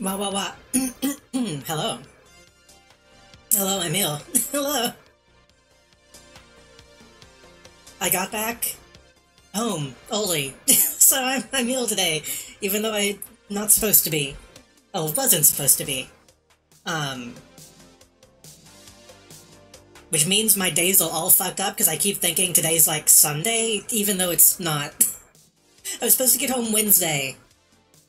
Wah. Hello. Hello, Emil. Hello. I got back home early, so I'm ill today, even though I'm not supposed to be. Oh, wasn't supposed to be. Um, which means my days are all fucked up because I keep thinking today's like Sunday, even though it's not. I was supposed to get home Wednesday,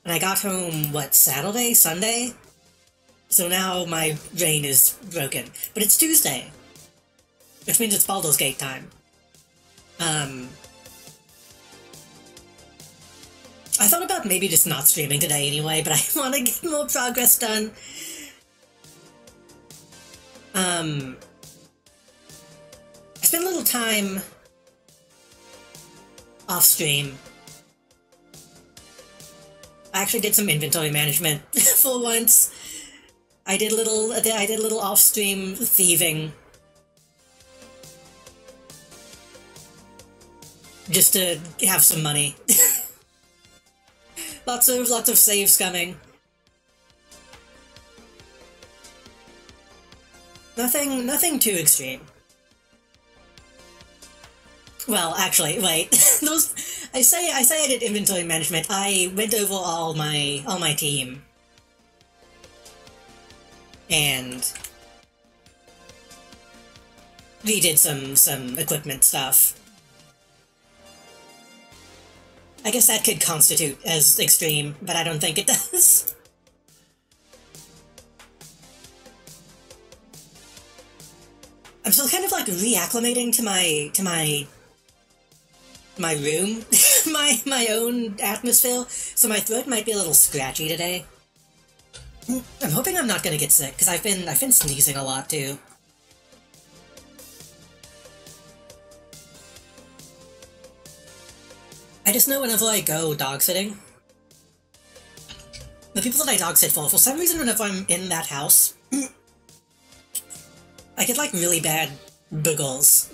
and I got home, what, Saturday? Sunday? So now my brain is broken. But it's Tuesday, which means it's Baldur's Gate time. I thought about maybe just not streaming today anyway, but I want to get more progress done. I spent a little time off stream. I actually did some inventory management for once. I did a little off-stream thieving. Just to have some money. lots of saves coming. Nothing too extreme. Well, actually, wait. I say I did inventory management. I went over all my team. And we did some equipment stuff. I guess that could constitute as extreme, but I don't think it does. I'm still kind of like reacclimating to my room, my own atmosphere, so my throat might be a little scratchy today. I'm hoping I'm not gonna get sick, because I've been sneezing a lot too. I just know whenever I go dog sitting, the people that I dog sit for some reason whenever I'm in that house, I get like really bad boogles.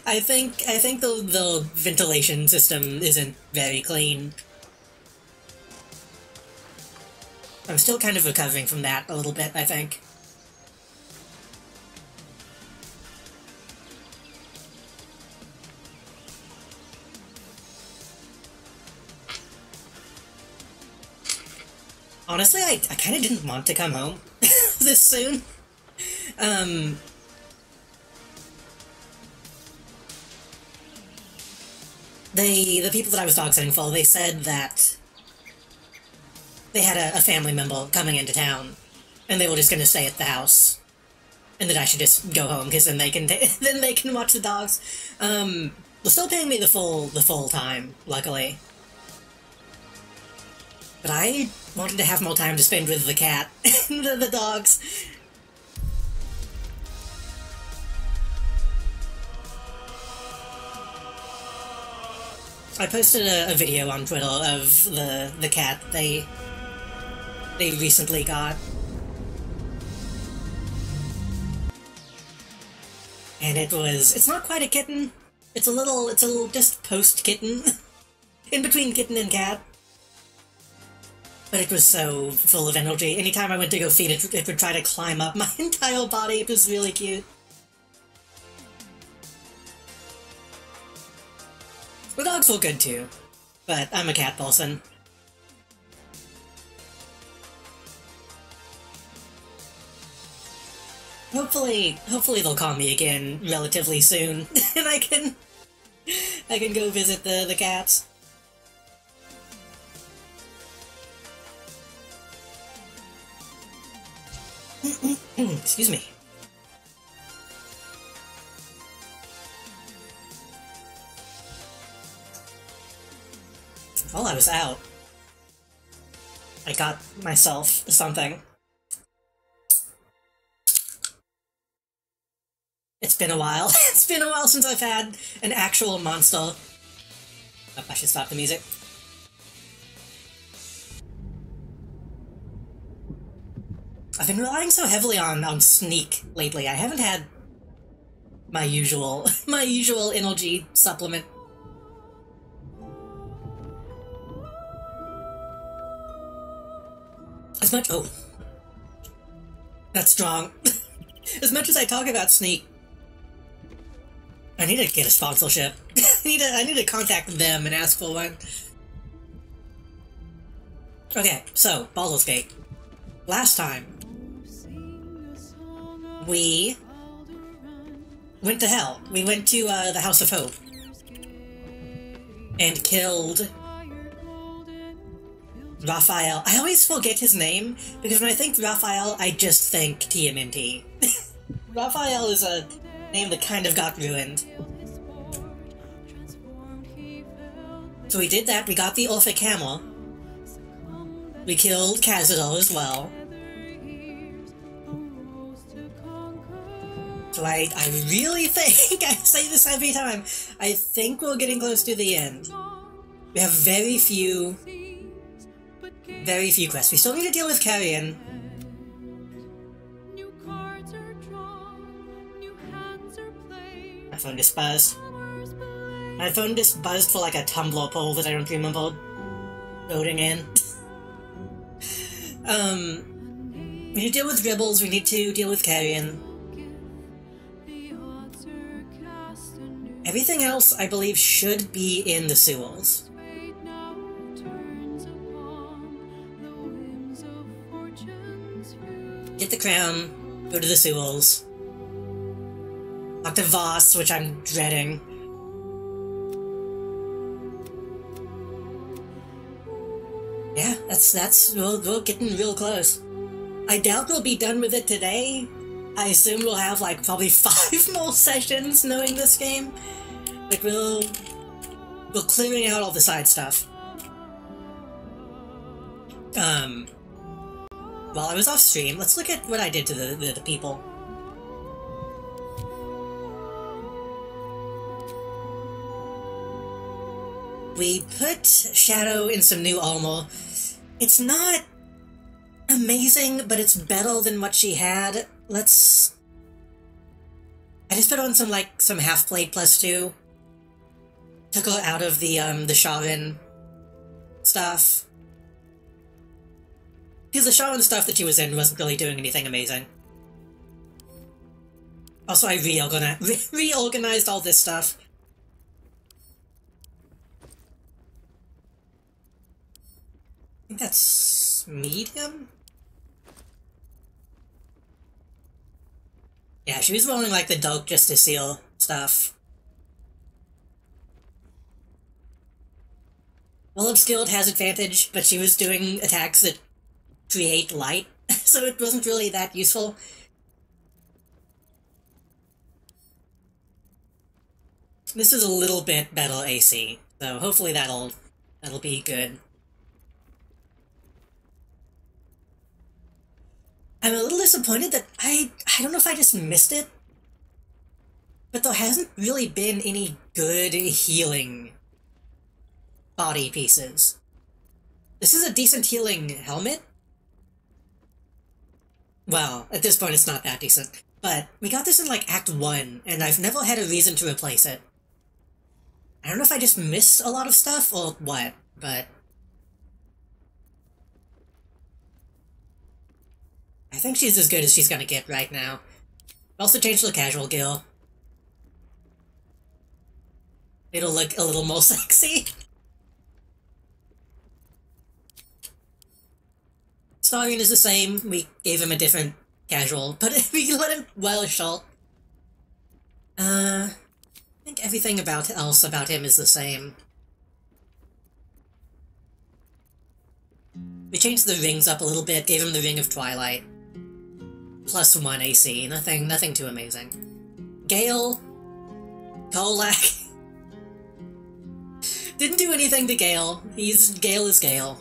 I think the ventilation system isn't very clean. I'm still kind of recovering from that a little bit, I think. Honestly, I kind of didn't want to come home this soon. The people that I was dog sitting for, they said that they had a family member coming into town, and they were just gonna stay at the house, and that I should just go home because then they can then they can watch the dogs. They're still paying me the full time, luckily. But I wanted to have more time to spend with the cat and the dogs. I posted a video on Twitter of the cat they recently got. And it's not quite a kitten. It's a little just post-kitten. In between kitten and cat. But it was so full of energy. Anytime I went to go feed it, it would try to climb up my entire body. It was really cute. The dogs were good too, but I'm a cat person. Hopefully they'll call me again relatively soon, and I can go visit the cats. Excuse me. While I was out, I got myself something. It's been a while. It's been a while since I've had an actual monster. Oh, I should stop the music. I've been relying so heavily on sneak lately. I haven't had my usual energy supplement. As much— oh, that's strong. As much as I talk about Sneak, I need to get a sponsorship. I need to contact them and ask for one. Okay, so, Baldur's Gate. Last time, we went to hell. We went to the House of Hope and killed Raphael. I always forget his name, because when I think Raphael, I just think TMNT. Raphael is a name that kind of got ruined. So we did that, we got the Orphic Hammer. We killed Cazador as well. So I really think, I say this every time, I think we're getting close to the end. We have very few quests. We still need to deal with Carrion. My phone just buzzed. My phone just buzzed for like a Tumblr poll that I don't remember loading in. We need to deal with Dribbles, we need to deal with Carrion. Everything else, I believe, should be in the sewers. Get the crown, go to the sewers. Talk to Voss, which I'm dreading. Yeah, we're getting real close. I doubt we'll be done with it today. I assume we'll have, like, probably 5 more sessions knowing this game. Like, we're clearing out all the side stuff. While I was off stream, let's look at what I did to the people. We put Shadow in some new armor. It's not amazing, but it's better than what she had. I just put on some half-plate +2. Took her out of the Sharon stuff. Because the Sharon stuff that she was in wasn't really doing anything amazing. Also, I reorganized all this stuff. I think that's medium? Yeah, she was rolling like the Dark Justiciar stuff. Willow's Guild has advantage, but she was doing attacks that create light, so it wasn't really that useful. This is a little bit better AC, so hopefully that'll be good. I'm a little disappointed that I don't know if I just missed it, but there hasn't really been any good healing body pieces. This is a decent healing helmet. Well, at this point it's not that decent, but we got this in like Act 1, and I've never had a reason to replace it. I don't know if I just missed a lot of stuff or what, but I think she's as good as she's gonna get right now. Also changed the casual gear. It'll look a little more sexy. Starion is the same. We gave him a different casual, but we let him well short. I think everything else about him is the same. We changed the rings up a little bit, gave him the Ring of Twilight. +1 AC, nothing too amazing. Gale, Kolak. Didn't do anything to Gale. Gale is Gale.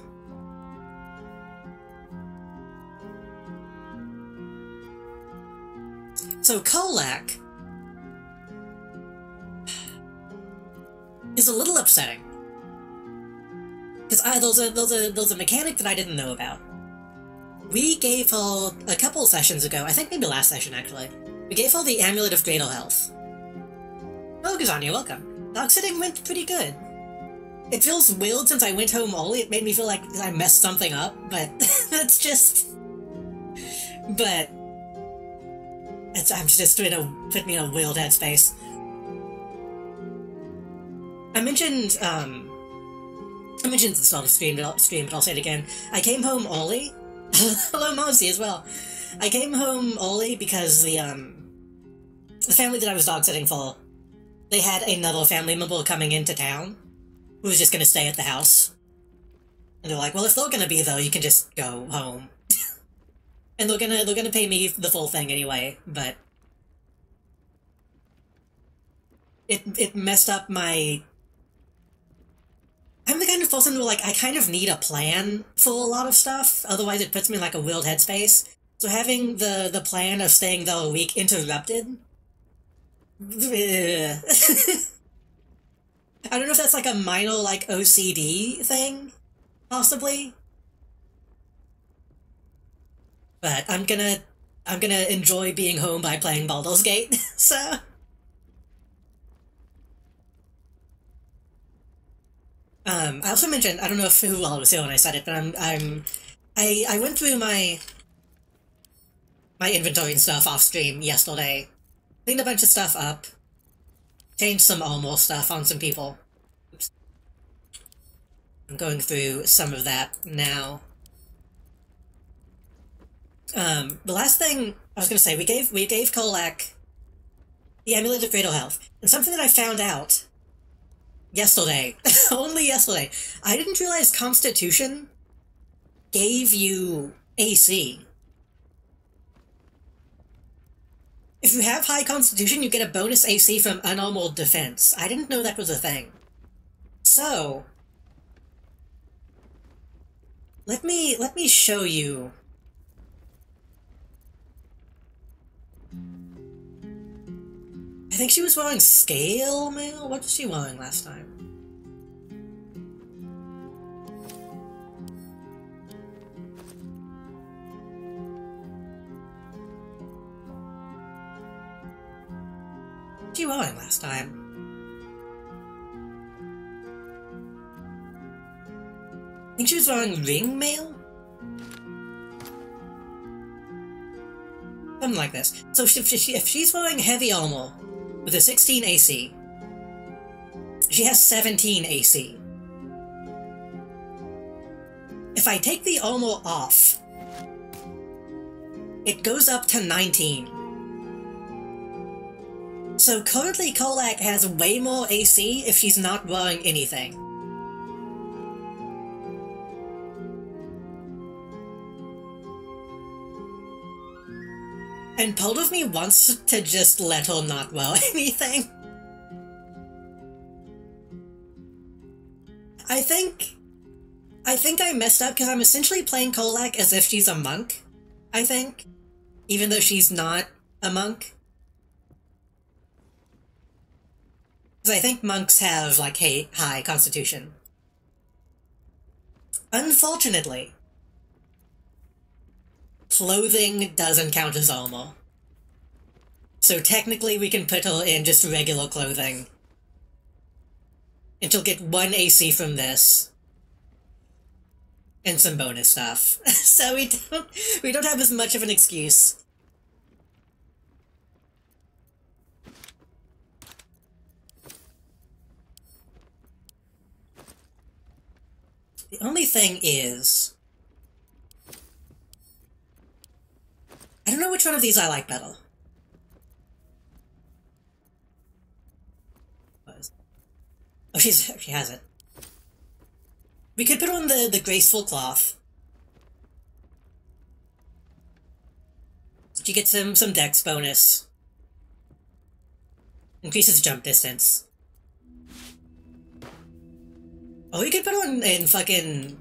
So Kolak is a little upsetting. Because there's a mechanic that I didn't know about. We gave her, a couple sessions ago, I think maybe last session actually, we gave her the Amulet of Greater Health. Oh, Gazan, you're welcome. Dog sitting went pretty good. It feels weird since I went home early. It made me feel like I messed something up, but It's just... But... I'm just trying to put me in a weird headspace. I mentioned this on the stream, but I'll say it again. I came home early. Hello, Mosey, as well. I came home early because the family that I was dog sitting for, they had another family member coming into town who was just gonna stay at the house. And they're like, well, if they're gonna be there, you can just go home. And they're gonna pay me the full thing anyway, but it messed up my... I'm the kind of person who, like, I kind of need a plan for a lot of stuff, otherwise it puts me in, like, a weird headspace. So having the plan of staying there a week interrupted... I don't know if that's, like, a minor, like, OCD thing, possibly. But I'm gonna enjoy being home by playing Baldur's Gate, so... I also mentioned, I don't know if who all was here when I said it, but I went through my inventory and stuff off stream yesterday, cleaned a bunch of stuff up, changed some armor stuff on some people. Oops. I'm going through some of that now. The last thing I was gonna say, we gave Kolak the Amulet of Greater Health, and something that I found out yesterday, only yesterday, I didn't realize Constitution gave you AC. If you have high Constitution, you get a bonus AC from unarmored defense. I didn't know that was a thing. So, let me show you. I think she was wearing scale mail? What was she wearing last time? What was she wearing last time? I think she was wearing ring mail? Something like this. So if she's wearing heavy armor, with a 16 AC, she has 17 AC. If I take the armor off, it goes up to 19. So currently Kolak has way more AC if she's not wearing anything. And part of me wants to just let her not wear anything. I think I messed up because I'm essentially playing Kolak as if she's a monk, I think. Even though she's not a monk. Because I think monks have, like, high constitution. Unfortunately, clothing doesn't count as armor. So technically we can put her in just regular clothing. And she'll get 1 AC from this. And some bonus stuff. So we don't have as much of an excuse. The only thing is, I don't know which one of these I like better. Oh, she has it. We could put on the graceful cloth. She gets some dex bonus. Increases jump distance. Oh, we could put on in fucking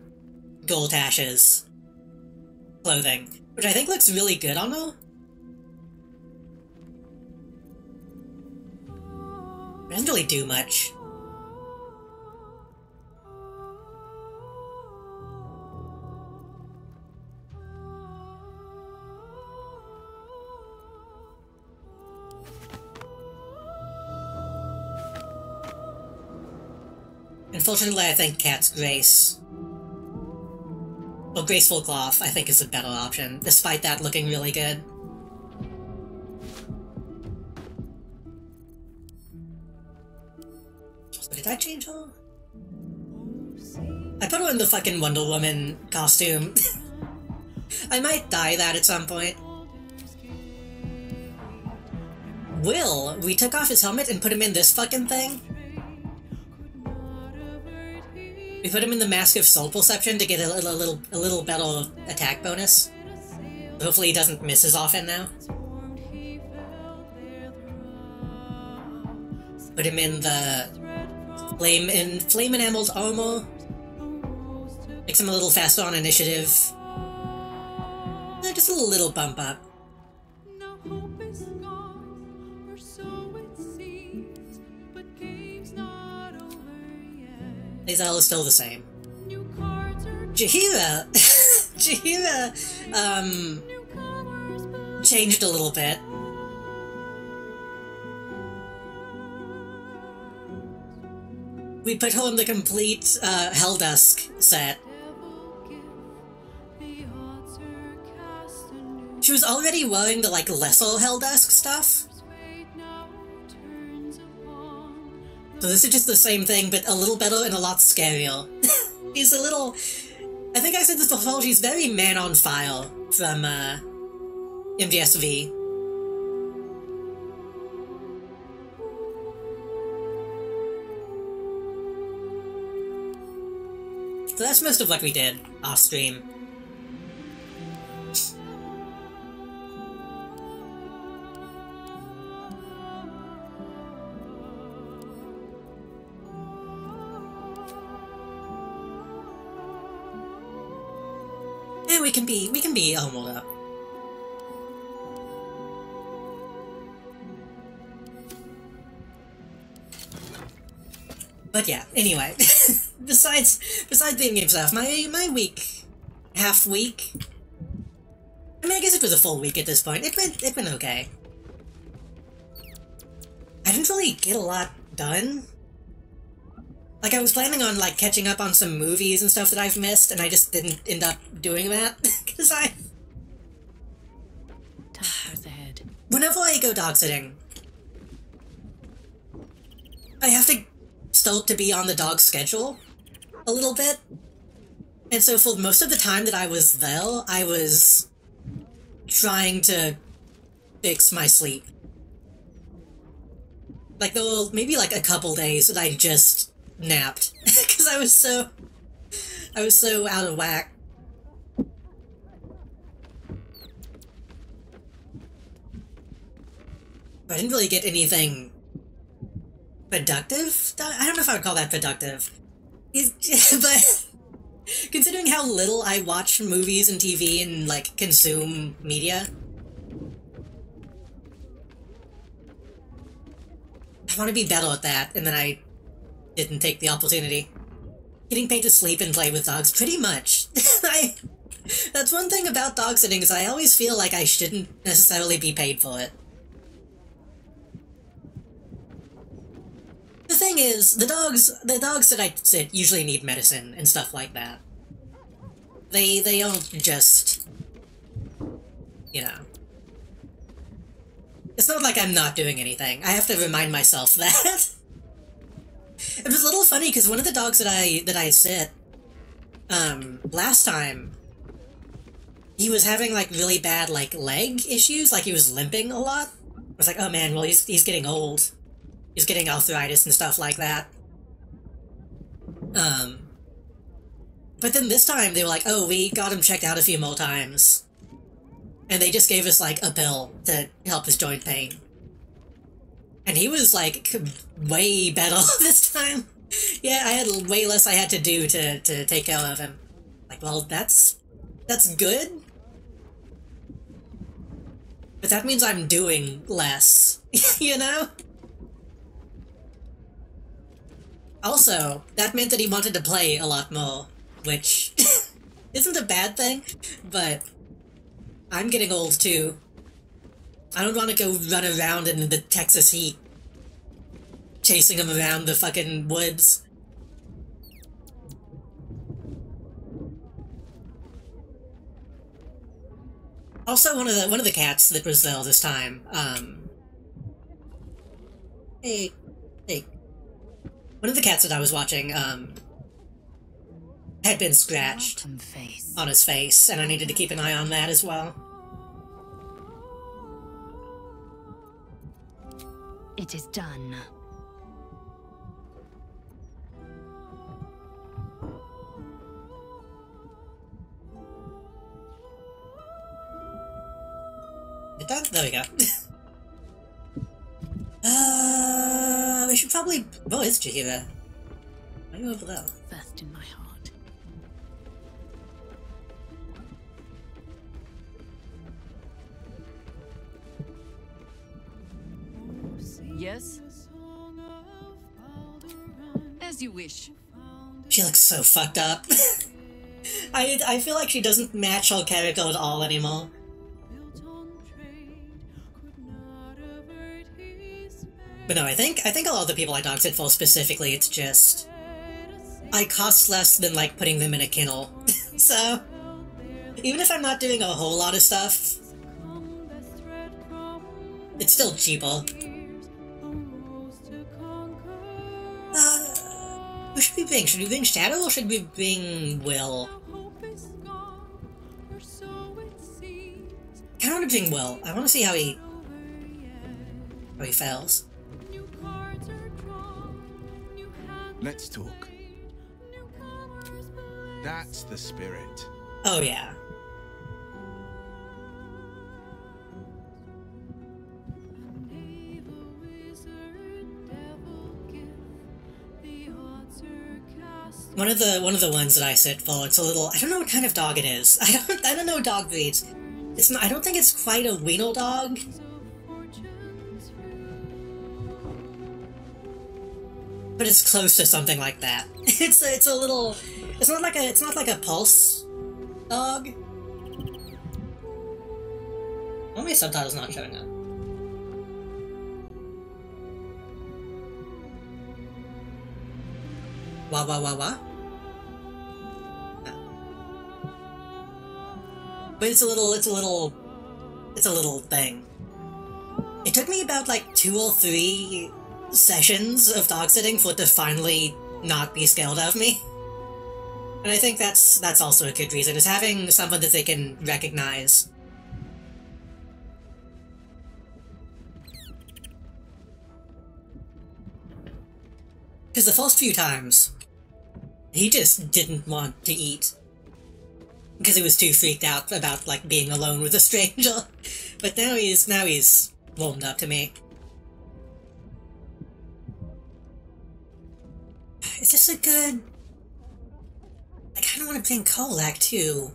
Gold Ash's clothing, which I think looks really good on her. It doesn't really do much. Unfortunately, I think Cat's Grace, or Graceful Cloth, I think, is a better option, despite that looking really good. So did I change her? I put her in the fucking Wonder Woman costume. I might dye that at some point. Will, we took off his helmet and put him in this fucking thing? We put him in the Mask of Soul Perception to get a little better attack bonus. Hopefully he doesn't miss as often now. Put him in the flame enameled armor. Makes him a little faster on initiative. Just a little bump up. Lae'zel is still the same. Jaheira! Jaheira, changed a little bit. We put her in the complete, Helldusk set. She was already wearing the, like, lesser Helldusk stuff. So this is just the same thing, but a little better and a lot scarier. He's a little... I think I said this before, she's very Man on Fire from, MGSV. So that's most of what we did off-stream. And we can be armored up. But yeah, anyway, besides being game stuff, my week, half week. I mean, I guess it was a full week at this point. It went okay. I didn't really get a lot done. Like, I was planning on, like, catching up on some movies and stuff that I've missed, and I just didn't end up doing that, because Time's ahead. Whenever I go dog sitting, I have to start to be on the dog's schedule a little bit. And so for most of the time that I was there, I was trying to fix my sleep. Like, there were maybe, like, a couple days that I just napped because I was so out of whack. I didn't really get anything productive. I don't know if I would call that productive. But considering how little I watch movies and TV and, like, consume media, I want to be better at that, and then I didn't take the opportunity. Getting paid to sleep and play with dogs, pretty much. That's one thing about dog sitting, is I always feel like I shouldn't necessarily be paid for it. The thing is, the dogs that I sit usually need medicine and stuff like that. They don't just, you know. It's not like I'm not doing anything. I have to remind myself that. It was a little funny because one of the dogs that I sit, last time, he was having, like, really bad, like, leg issues, like he was limping a lot. I was like, oh man, well he's getting old. He's getting arthritis and stuff like that. But then this time they were like, oh, we got him checked out a few more times. And they just gave us, like, a pill to help his joint pain. And he was, like, way better this time. Yeah, I had way less I had to do to take care of him. Like, well, that's good. But that means I'm doing less, you know? Also, that meant that he wanted to play a lot more, which isn't a bad thing, but I'm getting old too. I don't want to go run around in the Texas heat, chasing him around the fucking woods. Also, one of the cats that was ill this time, hey, hey, one of the cats that I was watching, had been scratched on his face, and I needed to keep an eye on that as well. It is done. It done? There we go. We should probably... Oh, it's Jahira. Why are you over there? First in my heart. Yes? As you wish. She looks so fucked up. I feel like she doesn't match her character at all anymore. But no, I think a lot of the people I doxed it for specifically, it's just... I cost less than, like, putting them in a kennel. So, even if I'm not doing a whole lot of stuff, it's still cheaper. Who should we bring? Should we bring Shadow or should we bring Will? I don't want to bring Will. I want to see how he fails. Let's talk. That's the spirit. Oh, yeah. One of the ones that I sit for, it's a little... I don't know what kind of dog it is. I don't know dog breeds. It's not... I don't think it's quite a weanal dog. But it's close to something like that. It's a little... It's not like a pulse dog. Why are my subtitles not showing up? Wah. But it's a little thing. It took me about like 2 or 3 sessions of dog sitting for it to finally not be scared of me. And I think that's also a good reason, is having someone that they can recognize. Because the first few times, he just didn't want to eat. Because he was too freaked out about, like, being alone with a stranger. But now he's warmed up to me. Is this a good... I kinda want to bring Kolak, too.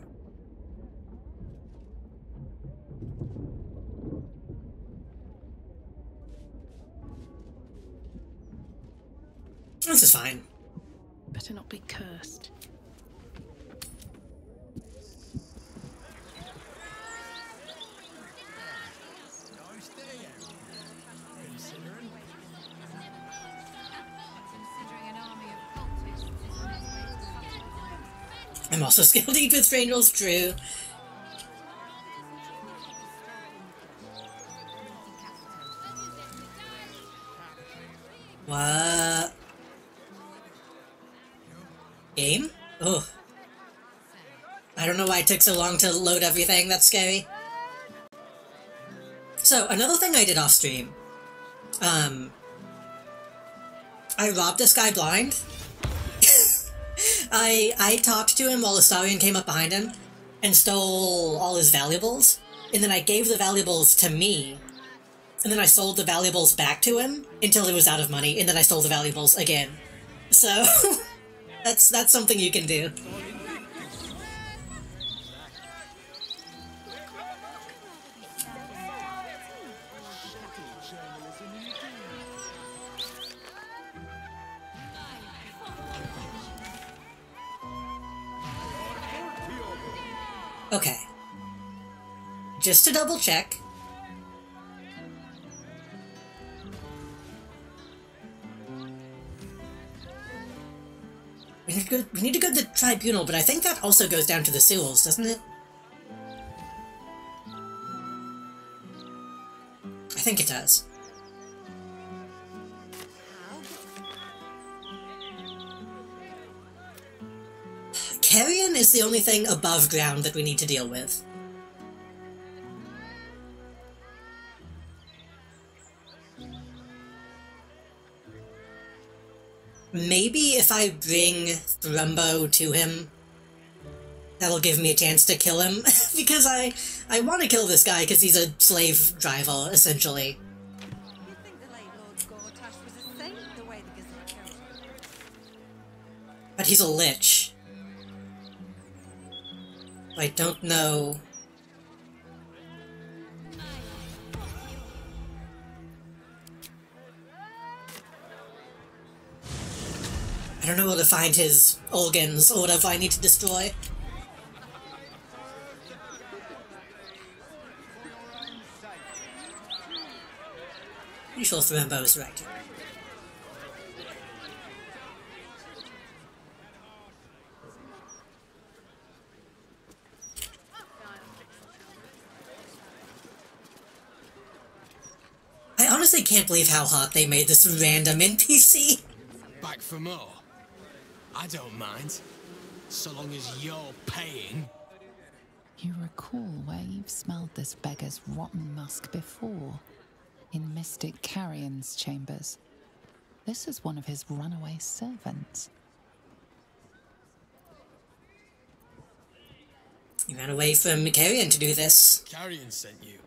This is fine. Better not be cursed. I'm also skilled to eat with strangers, true. What? Game? Oh. I don't know why it took so long to load everything, that's scary. So, another thing I did off stream. I robbed this guy blind. I talked to him while Astarion came up behind him and stole all his valuables, and then I gave the valuables to me, and then I sold the valuables back to him until he was out of money, and then I stole the valuables again. So, that's something you can do. Okay. Just to double check. We need to go to the tribunal, but I think that also goes down to the sewers, doesn't it? think it does. Carrion is the only thing above ground that we need to deal with. Maybe if I bring Thrumbo to him, that'll give me a chance to kill him, because I want to kill this guy because he's a slave driver, essentially. You think the late Lord Gortash was a saint, the way the Gazette tells you? But he's a lich. I don't know. I don't know where to find his organs or whatever I need to destroy. Pretty sure Thrumbo is right. I honestly can't believe how hot they made this random NPC. Back for more? I don't mind. So long as you're paying. You recall where you've smelled this beggar's rotten musk before? In Mystic Carrion's chambers. This is one of his runaway servants. You ran away from Carrion to do this. Carrion sent you.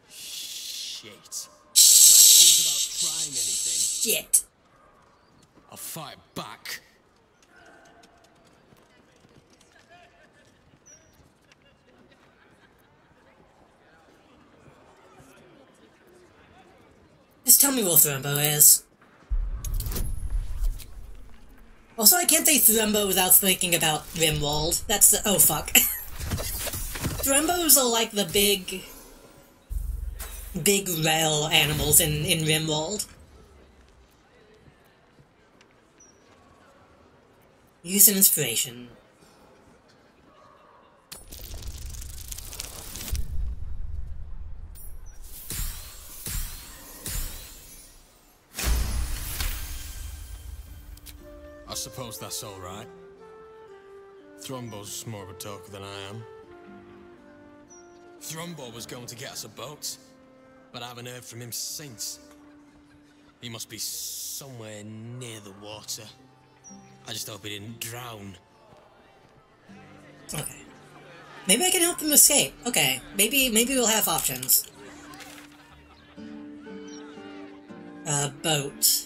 Shit. Don't think about trying anything. Shit. I'll fight back. Just tell me where Thrumbo is. Also, I can't say Thrumbo without thinking about Rimwald. That's the— oh fuck. Thrumbos are like the big rail animals in Rimwald. Use an inspiration. I suppose that's all right. Thrumbo's more of a talker than I am. Thrumbo was going to get us a boat, but I haven't heard from him since. He must be somewhere near the water. I just hope he didn't drown. Okay. Maybe I can help him escape. Okay. Maybe we'll have options. Boat.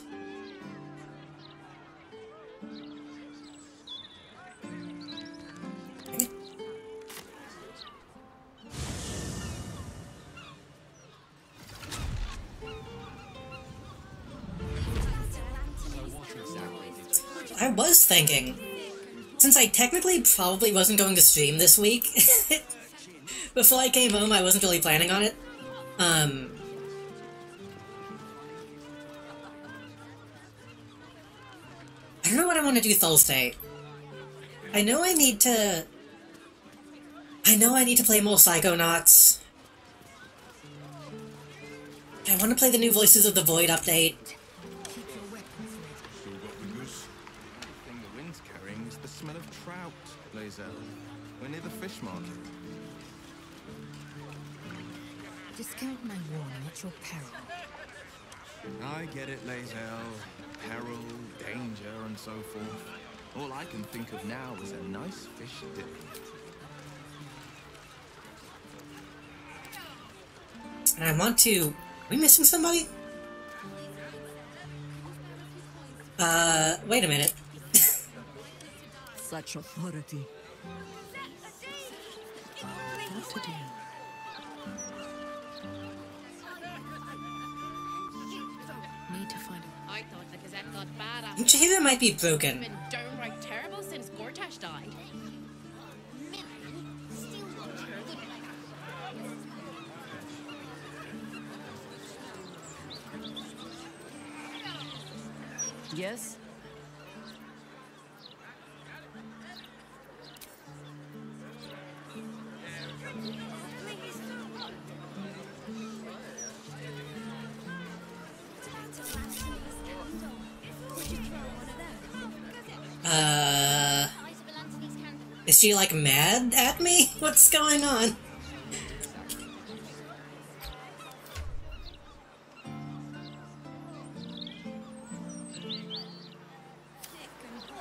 I was thinking, since I technically probably wasn't going to stream this week, before I came home I wasn't really planning on it, I don't know what I want to do Thursday. I know I need to play more Psychonauts. I want to play the new Voices of the Void update. Smell of trout, Lae'zel. We're near the fish market. Discount my warning at your peril. I get it, Lae'zel. Peril, danger, and so forth. All I can think of now is a nice fish dip. And I want to— are we missing somebody? Wait a minute. Such authority. What to do? Need to find him. I thought the Gazette got bad after Jada might be broken. been downright terrible since Gortash died. Yes? Is she, like, mad at me? What's going on?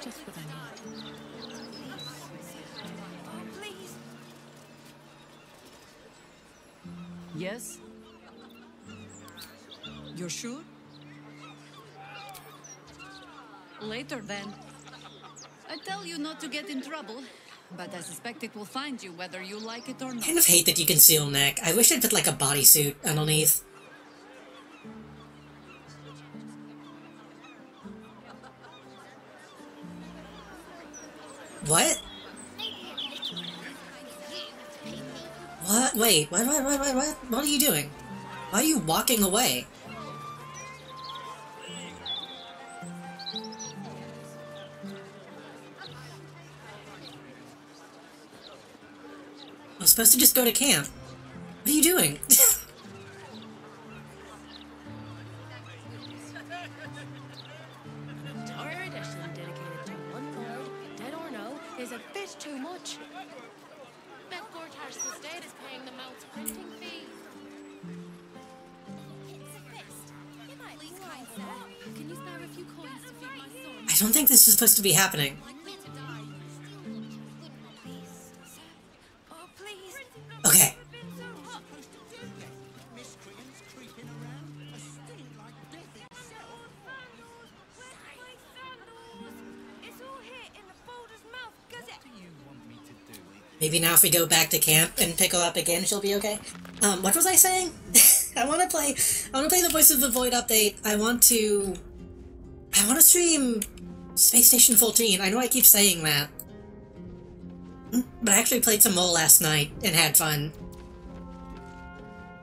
Just what I need. Please. Yes? You're sure? Later then. I tell you not to get in trouble, but I suspect it will find you whether you like it or I not. kind of hate that you can seal neck. I wish I'd put, like, a bodysuit underneath. What? What? Wait, what? What are you doing? Why are you walking away? I was supposed to just go to camp. What are you doing? Entire edition dedicated to one lord, dead or no, is a bit too much. Bet Gortash's estate is paying the mouth's printing fee. Please, kind sir. Can you spare a few coins to feed my son? I don't think this is supposed to be happening. Likely to die. Oh, please. Okay. It's all here in the Balder's mouth, Gazette. Maybe now if we go back to camp and pick her up again, she'll be okay. What was I saying? I wanna play the Voice of the Void update. I want to stream Space Station 14. I know I keep saying that. But I actually played some more last night and had fun.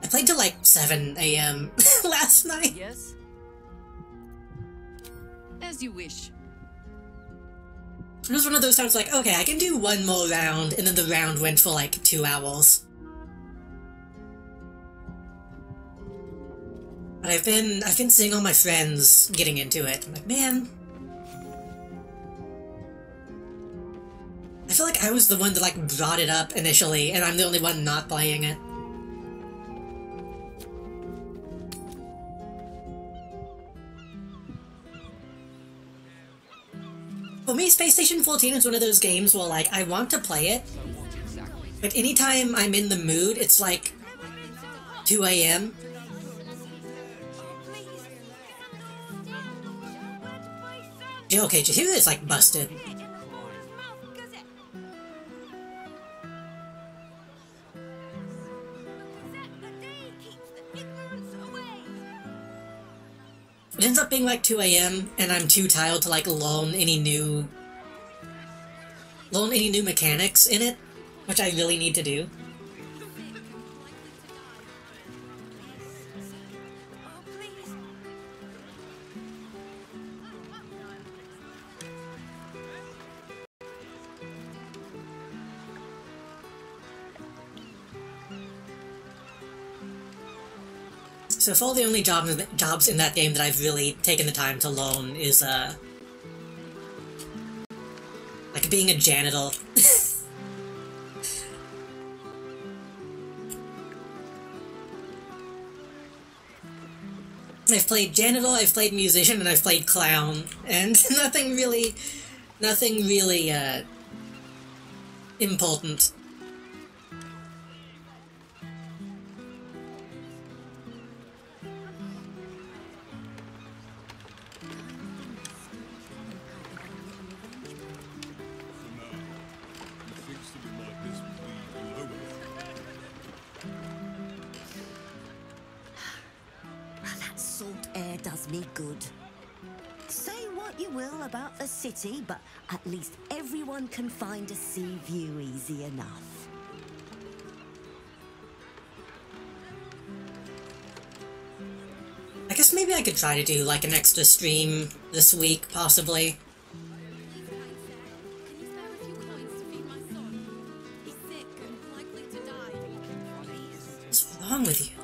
I played till like 7 a.m. last night. Yes? As you wish. It was one of those times like, okay, I can do one more round, and then the round went for like 2 hours. But I've been seeing all my friends getting into it. I'm like, man. I feel like I was the one that like brought it up initially, and I'm the only one not playing it. For me, Space Station 14 is one of those games where, like, I want to play it, but anytime I'm in the mood, it's like 2 a.m. Yeah, okay, Jahira is, like, busted. It ends up being like 2 a.m. and I'm too tired to like learn any new mechanics in it, which I really need to do. So far, the only jobs in that game that I've really taken the time to learn is, like being a janitor. I've played janitor, I've played musician, and I've played clown, and nothing really, important. That salt air does me good. Say what you will about the city, but at least everyone can find a sea view easy enough. I guess maybe I could try to do like an extra stream this week, possibly. What's wrong with you?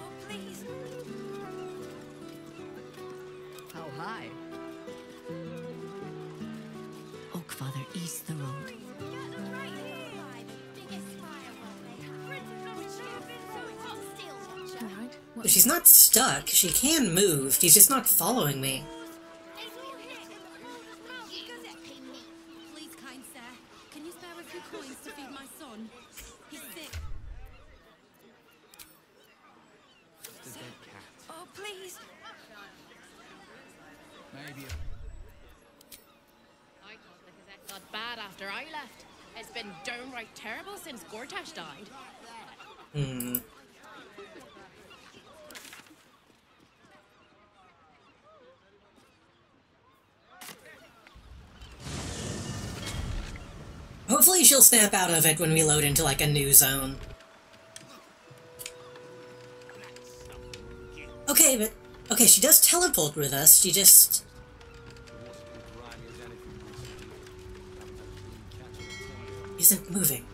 How high? Ogfather But she's not stuck. She can move. She's just not following me. Please, kind sir, can you spare a few coins to feed my son? He's sick. Oh, please. Maybe. I thought the Gazette got bad after I left. It's been downright terrible since Gortash died. Hmm. Hopefully she'll snap out of it when we load into, like, a new zone. Okay, but... Okay, she does teleport with us, she just... isn't moving.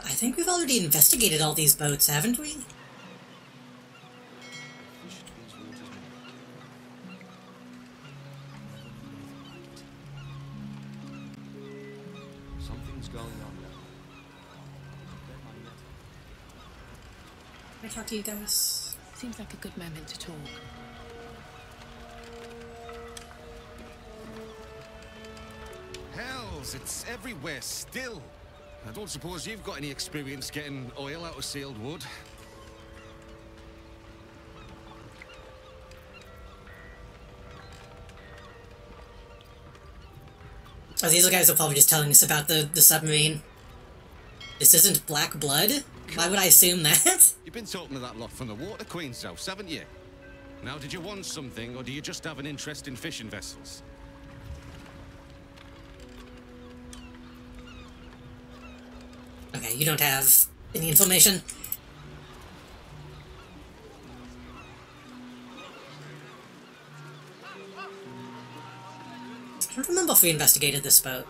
I think we've already investigated all these boats, haven't we? Something's going on now. Can I talk to you guys? Seems like a good moment to talk. Hells, it's everywhere still. I don't suppose you've got any experience getting oil out of sealed wood. Oh, these guys are probably just telling us about the submarine. This isn't Black Blood? Why would I assume that? You've been talking to that lot from the Water Queen's house, haven't you? Now, did you want something, or do you just have an interest in fishing vessels? Okay, you don't have any information? I don't remember if we investigated this boat.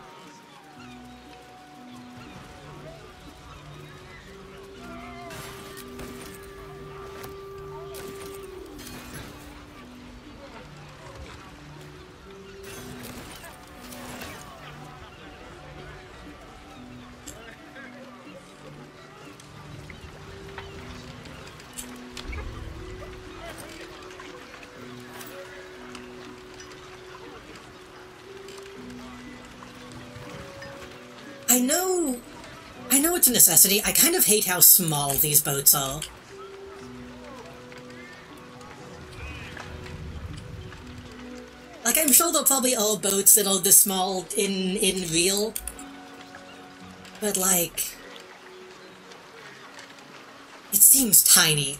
I know it's a necessity. I kind of hate how small these boats are. Like, I'm sure they're probably all boats that are this small in real. But, like... it seems tiny.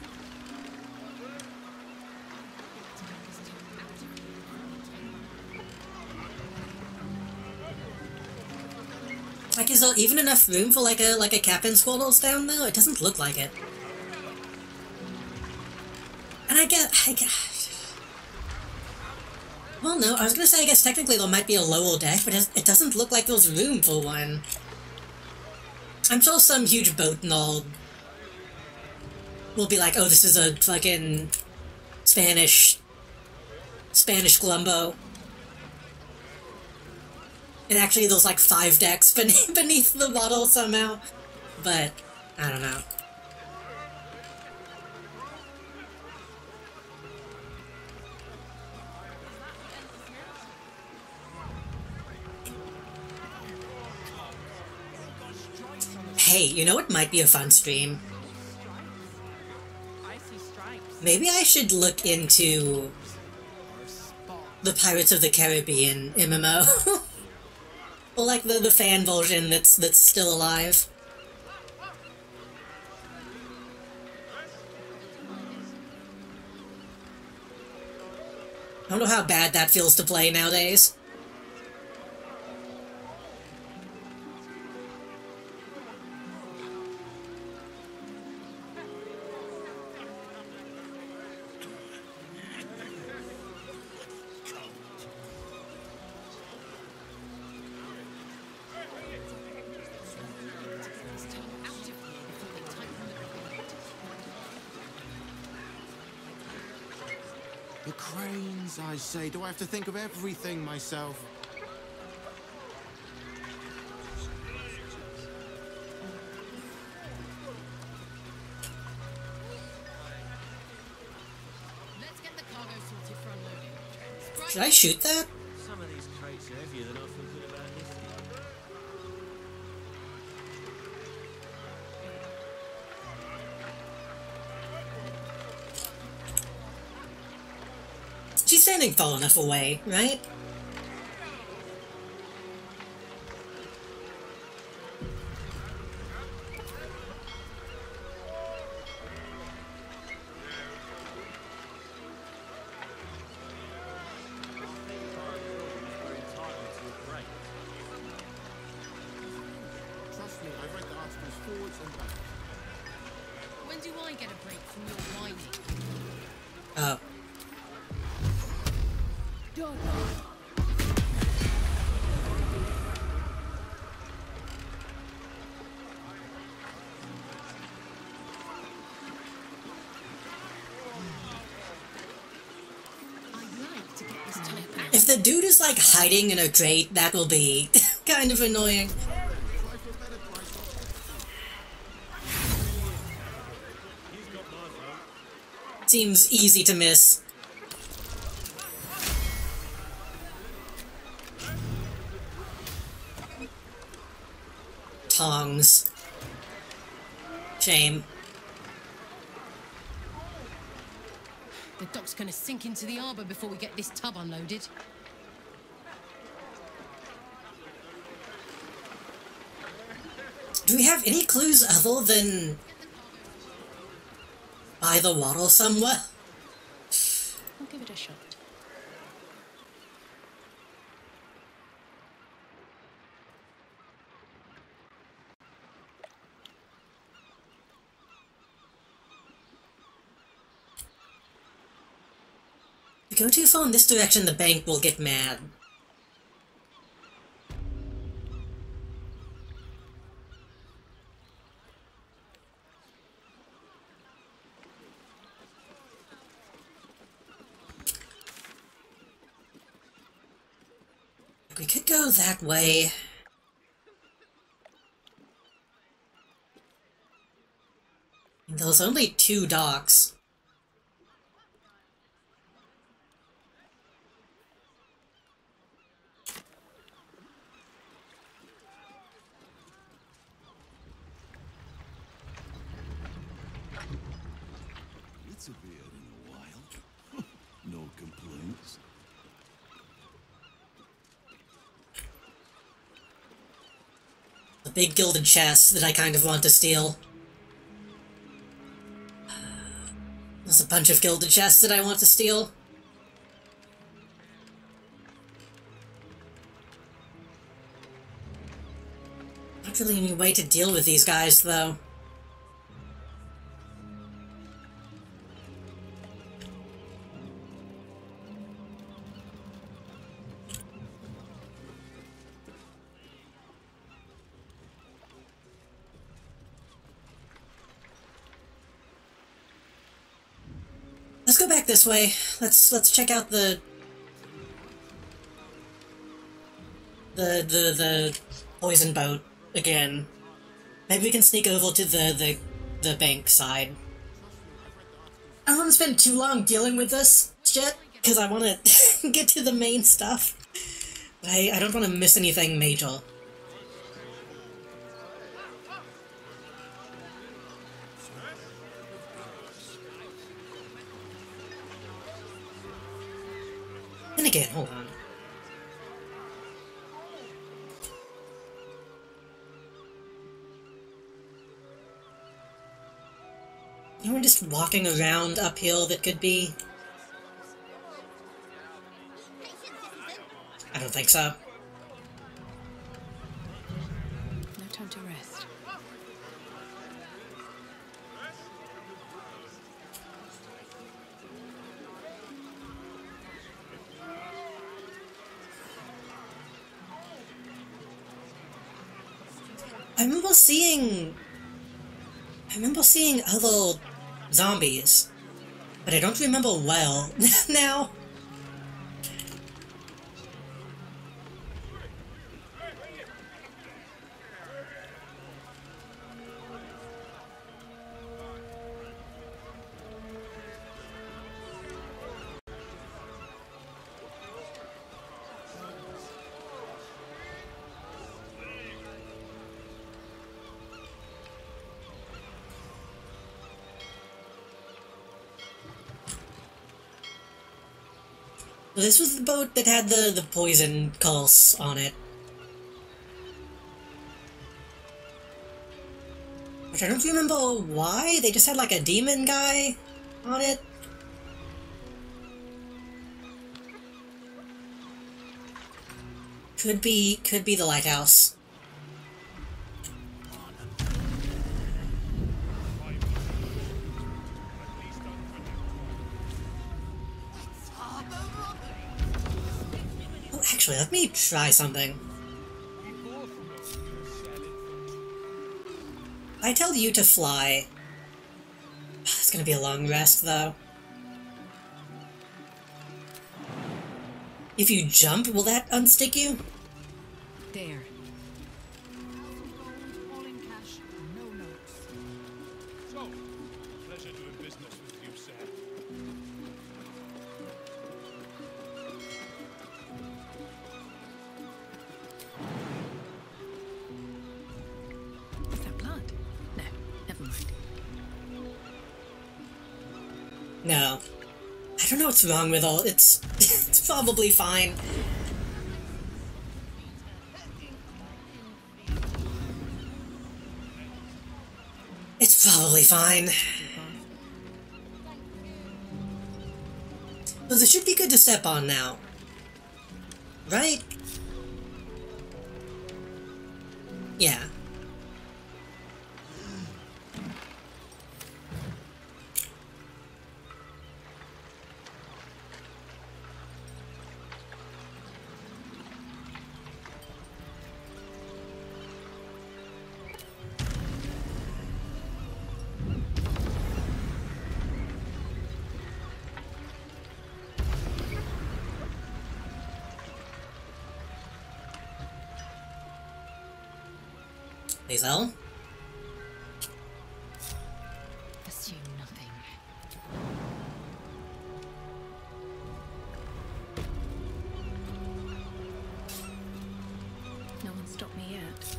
Like, is there even enough room for, like a captain's quarters down there? It doesn't look like it. And I get... well, no, I was gonna say, I guess technically there might be a lower deck, but it doesn't look like there's room for one. I'm sure some huge boat nerd will be like, oh, this is a fucking Spanish Columbo. And actually there's like 5 decks beneath the model somehow. But, I don't know. Hey, you know what might be a fun stream? Maybe I should look into the Pirates of the Caribbean MMO. Or like the fan version that's still alive. I don't know how bad that feels to play nowadays. The cranes, I say. Do I have to think of everything myself? Let's get the cargo sorted for unloading. Should I shoot that? Some of these crates are heavier than I feel good about lifting. She's standing far enough away, right? Trust me, I've read the articles forwards and back. When do I get a break from your whining? Oh. If the dude is like hiding in a crate, that will be kind of annoying. Seems easy to miss. Tongs. Shame. The dock's gonna sink into the harbour before we get this tub unloaded. Do we have any clues other than by the water somewhere? I'll give it a shot. If we go too far in this direction, the bank will get mad. We could go that way. There's only 2 docks. It's a beer in a while. No complaints. The big gilded chest that I kind of want to steal. There's a bunch of gilded chests that I want to steal. Not really any way to deal with these guys, though. Let's go back this way. Let's check out the poison boat again. Maybe we can sneak over to the bank side. I don't want to spend too long dealing with this shit, because I want to get to the main stuff. But I don't want to miss anything major. And again, hold on. You were just walking around uphill that could be... I don't think so. No time to rest. I remember seeing other zombies But I don't remember well now. This was the boat that had the poison culls on it. Which I don't remember why. They just had like a demon guy on it. Could be the lighthouse. Actually, let me try something. I tell you to fly. It's gonna be a long rest, though. If you jump, will that unstick you? There. So, pleasure doing business with you, sir. Is that blood? No, never mind. No. I don't know what's wrong with all... It's probably fine. It's probably fine. So this should be good to step on now. Right? Yeah. Hazel? Assume nothing. No one stopped me yet.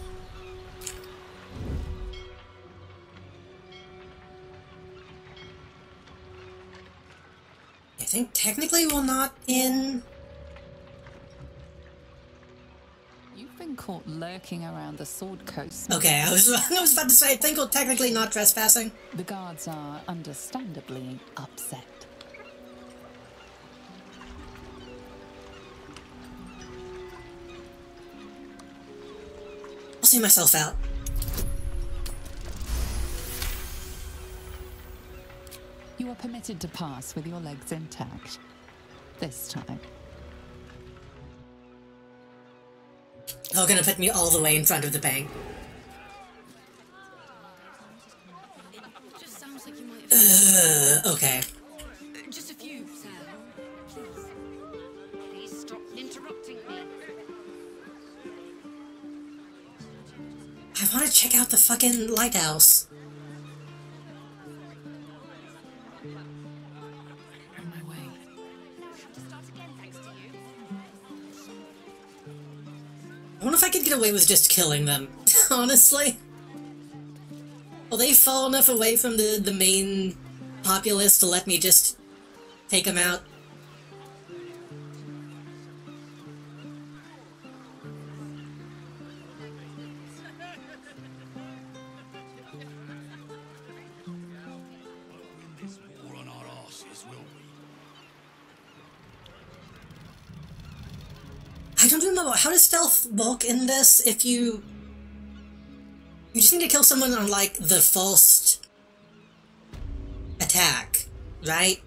I think technically we're not in... You've been caught lurking around the Sword Coast. Okay, I was about to say, I think we're technically not trespassing. The guards are understandably upset. I'll see myself out. You are permitted to pass with your legs intact. This time. Oh, gonna put me all the way in front of the bank. It just sounds like you might have... Okay. Just a few, sir. Please stop interrupting me. I want to check out the fucking lighthouse. On my way. I wonder if I could get away with just killing them, honestly. Will they fall enough away from the main populace to let me just take them out? This war on our asses, will we? I don't remember, how does stealth work in this? If you just need to kill someone on, like, the first attack, right?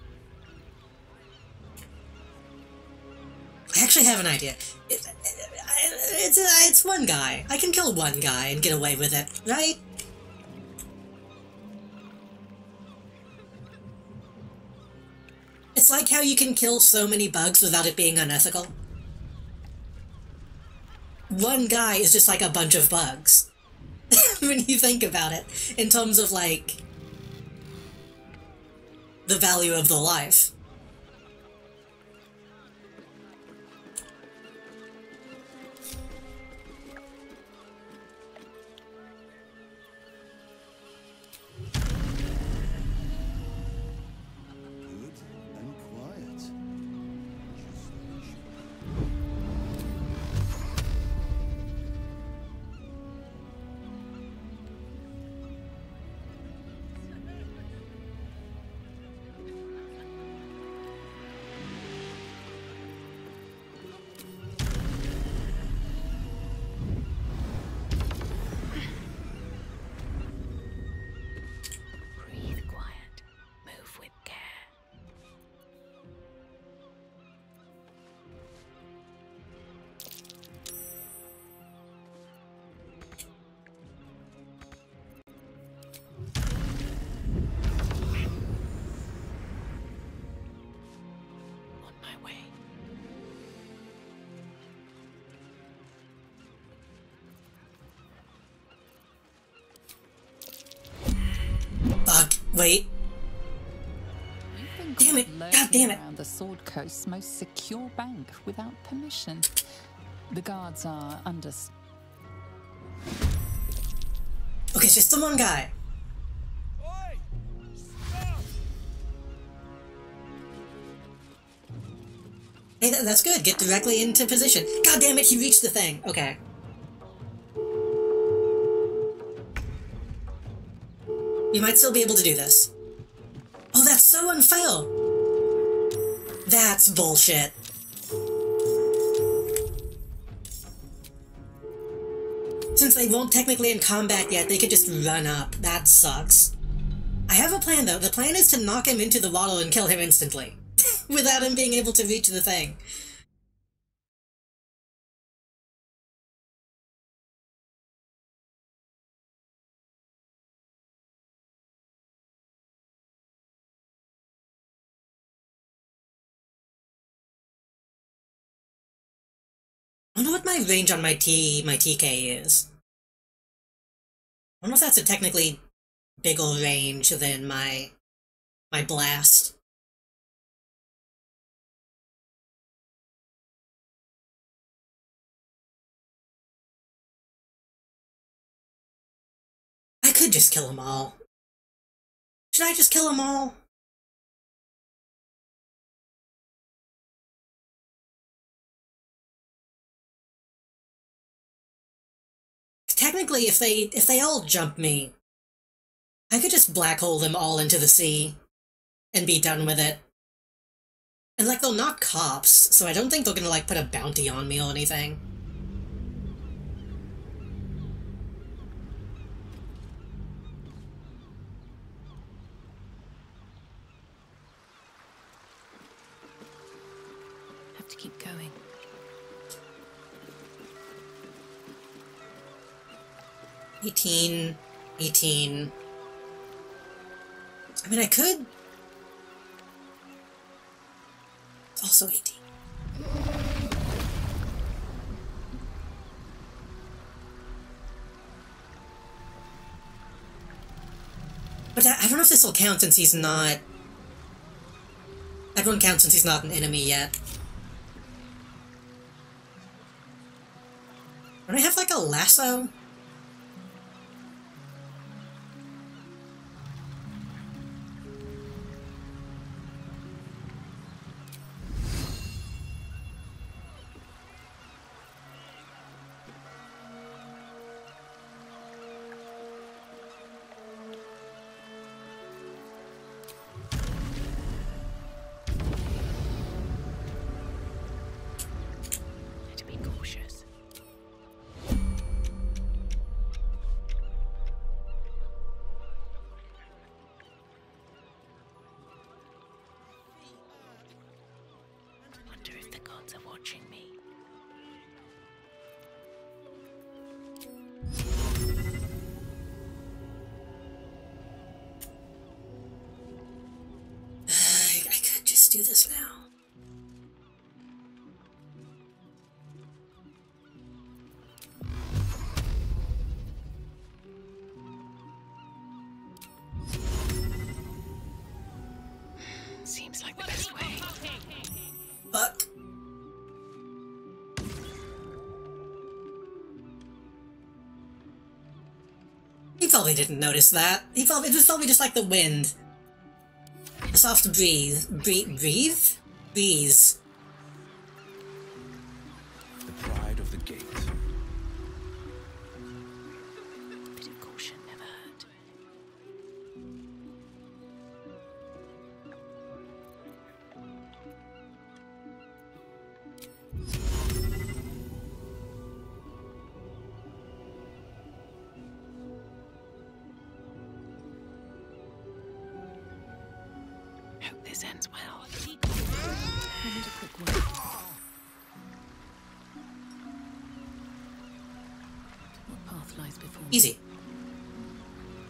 I actually have an idea. It's one guy. I can kill one guy and get away with it, right? It's like how you can kill so many bugs without it being unethical. One guy is just like a bunch of bugs. When you think about it, in terms of, like, the value of the life. Fuck, wait. Damn it, god damn it. Around the Sword Coast's most secure bank without permission. The guards are under... Okay, it's just the one guy. Hey, that's good. Get directly into position. God damn it, he reached the thing. Okay. You might still be able to do this. Oh, that's so unfair! That's bullshit. Since they won't technically in combat yet, they could just run up. That sucks. I have a plan, though. The plan is to knock him into the water and kill him instantly. Without him being able to reach the thing. I wonder what my range on my TK is. I don't know if that's a technically bigger range than my blast. I could just kill them all. Should I just kill them all? Technically, if they all jump me, I could just black hole them all into the sea and be done with it. And, like, they're not cops, so I don't think they're gonna, like, put a bounty on me or anything. Have to keep going. 18. I mean, I could... Also 18. But I don't know if this will count since he's not... That won't count since he's not an enemy yet. Don't I have, like, a lasso? Let's do this now. Seems like the best way. Fuck. He probably didn't notice that. It was probably just like the wind. A soft breeze. Breeze? The pride of the gate. Bit of caution never hurt. Hope this ends well. I need a quick word. What path lies before me? Easy.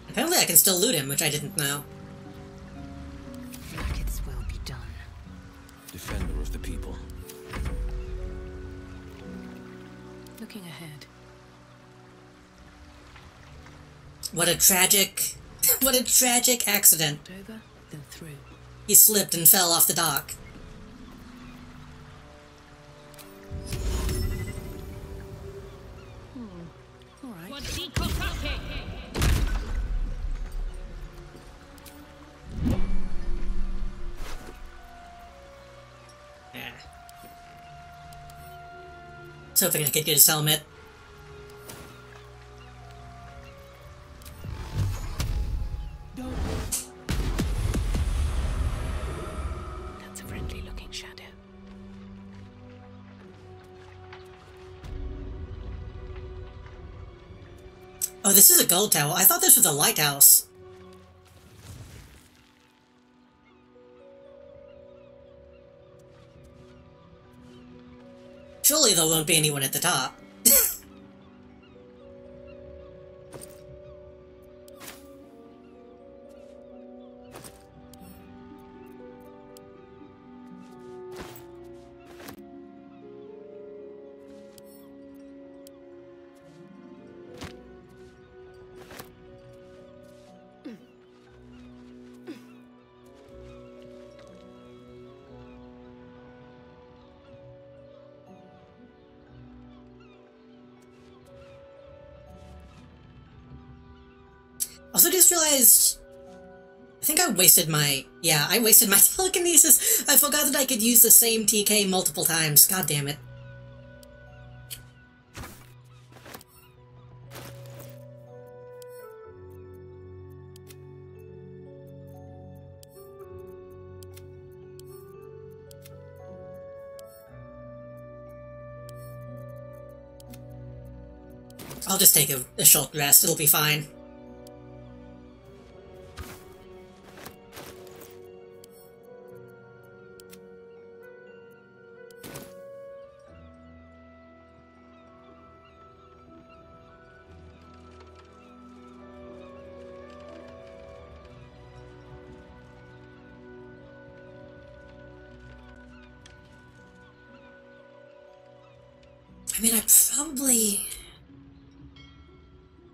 Apparently I can still loot him, which I didn't know. Like it's well be done. Defender of the people. Looking ahead. What a tragic accident. Over, then through. He slipped and fell off the dock. All right. Yeah. So hoping I could get his helmet. That's a friendly looking shadow. Oh, this is a gold tower. I thought this was a lighthouse. Surely there won't be anyone at the top. Also just realized, I think I wasted my telekinesis. I forgot that I could use the same TK multiple times. God damn it. I'll just take a short rest, it'll be fine. I mean, I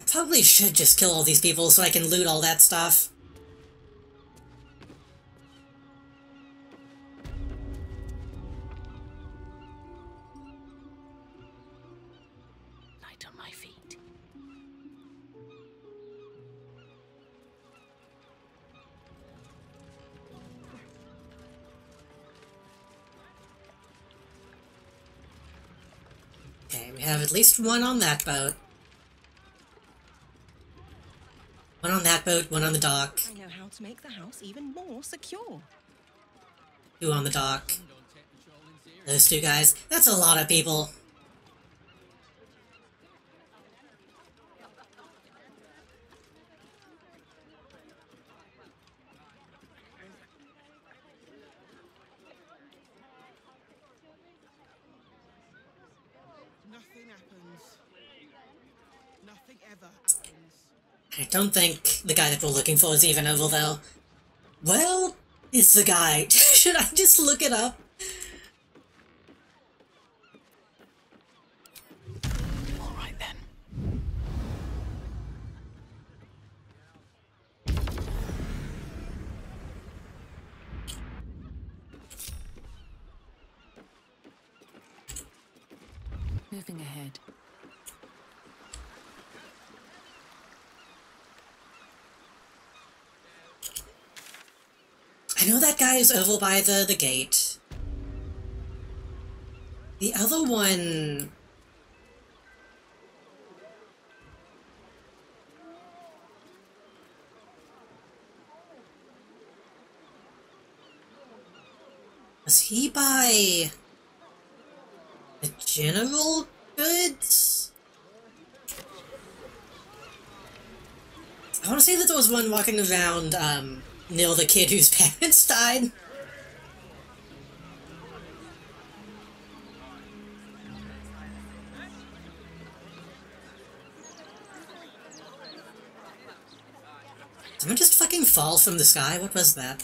probably should just kill all these people so I can loot all that stuff. Light on my feet. Okay, we have at least one on that boat. One on that boat, one on the dock. I know how to make the house even more secure. Two on the dock. Those two guys. That's a lot of people. Nothing happens. Nothing ever happens. I don't think the guy that we're looking for is even over, though. Well, it's the guy. Should I just look it up? All right then. Moving ahead. I know that guy is over by the gate. The other one... Was he by... the general goods? I want to say that there was one walking around, near the kid whose parents died. Someone just fucking fall from the sky? What was that?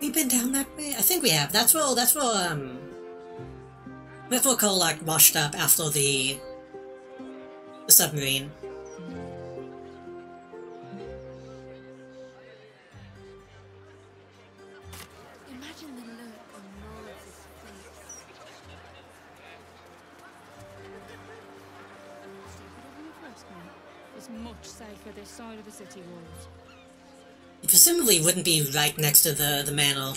We've been down that way? I think we have. That's where Cole, like, washed up after the submarine. Imagine the look on Lawrence's face. It's much safer this side of the city walls. It presumably wouldn't be right next to the manor.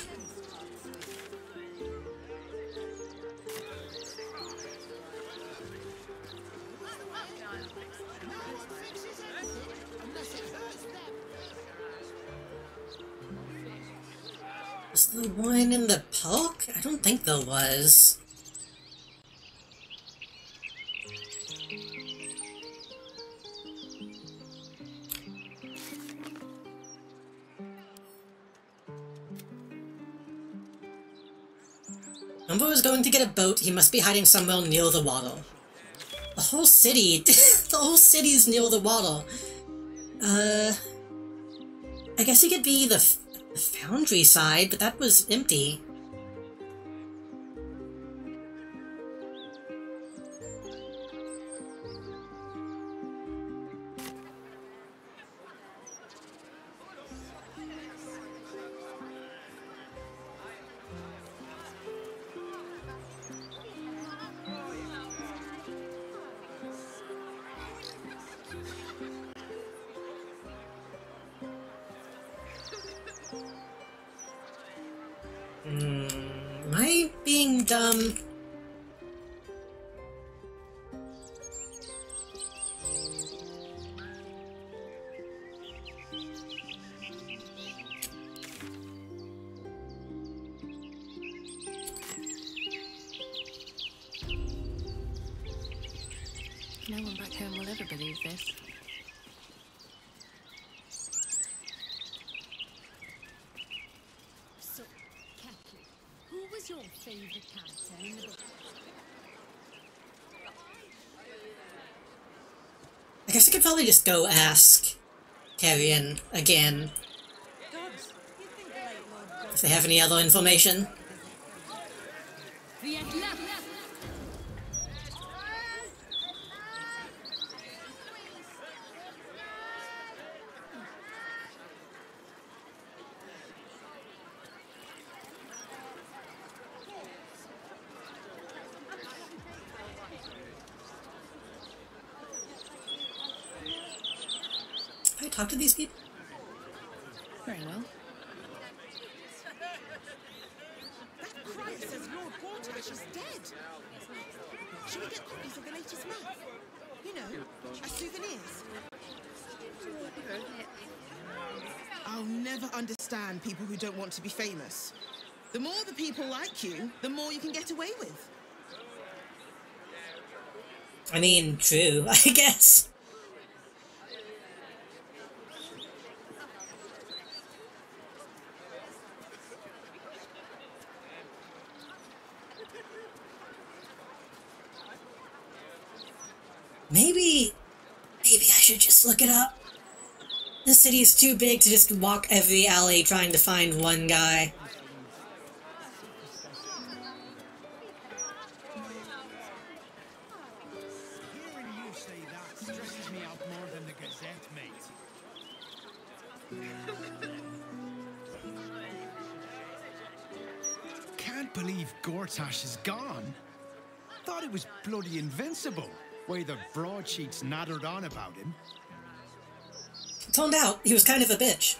Was there one in the park? I don't think there was. Umbo is going to get a boat. He must be hiding somewhere near the water. The whole city... the whole city's near the water. I guess he could be the foundry side, but that was empty. Am I being dumb? No one back home will ever believe this. So, Catherine, who was your favourite character in the book? I guess I could probably just go ask Carrion again. If they have any other information. Can I talk to these people? Very well. That cry says Lord Gortash is dead. Should we get copies of the latest map? You know, as souvenirs. I'll never never understand people who don't want to be famous. The more the people like you, the more you can get away with. I mean, true, I guess. Maybe I should just look it up. The city is too big to just walk every alley trying to find one guy. Hearing you say that stresses me out more than the Gazette, mate. Can't believe Gortash is gone. Thought he was bloody invincible. Way the broadsheets nattered on about him. Turned out, he was kind of a bitch.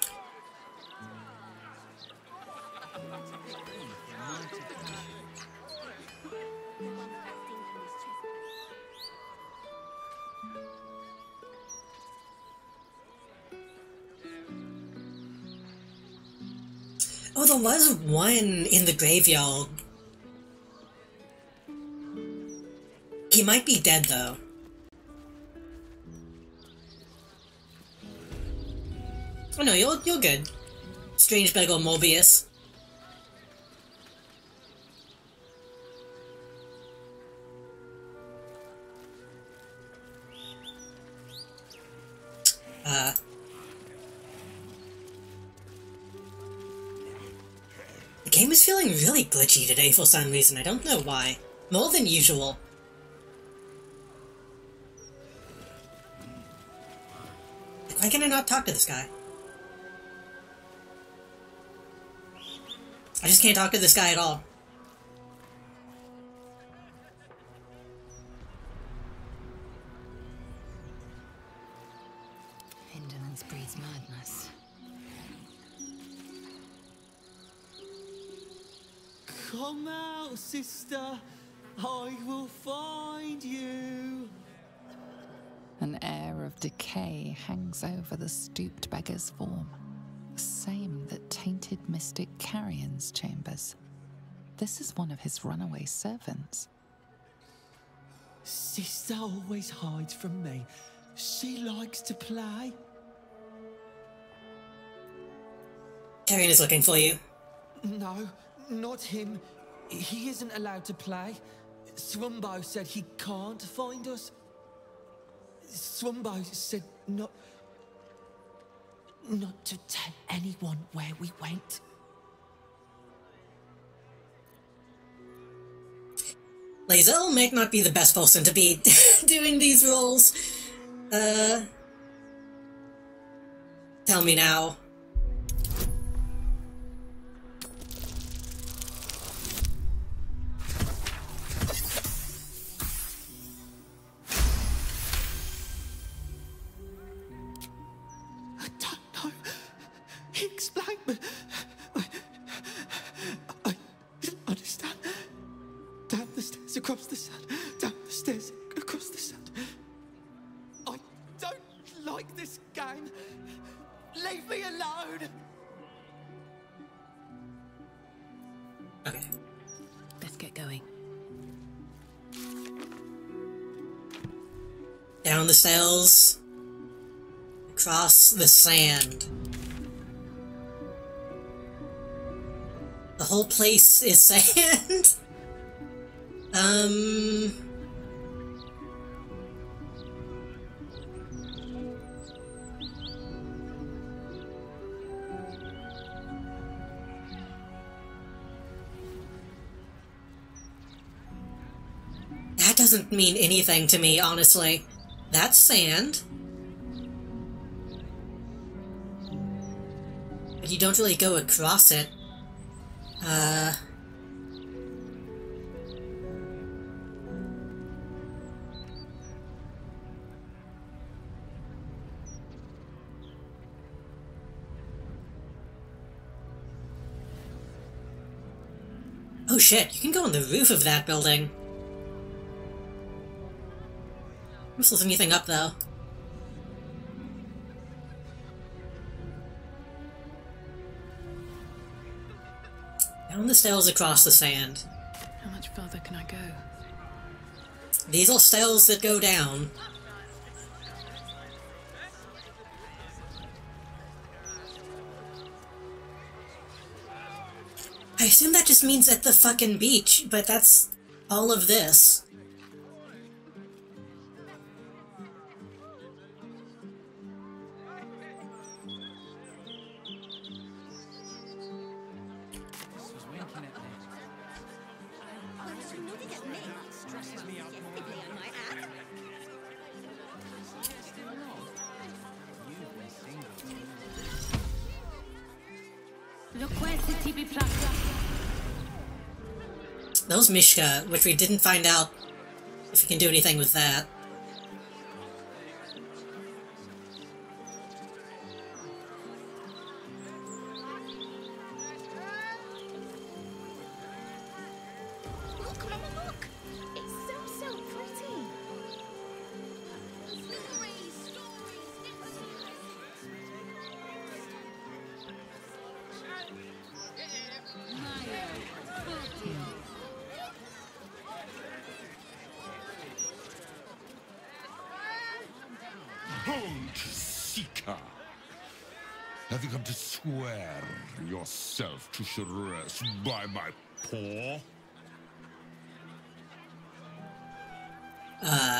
Oh, there was one in the graveyard. He might be dead, though. Oh no, you're good. Strange beggar Morbius. The game is feeling really glitchy today for some reason. I don't know why. More than usual. Why can I not talk to this guy? I just can't talk to this guy at all. Indolence breeds madness. Come out, sister. I will find you. An air of decay hangs over the stooped beggar's form, the same that tainted mystic Carrion's chambers. This is one of his runaway servants. Sister always hides from me. She likes to play. Carrion is looking for you. No, not him. He isn't allowed to play. Swumbo said he can't find us. Swumbo said not to tell anyone where we went. Lae'zel might not be the best person to be doing these roles. Tell me now. He explained, but I didn't understand. Down the stairs, across the sand. Down the stairs, across the sand. I don't like this game. Leave me alone. Okay. Let's get going. Down the cells. Across the sand. The whole place is sand? That doesn't mean anything to me, honestly. That's sand. But you don't really go across it. Oh shit, you can go on the roof of that building. If there's anything up, though. Down the stairs across the sand. How much further can I go? These are stairs that go down. I assume that just means at the fucking beach, but that's all of this. Those Mishka, which we didn't find out if we can do anything with that. Look, Mama, look! It's so pretty! Hold, Seeker! Have you come to swear yourself to Sharess by my paw?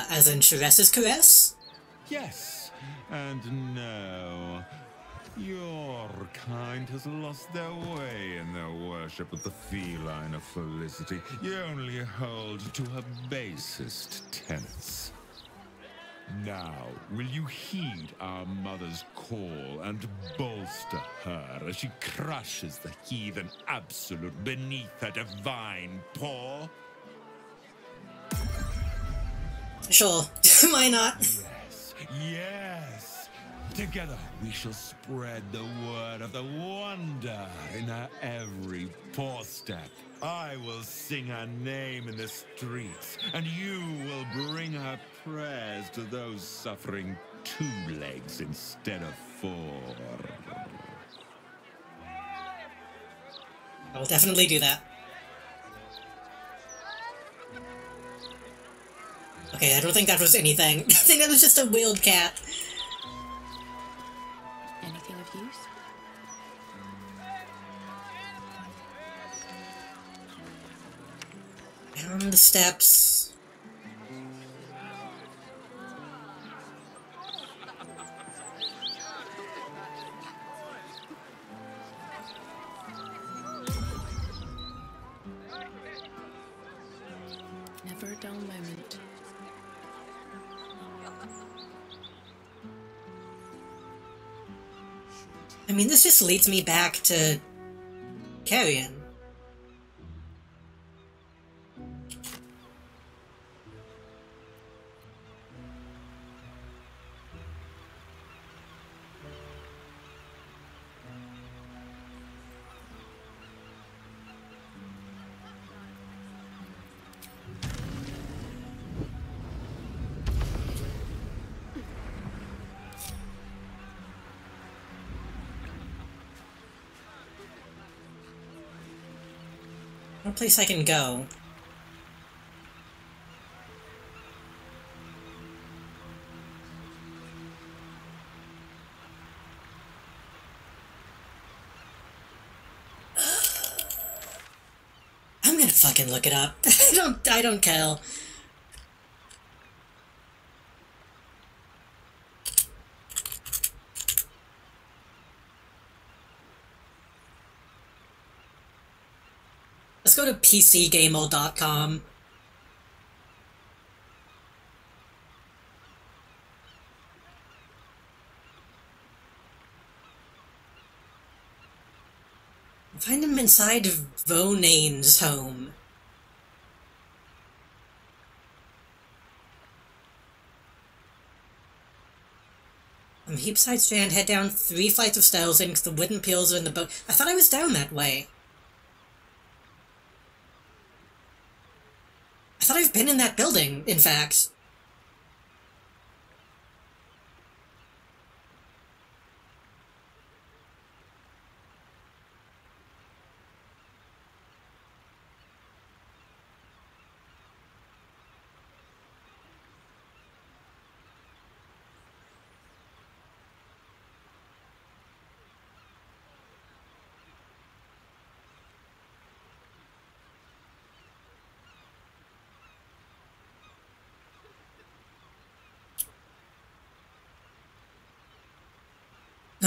As in Sharess's caress? Yes, and no. Your kind has lost their way in their worship of the feline of Felicity. You only hold to her basest tenets. Now, will you heed our mother's call and bolster her as she crushes the heathen absolute beneath her divine paw? Sure, why not? Yes, yes! Together we shall spread the word of the wonder in her every paw step. I will sing her name in the streets, and you will bring her prayers to those suffering 2 legs instead of 4. I will definitely do that. Okay, I don't think that was anything. I think that was just a wheeled cat. Anything of use? Down the steps. Never a dull moment. I mean, this just leads me back to Carrion. No place I can go. I'm gonna fucking look it up. I don't care. Let's go to PCGamer.com. Find him inside Vonane's home. From Heapside Strand, head down 3 flights of stairs into the wooden piers in the boat. I thought I was down that way. I thought I've been in that building, in fact.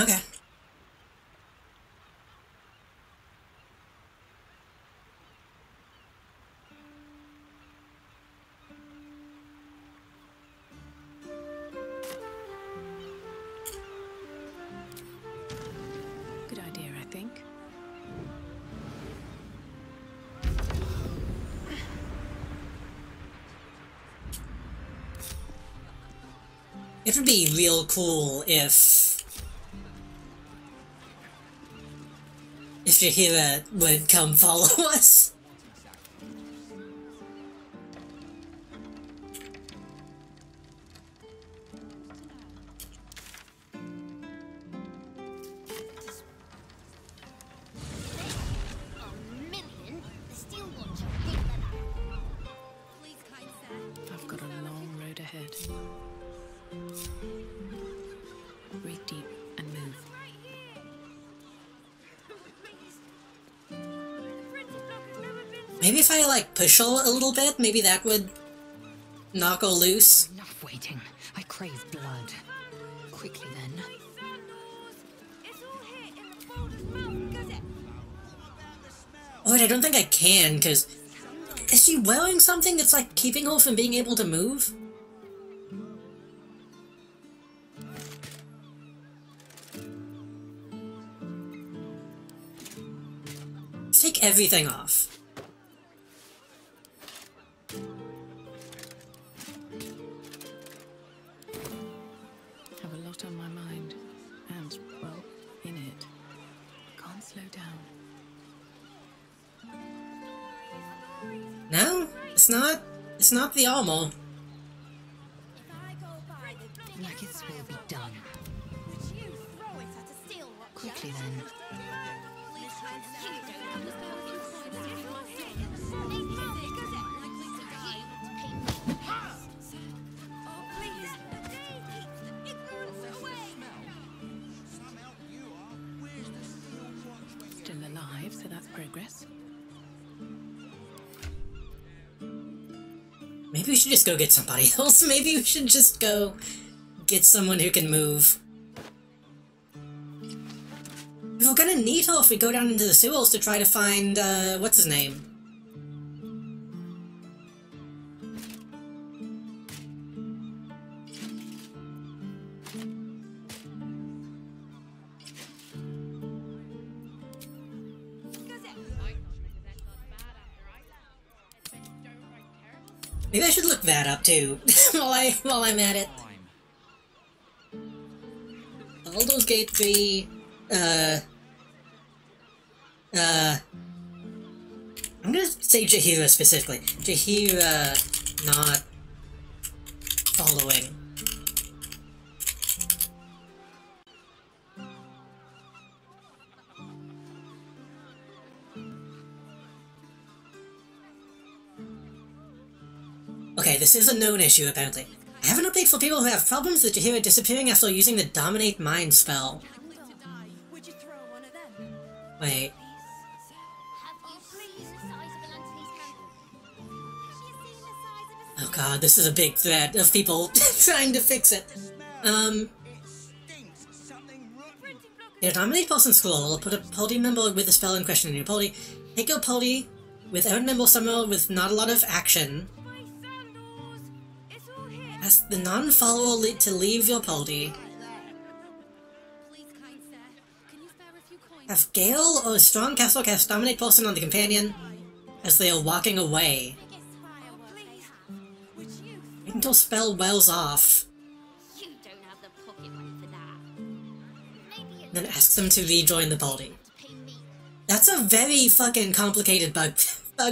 Okay. Good idea, I think. It would be real cool if Jahira would come follow us. I've got a long road ahead. Breathe deep and move. Maybe if I, like, push a little bit, maybe that would knock her loose. Enough waiting. I crave blood. Quickly then. Oh, wait, I don't think I can, because... Is she wearing something that's, like, keeping her from being able to move? Let's take everything off. Have a lot on my mind. And, well, in it. Can't slow down. No, it's not. It's not the armor. Nuggets will be done. Quickly then. Still alive, so that's progress. Maybe we should just go get somebody else. Maybe we should just go get someone who can move. We're gonna need her if we go down into the sewers to try to find, what's his name? Maybe I should look that up too, while I'm at it. Baldur's Gate 3, I'm gonna say Jahira specifically. Jahira not following. Okay, this is a known issue, apparently. I have an update for people who have problems with Jahira disappearing after using the Dominate Mind spell. Wait. Oh god, this is a big threat of people trying to fix it. Your Dominate person scroll will put a party member with the spell in question in your party. Take your party with a member somewhere with not a lot of action. Ask the non-follower to leave your party. Have Gale or a strong castle cast Dominate person on the companion as they are walking away. Wait until spell wears off. Then ask them to rejoin the party. That's a very fucking complicated bug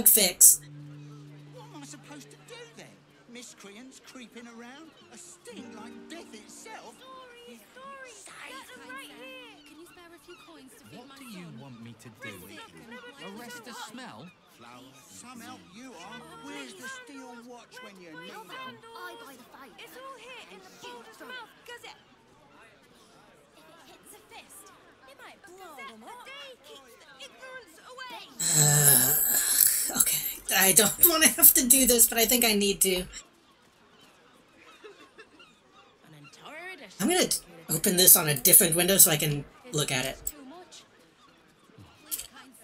fix. What am I supposed to do then? Miscreants creeping around? A sting like death itself? What do you want me to do? Arrest the smell? Some help you are. Where's the steel watch when you need them? I buy the fight. It's all here in the Balder's mouth, does it? If it hits a fist, it might blow them up. The day keeps the ignorance away. Okay. I don't want to have to do this, but I think I need to. I'm gonna... Oh, open this on a different window so I can look at it. Too much.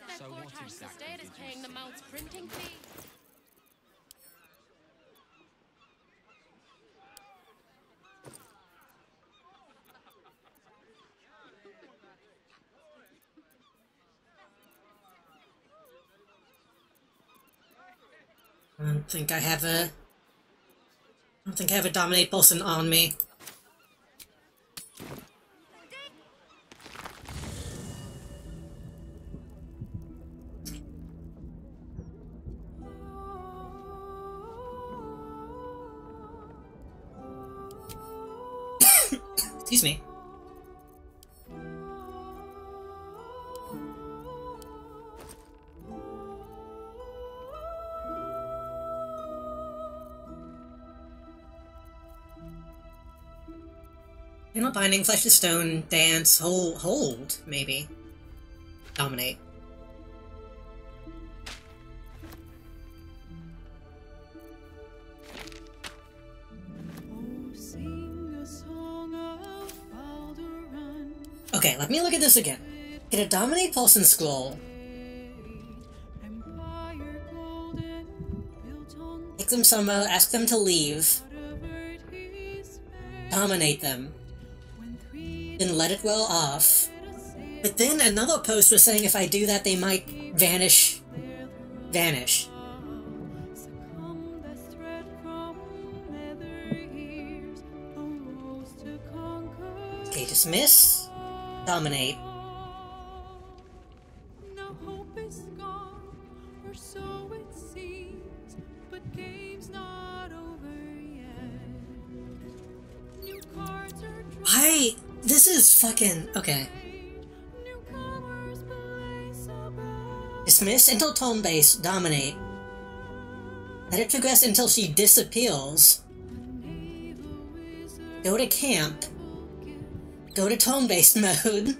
Bedford Estate is paying the Mount's printing fee. I don't think I have a dominate pulsing on me. Excuse me. You know, binding, flesh to stone, dance, hold, maybe. Dominate. Okay, let me look at this again. Get a dominate pulse and scroll. Take them somewhere, ask them to leave. Dominate them. Then let it well off. But then another post was saying if I do that they might vanish. Vanish. Okay, dismiss. Dominate. Why? This is fucking... okay. Dismiss until tone base. Dominate. Let it progress until she disappears. Go to camp. Go to tone-based mode.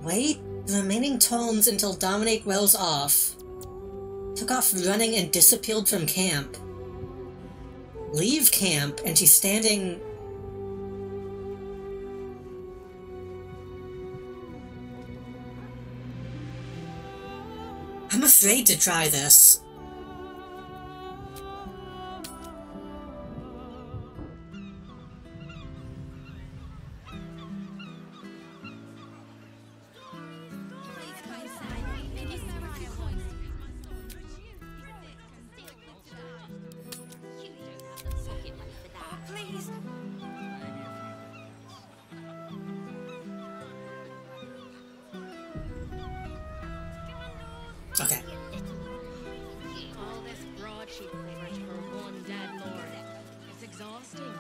Wait the remaining tones until dominate wells off. Took off running and disappeared from camp. Leave camp and she's standing... I'm afraid to try this. Okay. All this broadsheet papers for one dead lord. It's exhausting.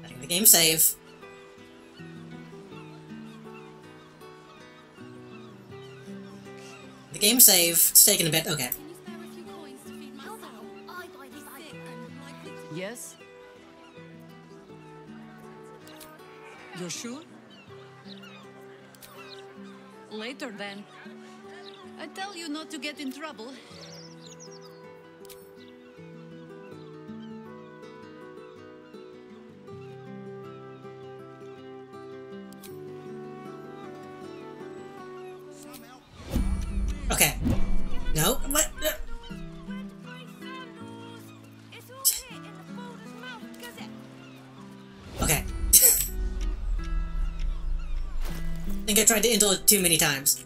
Letting the game save. The game save. It's taking a bit. Okay. Yes? You're sure? Later, then. I tell you not to get in trouble. Okay. No? What? Okay. I think I tried to enter it too many times.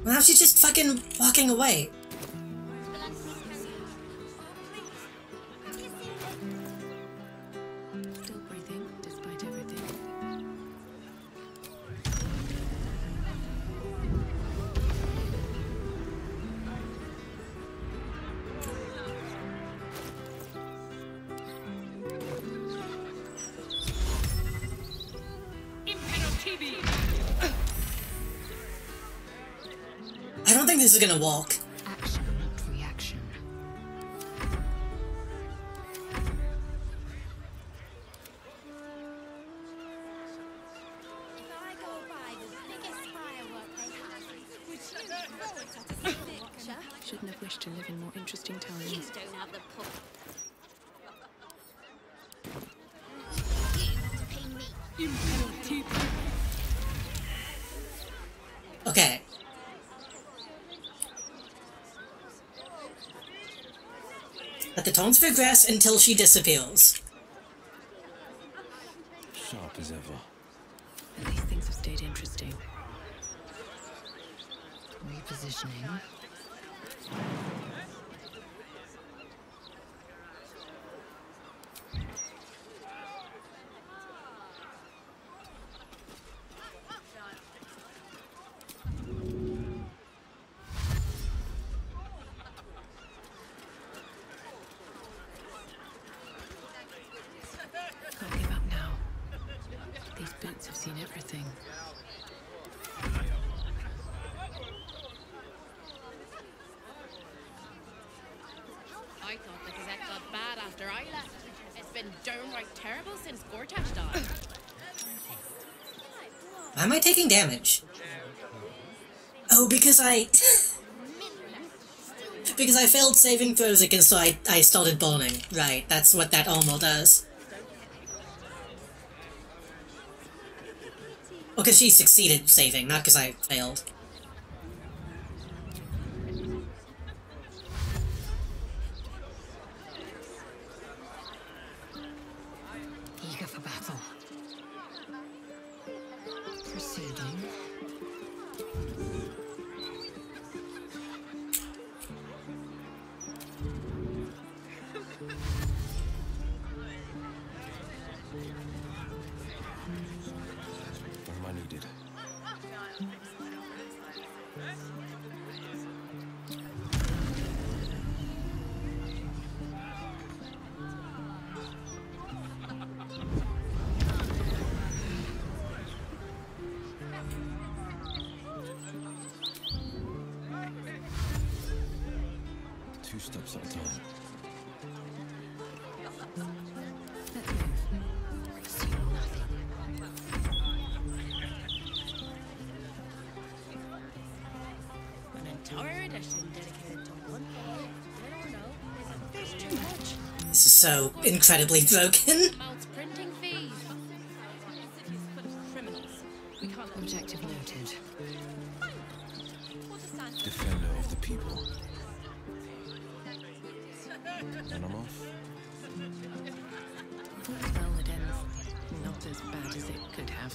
Now she's just fucking walking away. Still breathing, despite everything. I don't think this is gonna walk. Action, not reaction. If I go by the biggest firework they have, would you throw it at a city watcher? Shouldn't have wished to live in more interesting times. You don't have the pop. You pay me. Okay. Let the tones progress until she disappears. Sharp as ever. At least things have stayed interesting. Repositioning. Can't give up now. These boots have seen everything. I thought the Gazette got bad after I left. It's been downright terrible since Gortash died. Why am I taking damage? Oh, because I... because I failed saving throws again, so I started burning. Right, that's what that armor does. Well, because she succeeded saving, not because I failed. Eager for battle. Proceeding. Where am I needed? Two steps at a time. An entire edition dedicated to one boy. I don't know. There's a fish too much. This is so incredibly broken. Mouth's printing fees. Criminals. We can't let Objective noted. Defender of the people. And I'm off. Well, it ends not as bad as it could have.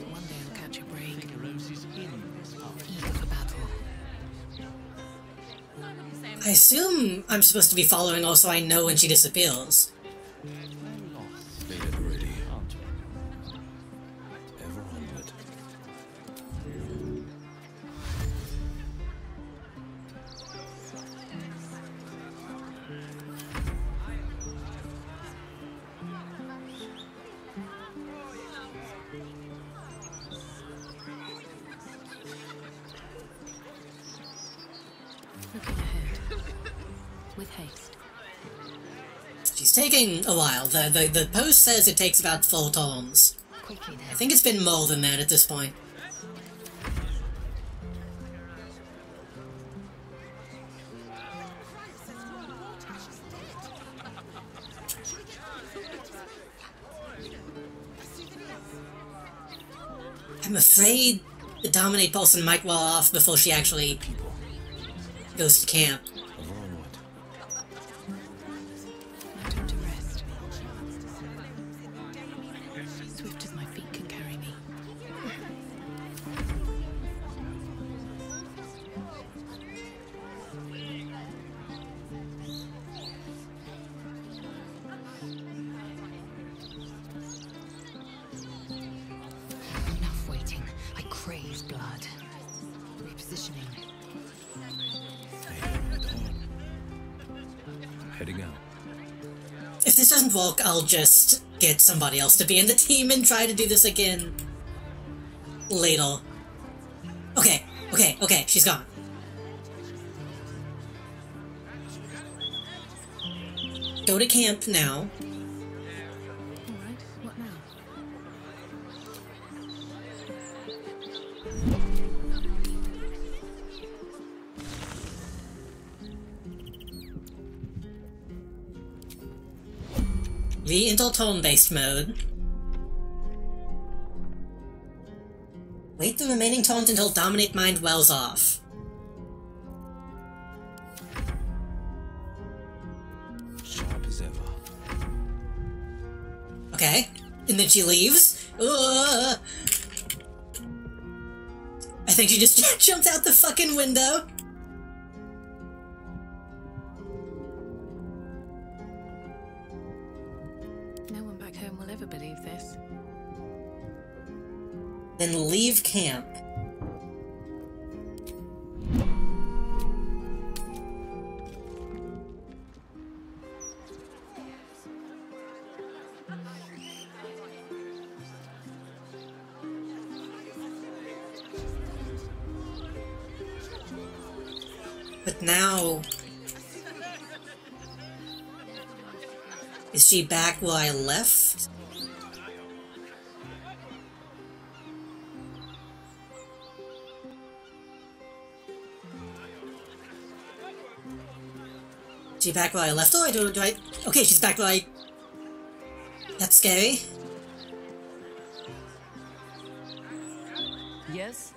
One day I'll catch a break. Eager for battle. I assume I'm supposed to be following her so I know when she disappears. Stated already. Ever onward. Looking ahead. With haste. She's taking a while. The post says it takes about 4 turns. Quickly then. I think it's been more than that at this point. I'm afraid the Dominate Pulsing might wear off before she actually goes to camp. Ever onward. No time to rest. Swift as my feet can carry me. Enough waiting. I crave heading out. If this doesn't work, I'll just get somebody else to be in the team and try to do this again later. Okay, she's gone. Go to camp now. Alright, what now? Re-enter tone-based mode. Wait the remaining tones until Dominate Mind wells off. Sharp as ever. Okay. And then she leaves. I think she just jumped out the fucking window. No one back home will ever believe this. Then leave camp. But now... Is she back where I left? Is she back where I left her? Okay, she's back where I... That's scary. Yes?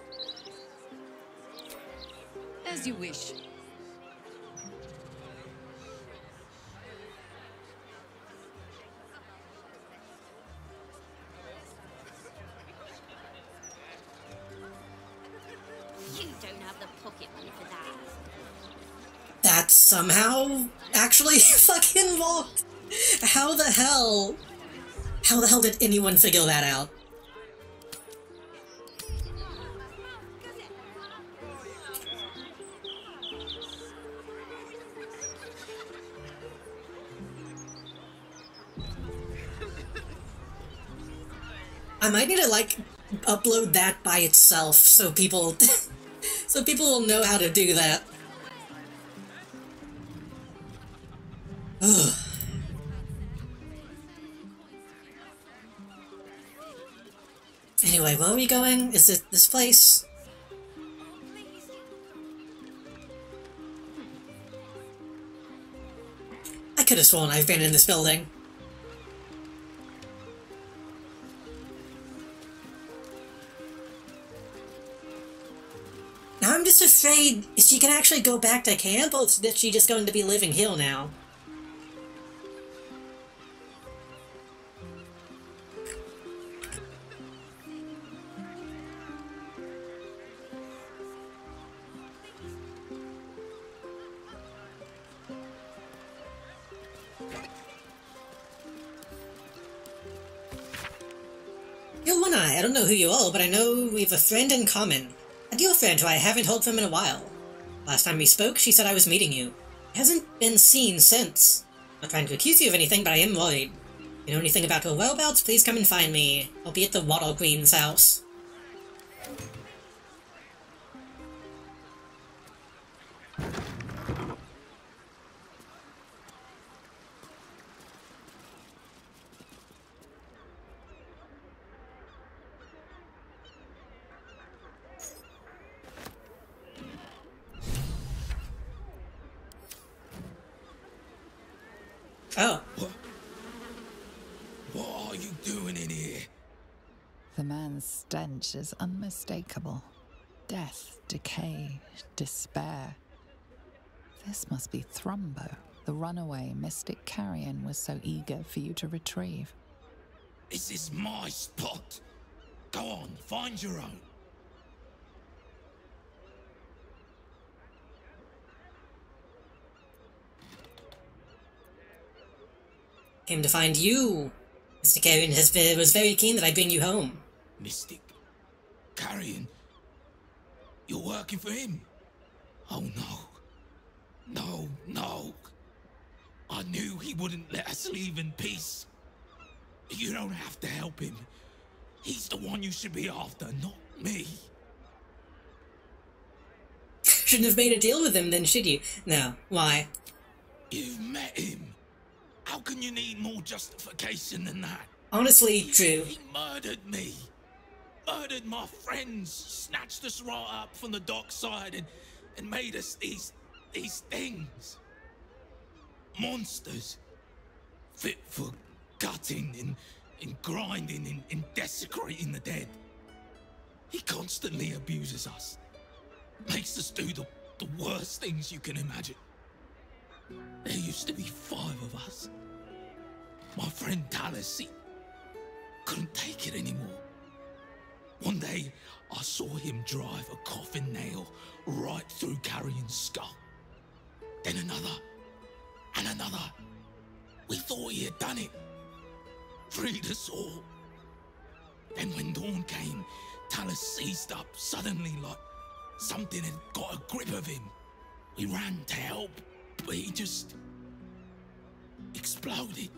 As you wish. You don't have the pocket money for that. That somehow actually fucking worked. How the hell did anyone figure that out? I might need to like upload that by itself so people will know how to do that. Ugh. Anyway, where are we going? Is it this place? I could have sworn I've been in this building. Now I'm just afraid, is she gonna actually go back to camp, or is she just going to be living here now? You're One-Eye. I don't know who you are, but I know we have a friend in common. A dear friend who I haven't heard from in a while. Last time we spoke, she said I was meeting you. He hasn't been seen since. Not trying to accuse you of anything, but I am worried. If you know anything about her whereabouts, please come and find me. I'll be at the Water Queen's house. Oh. What are you doing in here? The man's stench is unmistakable. Death, decay, despair. This must be Thrumbo, the runaway mystic carrion was so eager for you to retrieve. This is my spot. Go on, find your own. Came to find you. Mr. Carrion was very keen that I bring you home. Mystic? Carrion? You're working for him? Oh no. No. I I knew he wouldn't let us leave in peace. You don't have to help him. He's the one you should be after, not me. Shouldn't have made a deal with him then, should you? No. Why? You've met him. How can you need more justification than that? Honestly, true. He murdered me. Murdered my friends. Snatched us right up from the dockside and made us these things. Monsters. Fit for gutting and grinding and desecrating the dead. He constantly abuses us. Makes us do the worst things you can imagine. There used to be 5 of us. My friend Talus, he couldn't take it anymore. One day, I saw him drive a coffin nail right through Carrion's skull. Then another, and another. We thought he had done it. Freed us all. Then when dawn came, Talus seized up suddenly like something had got a grip of him. We ran to help, but he just exploded.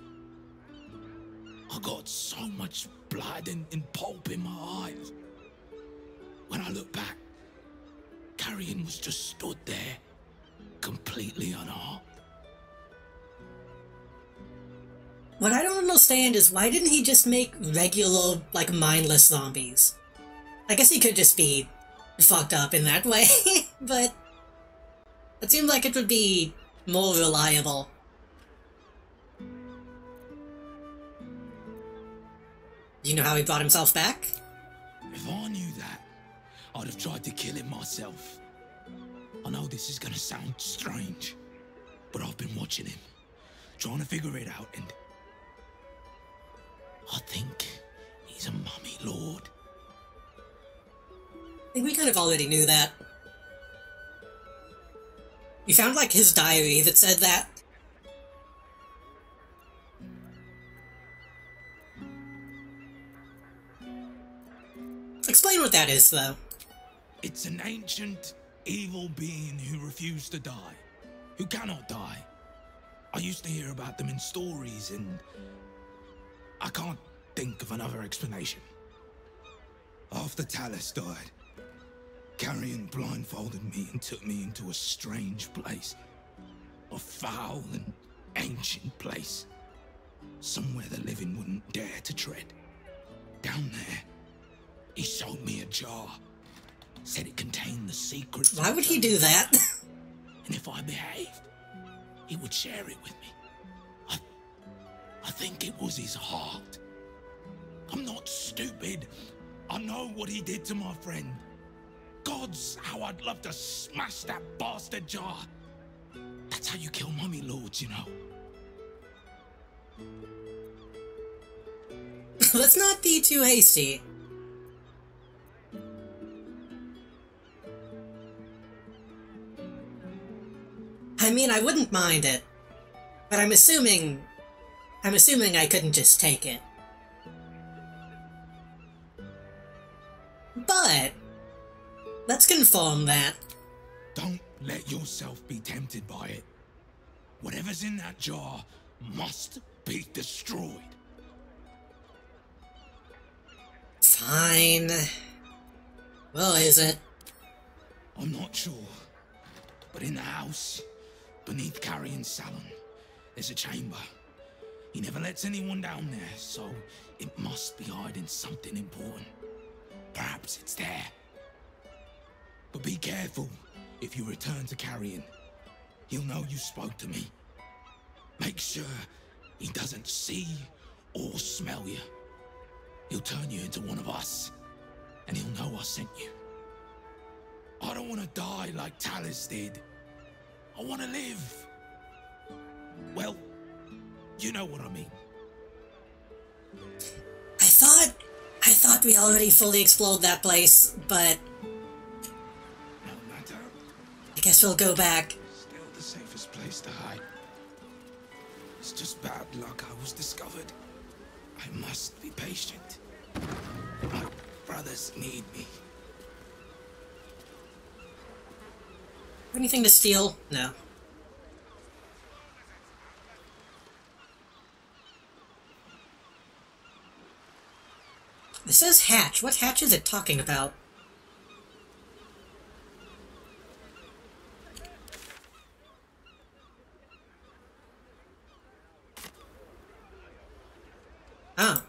I got so much blood and pulp in my eyes. When I look back, Carrion was just stood there, completely unharmed. What I don't understand is why didn't he just make regular, like, mindless zombies? I guess he could just be fucked up in that way, but it seemed like it would be more reliable. You know how he brought himself back? If I knew that, I'd have tried to kill him myself. I know this is gonna sound strange, but I've been watching him, trying to figure it out, and I think he's a mummy lord. I think we kind of already knew that. You found, like, his diary that said that? Explain what that is, though. It's an ancient, evil being who refused to die, who cannot die. I used to hear about them in stories, and I can't think of another explanation. After Talus died, Carrion blindfolded me and took me into a strange place. A foul and ancient place. Somewhere the living wouldn't dare to tread. Down there, he showed me a jar. Said it contained the secrets. Why would he do that? And if I behaved, he would share it with me. I think it was his heart. I'm not stupid. I know what he did to my friend. Gods, how I'd love to smash that bastard jar. That's how you kill mummy lords, you know. Let's not be too hasty. I mean, I wouldn't mind it, but I'm assuming I couldn't just take it. But let's confirm that. Don't let yourself be tempted by it. Whatever's in that jar must be destroyed. Fine. Well, is it? I'm not sure, but in the house, beneath Carrion's salon, there's a chamber. He never lets anyone down there, so it must be hiding something important. Perhaps it's there. But be careful if you return to Carrion. He'll know you spoke to me. Make sure he doesn't see or smell you. He'll turn you into one of us, and he'll know I sent you. I don't want to die like Talus did. I want to live. Well, you know what I mean. I thought we already fully explored that place, but no matter. I guess we'll go back. Still the safest place to hide. It's just bad luck I was discovered. I must be patient. My brothers need me. Anything to steal? No. It says hatch. What hatch is it talking about? Ah.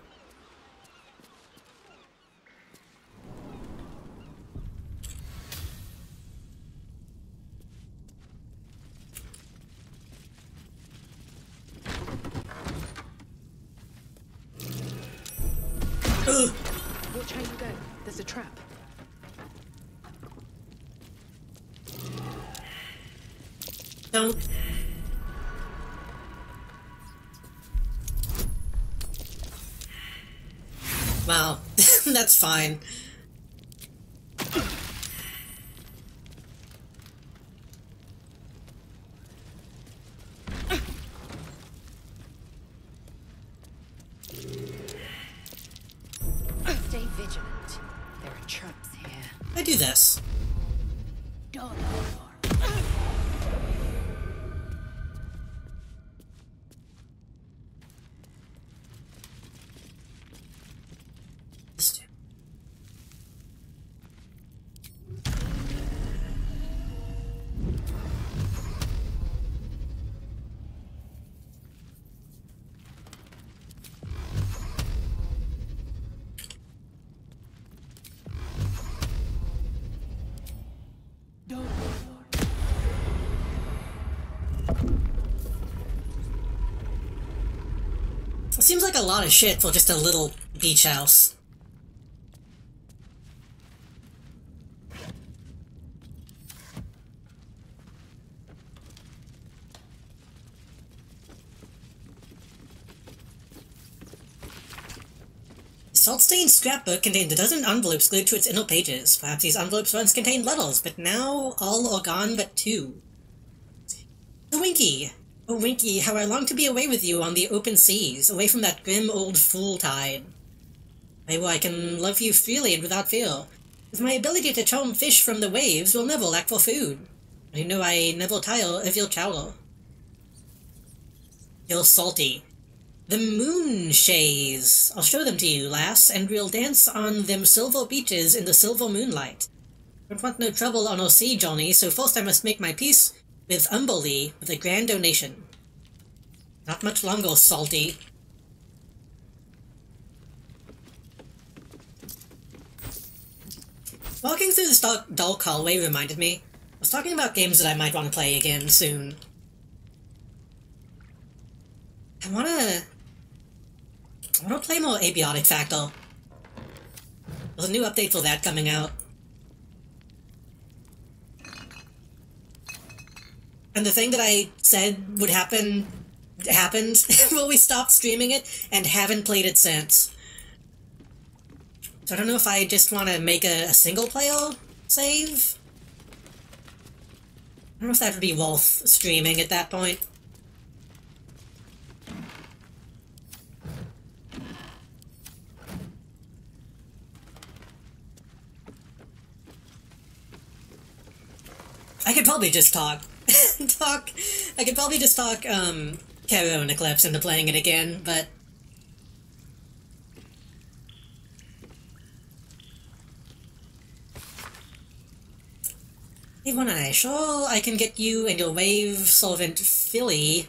Watch how you go. There's a trap. Don't. Well, that's fine. Stay vigilant. There are traps here. I do this. It seems like a lot of shit for just a little beach house. The salt-stained scrapbook contained a dozen envelopes glued to its inner pages. Perhaps these envelopes once contained letters, but now all are gone but two. Oh, Winky! Oh, Winky, how I long to be away with you on the open seas, away from that grim old fool tide. Where I can love you freely and without fear. With my ability to charm fish from the waves, we'll never lack for food. I know I never tire of your chowder. You're salty. The moon shays. I'll show them to you, lass, and we'll dance on them silver beaches in the silver moonlight. Don't want no trouble on our sea journey, so first I must make my peace with Umberlee with a grand donation. Not much longer, salty. Walking through this dark hallway reminded me. I was talking about games that I might want to play again soon. I wanna play more Abiotic Factor. There's a new update for that coming out. And the thing that I said would happen, happened when we stopped streaming it, and haven't played it since. So I don't know if I just want to make a single-player save. I don't know if that would be worth streaming at that point. I could probably just talk. I could probably just talk, Kero and Eclipse into playing it again, but... Hey, One-Eye, sure I can get you and your wave servant Philly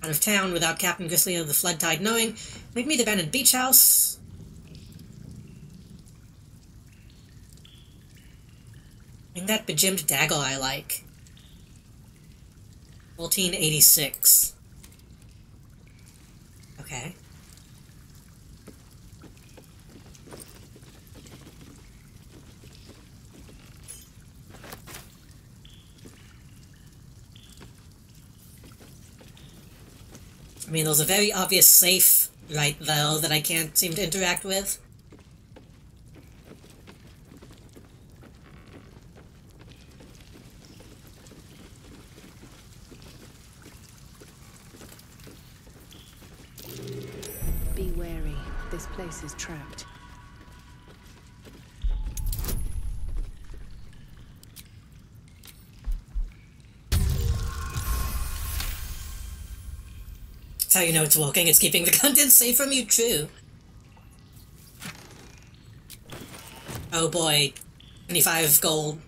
out of town without Captain Grizzly of the Flood Tide knowing. Make me the abandoned beach house. Bring that bejimmed dagger I like. 1486. Okay. I mean, there's a very obvious safe right there that I can't seem to interact with. Be wary. This place is trapped. That's how you know it's working. It's keeping the content safe from you, true. Oh boy. 25 gold.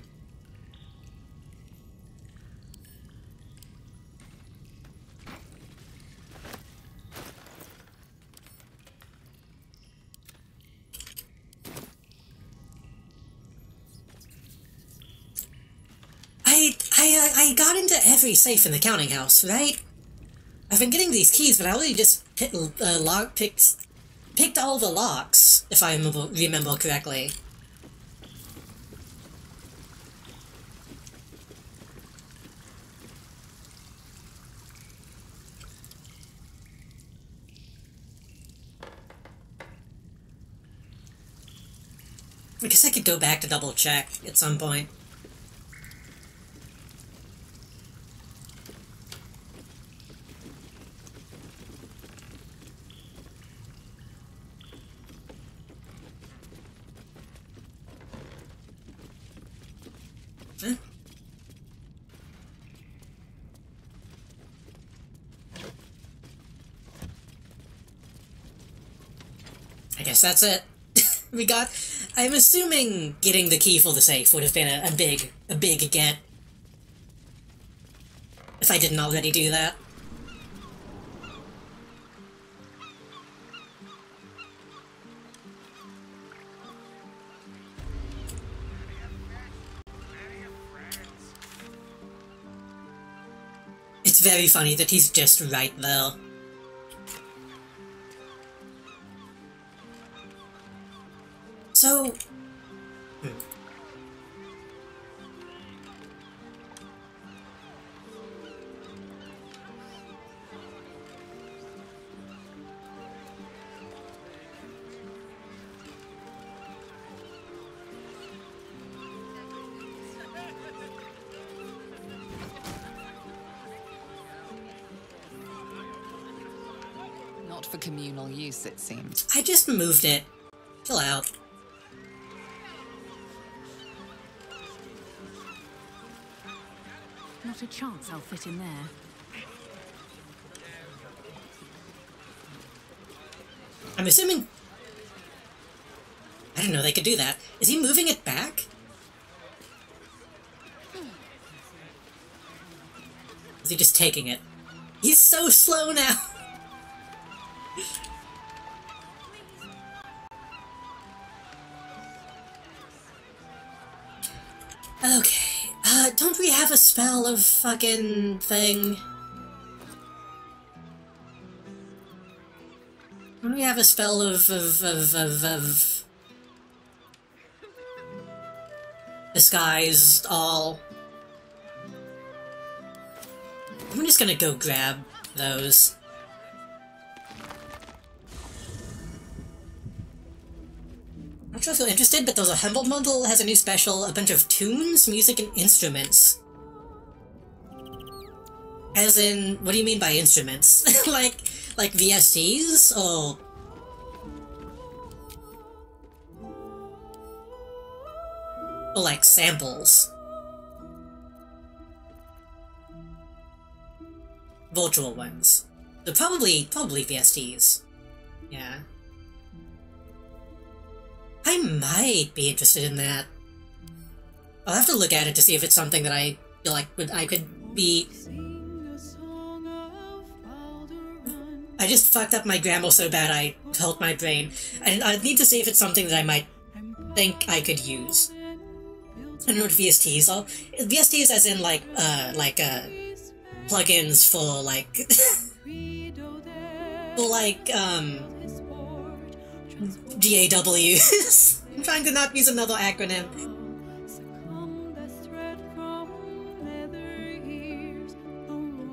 I got into every safe in the counting house, right? I've been getting these keys, but I only just picked all the locks, if I remember correctly. I guess I could go back to double check at some point. Huh? I guess that's it. We got... I'm assuming getting the key for the safe would have been a big get. If I didn't already do that. It's very funny that he's just right there. So... Not for communal use, it seems. I just moved it. Chill out. Not a chance I'll fit in there. I'm assuming... I didn't know they could do that. Is he moving it back? Is he just taking it? He's so slow now! Okay, don't we have a spell of fucking thing? Don't we have a spell of disguise all? I'm just gonna go grab those. I'm not sure if you're interested, but there's a Humble Bundle has a new special, a bunch of tunes, music, and instruments. As in, what do you mean by instruments? like VSTs, or... Or like samples? Virtual ones. They're probably VSTs. Yeah. I might be interested in that. I'll have to look at it to see if it's something that I feel like I could be... I just fucked up my grammar so bad I hurt my brain. And I need to see if it's something that I might think I could use. I don't know what VSTs are. VSTs as in plugins for like... for like, DAWs. I'm trying to not use another acronym.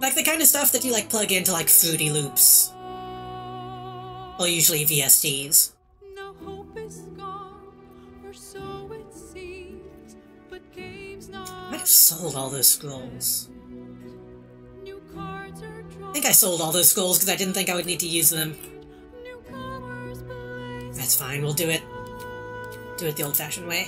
Like the kind of stuff that you like plug into like Fruity Loops. Or usually VSTs. I might have sold all those scrolls. I think I sold all those scrolls because I didn't think I would need to use them. That's fine, we'll do it. Do it the old-fashioned way.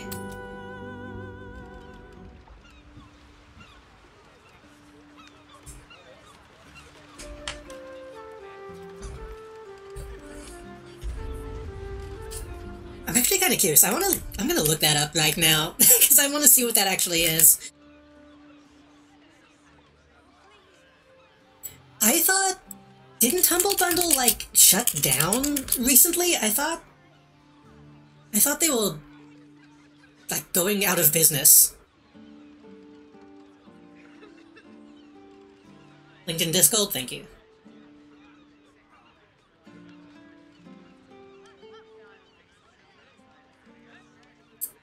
I'm actually kind of curious. I'm gonna look that up right now because I want to see what that actually is. I thought, didn't Humble Bundle like shut down recently? I thought they were like going out of business. Linked in Discord, thank you.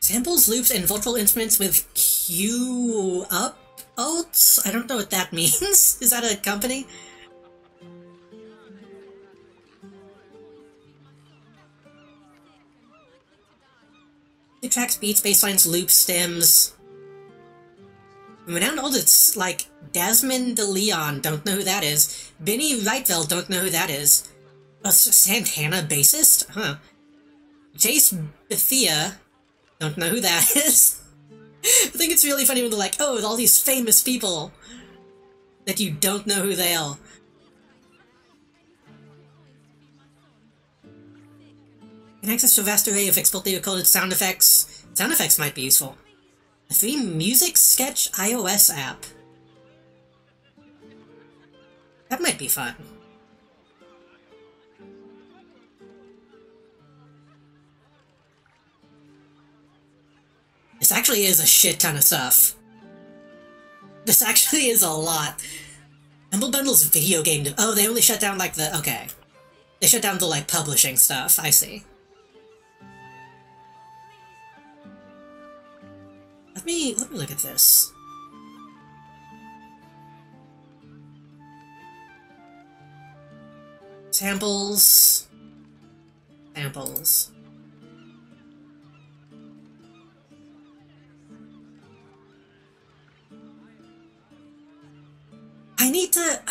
Samples, loops, and virtual instruments with Q up alts? I don't know what that means. Is that a company? It tracks beats, basslines, loops, stems. Renowned artists like Desmond DeLeon, don't know who that is. Benny Wrightville, don't know who that is. A Santana bassist? Huh. Jace Bethia, don't know who that is. I think it's really funny when they're like, oh, all these famous people that you don't know who they are. Can access to a vast array of expertly recorded sound effects. Sound effects might be useful. A free music sketch iOS app. That might be fun. This actually is a shit ton of stuff. This actually is a lot. Humble Bundle's video game... Oh, they only shut down, like, the... Okay. They shut down the, like, publishing stuff. I see. Let me look at this. Samples. Samples. I need to...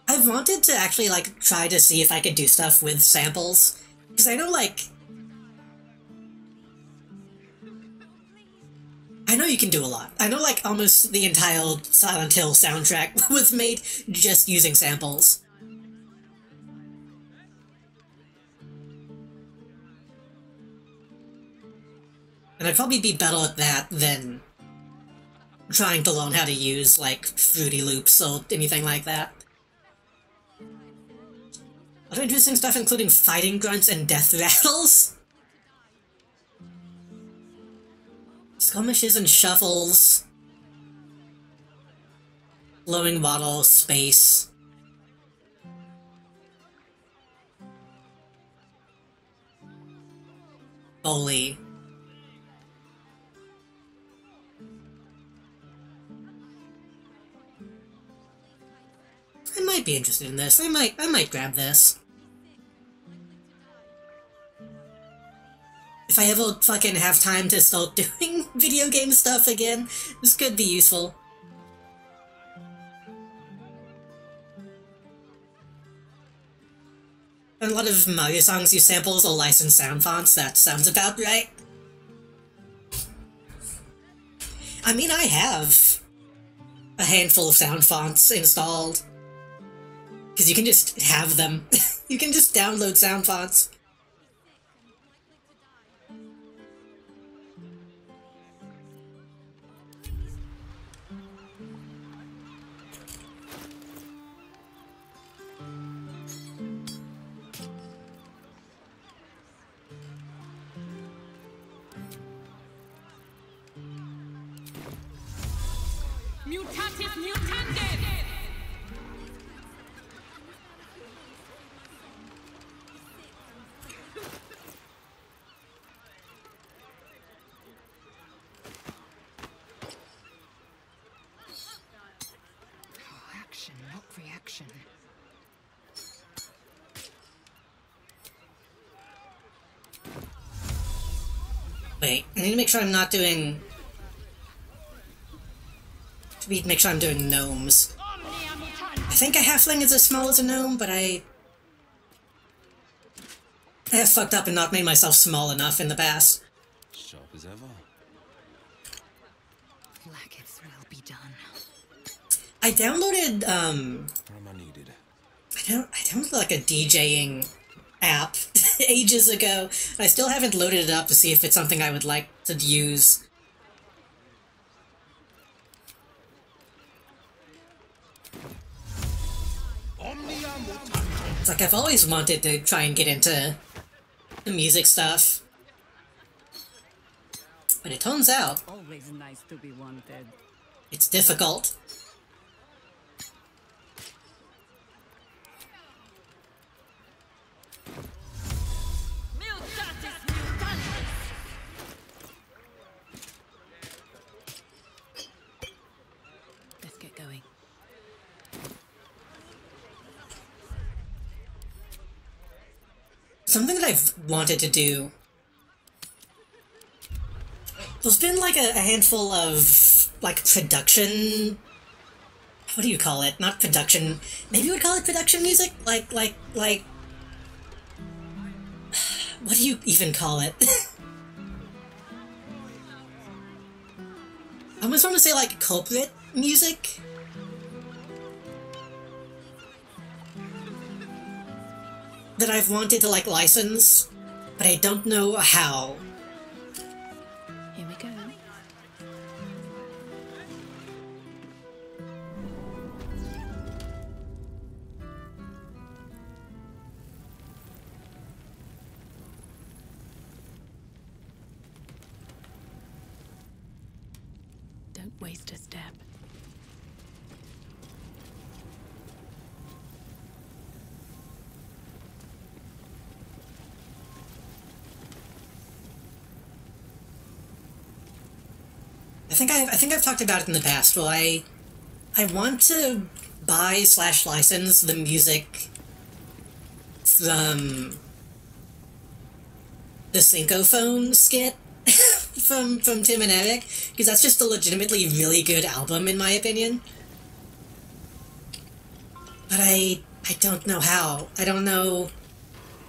I wanted to actually, like, try to see if I could do stuff with samples. Because I know, like... I know you can do a lot. I know, like, almost the entire Silent Hill soundtrack was made just using samples. And I'd probably be better at that than trying to learn how to use, like, Fruity Loops or anything like that. Other interesting stuff including fighting grunts and death rattles. Skirmishes and shuffles. Glowing water, space. Foley. I might be interested in this. I might grab this. If I ever fucking have time to start doing video game stuff again, this could be useful. And a lot of Mario songs use samples or licensed sound fonts. That sounds about right. I mean, I have a handful of sound fonts installed. Because you can just have them. You can just download sound fonts. Mutatis mutandis! Action, not reaction. Wait, I need to make sure I'm not doing... Make sure I'm doing gnomes. I think a halfling is as small as a gnome, but I have fucked up and not made myself small enough in the past. Sharp as ever. Like its will be done. I downloaded, Where am I needed? I downloaded like a DJing app ages ago. I still haven't loaded it up to see if it's something I would like to use. It's like I've always wanted to try and get into the music stuff. But it turns out Always nice to be wanted. it's difficult. Let's get going. Something that I've wanted to do. There's been like a handful of like production. What do you call it? Not production. Maybe you would call it production music? Like. What do you even call it? I almost want to say like culprit music. That I've wanted to like license, but I don't know how. Here we go. Don't waste a step. I think I've talked about it in the past. Well, I want to buy/license the music from the Syncophone skit from Tim and Eric, because that's just a legitimately really good album in my opinion. But I don't know how. I don't know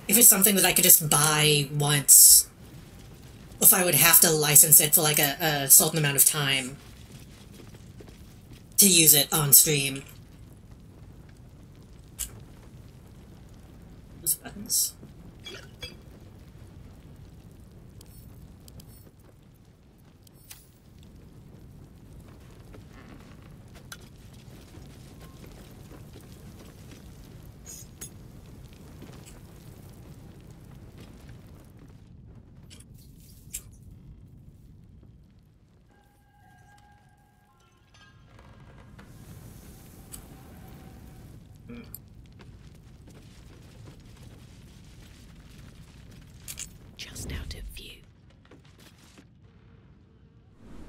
if it's something that I could just buy once. If I would have to license it for like a certain amount of time to use it on stream. Those buttons. Just out of view.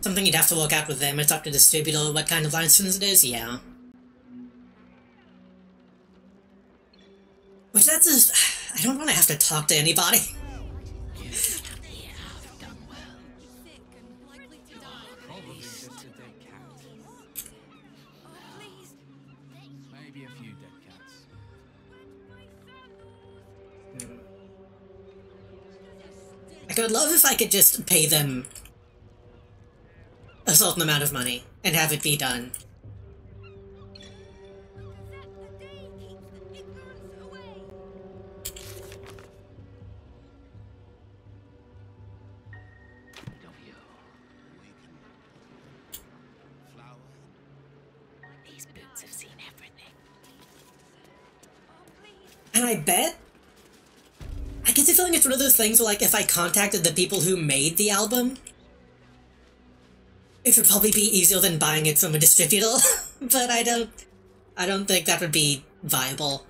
Something you'd have to work out with them. It's up to the distributor what kind of license it is, yeah. Which that's just... I don't want to have to talk to anybody. Probably just a dead cat. Maybe a few dead cats. Like, I would love if I could just pay them a certain amount of money and have it be done. These boots have seen everything. And I bet... I get the feeling it's one of those things where, like, if I contacted the people who made the album, it would probably be easier than buying it from a distributor. But I don't think that would be viable.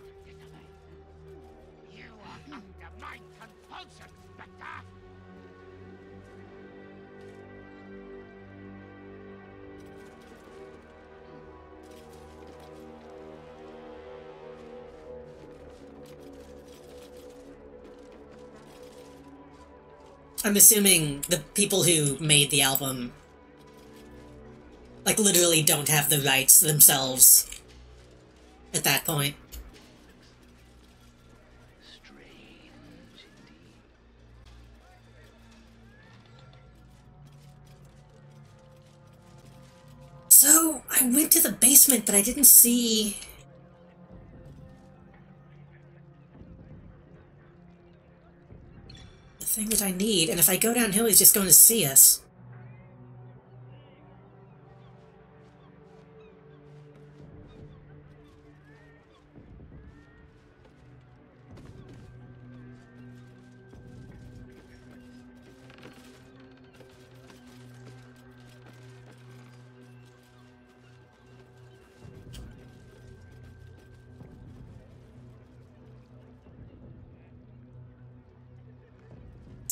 I'm assuming the people who made the album, like, literally don't have the rights themselves at that point. So, I went to the basement, but I didn't see... thing that I need, and if I go downhill, he's just going to see us.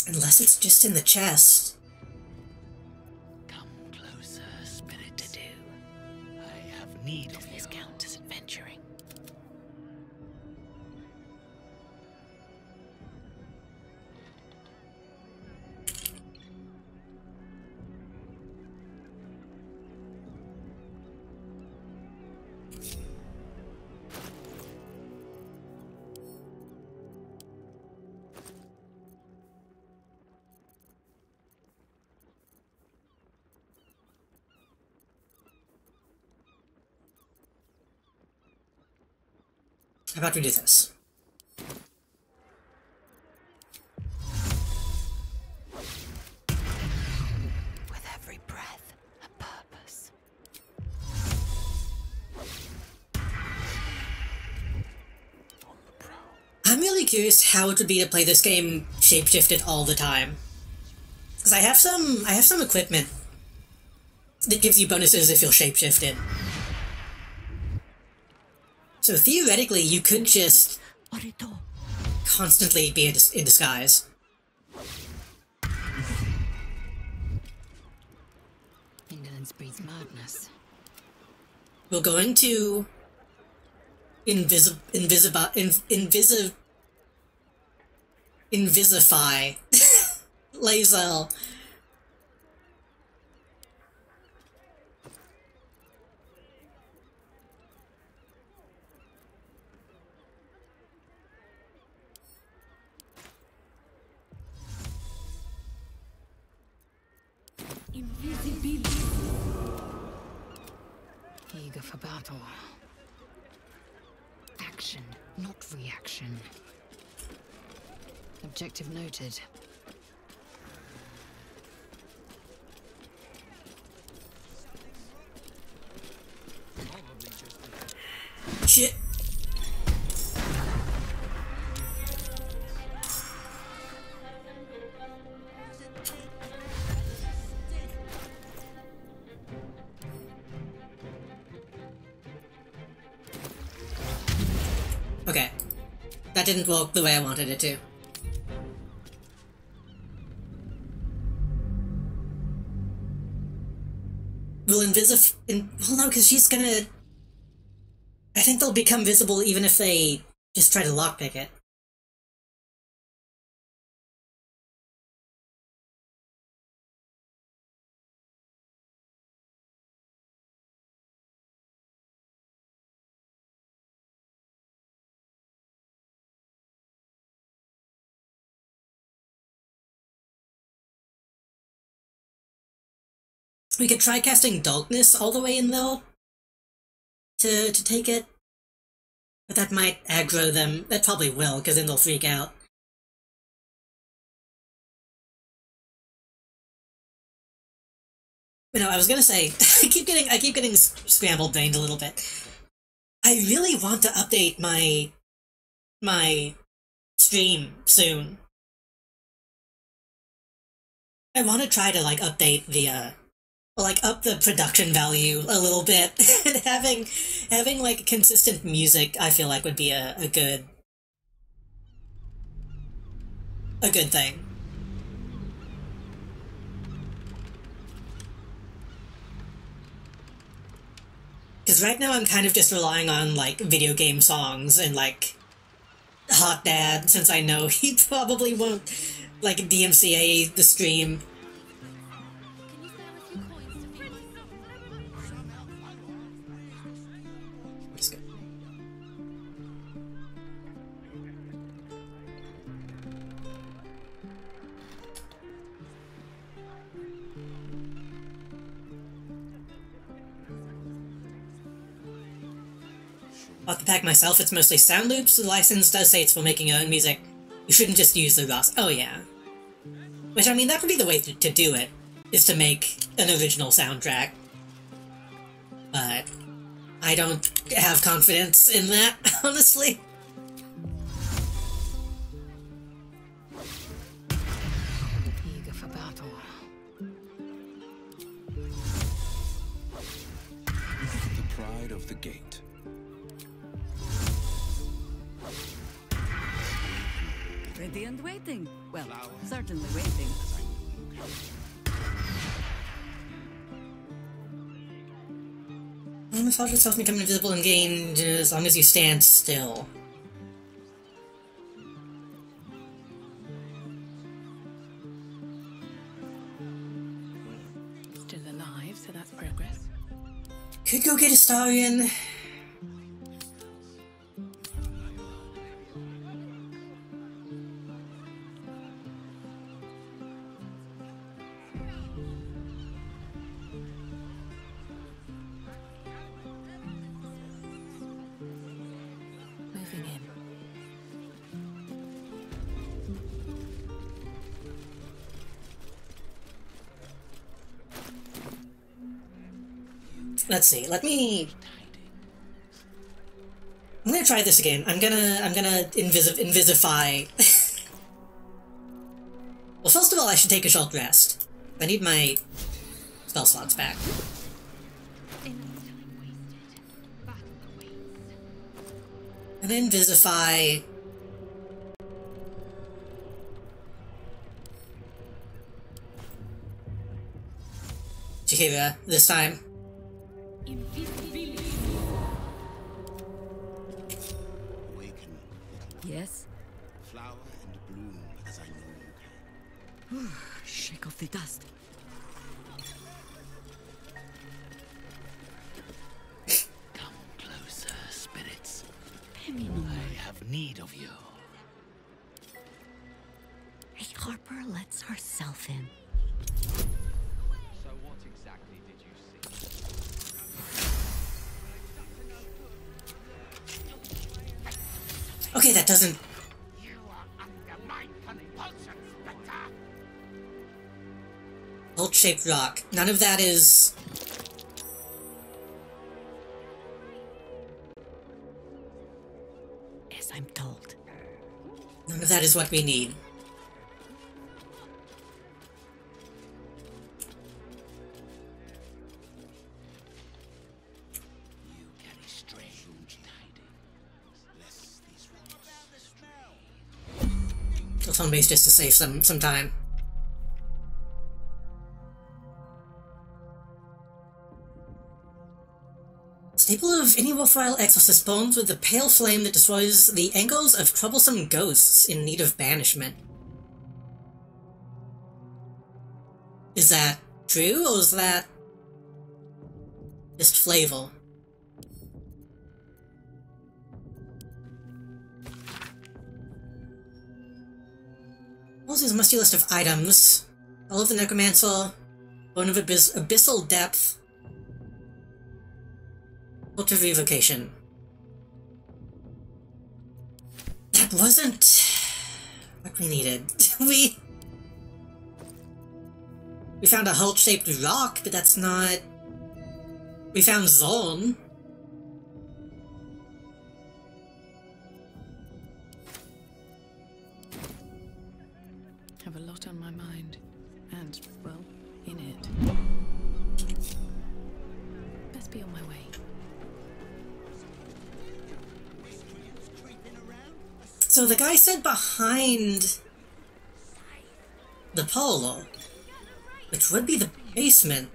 Unless it's just in the chest. Come closer, Spirit to do. I have need of this count as adventuring. How about we do this? With every breath, a purpose. I'm really curious how it would be to play this game shapeshifted all the time. Because I have some equipment that gives you bonuses if you're shapeshifted. So theoretically, you could just constantly be in disguise. Indolence breeds madness. We're going to invisify Lae'zel. Eager for battle. Action, not reaction. Objective noted. Shit. Okay. That didn't work the way I wanted it to. Will well, no, because she's gonna... I think they'll become visible even if they just try to lockpick it. We could try casting Darkness all the way in, though, to take it. But that might aggro them. That probably will, because then they'll freak out. But no, I was gonna say, I keep getting scrambled brained a little bit. I really want to update my stream soon. I want to try to, like, update the, like, up the production value a little bit. And having like consistent music, I feel like would be a good thing. Because right now I'm kind of just relying on, like, video game songs and, like, Hot Dad, since I know he probably won't, like, DMCA the stream. Bought the pack myself, it's mostly sound loops. The license does say it's for making your own music. You shouldn't just use the raw. Oh yeah. Which, I mean, that would be the way to do it, is to make an original soundtrack. But I don't have confidence in that, honestly. Eager for battle. The pride of the gate. Ready and waiting. Well, certainly waiting. The fog itself become invisible in game as long as you stand still. Still alive, so that's progress. Could go get a stallion. Moving in. Let's see. I'm gonna try this again. I'm gonna invisify. Well, first of all, I should take a short rest. I need my spell slots back. And invisify. Chihira this time. Yes? Flower and bloom as I know you can. Shake off the dust. Come closer, spirits. Femino. I have need of you. Harper lets herself in. So what exactly did you see? Okay, that doesn't. You are under my compulsion, Spectre! Bolt-shaped rock. None of that is. As I'm told. None of that is what we need. On base just to save some time. Staple of any worthwhile exorcist bones with a pale flame that destroys the ankles of troublesome ghosts in need of banishment. Is that true, or is that just flavor? Also, there's a musty list of items. All of the Necromancer, Bone of Abyssal Depth, Bolt of Revocation. That wasn't what we needed. We found a heart-shaped rock, but that's not... We found Zorn. Have a lot on my mind. And, well, in it. Best be on my way. So the guy said behind the polo, which would be the basement.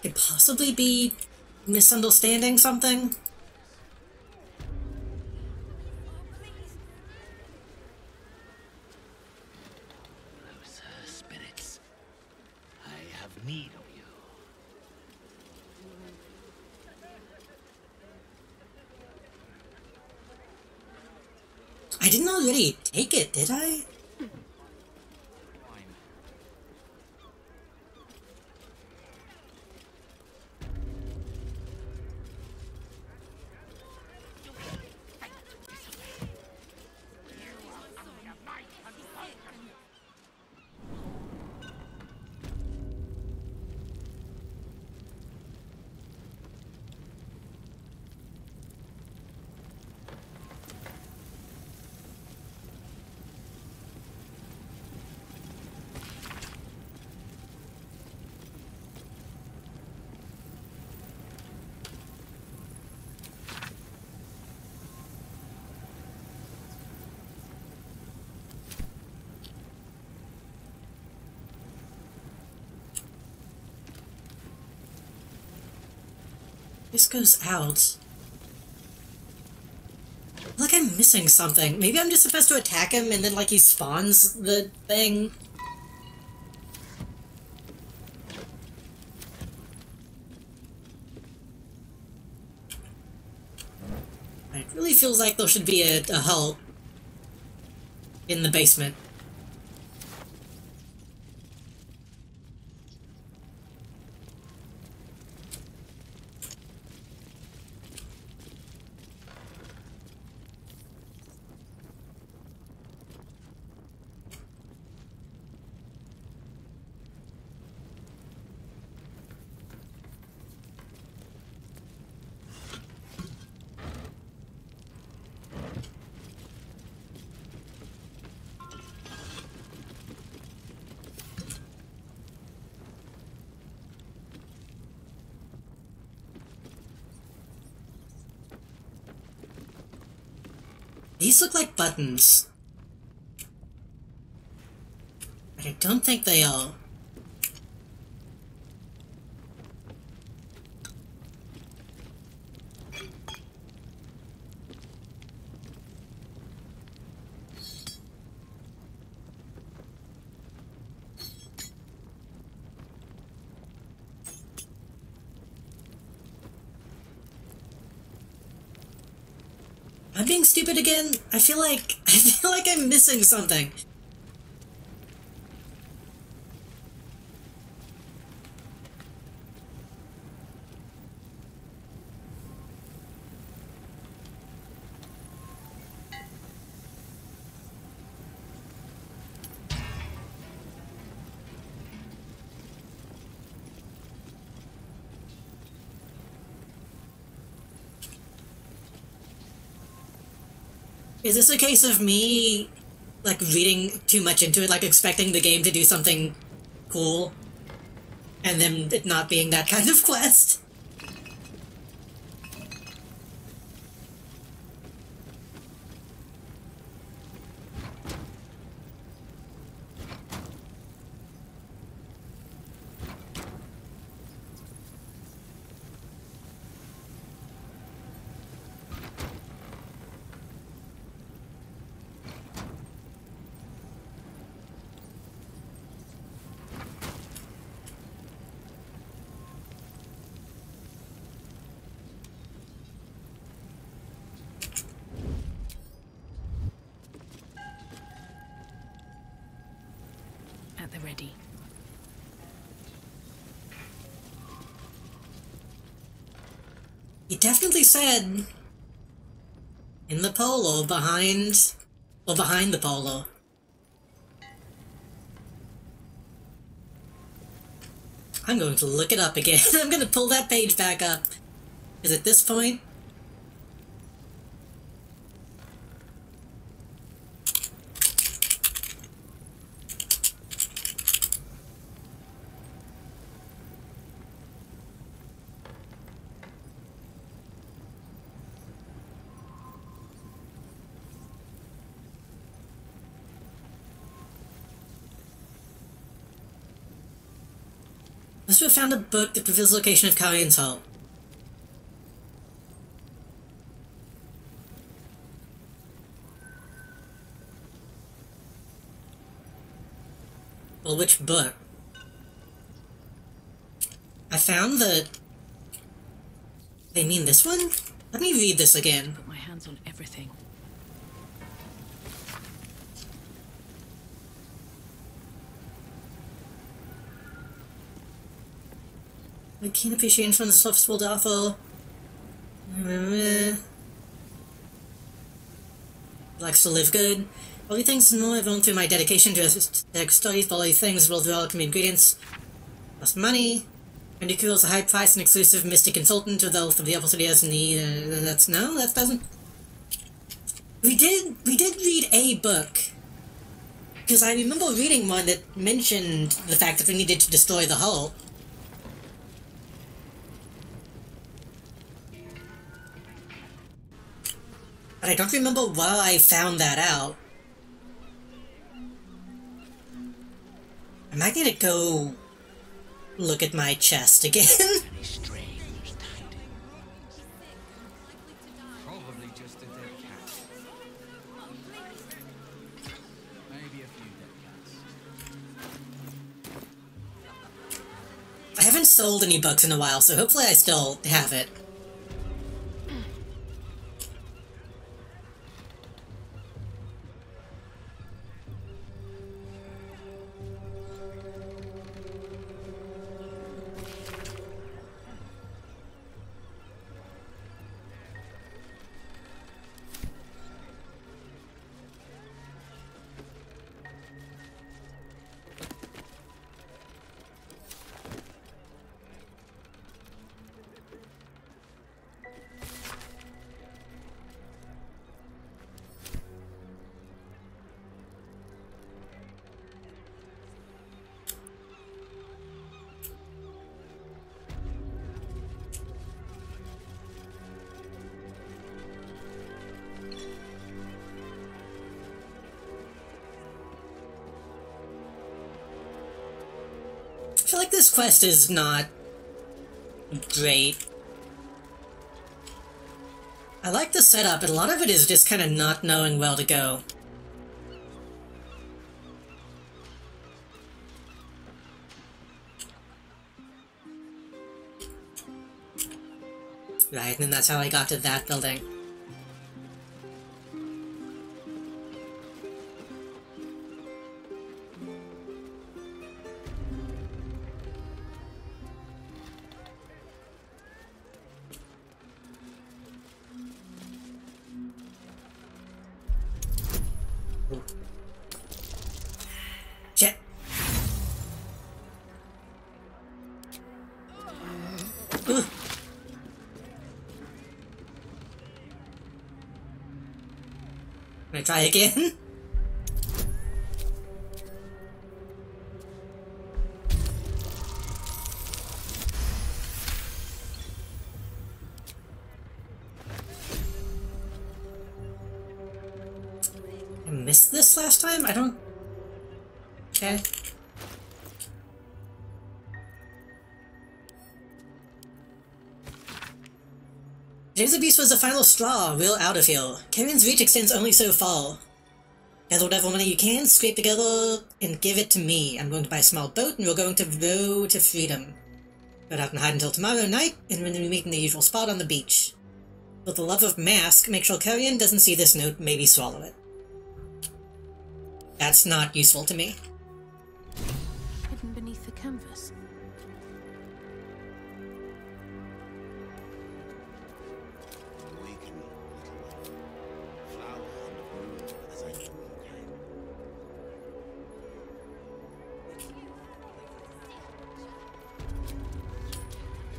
Could possibly be misunderstanding something? Closer, spirits. need of you. I didn't already take it, did I? This goes out. Like I'm missing something. Maybe I'm just supposed to attack him and then like he spawns the thing. It really feels like there should be a hole in the basement. These look like buttons. But I don't think they are. I'm being stupid again? I feel like I'm missing something. Is this a case of me, like, reading too much into it, like, expecting the game to do something cool, and then it not being that kind of quest? At the ready. He definitely said in the polo behind the polo. I'm going to look it up again. I'm going to pull that page back up. Because at this point, must have found a book that reveals the location of Kalian's home. Well, which book? I found the... They mean this one? Let me read this again. Put my hands on everything. I keen appreciation from the soft world awful. Likes to live good. All these things and more I've earned through my dedication to aesthetic studies, all these things will develop me ingredients. Lost money. Ridicules a high price and exclusive mystic consultant to the oath of the opposite years and the that's no, that doesn't. We did read a book. Because I remember reading one that mentioned the fact that we needed to destroy the hull. But I don't remember where I found that out. I might need to go look at my chest again. Probably just a dead cat. Maybe a few dead cats. I haven't sold any books in a while, so hopefully I still have it. I feel like this quest is not great. I like the setup, but a lot of it is just kind of not knowing where to go. Right, and that's how I got to that building. Shit. Can I try again? I missed this last time? I don't... Okay. Today's Beast was the final straw, real out of here. Carrion's reach extends only so far. Gather whatever money you can, scrape together, and give it to me. I'm going to buy a small boat, and we're going to row to freedom. Go out and hide until tomorrow night, and when we meet in the usual spot on the beach. For the love of Mask, make sure Carrion doesn't see this note, maybe swallow it. That's not useful to me. Hidden beneath the canvas.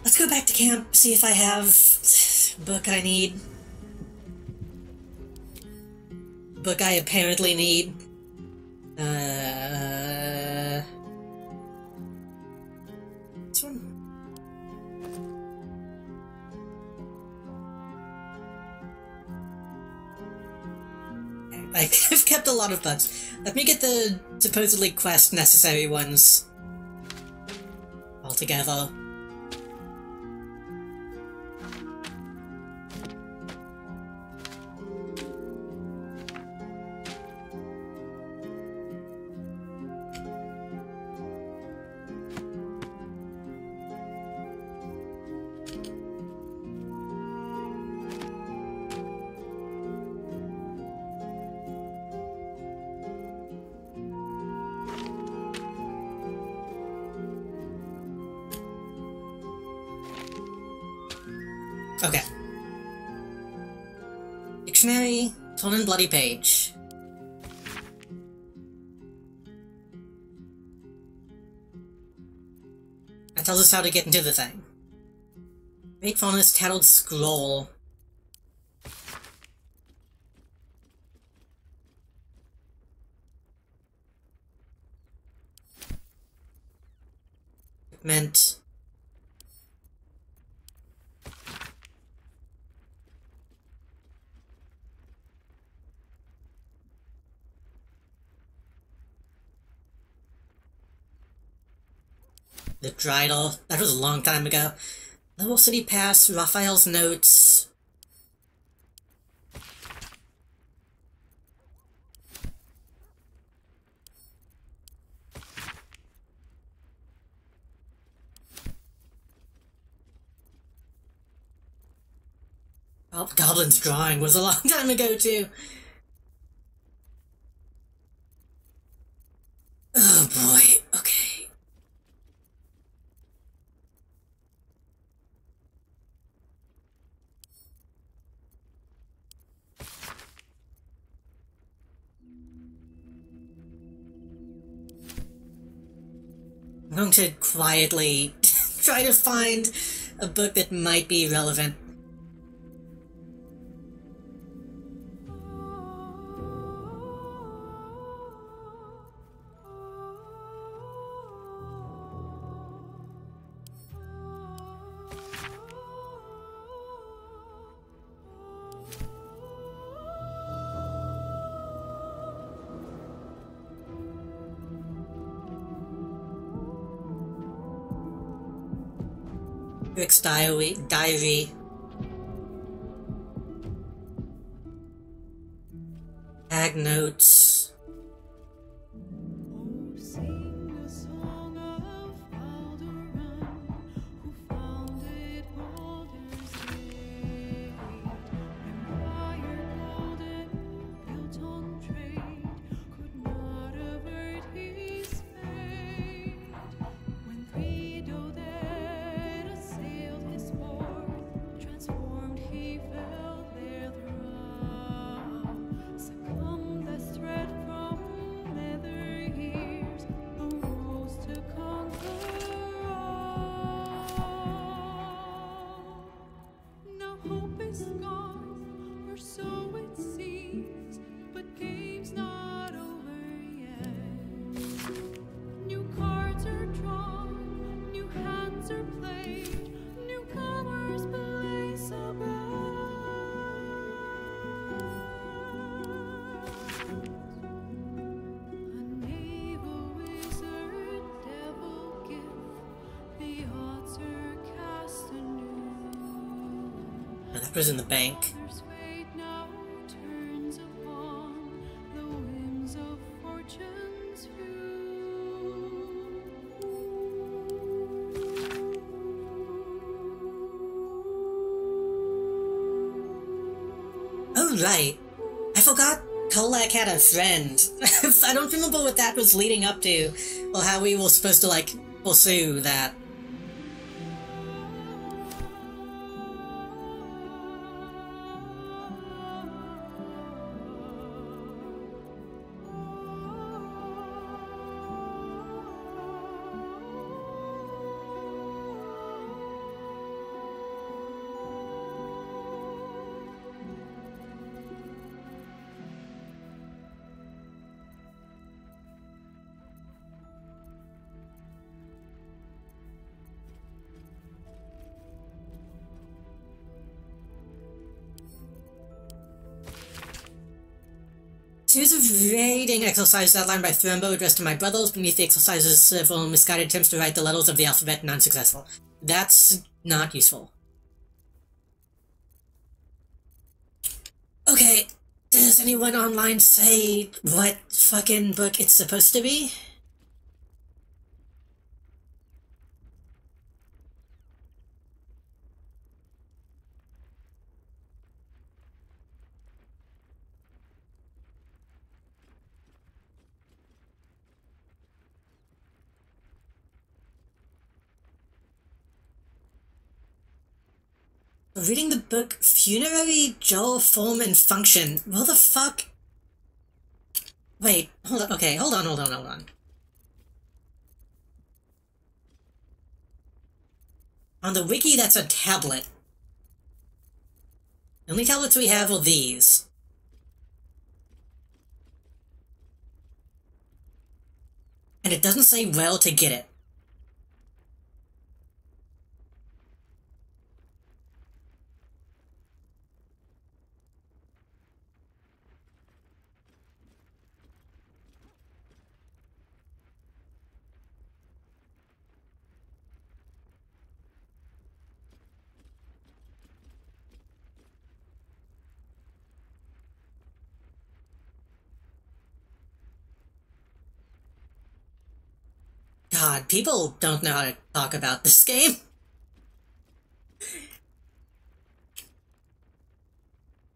Let's go back to camp, see if I have book I need. Book I apparently need. This one? I've kept a lot of books. Let me get the supposedly quest necessary ones all together. Okay. Dictionary, torn and bloody page. That tells us how to get into the thing. Great faunus tattled scroll. Meant the Dreidel. That was a long time ago. Level City Pass, Raphael's notes. Oh, Goblin's drawing was a long time ago too. Oh boy, okay. I'm going to quietly try to find a book that might be relevant. Rick's diary. Tag notes. Sing a song of Baldur, who founded Baldur's Gate. Empire golden, built on trade, could not avert his fate. When three dead assailed his port, transformed he fell their thrall. Succumbed as threat from nether years, arose to conquer all. Now hope is gone, or so it seems, but game's not over yet. New cards are drawn, new hands are played, newcomers blaze above. A naval wizard, devil gift, the odds are cast anew. That was in the bank. Father's fate now turns upon the whims of fortune's Oh, right. I forgot Kolak had a friend. I don't remember what that was leading up to, or how we were supposed to, like, pursue that. Series of raiding exercises outlined by Thurmbo addressed to my brothers. Beneath the exercises, several misguided attempts to write the letters of the alphabet non-successful. That's not useful. Okay, does anyone online say what fucking book it's supposed to be? Reading the book Funerary, Jaw, Form, and Function. What the fuck? Wait, hold on. Okay, hold on. On the wiki, that's a tablet. The only tablets we have are these. And it doesn't say where to get it. God, people don't know how to talk about this game.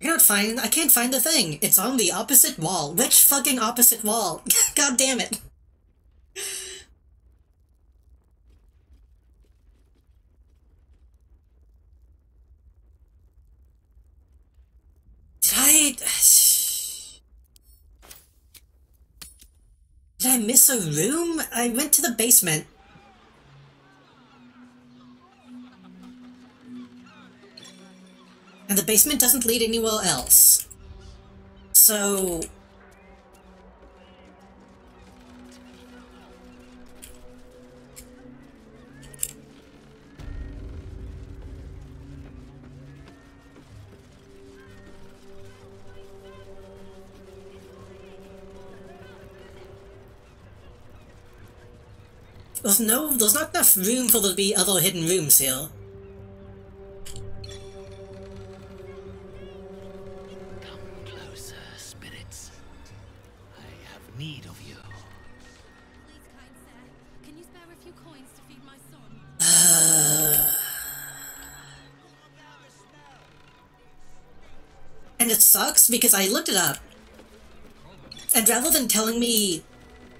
I can't find the thing. It's on the opposite wall. Which fucking opposite wall? God damn it. Did I miss a room? I went to the basement. And the basement doesn't lead anywhere else. So... There's not enough room for there to be other hidden rooms here. Come closer, spirits. I have need of you. Please, kind sir, can you spare a few coins to feed my son? And it sucks because I looked it up. And rather than telling me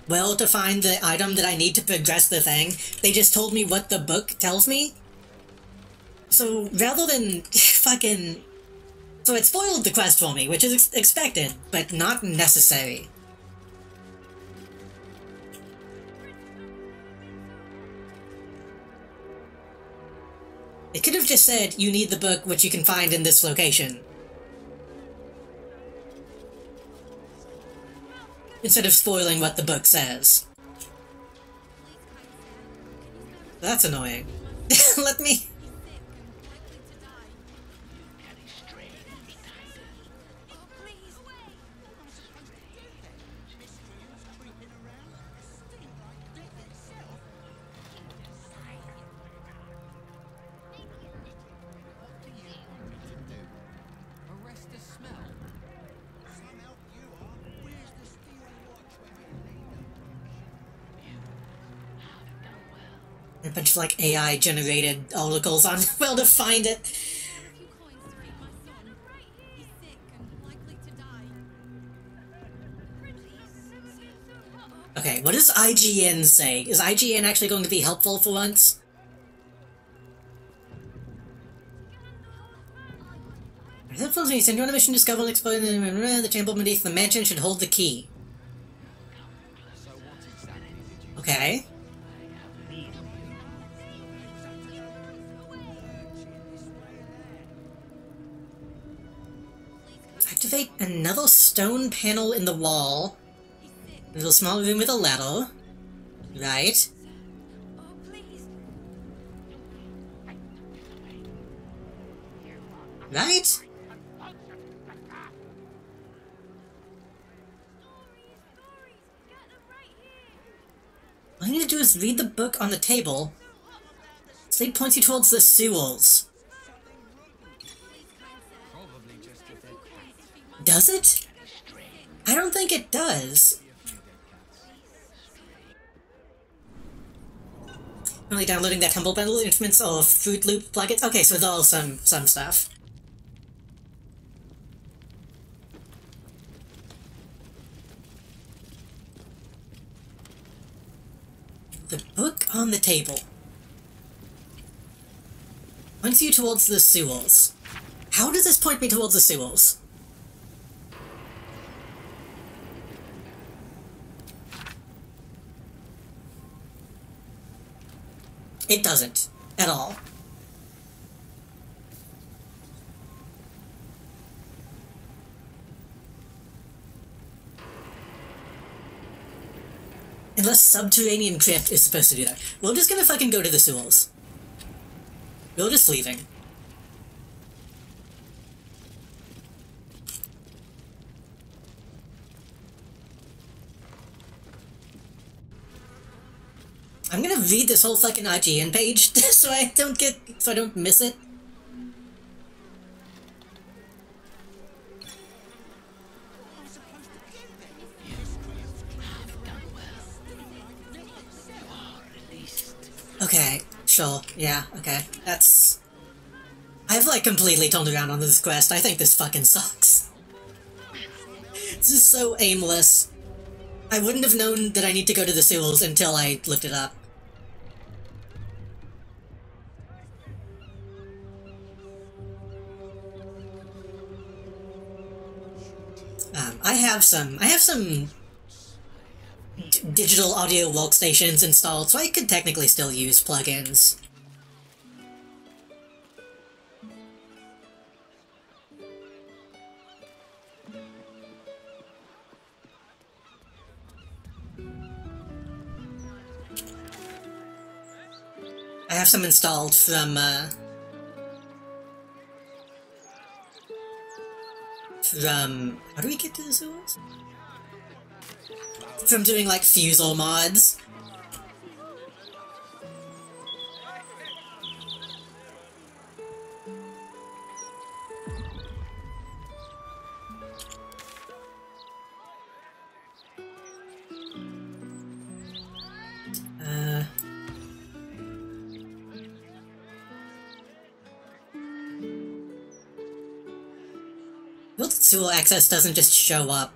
where to find the item that I need to progress the thing, they just told me what the book tells me. So rather than fucking... So it spoiled the quest for me, which is expected, but not necessary. It could have just said, you need the book which you can find in this location. Instead of spoiling what the book says. That's annoying. Let me... A bunch of like AI generated articles on where to find it. Okay, what does IGN say? Is IGN actually going to be helpful for once? When you send you on a mission to discover and explore the chamber beneath the mansion should hold the key. Okay. Activate another stone panel in the wall. There's a small room with a ladder. Right. Right? All you need to do is read the book on the table. Slate points you towards the sewers. Does it? I don't think it does. Only downloading that Humble Bundle instruments or Fruit Loop plugins. Okay, so there's all some stuff. The book on the table. Points you towards the sewers. How does this point me towards the sewers? It doesn't. At all. Unless subterranean crypt is supposed to do that. We're just gonna fucking go to the sewers. We're just leaving. I'm gonna read this whole fucking IGN page so I don't miss it. Okay, sure, yeah, okay. I've like completely turned around on this quest. I think this fucking sucks. This is so aimless. I wouldn't have known that I need to go to the sewers until I looked it up. I have some digital audio workstations installed, so I could technically still use plugins. I have some installed from, how do we get to the sewers? From doing, like, Fusel mods. Well, sewer access doesn't just show up.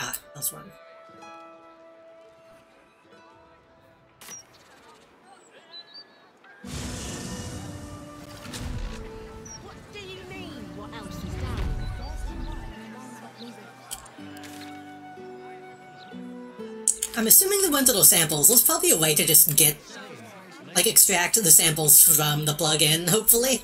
Ah, that's one. What do you mean? What else is down? I'm assuming the ones little samples, there's probably a way to just get, like, extract the samples from the plugin, hopefully.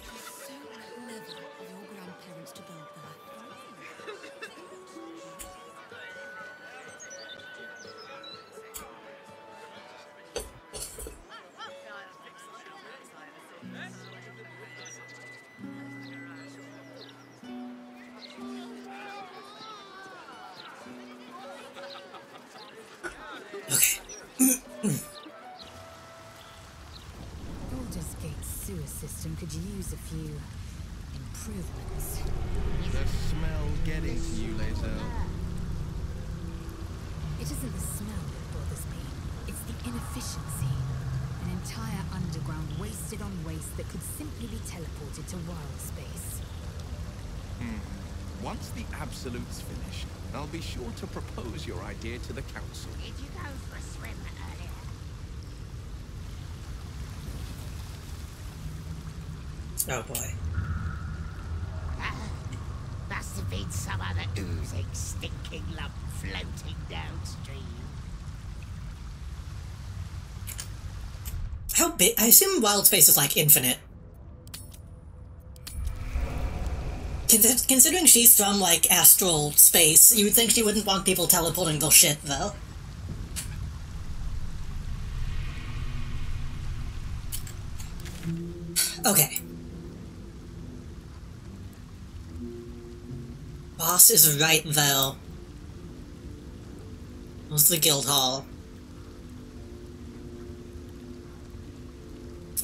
Baldur's Gate sewer system could use a few improvements. The smell getting to you, Lae'zel. It isn't the smell that bothers me, it's the inefficiency. An entire underground wasted on waste that could simply be teleported to wild space. Once the Absolute's finished, I'll be sure to propose your idea to the council. Did you go for a swim earlier? Oh boy. Must have been some other oozing, stinking lump floating downstream. How big? I assume wild space is like infinite. Considering she's from like astral space, you would think she wouldn't want people teleporting their shit, though. Okay. Boss is right there. Where's the guild hall?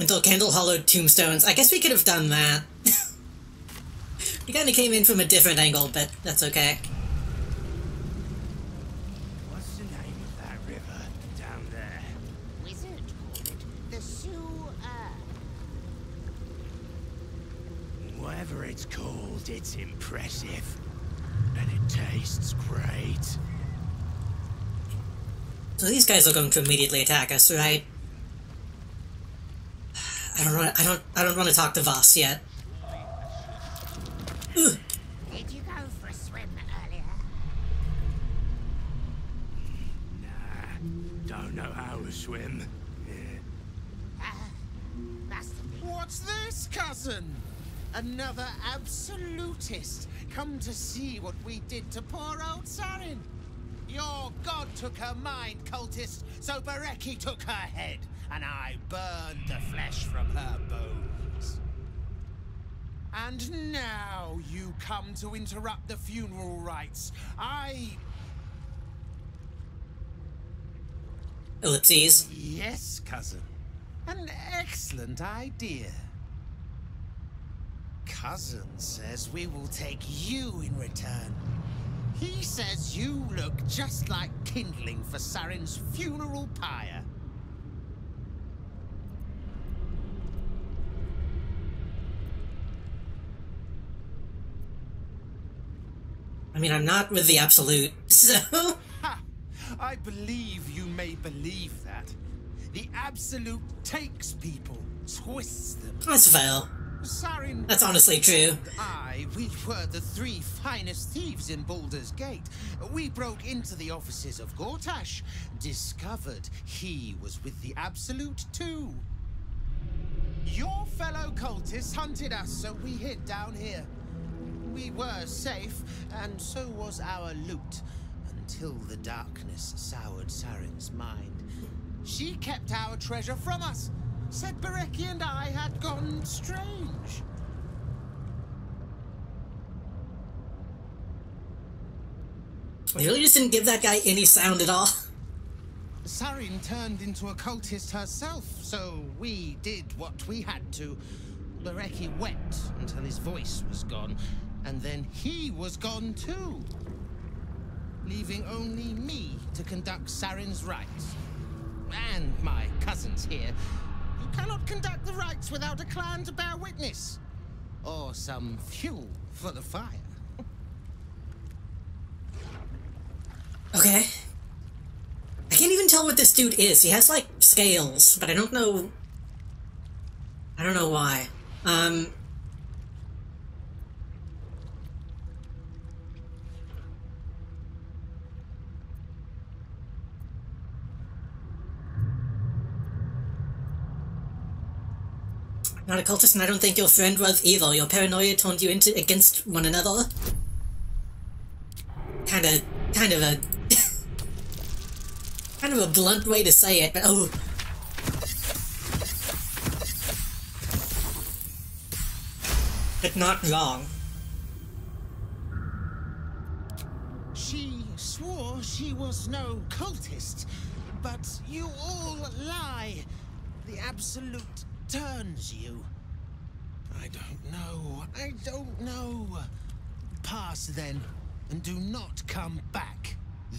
Until Candle hollowed tombstones. I guess we could have done that. We kinda came in from a different angle, but that's okay. What's the name of that river down there? Wizard called it the sewer. Whatever it's called, it's impressive. And it tastes great. So these guys are going to immediately attack us, right? I don't want to talk to Voss yet. Ugh. Did you go for a swim earlier? Nah, don't know how to swim. What's this, cousin? Another absolutist come to see what we did to poor old Sarin. Your god took her mind, cultist, so Bereki took her head, and I burned the flesh from her bones. And now you come to interrupt the funeral rites. Ellipses. Yes, cousin. An excellent idea. Cousin says we will take you in return. He says you look just like kindling for Sarin's funeral pyre. I mean, I'm not with the Absolute, so... Ha! I believe you may believe that. The Absolute takes people, twists them. That's fair. Sarin, that's honestly true. We were the 3 finest thieves in Baldur's Gate. We broke into the offices of Gortash, discovered he was with the Absolute too. Your fellow cultists hunted us, so we hid down here. We were safe, and so was our loot, until the darkness soured Sarin's mind. She kept our treasure from us. Said Bereki and I had gone strange. You really just didn't give that guy any sound at all. Sarin turned into a cultist herself, so we did what we had to. Bereki wept until his voice was gone, and then he was gone too. Leaving only me to conduct Sarin's rites. And my cousins here. You cannot conduct the rites without a clan to bear witness. Or some fuel for the fire. Okay. I can't even tell what this dude is. He has, like, scales, but I don't know why. Not a cultist, and I don't think your friend was either. Your paranoia turned you against one another. Kind of a blunt way to say it, but oh. But not wrong. She swore she was no cultist, but you all lie. The Absolute turns you. I don't know. Pass then, and do not come back.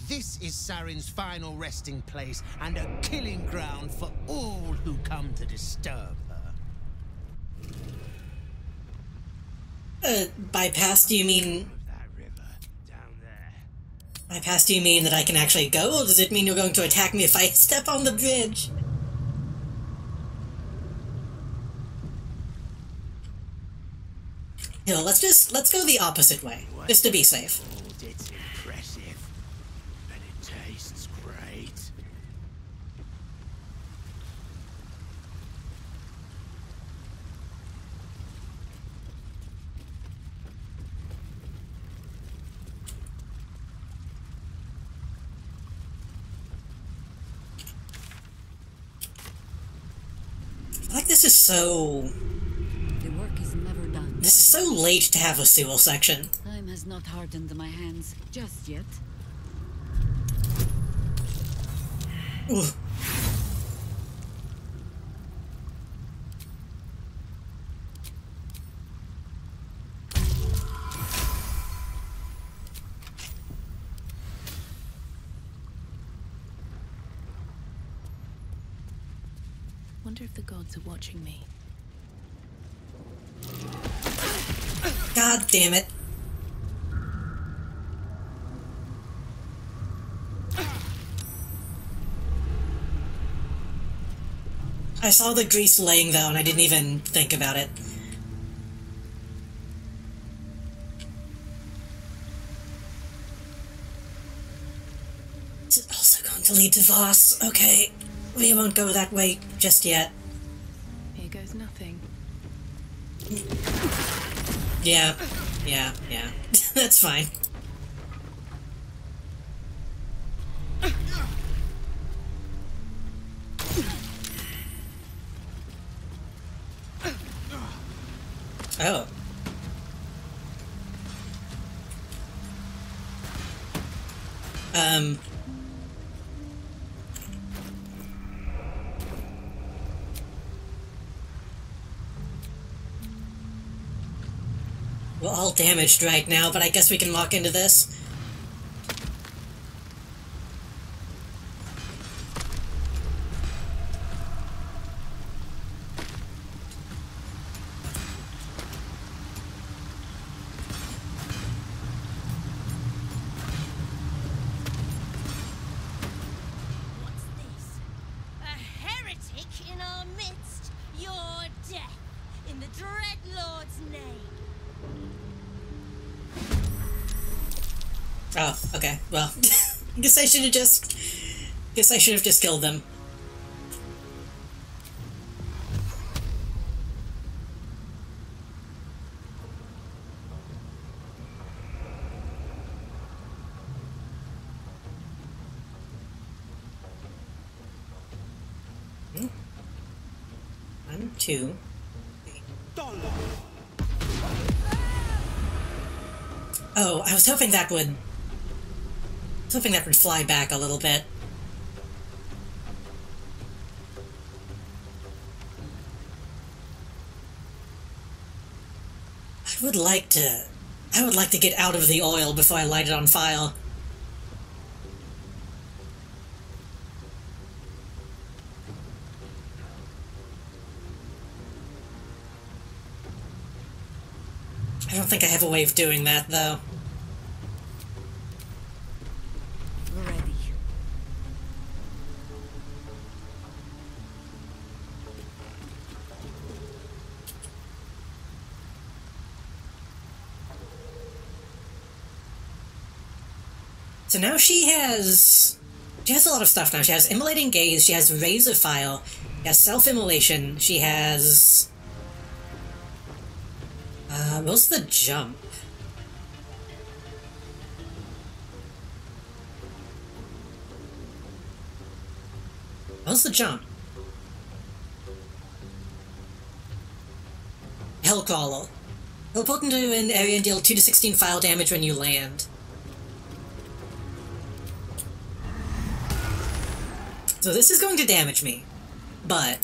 This is Sarin's final resting place, and a killing ground for all who come to disturb her. By past do you mean... By past do you mean that I can actually go, or does it mean you're going to attack me if I step on the bridge? Here, let's go the opposite way, just to be safe. It's impressive, and it tastes great. Like, this is so... The work is never done. This is so late to have a sewer section. Time has not hardened my hands just yet. Ooh. Wonder if the gods are watching me. God damn it. I saw the grease laying though, and I didn't even think about it. Is it also going to lead to Voss? Okay, we won't go that way just yet. Here goes nothing. Yeah. That's fine. Oh. We're all damaged right now, but I guess we can walk into this. What's this? A heretic in our midst? Your death, in the Dreadlord's name. Oh, okay. Well, guess I should have just killed them. One, two. Oh, I was hoping that would fly back a little bit. I would like to get out of the oil before I light it on fire. I don't think I have a way of doing that, though. Ready. So now she has a lot of stuff now. She has Immolating Gaze, she has Razor File, she has Self-Immolation, she has... what's the jump? What's the jump? Hellcrawler. Teleport into an area and deal 2 to 16 file damage when you land. So this is going to damage me, but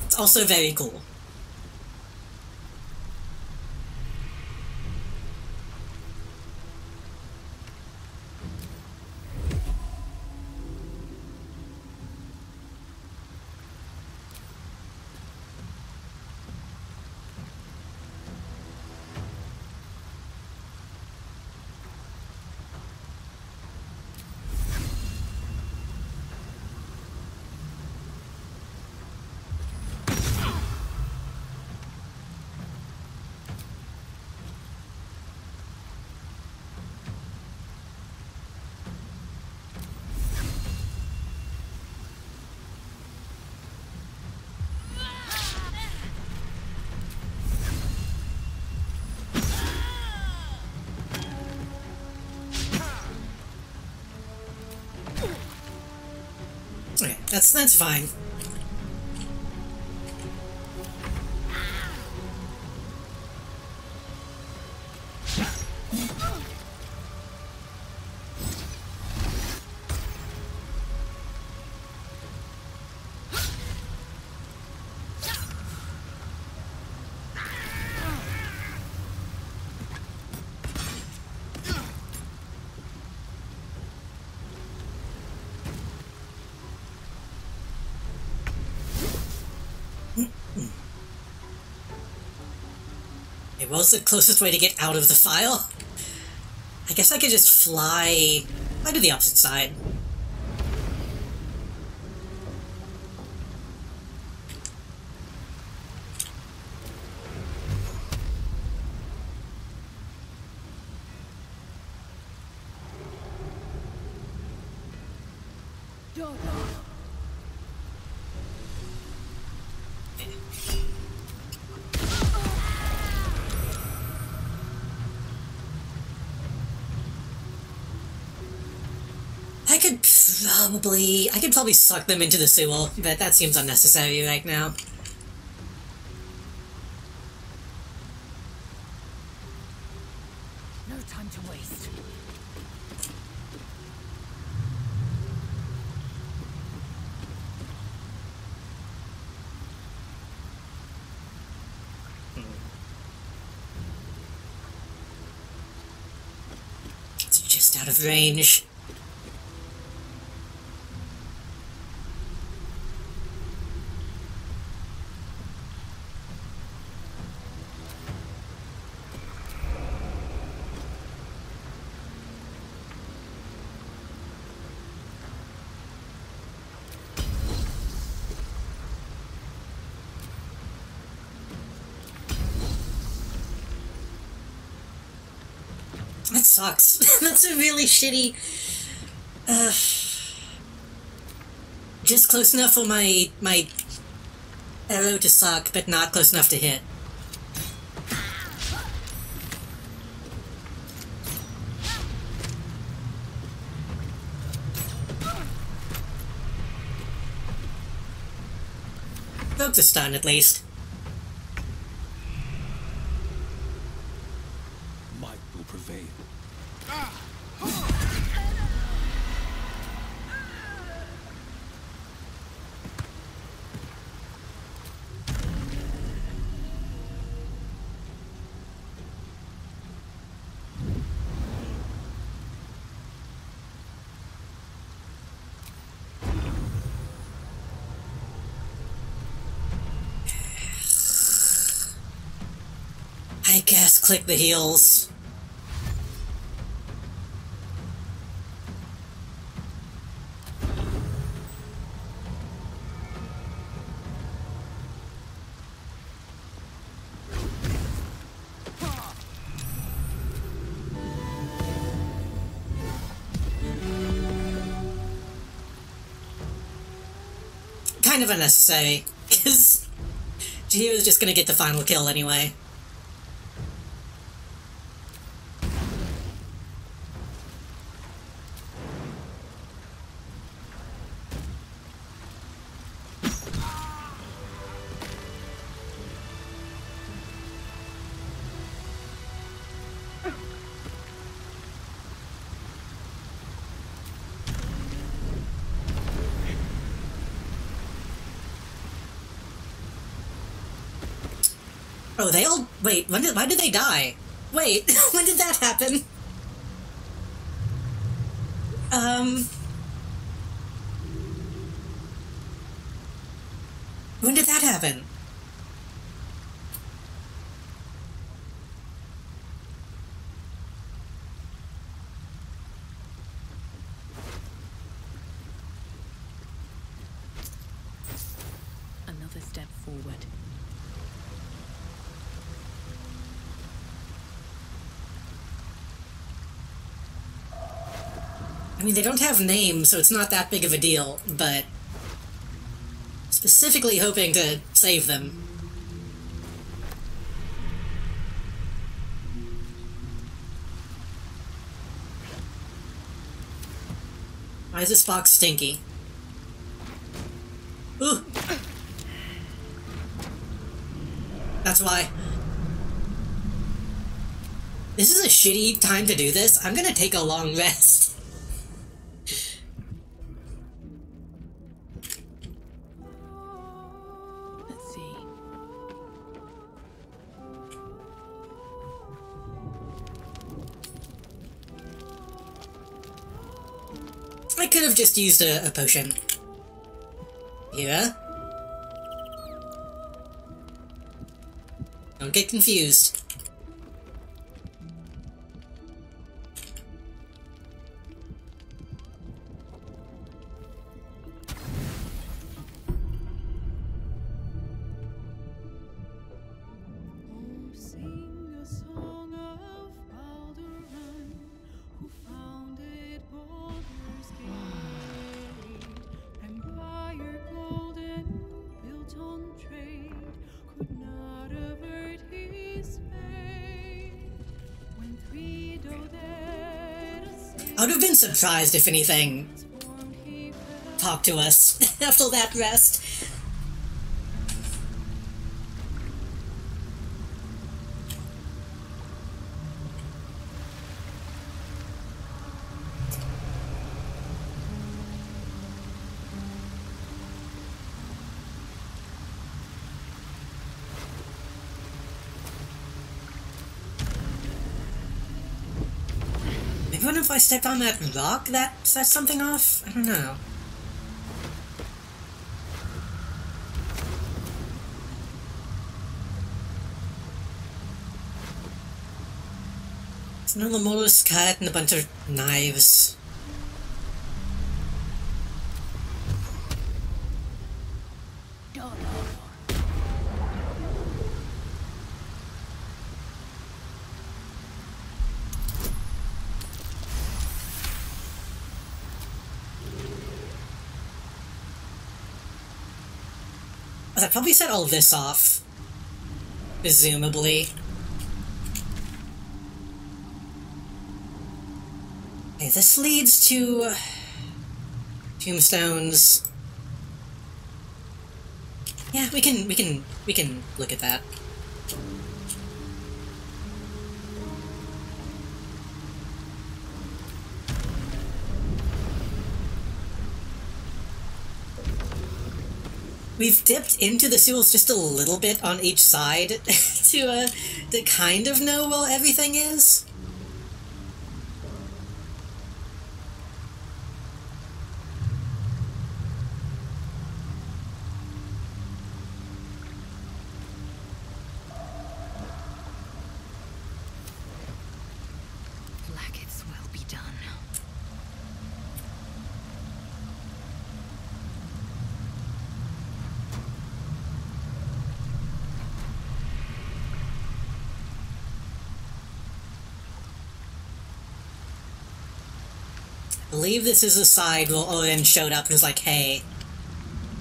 it's also very cool. Okay, that's fine. Okay, what's the closest way to get out of the file? I guess I could just fly to the opposite side. I could probably suck them into the sewer, but that seems unnecessary right now. No time to waste. It's just out of range. That sucks. That's a really shitty... just close enough for my arrow to suck, but not close enough to hit. Broke the stun, at least. Might will prevail. I guess click the heels. Kind of unnecessary, because Jihiro's just gonna get the final kill anyway. Oh, they all... Wait, why did they die? Wait, when did that happen? When did that happen? Another step forward. I mean, they don't have names, so it's not that big of a deal, but... specifically hoping to save them. Why is this box stinky? Ooh! That's why. This is a shitty time to do this. I'm gonna take a long rest. Let's see. I could have just used a potion. Yeah? Don't get confused. I would have been surprised if anything talked to us after that rest. I wonder if I stepped on that rock that set something off? I don't know. It's another mollusk cut and a bunch of knives. I probably set all this off. Presumably. Okay, this leads to tombstones. Yeah, we can look at that. We've dipped into the sewers just a little bit on each side to kind of know where everything is. Blackets will be done. I believe this is the side where Odin showed up and was like, hey,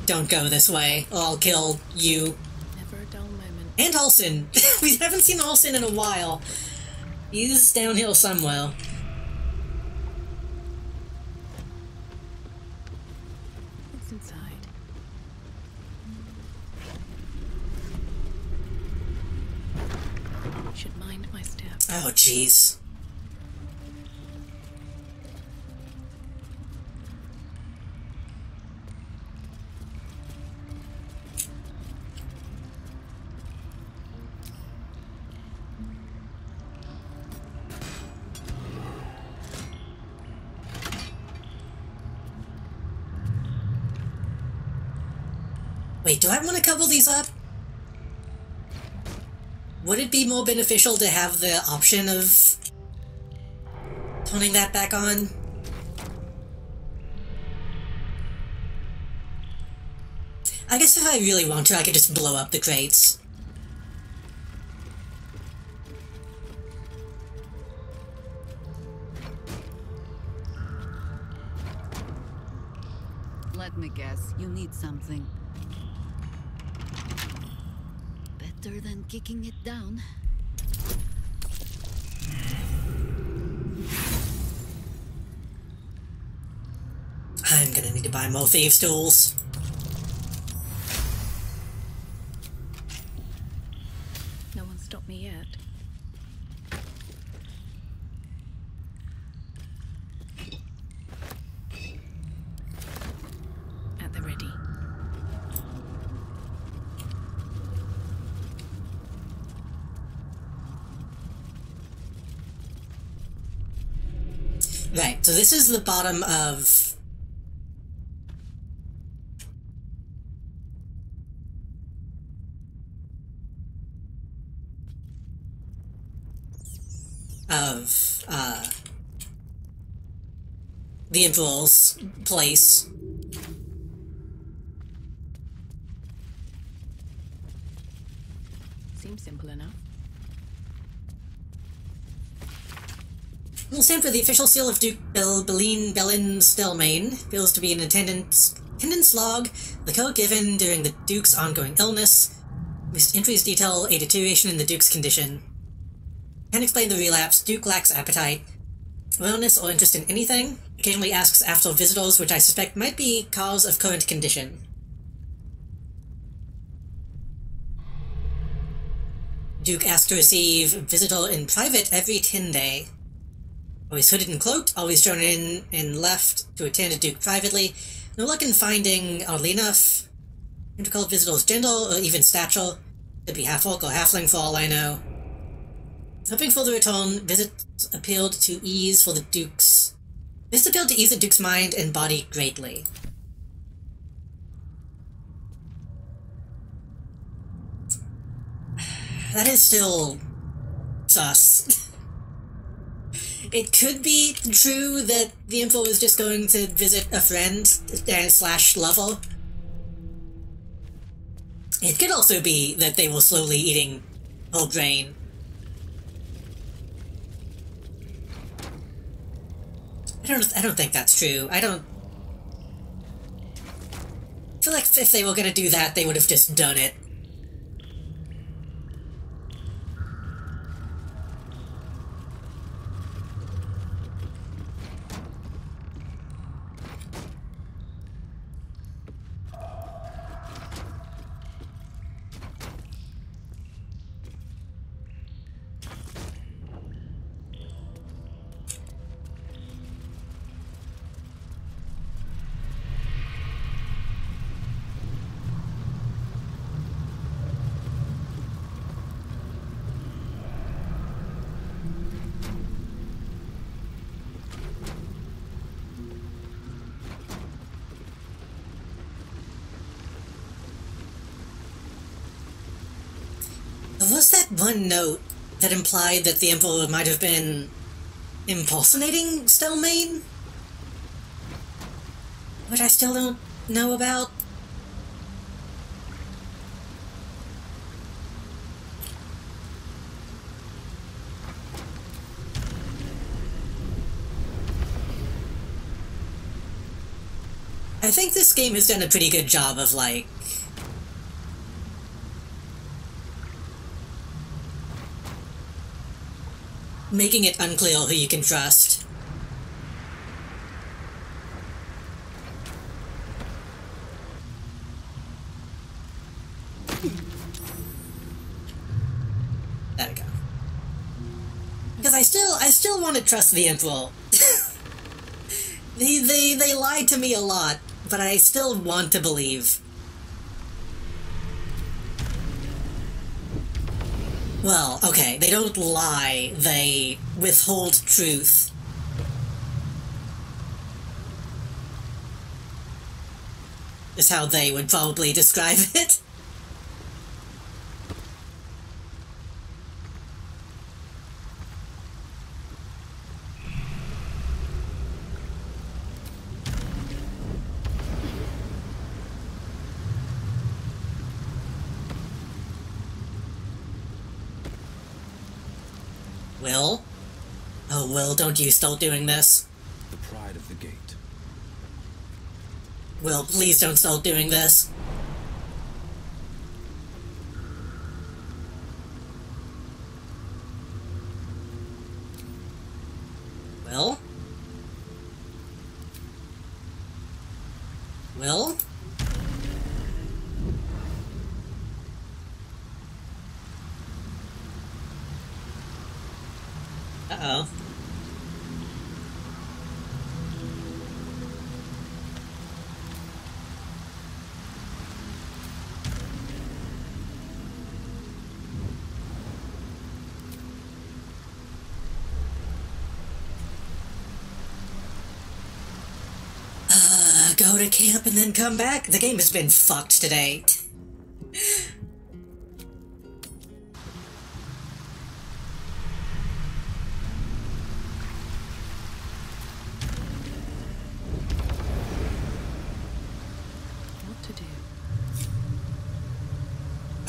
don't go this way, or I'll kill you. Never a dull moment. And Halsin. We haven't seen Halsin in a while. He's downhill somewhere. What's inside? Should mind my step. Oh, jeez. Wait, do I want to couple these up? Would it be more beneficial to have the option of turning that back on? I guess if I really want to, I could just blow up the crates. Let me guess, you need something. Better than kicking it down. I'm gonna need to buy more thieves' tools. No one stopped me yet. At the ready. Right, so this is the bottom of the Emperor's place. Seems simple enough. Will stand for the official seal of Duke Belin Stelmane. Feels to be an attendance log, the code given during the Duke's ongoing illness. With entries detail a deterioration in the Duke's condition. Can't explain the relapse. Duke lacks appetite. Wellness or interest in anything. Occasionally asks after visitors, which I suspect might be cause of current condition. Duke asks to receive visitor in private every 10 day. Always hooded and cloaked, always shown in and left to attend a Duke privately. No luck in finding, oddly enough, intercolored visitors' gender or even stature. Could be half-orc or halfling for all I know. Hoping for the return, visits appealed to ease for the Duke's... This appealed to ease the Duke's mind and body greatly. That is still... sus. It could be true that the Emperor was just going to visit a friend slash lover. It could also be that they were slowly eating whole grain. I don't think that's true. I feel like if they were gonna do that, they would have just done it. Was that one note that implied that the Emperor might have been impersonating Stelmane? Which I still don't know about? I think this game has done a pretty good job of, like, making it unclear who you can trust. There we go. Because I still want to trust the Emperor. They lied to me a lot, but I still want to believe. Well, okay, they don't lie, they withhold truth. Is how they would probably describe it. Will? Oh, Will, don't you start doing this. The pride of the gate. Will, please don't start doing this. Will? Will? Uh-oh. Go to camp and then come back? The game has been fucked today. What to do?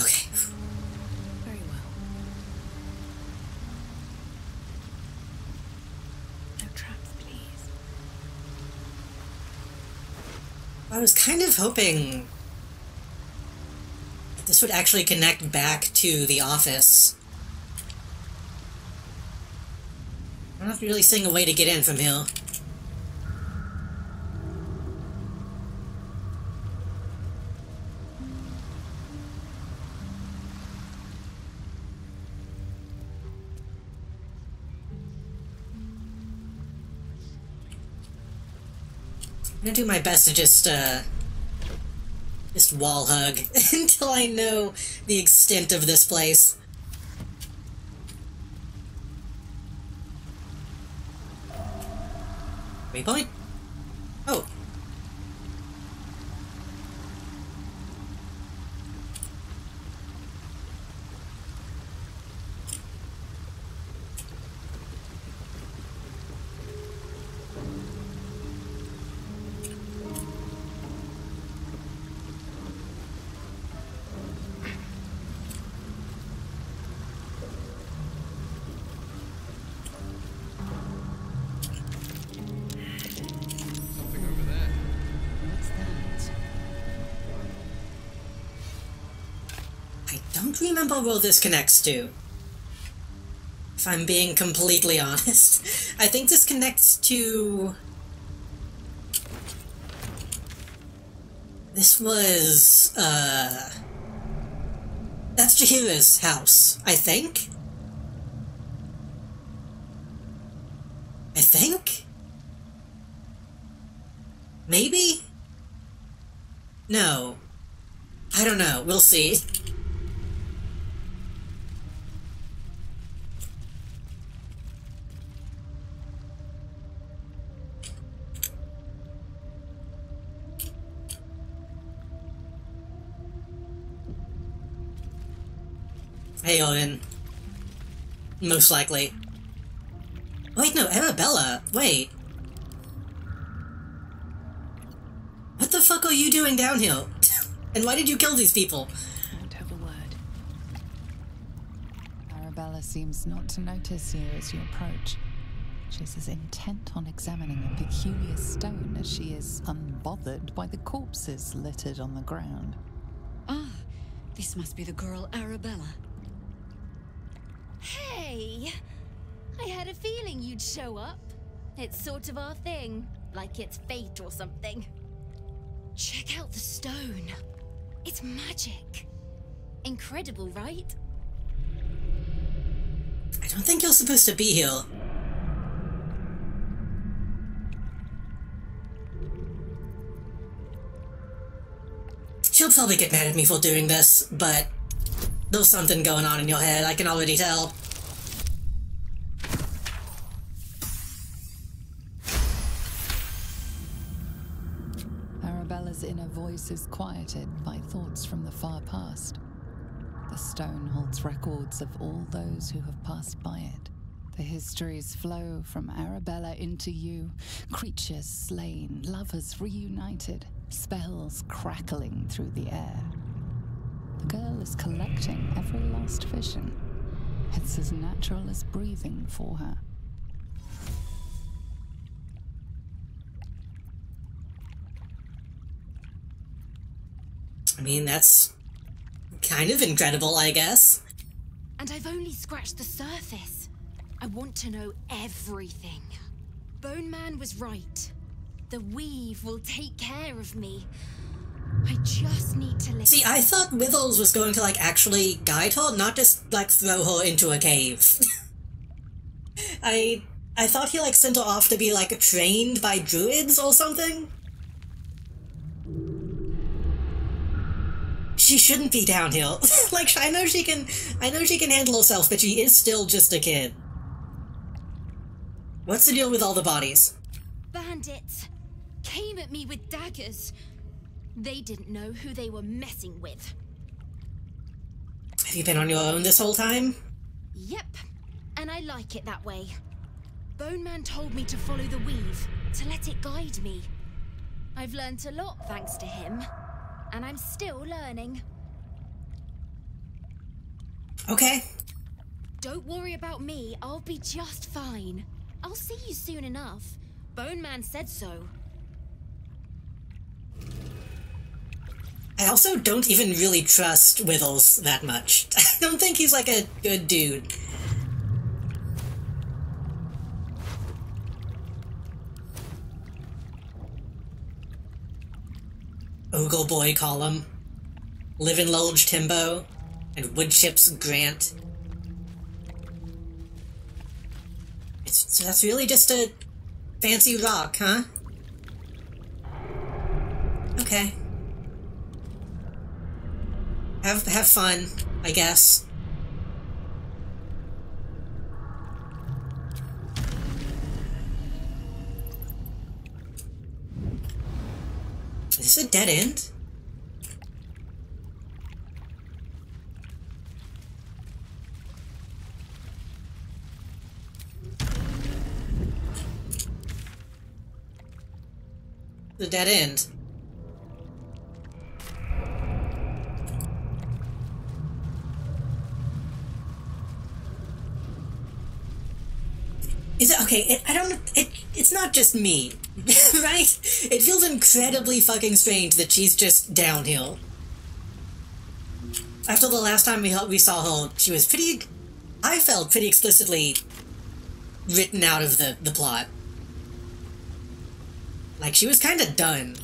Okay. Very well. No traps, please. I was kind of hoping this would actually connect back to the office. I'm not really seeing a way to get in from here. I'm gonna do my best to just wall hug until I know the extent of this place. Waypoint? Oh. I don't remember where this connects to. If I'm being completely honest. I think this connects to... This was, that's Jahira's house, I think? I think? Maybe? No. I don't know, we'll see. Hey, Owen. Most likely. Wait, no, Arabella. Wait. What the fuck are you doing down here? And why did you kill these people? I won't have a word. Arabella seems not to notice you as you approach. She's as intent on examining a peculiar stone as she is unbothered by the corpses littered on the ground. Ah, this must be the girl Arabella. Hey! I had a feeling you'd show up. It's sort of our thing, like it's fate or something. Check out the stone. It's magic. Incredible, right? I don't think you're supposed to be here. She'll probably get mad at me for doing this, but there's something going on in your head, I can already tell. Arabella's inner voice is quieted by thoughts from the far past. The stone holds records of all those who have passed by it. The histories flow from Arabella into you, creatures slain, lovers reunited, spells crackling through the air. The girl is collecting every last vision. It's as natural as breathing for her. I mean, that's kind of incredible, I guess. And I've only scratched the surface. I want to know everything. Bone Man was right. The weave will take care of me. I just need to listen. See, I thought Withers was going to, like, actually guide her, not just, like, throw her into a cave. I thought he, like, sent her off to be, like, trained by druids or something? She shouldn't be down here. Like, I know she can handle herself, but she is still just a kid. What's the deal with all the bodies? Bandits came at me with daggers. They didn't know who they were messing with. Have you been on your own this whole time? Yep, and I like it that way. Bone Man told me to follow the weave, to let it guide me. I've learnt a lot thanks to him, and I'm still learning. Okay. Don't worry about me, I'll be just fine. I'll see you soon enough. Bone Man said so. I also don't even really trust Withers that much. I don't think he's like a good dude. Ogleboy Column, Livin' Lulge Timbo, and Woodchips Grant. So that's really just a fancy rock, huh? Okay. Have fun, I guess. Is this a dead end? The dead end. Is it okay? I don't. It's not just me, right? It feels incredibly fucking strange that she's just downhill. After the last time we saw her, she was pretty. I felt pretty explicitly written out of the plot. Like she was kind of done.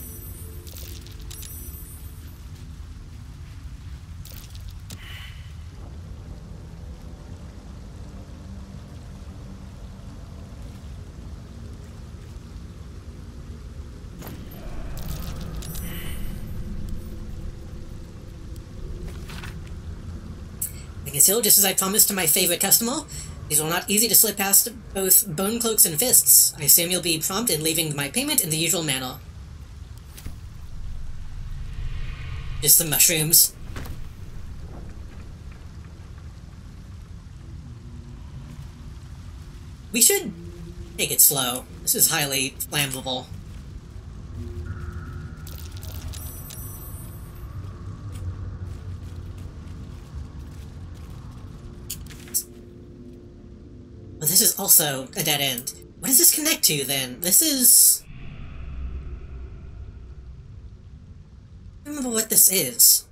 Hill, just as I promised to my favorite customer, these were not easy to slip past both bone cloaks and fists. I assume you'll be prompt in leaving my payment in the usual manner. Just some mushrooms. We should take it slow. This is highly flammable. But this is also a dead end. What does this connect to, then? This is... I don't remember what this is.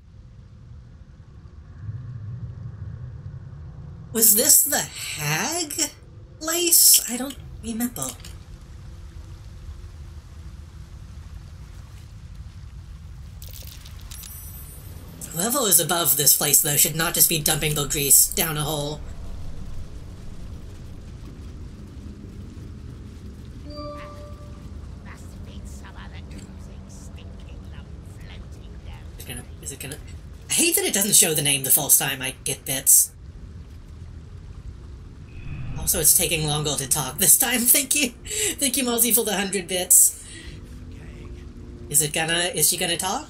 Was this the hag place? I don't remember. Whoever is above this place, though, should not just be dumping the grease down a hole. Is it gonna... I hate that it doesn't show the name the first time I get bits. Also, it's taking longer to talk this time. Thank you. Thank you, Mozzie, for the 100 bits. Is she gonna talk?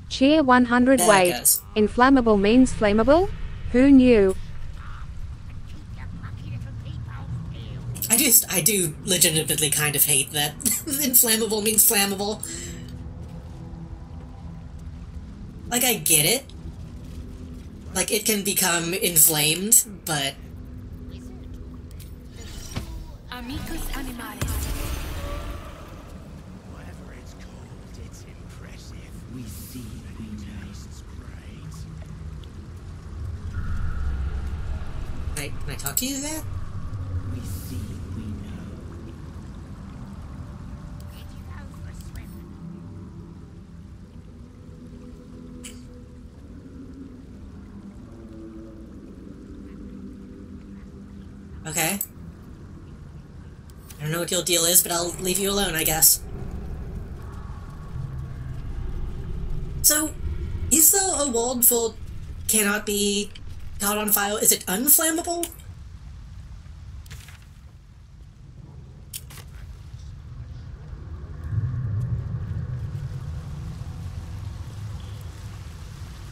Cheer 100 wait. Inflammable means flammable? Who knew? I do legitimately kind of hate that inflammable means flammable. Like, I get it. Like, it can become inflamed, but... Amicus animalis. Whatever it's called, it's impressive. We see, we tastes great. Can I talk to you there? We see, we know. Okay. I don't know what your deal is, but I'll leave you alone, I guess. So, is the award for cannot be caught on fire, is it unflammable?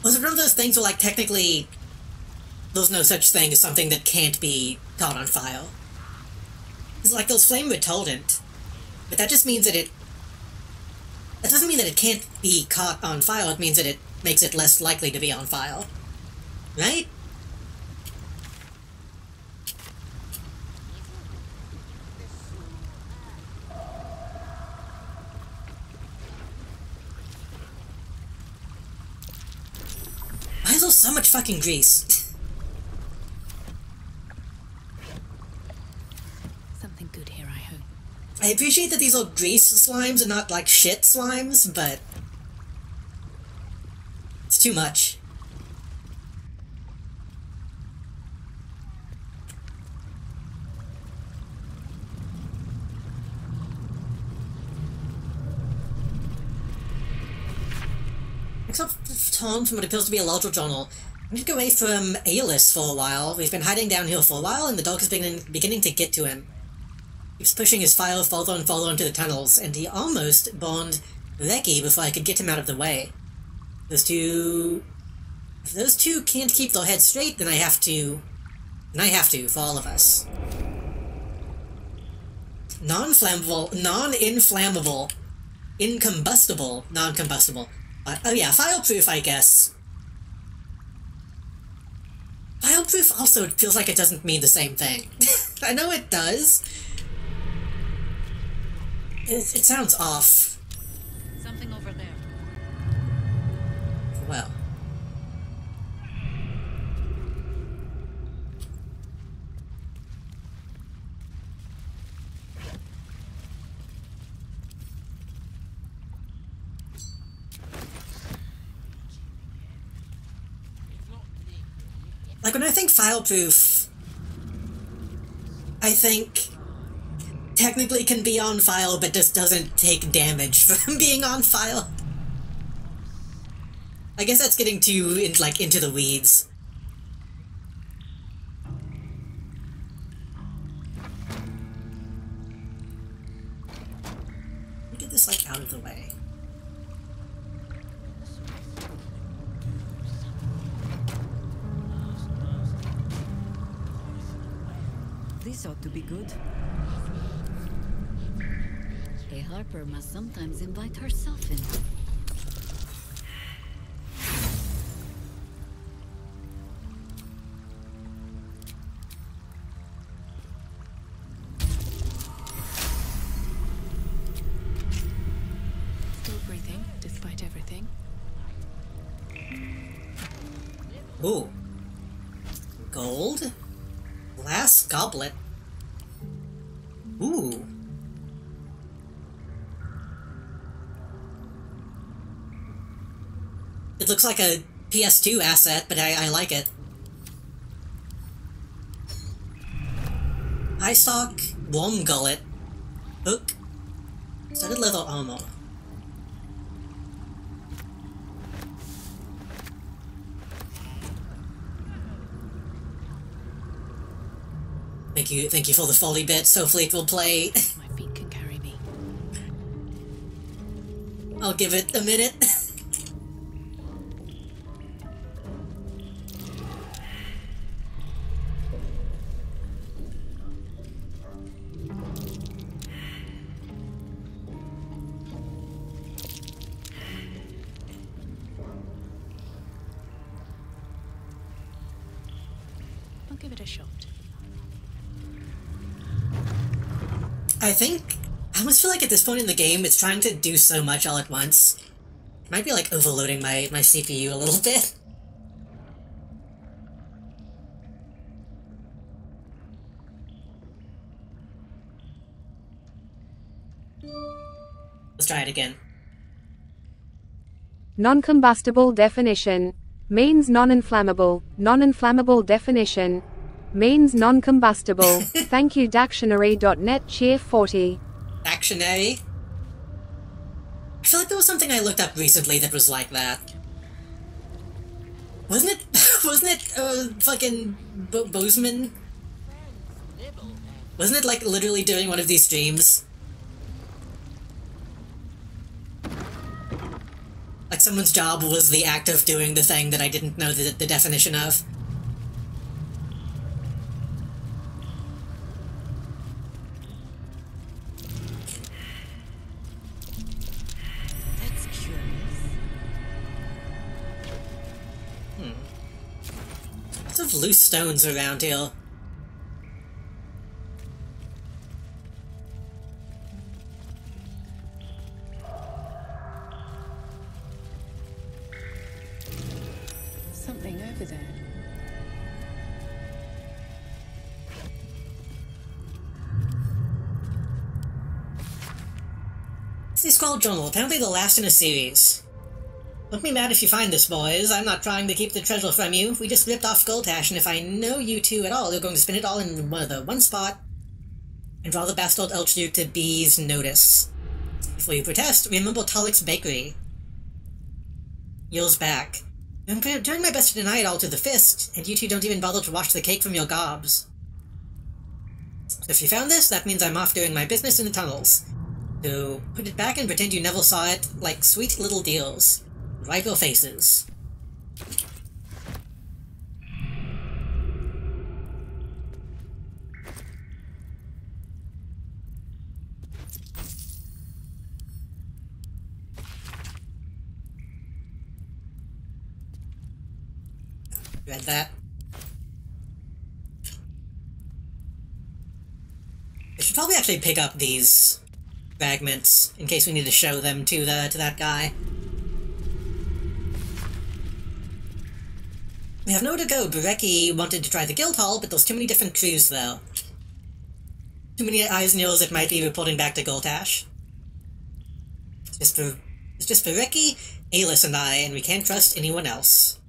Was it one of those things where, like, technically there's no such thing as something that can't be caught on fire? It's like those flame retardant, but that just means that that doesn't mean that it can't be caught on fire, it means that it makes it less likely to be on fire. Right? Why is there so much fucking grease? Something good here, I I appreciate that these little grease slimes are not like shit slimes, but it's too much. Next up, Tom from what appears to be a larger journal. I need to go away from Aeolus for a while. We've been hiding down here for a while, and the dog is beginning to get to him. Keeps pushing his file farther and farther into the tunnels, and he almost burned Lecky before I could get him out of the way. Those two... If those two can't keep their heads straight, then I have to... And I have to, for all of us. Non-flammable, non-inflammable, incombustible, non-combustible. Oh yeah, fireproof, I guess. Fireproof also feels like it doesn't mean the same thing. I know it does. It sounds off. Something over there. Well. Like, when I think fileproof, I think technically can be on file, but just doesn't take damage from being on file. I guess that's getting too, into the weeds. Let me get this, out of the way. This ought to be good. A harper must sometimes invite herself in. Still breathing, despite everything. Ooh. Gold? Glass goblet. Ooh. It looks like a PS2 asset, but I like it. High stock, warm gullet, hook, studded leather armor. Thank you for the folly bit. So Fleet will play. My feet can carry me. I'll give it a minute. I'll give it a shot. I almost feel like at this point in the game, it's trying to do so much all at once. It might be overloading my CPU a little bit. Let's try it again. Non-combustible definition. Means non-inflammable. Non-inflammable definition. Means non-combustible. Thank you Dictionary.net Cheer 40. Dictionary? I feel like there was something I looked up recently that was like that. Wasn't it fucking Bozeman? Wasn't it literally doing one of these streams? Like someone's job was the act of doing the thing that I didn't know the definition of. Lots of loose stones around here. Something over there. Wesley Scroll Journal, apparently the last in a series. Don't be mad if you find this, boys. I'm not trying to keep the treasure from you. We just ripped off Goldhash, and if I know you two at all, you're going to spin it all in one spot and draw the bastard Elchduke to B's notice. Before you protest, remember Talik's Bakery. Yells back. I'm doing my best to deny it all to the fist, and you two don't even bother to wash the cake from your gobs. So if you found this, that means I'm off doing my business in the tunnels. So put it back and pretend you never saw it, like sweet little deals. Right your faces. Read that. I should probably actually pick up these fragments in case we need to show them to that guy. We have nowhere to go. Bereki wanted to try the guild hall, but there's too many different crews, though. Too many eyes and ears that might be reporting back to Goldhash. It's just Bereki, Alis, and I, and we can't trust anyone else.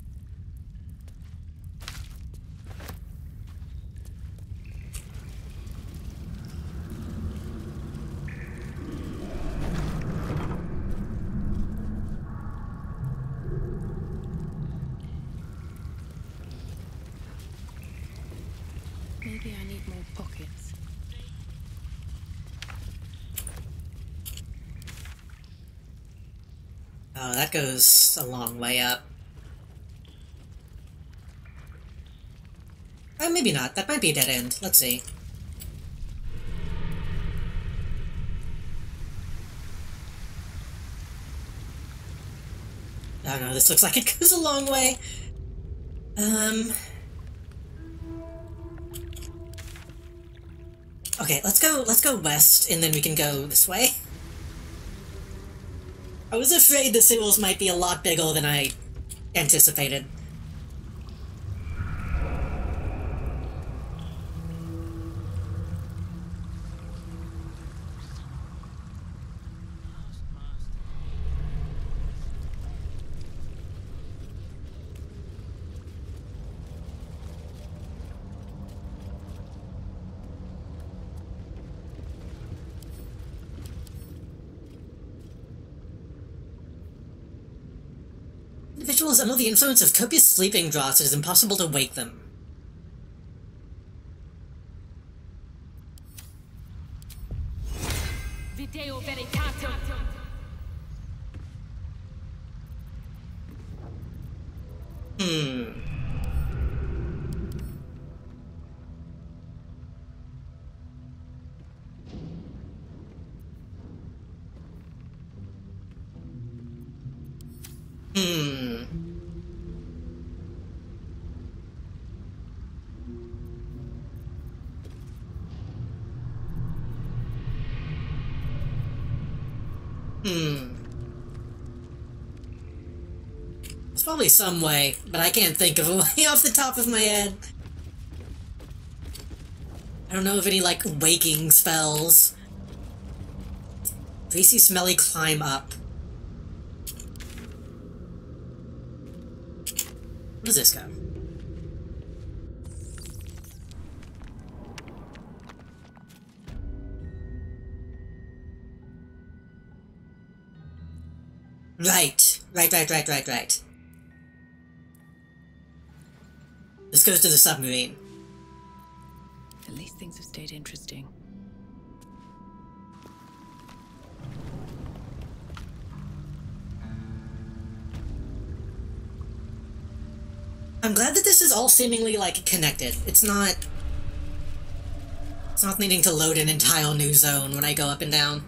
Maybe I need more pockets. Oh, that goes a long way up. Maybe not. That might be a dead end. Let's see. Oh no, this looks like it goes a long way. Okay, let's go west, and then we can go this way. I was afraid the sewers might be a lot bigger than I anticipated. Individuals under the influence of copious sleeping draughts, it is impossible to wake them. Video veritatum. There's probably some way, but I can't think of a way off the top of my head. I don't know of any, like, waking spells. Greasy, smelly, climb up. Where does this go? Right. This goes to the submarine. At least things have stayed interesting. I'm glad that this is all seemingly, like, connected. It's not needing to load an entire new zone when I go up and down.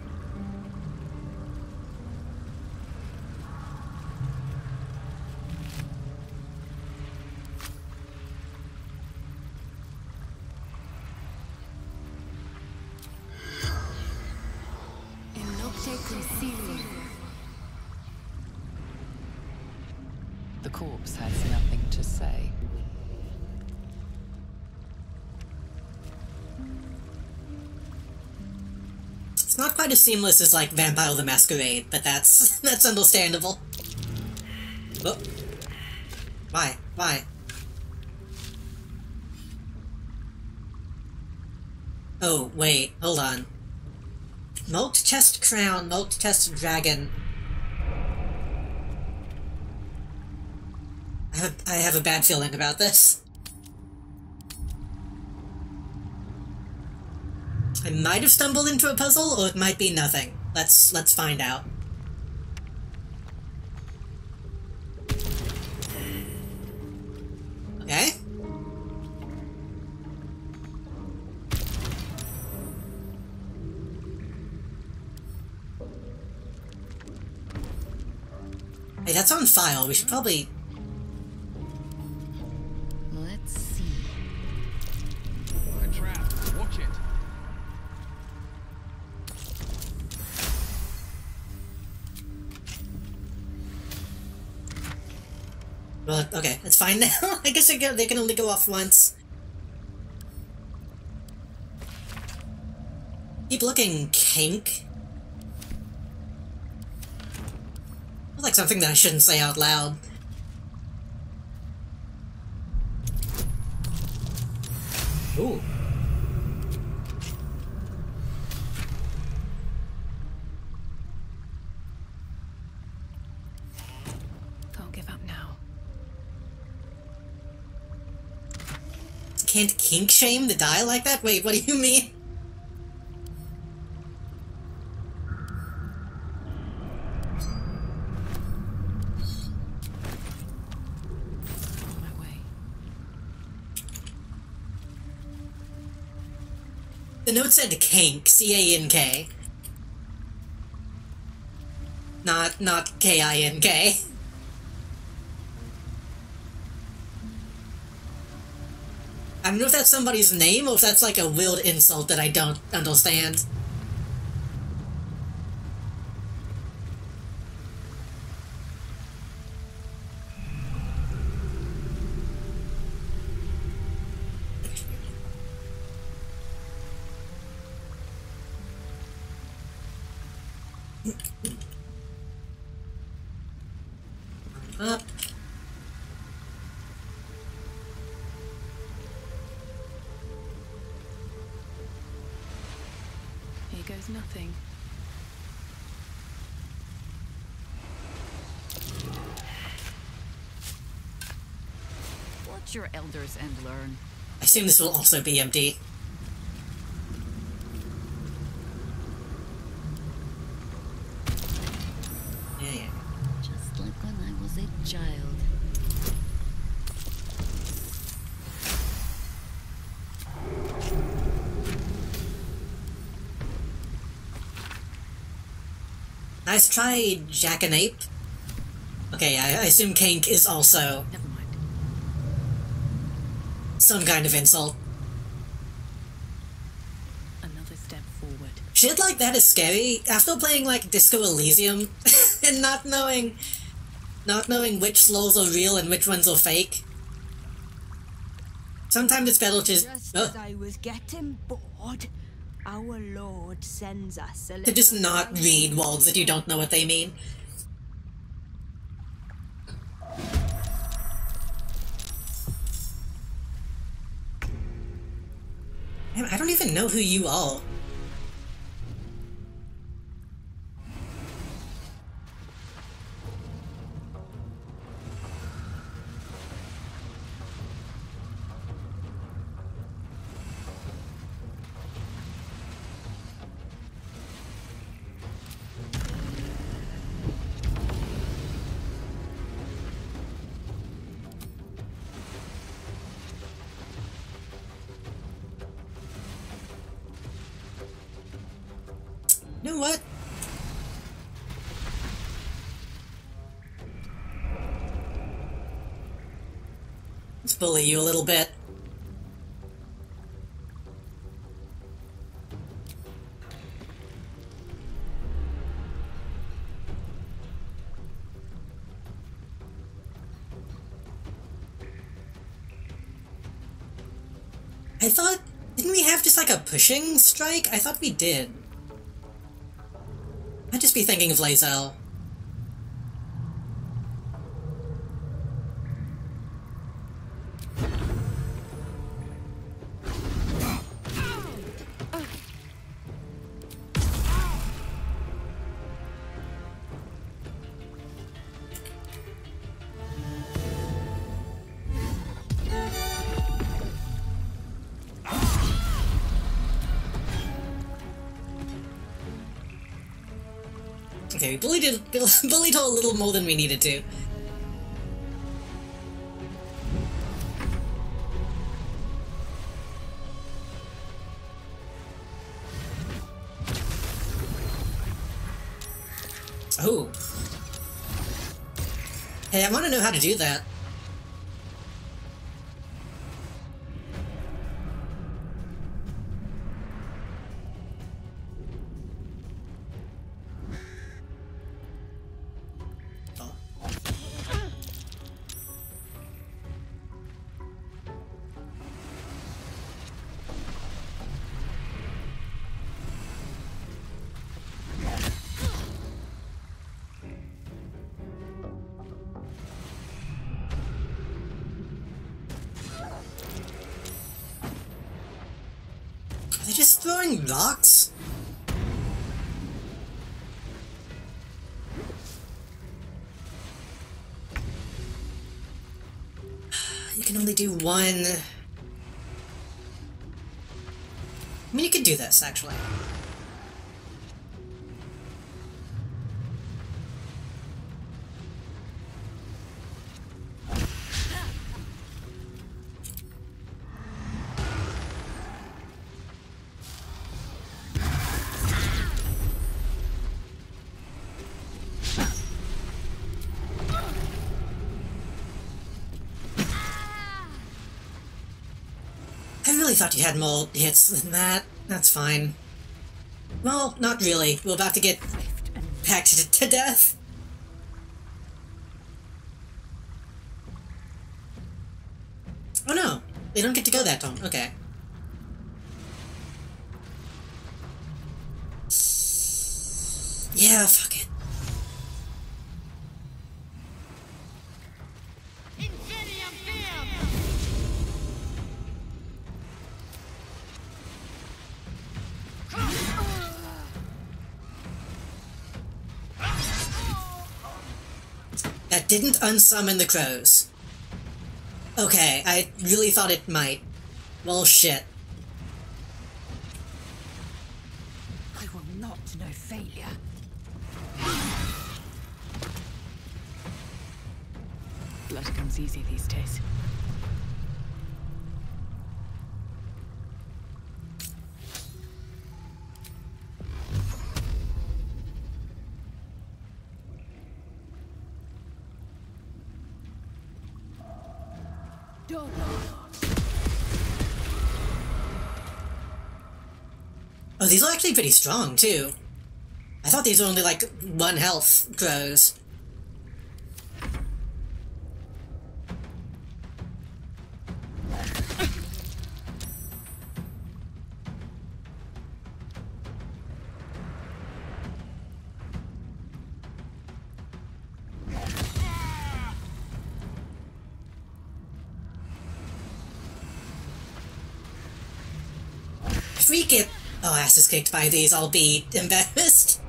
The corpse has nothing to say. It's not quite as seamless as, like, Vampire the Masquerade, but that's that's understandable. Oh. Why? Why? Oh, wait, hold on. Malt Chest Crown, Malt Chest Dragon. I have a bad feeling about this. I might have stumbled into a puzzle, or it might be nothing. Let's find out. Okay. Hey, that's on file. We should probably... Let's see. A trap. Watch it. Well, okay, it's fine now. I guess they can only go off once. Keep looking, kink. Feels like something that I shouldn't say out loud. Ooh. Can't give up now. Can't kink shame to die like that? Wait, what do you mean? The note said kink, C-A-N-K. Not K-I-N-K. I don't know if that's somebody's name or if that's like a weird insult that I don't understand. Up. Here goes nothing. Watch your elders and learn. I assume this will also be empty. Yeah. Just like when I was a child. Nice try, Jackanape. Okay, I assume kink is also some kind of insult. Another step forward. Shit like that is scary. After playing like Disco Elysium and not knowing which souls are real and which ones are fake. Sometimes it's better to Just as I was getting bored, our Lord sends us a to just not read words that you don't know what they mean. Man, I don't even know who you are. You know what? Let's bully you a little bit. I thought... Didn't we have just like a pushing strike? I thought we did. I'd just be thinking of Lae'zel. Okay, we bullied her a little more than we needed to. Oh. Hey, I want to know how to do that. Are they just throwing rocks? You can only do one. I mean, you could do this, actually. I really thought you had more hits than that. That's fine. Well, not really. We're about to get hacked to death. Oh no, they don't get to go that long. Okay. Yeah, fuck it. That didn't unsummon the crows. Okay, I really thought it might. Well, shit. I will not know failure. Blood comes easy these days. Oh, these are actually pretty strong, too. I thought these were only, like, 1 health crows. If we get our asses kicked by these, I'll be embarrassed.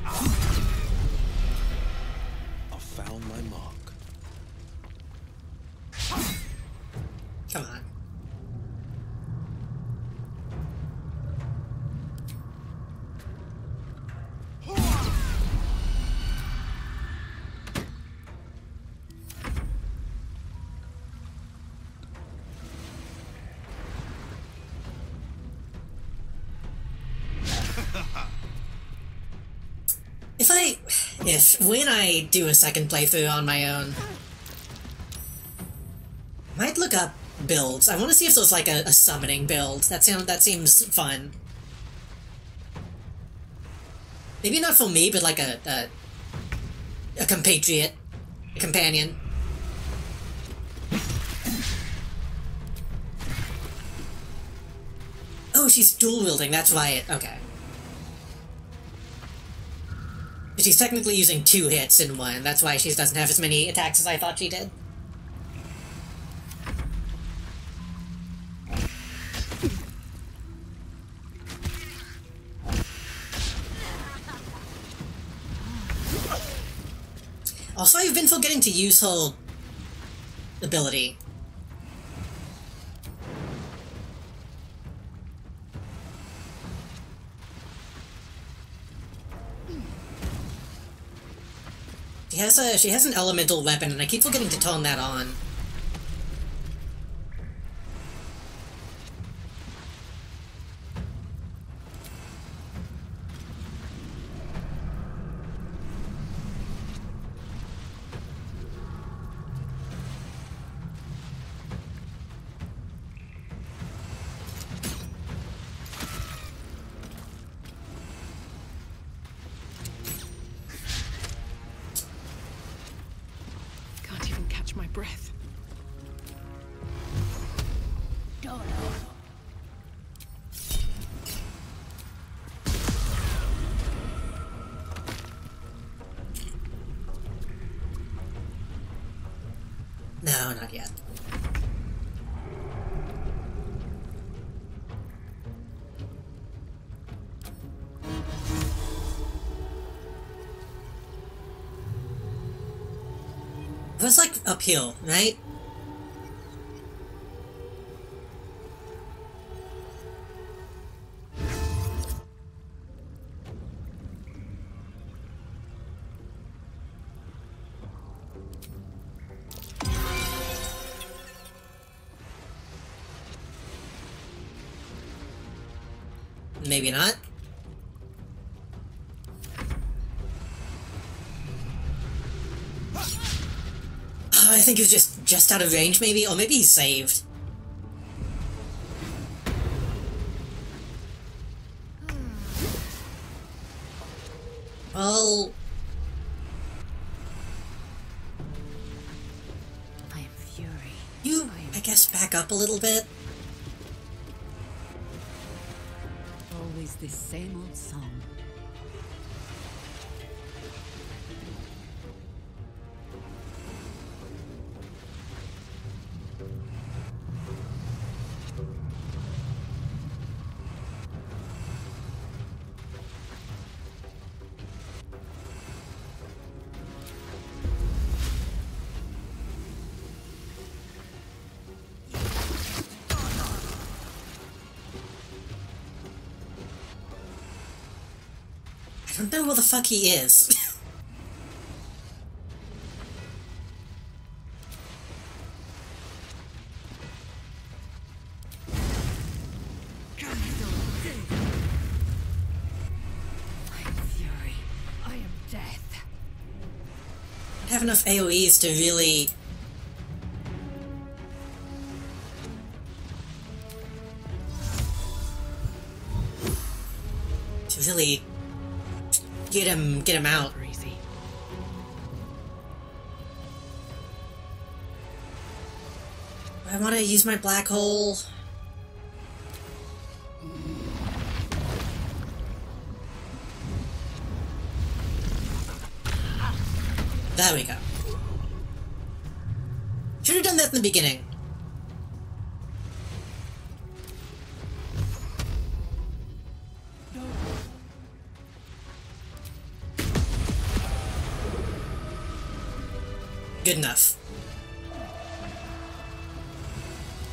I found my mark. Come on. When I do a second playthrough on my own, I might look up builds. I want to see if there's like a summoning build. That seems fun. Maybe not for me, but like a compatriot, a companion. Oh, she's dual wielding. That's right. Okay. But she's technically using 2 hits in one. That's why she doesn't have as many attacks as I thought she did. Also, I've been forgetting to use her ability. She has an elemental weapon, and I keep forgetting to turn that on. Can't even catch my breath. No, not yet. It was like uphill, right? Maybe not. I think he was just out of range, maybe? Or maybe he's saved. Well... I am fury. You, I guess, back up a little bit. Always this same old song. I don't know where the fuck he is. I am fury. I am death. I don't have enough AoEs to really... get him out. I want to use my black hole. There we go. Should have done that in the beginning. Good enough.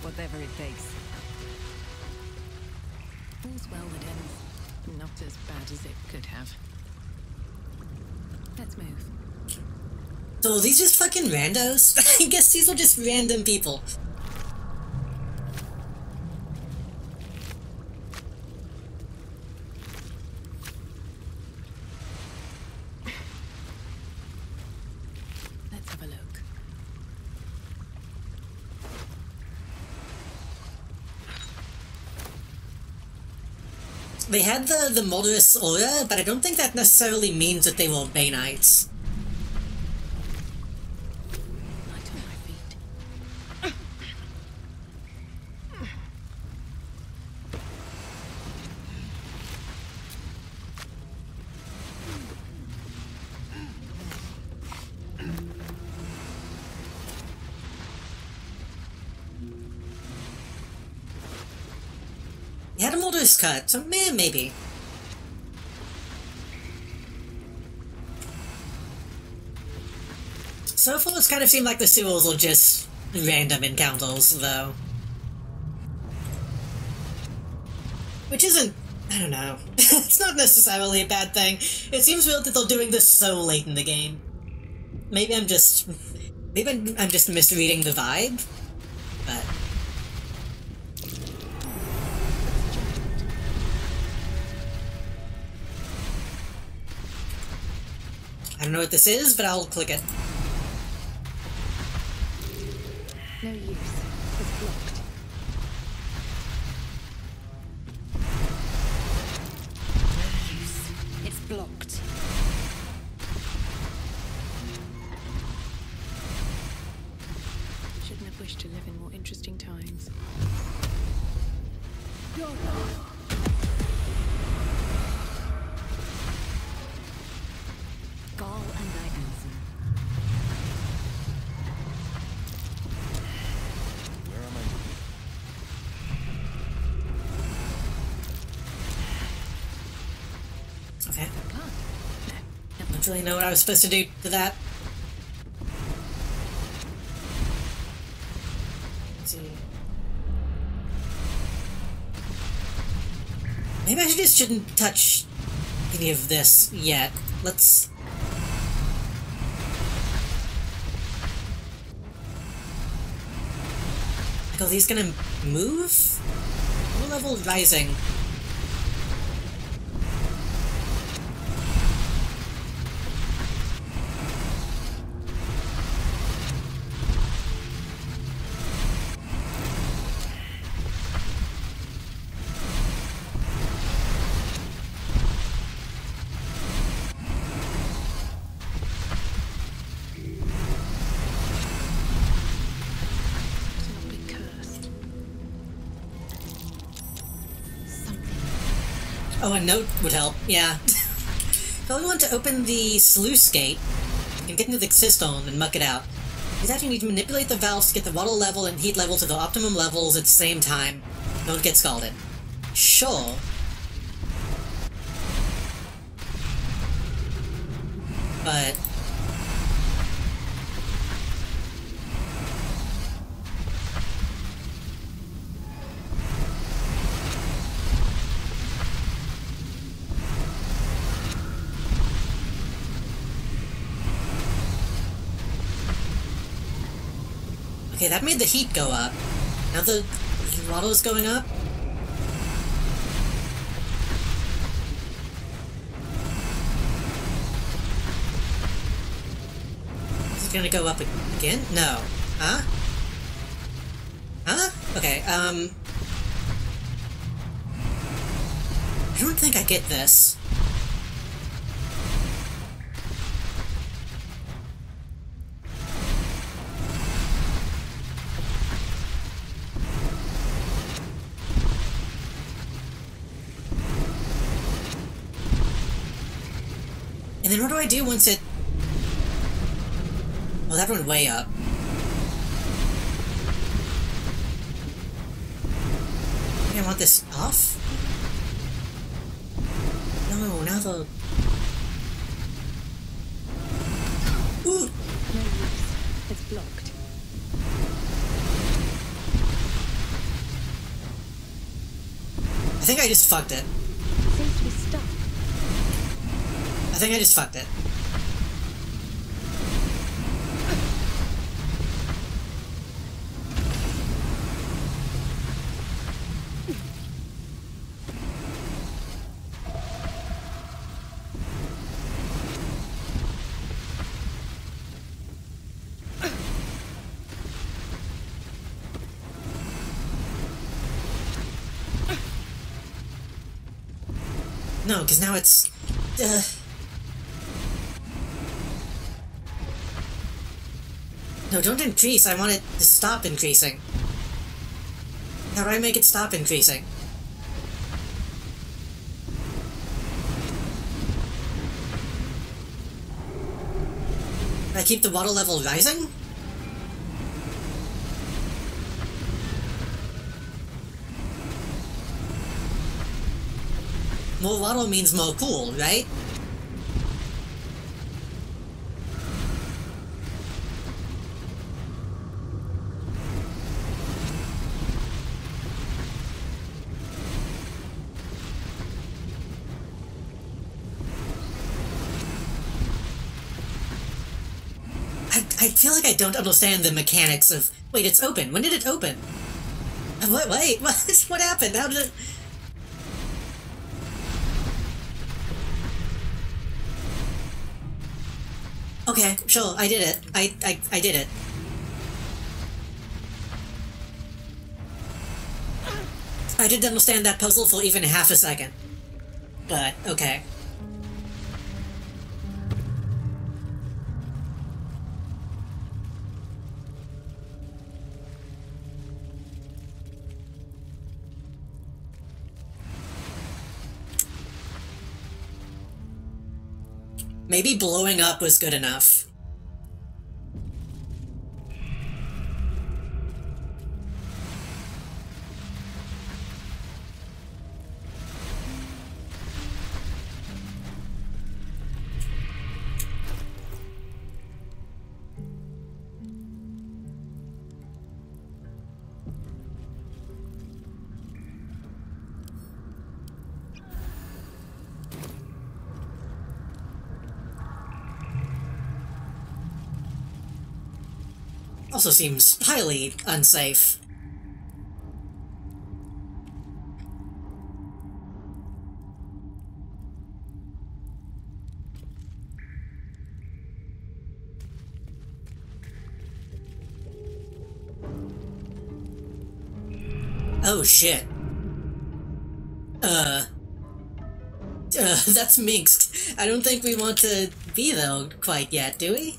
Whatever it takes. All's well that ends. Not as bad as it could have. Let's move. So are these just fucking randos? I guess these are just random people. Let's have a look. They had the Modus aura, but I don't think that necessarily means that they were Banites. Light on my feet. He had a Mulder's cut, so maybe. So far, it's kind of seemed like the sewers were just random encounters, though. Which isn't, I don't know, it's not necessarily a bad thing. It seems weird that they're doing this so late in the game. Maybe I'm just misreading the vibe, but... I don't know what this is, but I'll click it. No use. It's blocked. No use. It's blocked. Shouldn't have wished to live in more interesting times. Gall and I answer. Where am I? Okay. Don't really know what I was supposed to do to that. Let's see. Maybe I just shouldn't touch any of this yet. Let's... Like, are these gonna move? What level rising? Oh, a note would help, yeah. If I want to open the sluice gate, you can get into the cistern and muck it out. For that, you need to manipulate the valves to get the water level and heat level to the optimum levels at the same time. Don't get scalded. Sure. But... Okay, that made the heat go up. Now the water's going up. Is it gonna go up again? No. Huh? Huh? Okay, I don't think I get this. And then what do I do once it... Oh, that went way up. I want this off? No, now the... Ooh! No use. It's blocked. I think I just fucked it. Seems to be stuck. I think I just fucked it. No, because now it's... No, don't increase. I want it to stop increasing. How do I make it stop increasing? Do I keep the water level rising? More waddle means more cool, right? I feel like I don't understand the mechanics of... Wait, it's open. When did it open? Wait, what happened? How did it... Okay, sure, I did it. I did it. I didn't understand that puzzle for even half a second. But, okay. Maybe blowing up was good enough. Also seems highly unsafe. Oh shit. That's Minsk. I don't think we want to be there quite yet, do we?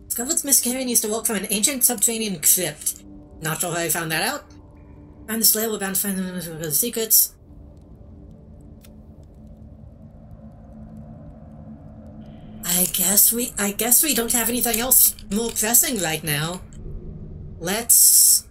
Scarlet's miscarrying used to walk from an ancient subterranean crypt. Not sure how I found that out. I'm the Slayer, we're bound to find the secrets. I guess we don't have anything else more pressing right now. Let's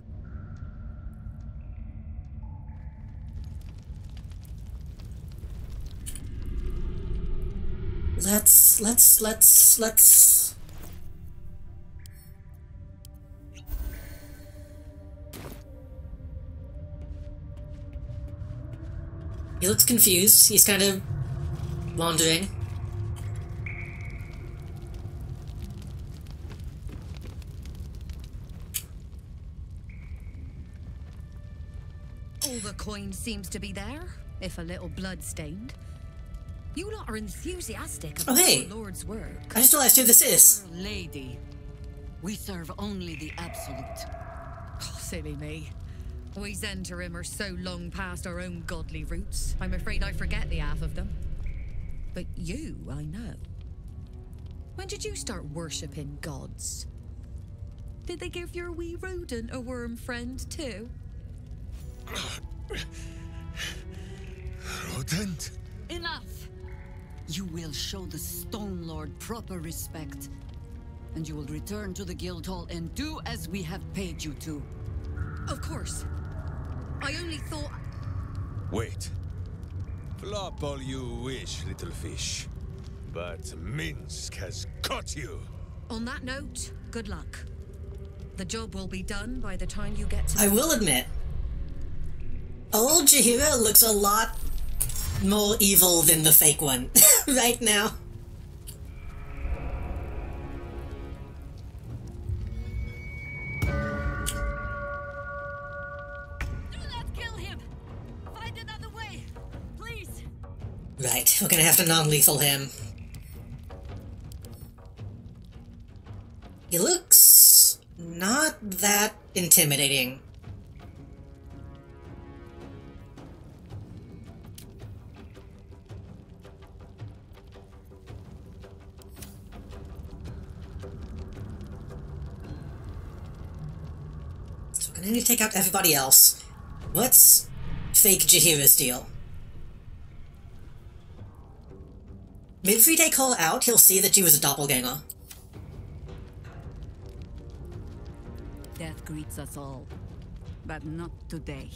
He looks confused. He's kind of wandering. All the coin seems to be there, if a little blood-stained. You lot are enthusiastic about the Lord's work. I just realized who this is. Our Lady, we serve only the absolute. Oh, silly me. We Zentarim are so long past our own godly roots, I'm afraid I forget the half of them. But you, I know. When did you start worshipping gods? Did they give your wee rodent a worm friend too? Rodent? Enough! You will show the Stone Lord proper respect, and you will return to the Guildhall and do as we have paid you to. Of course. I only thought... Wait. Flop all you wish, little fish. But Minsk has caught you. On that note, good luck. The job will be done by the time you get to... I will admit, old Jahira looks a lot more evil than the fake one right now. Right, we're gonna have to non-lethal him. He looks not that intimidating. So we're gonna need to take out everybody else. What's fake Jahira's deal? Maybe if we take her out, he'll see that she was a doppelganger. Death greets us all, but not today.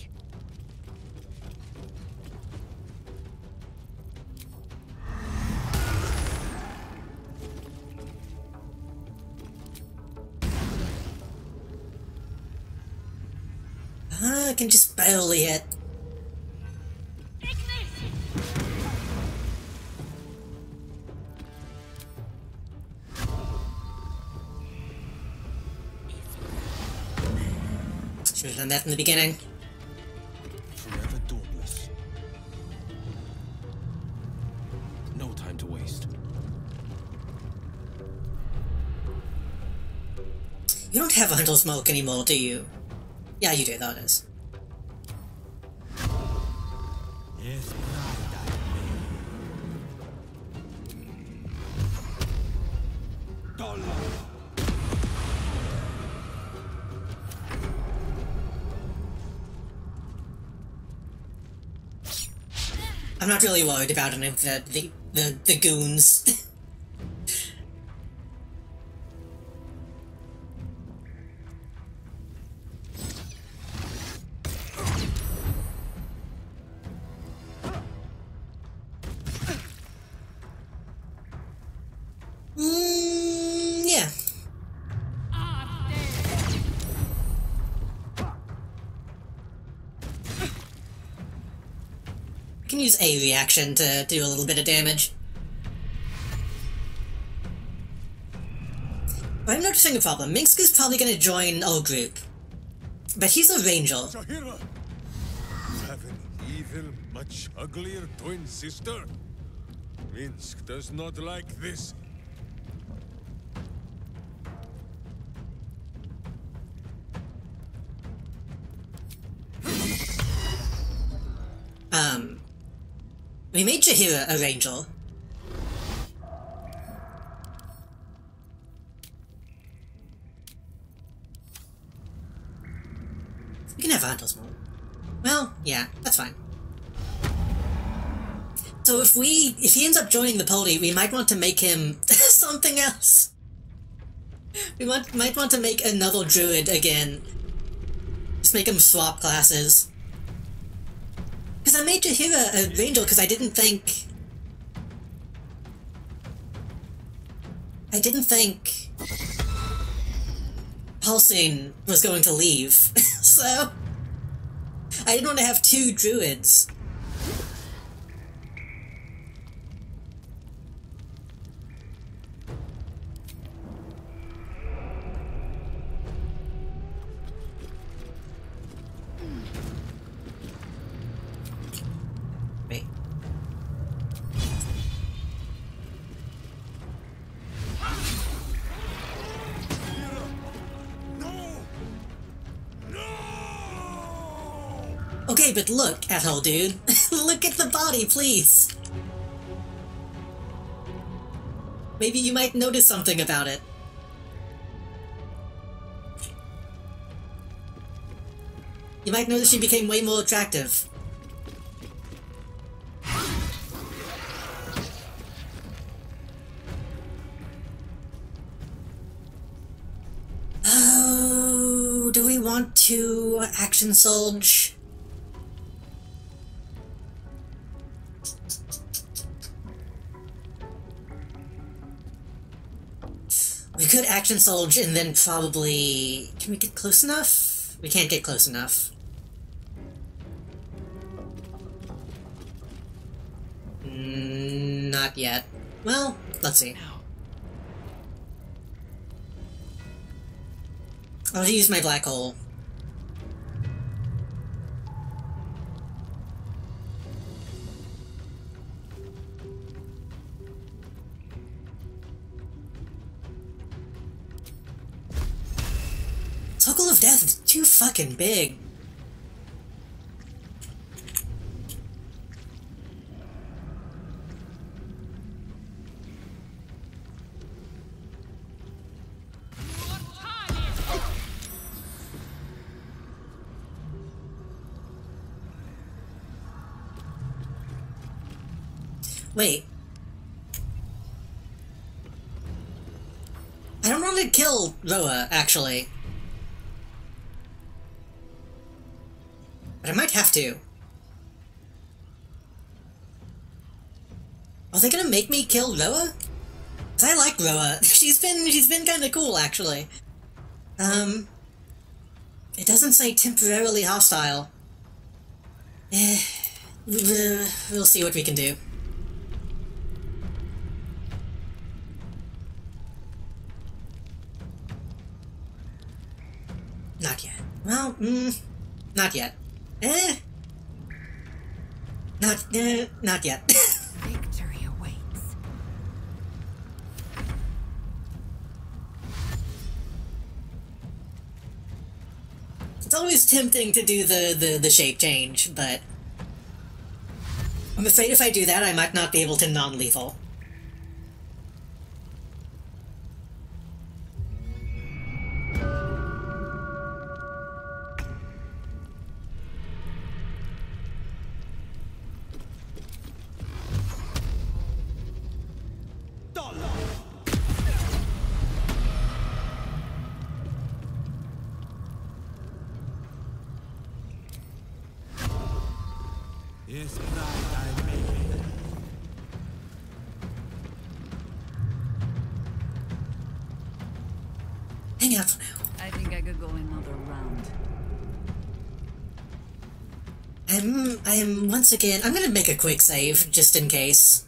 I can just barely hit. Should have done that in the beginning. Forever dauntless. No time to waste. You don't have a Hunter Smoke anymore, do you? Yeah, you do, that is. Yes, I'm not really worried about any of the goons. Yeah. I can use a reaction to do a little bit of damage. But I'm noticing a problem. Minsk is probably gonna join our group. But he's a ranger. Shahira! You have an evil, much uglier twin sister? Minsk does not like this. We made Shahira a ranger. We can have Vandals more. Well, yeah, that's fine. So if he ends up joining the party, we might want to make him something else. We might want to make another druid again. Just make him swap classes. Because I made Shahira a ranger because I didn't think Halcyon was going to leave. So I didn't want to have two druids. Wait. Okay, but look at her, dude. Look at the body, please. Maybe you might notice something about it. You might notice she became way more attractive. Oh, do we want to action surge? We could action surge and then probably... Can we get close enough? We can't get close enough. Not yet. Well, let's see. I'll use my black hole. Circle of Death is too fucking big. Wait. want to kill Roa, actually. But I might have to. Are they gonna make me kill Roa? 'Cause I like Roa. She's been kind of cool, actually. It doesn't say temporarily hostile. We'll see what we can do. Not yet. Well, not yet. Not yet. Victory awaits. It's always tempting to do the shape change, but I'm afraid if I do that, I might not be able to non-lethal. Yes, pride I made. Hang out for now. I think I could go another round. I'm once again, I'm gonna make a quick save, just in case.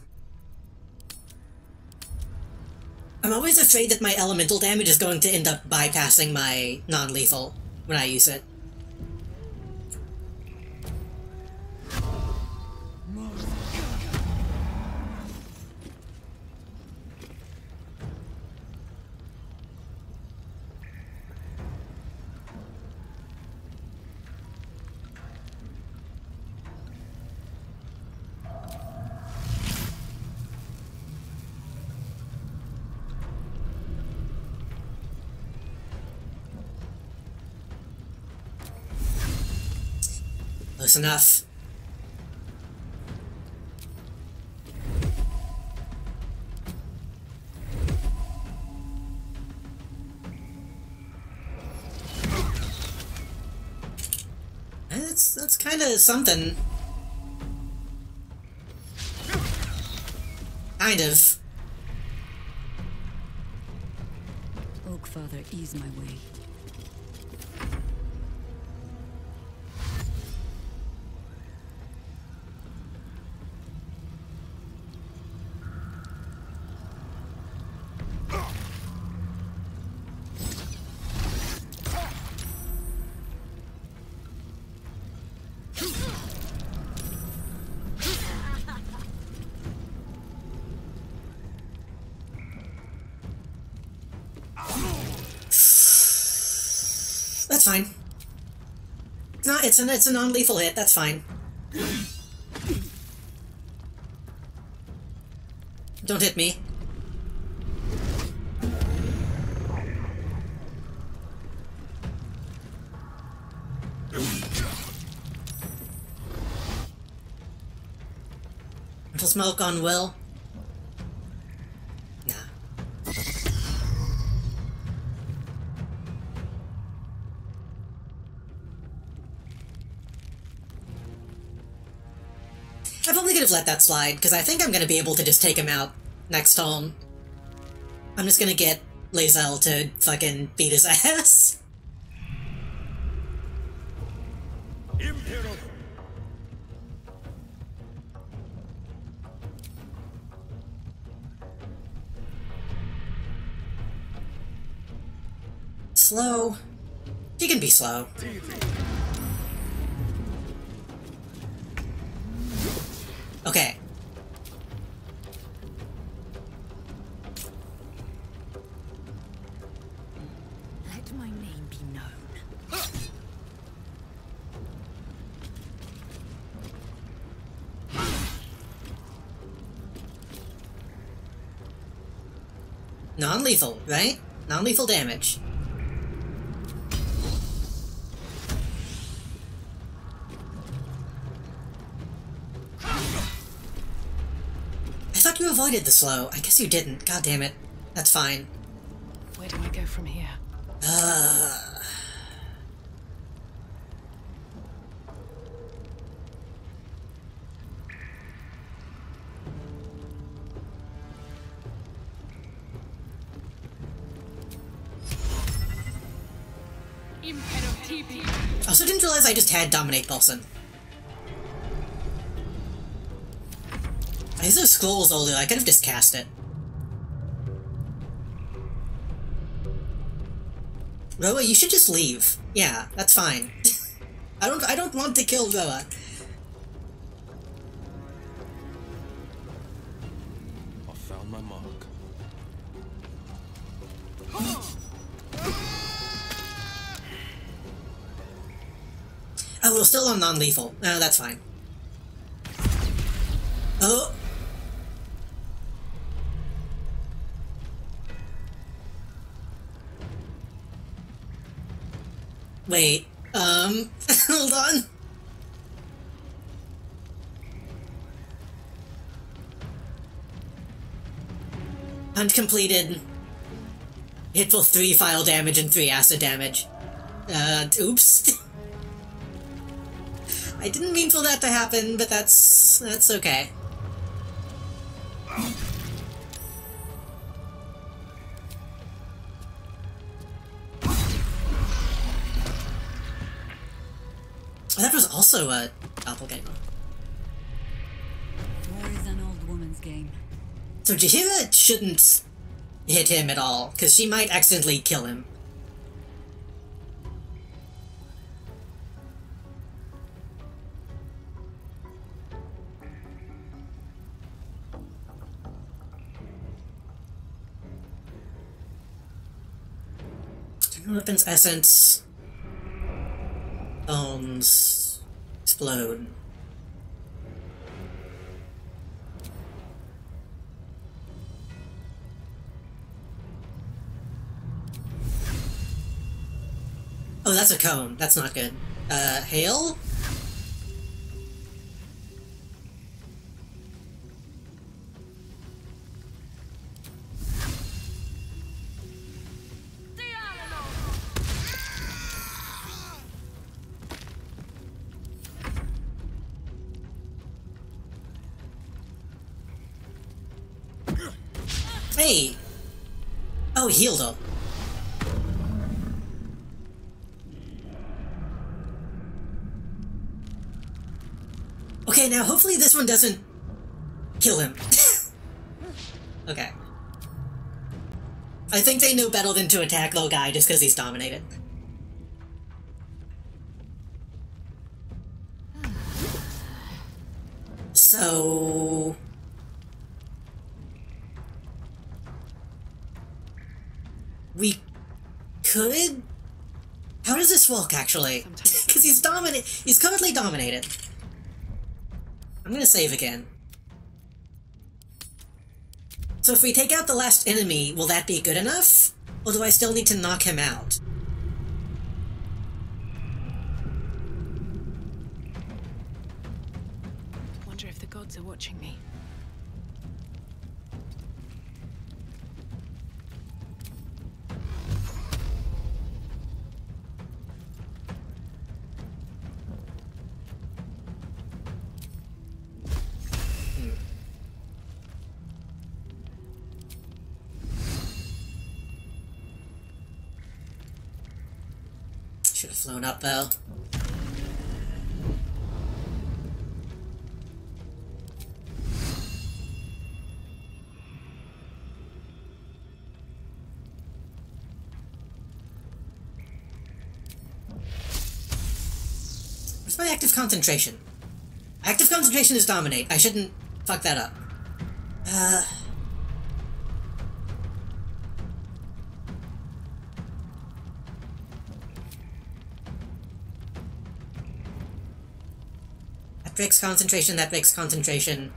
I'm always afraid that my elemental damage is going to end up bypassing my non-lethal when I use it. Close enough. That's kind of something. Kind of. Oak Father, ease my way. That's fine. No, it's a non-lethal hit, that's fine. Don't hit me. Mental smoke on Will. Nah. I probably could have let that slide, because I think I'm going to be able to just take him out next turn. I'm just going to get Lae'zel to fucking beat his ass. Impero. Slow. She can be slow. Okay. Let my name be known. Non-lethal, right? Non-lethal damage. I thought you avoided the slow. I guess you didn't. God damn it. That's fine. Where do I go from here? I also didn't realize I just had Dominate Pulsin. These are scrolls older, I could have just cast it. Roa, you should just leave. Yeah, that's fine. I don't want to kill Roa. I found my mark. Oh, we're still on non-lethal. No, that's fine. Oh! Wait, hold on. Hunt completed. Hit for 3 file damage and 3 acid damage. Oops. I didn't mean for that to happen, but that's okay. That was also a doppelganger. War is an old woman's game. So Jaheira shouldn't hit him at all, because she might accidentally kill him. Weapons essence. Bones. Explode. Oh, that's a cone. That's not good. Hail? Hey! Oh, healed her. Okay, now hopefully this one doesn't kill him. Okay. I think they know better than to attack low guy just because he's dominated. So... we could... How does this work, actually? Because he's he's currently dominated. I'm gonna save again. So if we take out the last enemy, will that be good enough? Or do I still need to knock him out? Wonder if the gods are watching me. Should have flown up, though. Where's my active concentration? Active concentration is dominate. I shouldn't fuck that up. That breaks concentration, that breaks concentration.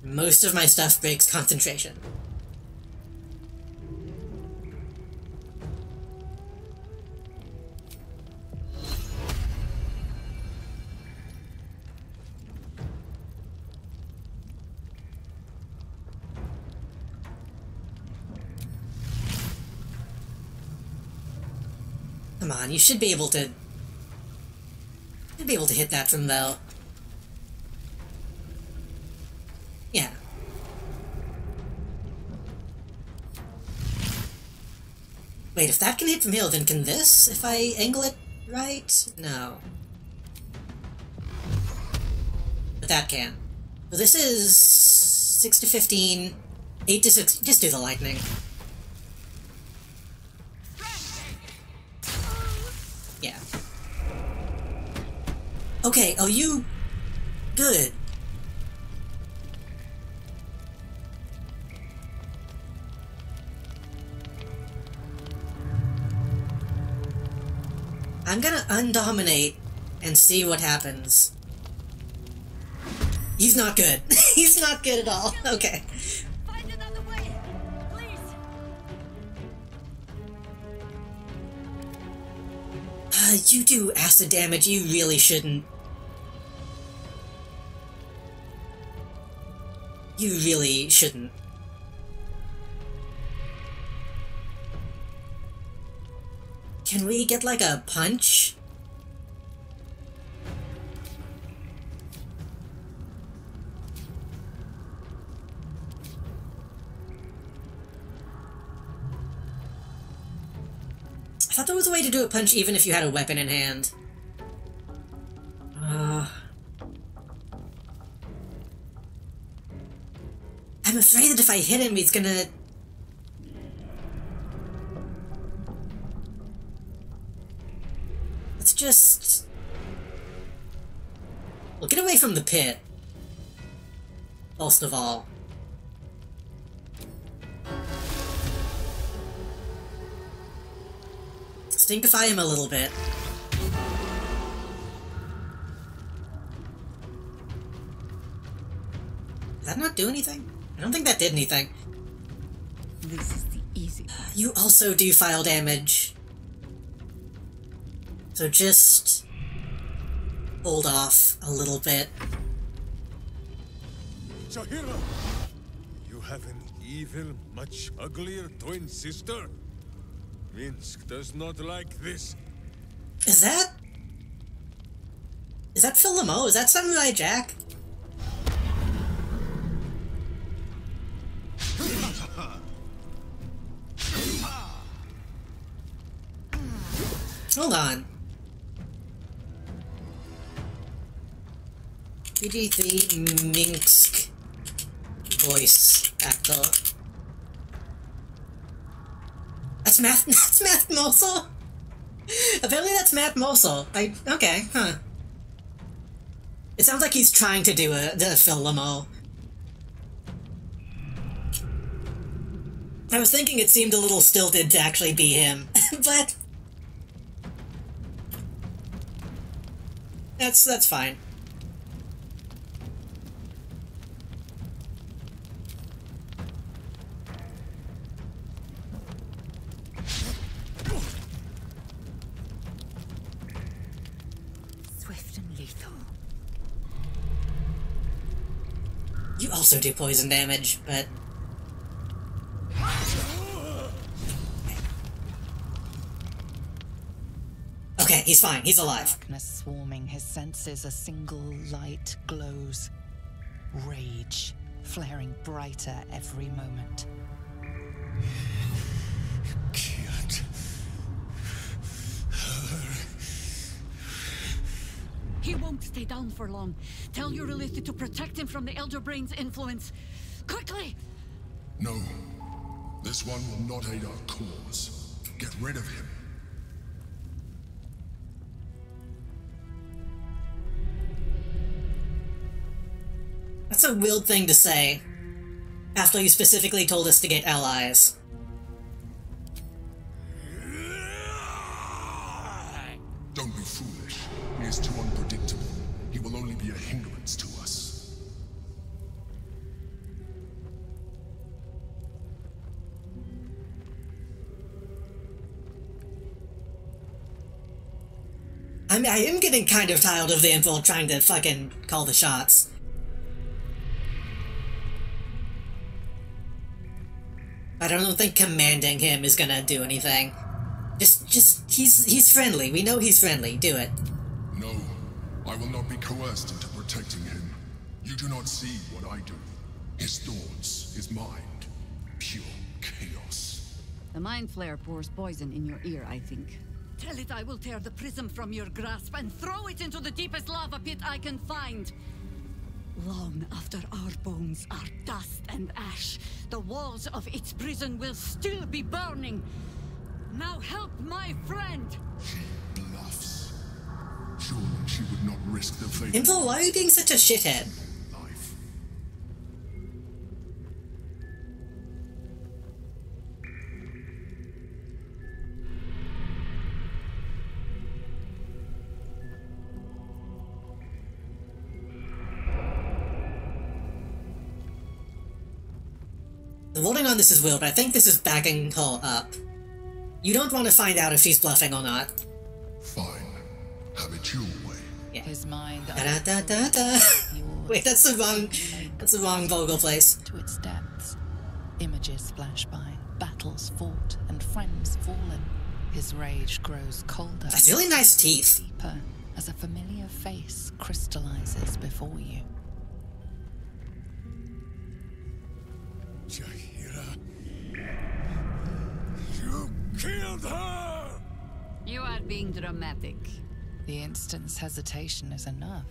Most of my stuff breaks concentration. Come on, you should be able to... hit that from though. Yeah. Wait, if that can hit from here, then can this? If I angle it right? No. But that can. So this is 6 to 15, 8 to 6. Just do the lightning. Yeah. Okay, oh you... Good. I'm gonna undominate and see what happens. He's not good. He's not good at all. Okay. Find another way, please. You do acid damage. You really shouldn't. You really shouldn't. Can we get like a punch? I thought there was a way to do a punch even if you had a weapon in hand. I'm afraid that if I hit him, he's gonna... Let's just... We'll get away from the pit. Most of all. Stinkify him a little bit. Did that not do anything? I don't think that did anything. This is the easy part. You also do file damage. So just hold off a little bit. Shahira! You have an evil, much uglier twin sister? Minsk does not like this. Is that Phil Lamo? Is that Samurai Jack? Hold on. PG3 Minsk voice actor. That's Matt Mosul? Apparently that's Matt Mosul. Okay, huh. It sounds like he's trying to do the Phil Lamo. I was thinking it seemed a little stilted to actually be him, but... That's fine. Swift and lethal. You also do poison damage, but... Okay, he's fine. He's alive. Darkness swarming his senses, a single light glows. Rage flaring brighter every moment. Killed her. He won't stay down for long. Tell Eurylithi to protect him from the Elder Brain's influence. Quickly! No. This one will not aid our cause. Get rid of him. That's a weird thing to say, after you specifically told us to get allies. Don't be foolish. He is too unpredictable. He will only be a hindrance to us. I am getting kind of tired of the Infil trying to fucking call the shots. I don't think commanding him is gonna do anything. He's friendly. We know he's friendly. Do it. No, I will not be coerced into protecting him. You do not see what I do. His thoughts, his mind, pure chaos. The Mind Flare pours poison in your ear, I think. Tell it I will tear the prism from your grasp and throw it into the deepest lava pit I can find. Long after our bones are dust and ash, the walls of its prison will still be burning. Now help my friend! She bluffs. Surely she would not risk the fate. Imple, why are you being such a shithead? The wording on this is weird, but I think this is backing her up. You don't want to find out if she's bluffing or not. Fine. Have it your way. Yeah. His mind. Wait, that's the wrong vocal place. To its depths. Images flash by, battles fought, and friends fallen. His rage grows colder. That's really nice teeth. Deeper, as a familiar face crystallizes before you. Jaheira, you killed her! You are being dramatic. The instant's hesitation is enough.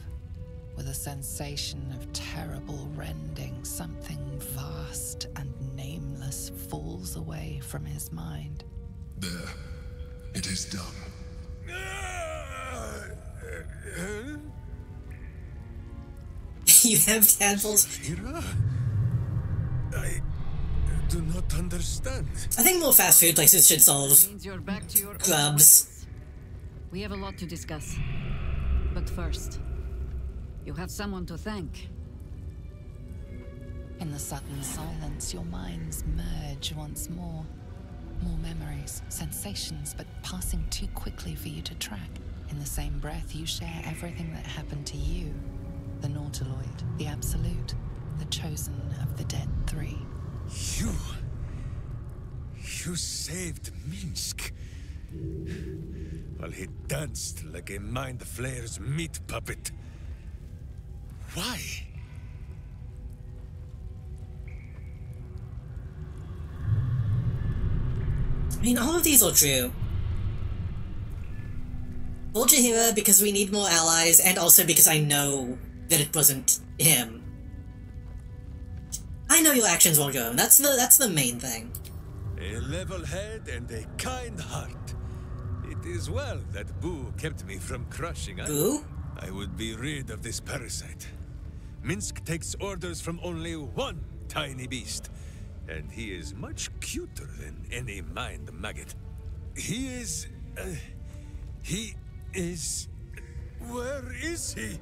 With a sensation of terrible rending, something vast and nameless falls away from his mind. There. It is done. You have tadpoles. Jaheira? I do not understand. I think more fast food places should solve Means you're back to your grubs. We have a lot to discuss. But first, you have someone to thank. In the sudden silence, your minds merge once more. More memories, sensations, but passing too quickly for you to track. In the same breath, you share everything that happened to you. The Nautiloid, the Absolute, the chosen of the dead three. You saved Minsk. While he danced like a Mind Flayer's meat puppet. Why? I mean, all of these are true. For Jaheira, because we need more allies, and also because I know that it wasn't him. I know your actions won't go. That's the main thing. A level head and a kind heart. It is well that Boo kept me from crushing her. Boo? I would be rid of this parasite. Minsk takes orders from only one tiny beast, and he is much cuter than any mind maggot. He is... Where is he?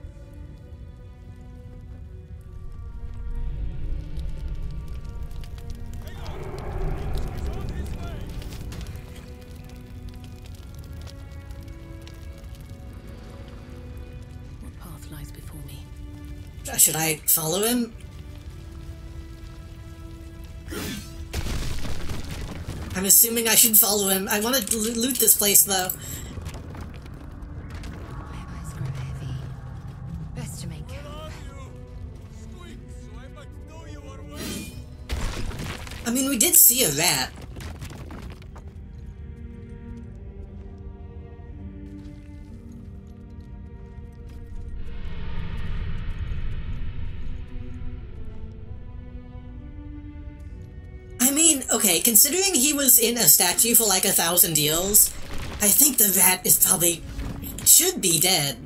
What path lies before me? Should I follow him? I'm assuming I should follow him. I want to loot this place, though. My eyes grow heavy. Best to make camp. I mean, we did see a rat. I mean, okay, considering he was in a statue for like 1,000 years, I think the rat is probably... should be dead.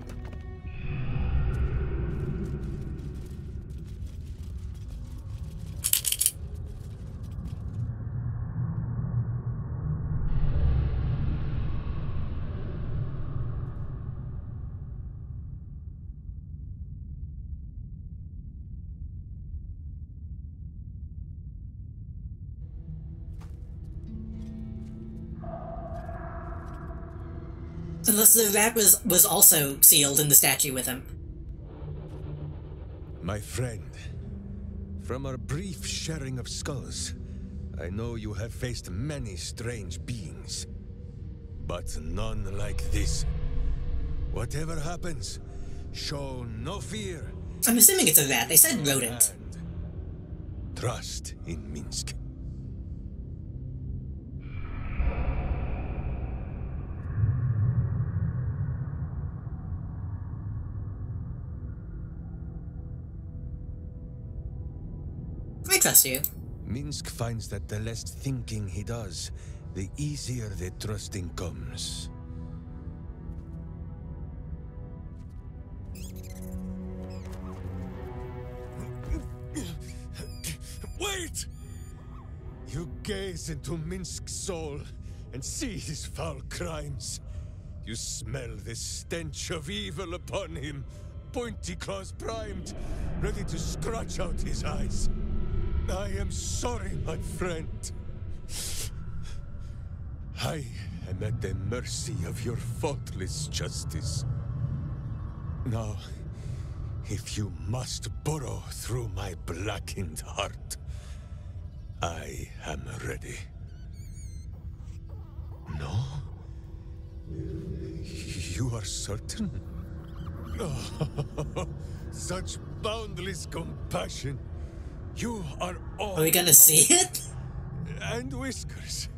Unless the rat was also sealed in the statue with him. My friend, from our brief sharing of skulls, I know you have faced many strange beings. but none like this. Whatever happens, show no fear. I'm assuming it's a rat. They said rodent. And trust in Minsk. I trust you. Minsk finds that the less thinking he does, the easier the trusting comes. Wait! You gaze into Minsk's soul and see his foul crimes. You smell the stench of evil upon him, pointy claws primed, ready to scratch out his eyes. I am sorry, my friend. I am at the mercy of your faultless justice. Now, if you must burrow through my blackened heart, I am ready. No? You are certain? Oh, such boundless compassion. You are all... Are we gonna see it? And whiskers.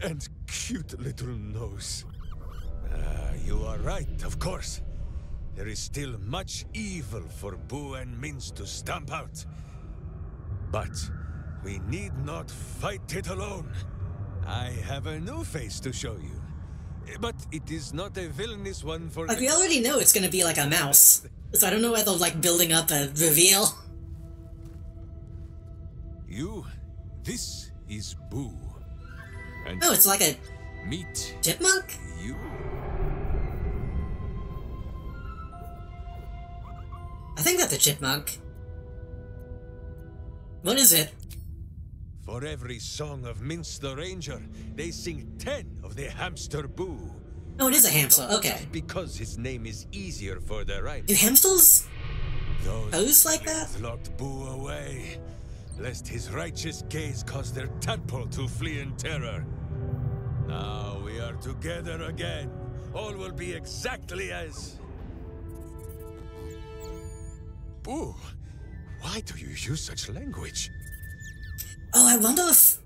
And cute little nose. You are right, of course. There is still much evil for Boo and Minsk to stamp out. But we need not fight it alone. I have a new face to show you. But it is not a villainous one for... Like, we already know it's gonna be like a mouse. So I don't know why they're, like, building up a reveal. You, this is Boo. And oh, it's like a... meet... chipmunk? You. I think that's a chipmunk. What is it? For every song of Minsk the Ranger, they sing 10 of the hamster Boo. Oh, it is a hamster, okay. Just because his name is easier for the rhyme. Do hamsters Those pose like that? Locked Boo away, lest his righteous gaze cause their tadpole to flee in terror. Now we are together again. All will be exactly as... Boo, why do you use such language? Oh, I wonder if...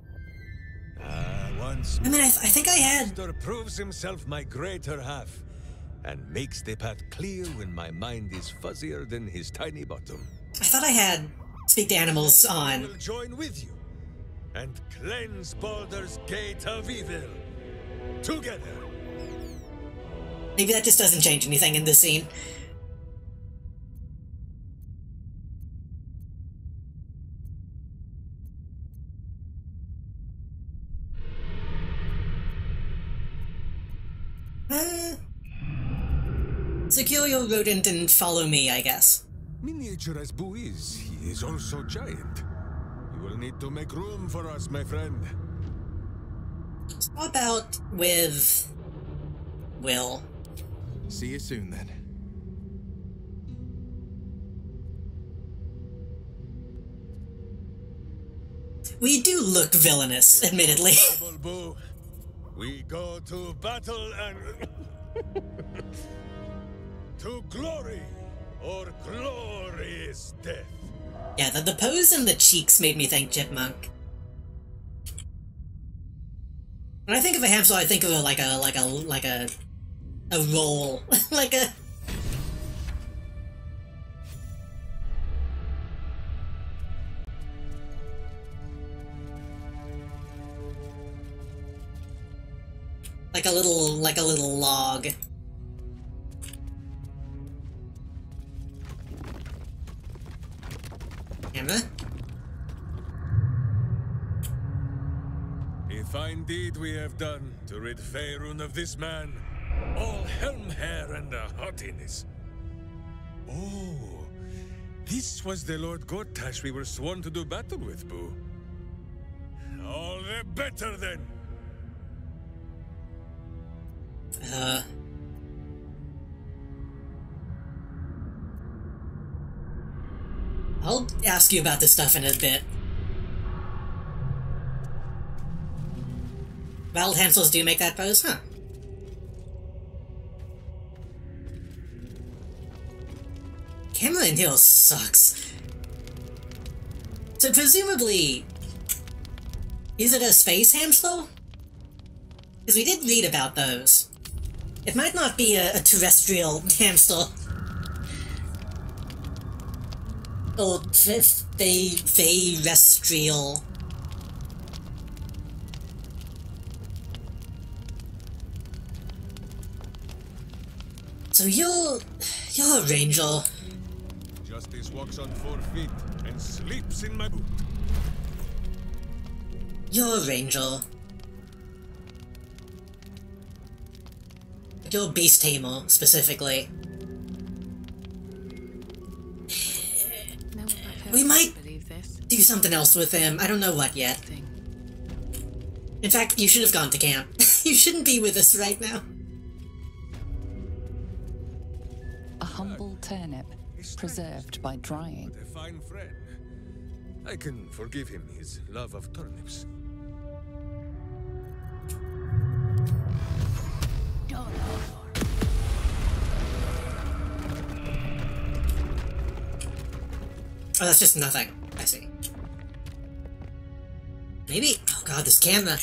Once I mean, I think I had... Master proves himself my greater half, and makes the path clear when my mind is fuzzier than his tiny bottom. I thought I had Speak to Animals I on. will join with you, and cleanse Baldur's gate of evil. Together. Maybe that just doesn't change anything in this scene. Secure your rodent and follow me, I guess. Miniature as Boo is, he is also giant. You will need to make room for us, my friend. So how about with... Will? See you soon, then. We do look villainous, admittedly. Boo. We go to battle and... to glory, or glorious death. Yeah, the pose and the cheeks made me think chipmunk. When I think of a hamster, I think of a roll, like a. Like a little log. Camera? A fine deed we have done to rid Faerun of this man, all helm hair and haughtiness. Oh, this was the Lord Gortash we were sworn to do battle with, Boo. All the better then. I'll ask you about this stuff in a bit. Wild hamsters do make that pose, huh? Silent Hill sucks. So presumably, is it a space hamster? Because we did read about those. It might not be a terrestrial hamster. Or terrestrial. So you're a ranger. Justice walks on 4 feet and sleeps in my boot. You're a ranger. You're a beast tamer, specifically. We might do something else with him. I don't know what yet. In fact, you should have gone to camp. You shouldn't be with us right now. A humble turnip, preserved by drying. A fine friend. I can forgive him his love of turnips. Oh, that's just nothing. I see. Maybe. Oh god, this camera.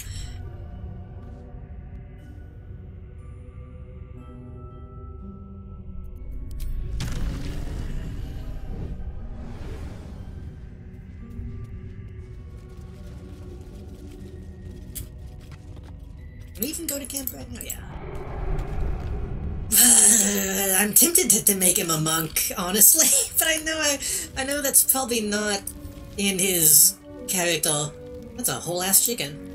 Can we even go to camp right now? Yeah. I'm tempted to make him a monk, honestly, but I know that's probably not in his character. That's a whole ass chicken.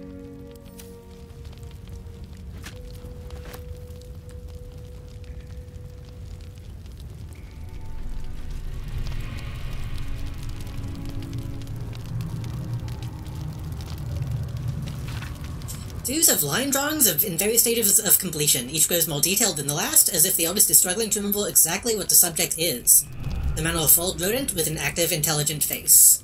Series of line drawings in various stages of completion. Each grows more detailed than the last, as if the artist is struggling to remember exactly what the subject is. The man of a full rodent with an active, intelligent face.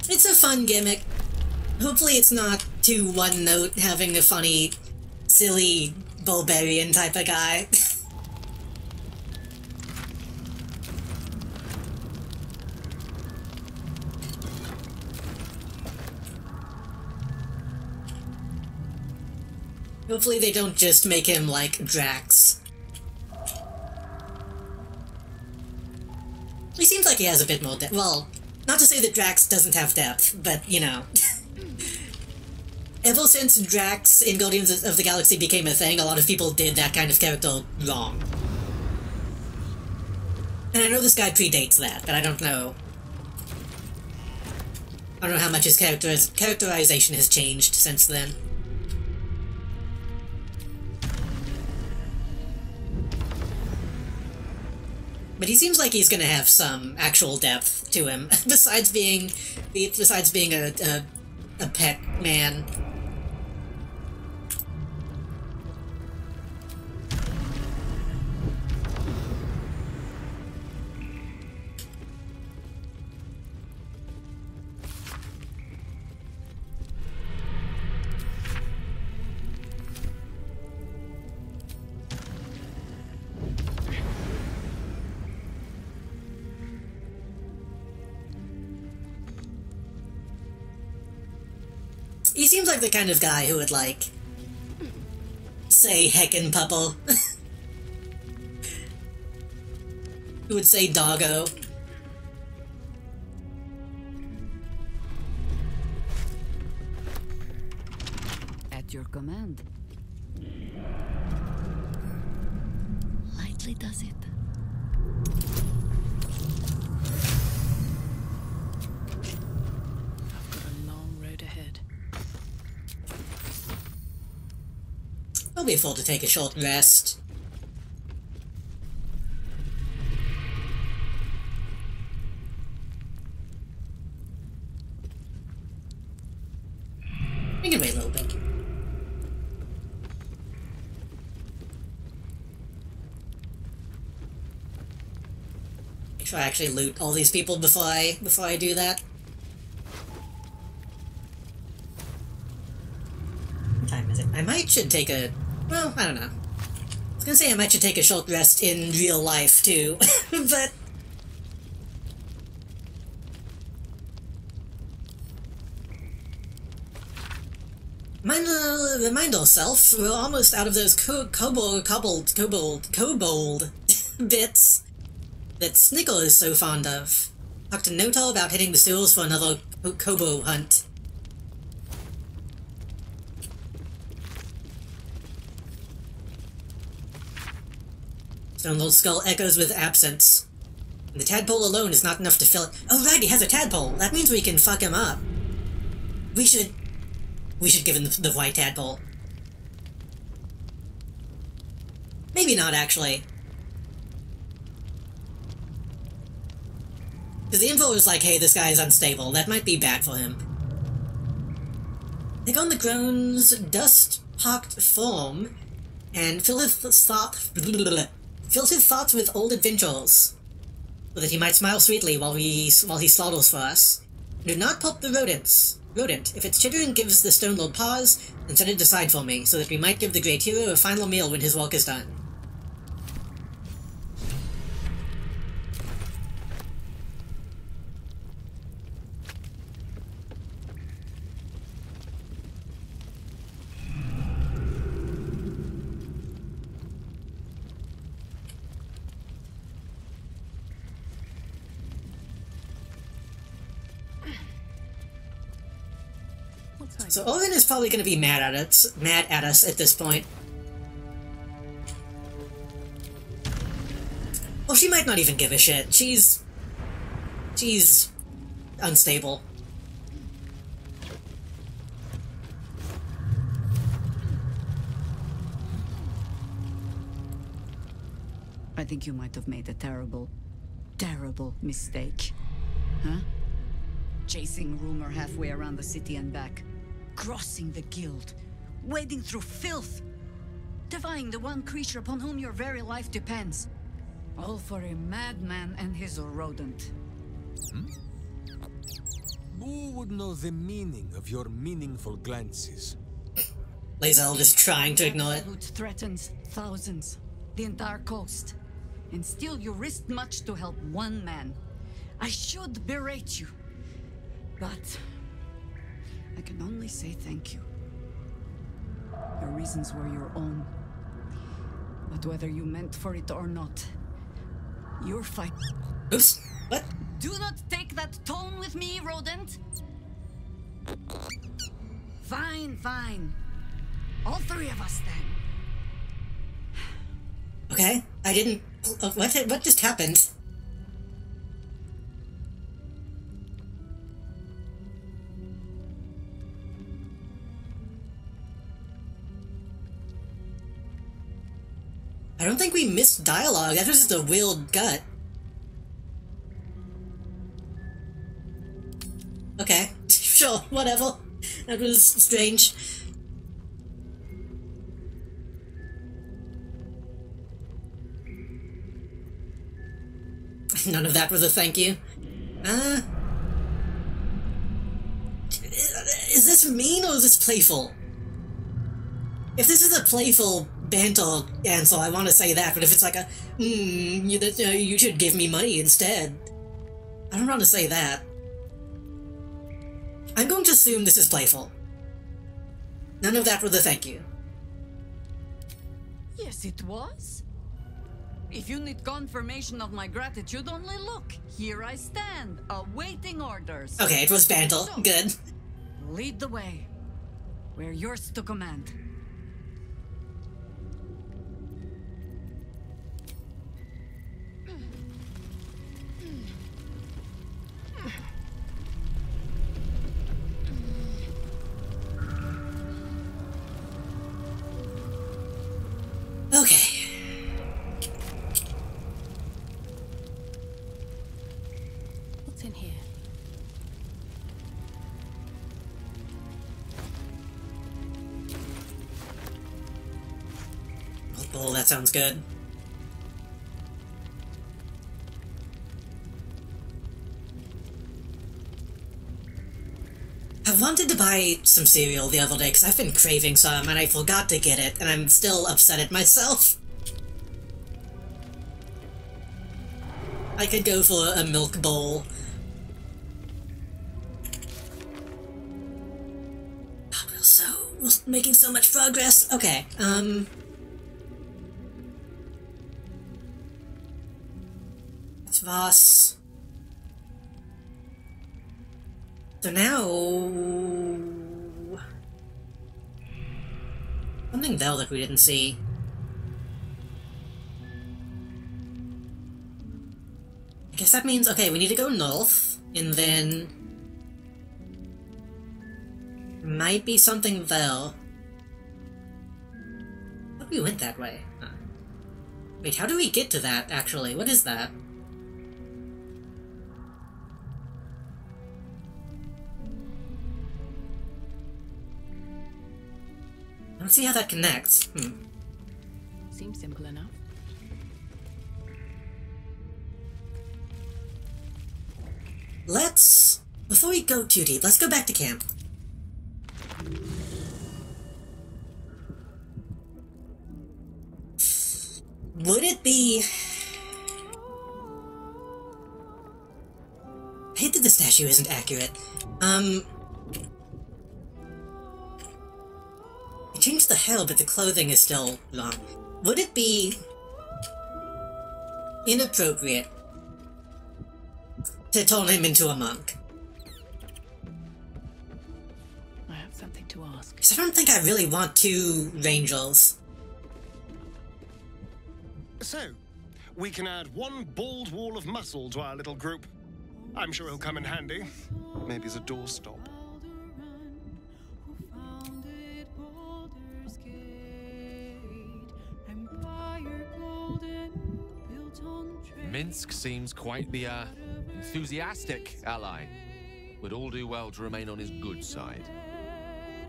It's a fun gimmick. Hopefully it's not too one-note, having a funny, silly, Bulgarian type of guy. Hopefully they don't just make him like Drax. He seems like he has a bit more depth. Well, not to say that Drax doesn't have depth, but, you know. Ever since Drax in Guardians of the Galaxy became a thing, a lot of people did that kind of character wrong. And I know this guy predates that, but I don't know. I don't know how much his characterization has changed since then. But he seems like he's gonna have some actual depth to him, besides being a pet man. He seems like the kind of guy who would, like, say heckin' puppo. Who would say doggo. At your command. Lightly does it. I've got a long road ahead. I'll be able to take a short rest. Try to actually loot all these people before I do that. What time is it? I might should take a... Well, I don't know. I was gonna say I might should take a short rest in real life, too. But... Remind ourselves, we're almost out of those kobold bits that Snickle is so fond of. Talked to Notal about hitting the sewers for another kobo hunt. Stonewall Skull echoes with absence. And the tadpole alone is not enough to fill it. Oh right, he has a tadpole! That means we can fuck him up. We should give him the white tadpole. Maybe not, actually. Because the info is like, hey, this guy is unstable. That might be bad for him. Take on the crone's dust-pocked form and fill his thoughts with old adventures, so that he might smile sweetly while he slaughters for us. Do not pulp the rodents. Rodent, if its chittering gives the Stone Lord pause, then set it aside for me, so that we might give the great hero a final meal when his work is done. So Owen is probably going to be mad at us at this point. Well, she might not even give a shit. She's unstable. I think you might have made a terrible, terrible mistake. Huh? Chasing rumor halfway around the city and back. Crossing the guild. Wading through filth. Defying the one creature upon whom your very life depends. All for a madman and his rodent. Hmm? Who would know the meaning of your meaningful glances? Lae'zel just trying to ignore it. Absolute threatens thousands. The entire coast. And still you risked much to help one man. I should berate you. But I can only say thank you. Your reasons were your own. But whether you meant for it or not, your fight... Oops. What? Do not take that tone with me, rodent! Fine, fine. All three of us, then. Okay, I didn't... What just happened? I don't think we missed dialogue. That was just a wild gut. Okay, sure, whatever. That was strange. None of that was a thank you. Is this mean or is this playful? If this is a playful banter answer, I want to say that, but if it's like a, you should give me money instead, I don't want to say that. I'm going to assume this is playful. None of that with a thank you. Yes, it was. If you need confirmation of my gratitude, only look. Here I stand, awaiting orders. Okay, it was banter. So, good. Lead the way. We're yours to command. Okay. What's in here? Oh, that sounds good. wanted to buy some cereal the other day because I've been craving some and I forgot to get it and I'm still upset at myself. I could go for a milk bowl. God, we're making so much progress. Okay, it's Voss. So now... something there that we didn't see. I guess that means, okay, we need to go north, and then... might be something there. I thought we went that way. Huh. Wait, how do we get to that, actually? What is that? I don't see how that connects. Seems simple enough. Let's... before we go too deep, let's go back to camp. Would it be... I hate that the statue isn't accurate. I changed the hell, but the clothing is still wrong. Would it be... inappropriate to turn him into a monk? I have something to ask. Because I don't think I really want two Rangels. So, we can add one bald wall of muscle to our little group. I'm sure he'll come in handy. Maybe as a doorstop. Minsk seems quite the, enthusiastic ally. Would all do well to remain on his good side.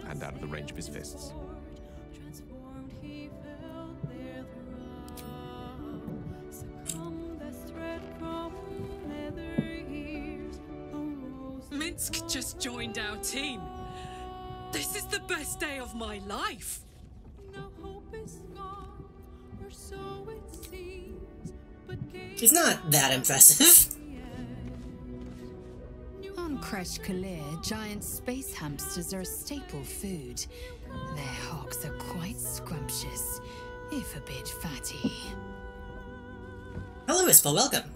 And out of the range of his fists. Minsk just joined our team. This is the best day of my life. He's not that impressive. On Kresh Kalir, giant space hamsters are a staple food. Their hocks are quite scrumptious, if a bit fatty. Hello, Whisper, welcome.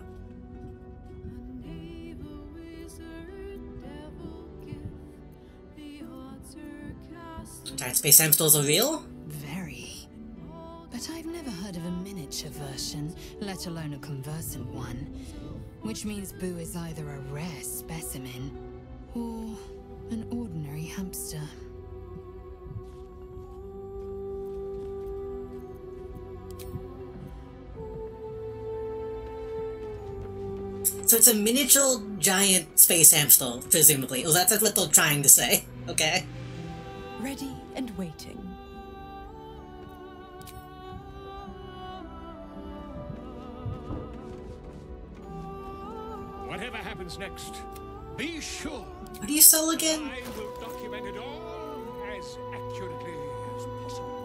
Giant space hamsters are real? Very. But I've never heard of a miniature version, let alone a conversant one. Which means Boo is either a rare specimen, or an ordinary hamster. So it's a miniature giant space hamster, presumably. Well, that's what they're trying to say. Okay. Ready and waiting. Whatever happens next, be sure. What do you sell again? I will document it all as accurately as possible.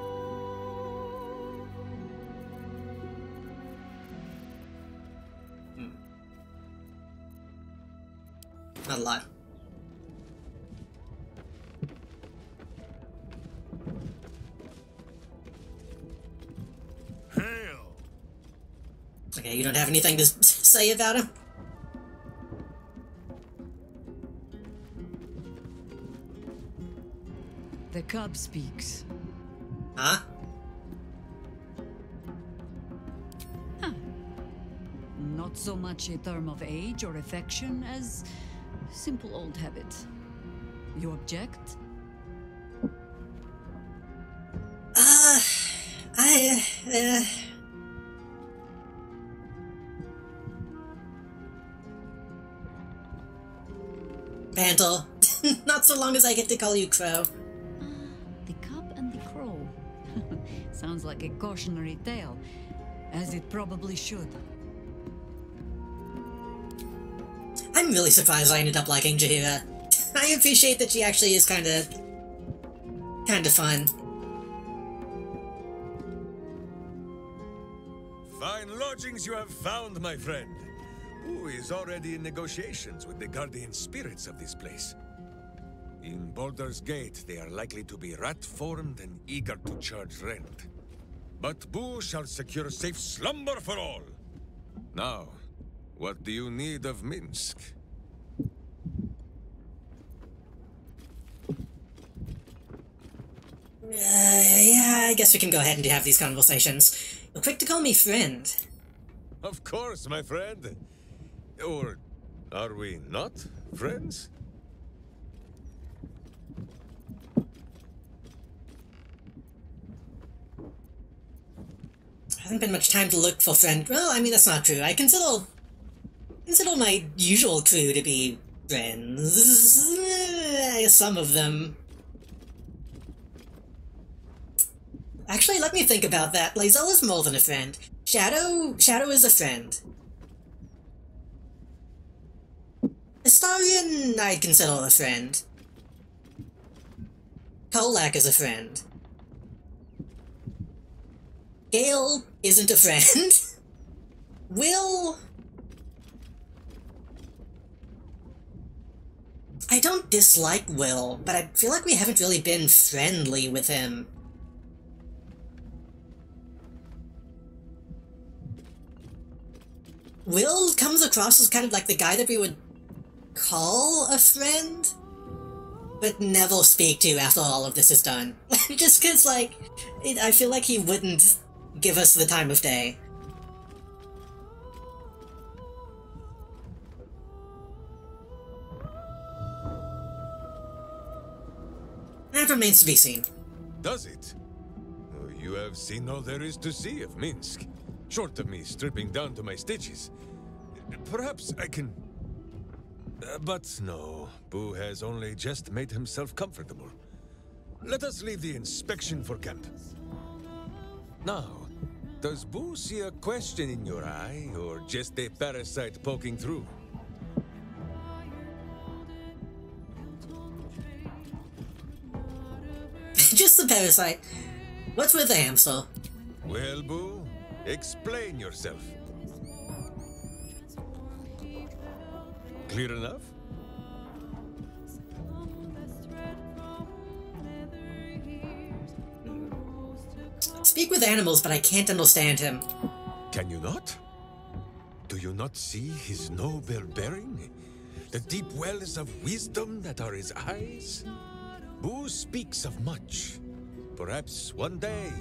Not a lot. Hail. Okay, you don't have anything to say about him? The cub speaks. Huh? Not so much a term of age or affection as simple old habit. You object? Bantle. Not so long as I get to call you Crow. The cub and the crow. Sounds like a cautionary tale, as it probably should. I'm really surprised I ended up liking Jaheira. I appreciate that she actually is kind of fun. Fine lodgings you have found, my friend. Who is already in negotiations with the guardian spirits of this place. In Baldur's Gate, they are likely to be rat-formed and eager to charge rent. But Boo shall secure safe slumber for all. Now, what do you need of Minsk? Yeah, I guess we can go ahead and have these conversations. You're quick to call me friend. Of course, my friend. Or are we not friends? Hasn't been much time to look for friend. Well, I mean, that's not true. I consider my usual crew to be friends. Some of them. Actually, let me think about that. Lae'zel is more than a friend. Shadow is a friend. Astarion, I'd consider a friend. Kolak is a friend. Gale isn't a friend. Will... I don't dislike Will, but I feel like we haven't really been friendly with him. Will comes across as kind of like the guy that we would call a friend, but never speak to after all of this is done. Just because, like, I feel like he wouldn't give us the time of day. That remains to be seen. Does it? Oh, you have seen all there is to see of Minsk. Short of me stripping down to my stitches. Perhaps I can... but no, Boo has only just made himself comfortable. Let us leave the inspection for camp. Now, does Boo see a question in your eye, or just a parasite poking through? Just the parasite. What's with the hamster? Well, Boo, explain yourself. Clear enough? Speak with animals, but I can't understand him. Can you not? Do you not see his noble bearing? The deep wells of wisdom that are his eyes? Boo speaks of much. Perhaps one day,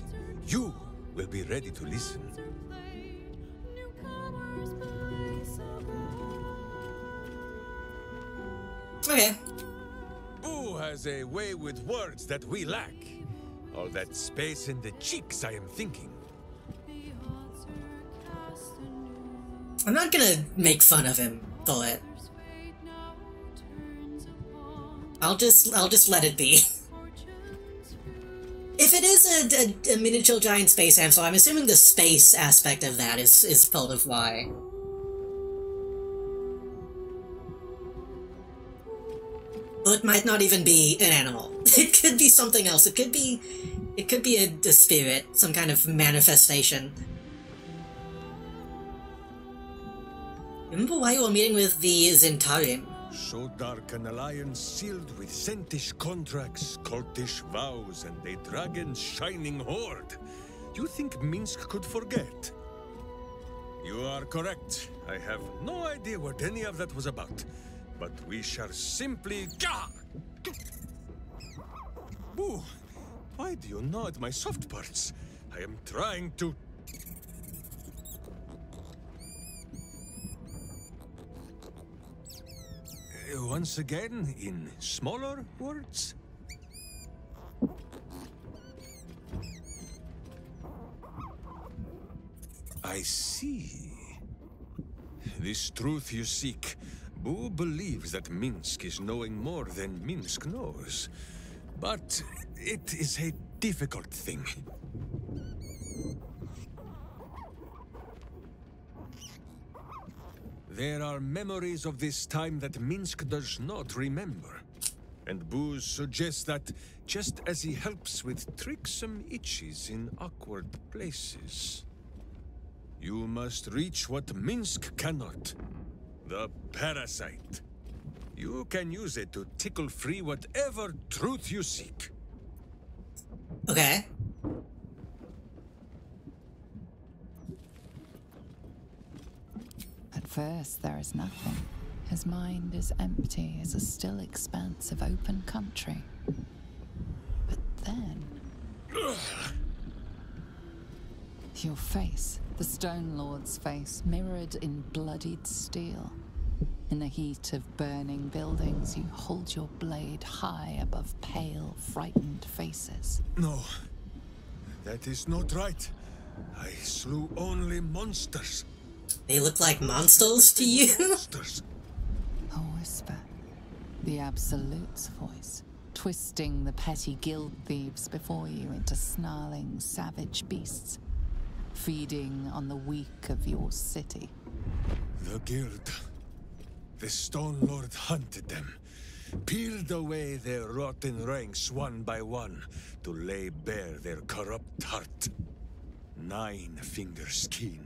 you will be ready to listen. Okay. Boo has a way with words that we lack. All that space in the cheeks, I am thinking. I'm not gonna make fun of him for it. I'll just let it be. If it is a miniature giant space hamster, I'm assuming the space aspect of that is part of why. Well, it might not even be an animal. It could be something else. It could be a spirit, some kind of manifestation. Remember why you were meeting with the Zentarim? So dark an alliance sealed with Sentish contracts, cultish vows, and a dragon's shining horde. You think Minsk could forget? You are correct. I have no idea what any of that was about. But we shall simply... Boo! Why do you gnaw at my soft parts? I am trying to... Once again, in smaller words? I see. This truth you seek. Boo believes that Minsk is knowing more than Minsk knows. But it is a difficult thing. There are memories of this time that Minsk does not remember. And Booze suggests that, just as he helps with tricksome itches in awkward places, you must reach what Minsk cannot. The parasite. You can use it to tickle free whatever truth you seek. Okay. At first, there is nothing. His mind is empty as a still expanse of open country. But then... your face, the Stone Lord's face, mirrored in bloodied steel. In the heat of burning buildings, you hold your blade high above pale, frightened faces. No, that is not right. I slew only monsters. They look like monsters to you? Monsters. A whisper. The Absolute's voice, twisting the petty guild thieves before you into snarling, savage beasts, feeding on the weak of your city. The guild. The Stone Lord hunted them, peeled away their rotten ranks one by one to lay bare their corrupt heart. 9 fingers keen.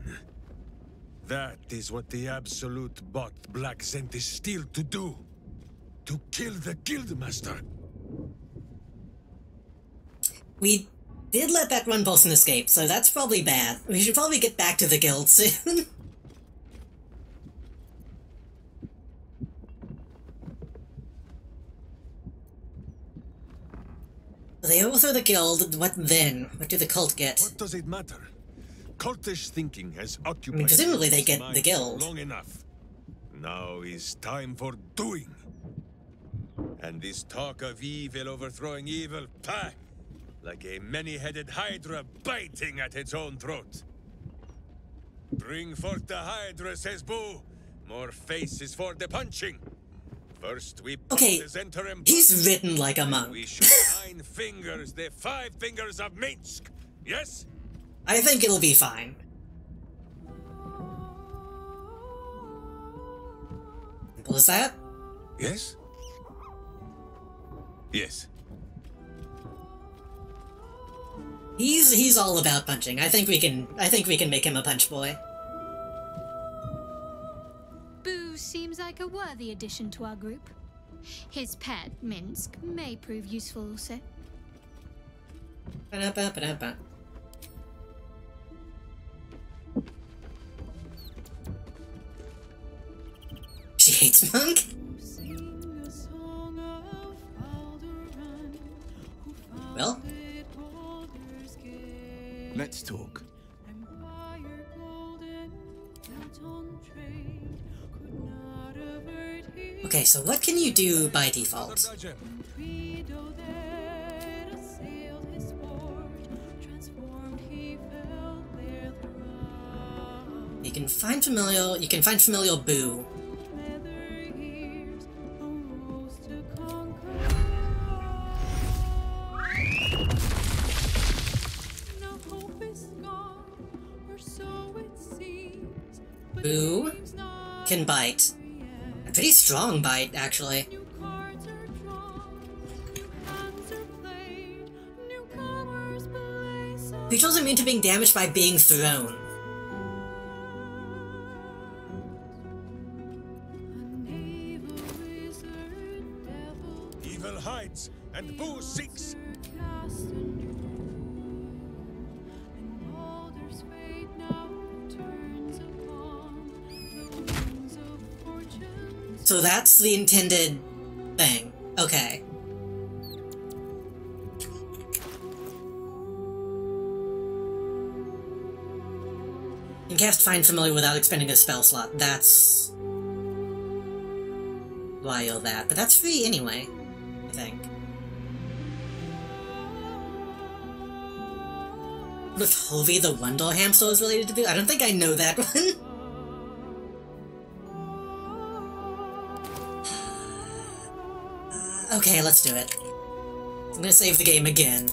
That is what the Absolute bought Black Zentis Steel to do. To kill the Guildmaster. We did let that one person escape, so that's probably bad. We should probably get back to the guild soon. They overthrow the guild, what then? What do the cult get? What does it matter? Cultish thinking has occupied... I mean, presumably they his get mind the guild. long enough. Now is time for doing. And this talk of evil overthrowing evil, pah! Like a many-headed hydra biting at its own throat. Bring forth the hydra, says Boo. More faces for the punching. First we put Okay, the Zentarim... he's written like a monk. We shoot 9 fingers, the 5 fingers of Minsk. Yes? I think it'll be fine. Simple as that? Yes? Yes. He's all about punching. I think we can make him a punch boy. Boo seems like a worthy addition to our group. His pet, Minsk, may prove useful also. Ba-da-ba-ba-da-ba. She hates Monk? Well? Let's talk. Okay, so what can you do by default? You can find familial Boo. Boo can bite. A pretty strong bite, actually. Beetro's immune to being damaged by being thrown. Evil hides, and Boo seeks. So that's the intended thing. Okay. You can cast Find Familiar without expending a spell slot. That's why you'll that. But that's free anyway, I think. With Hovey the Wondle Hamster is related to Boo? I don't think I know that one. Okay, let's do it. I'm gonna save the game again.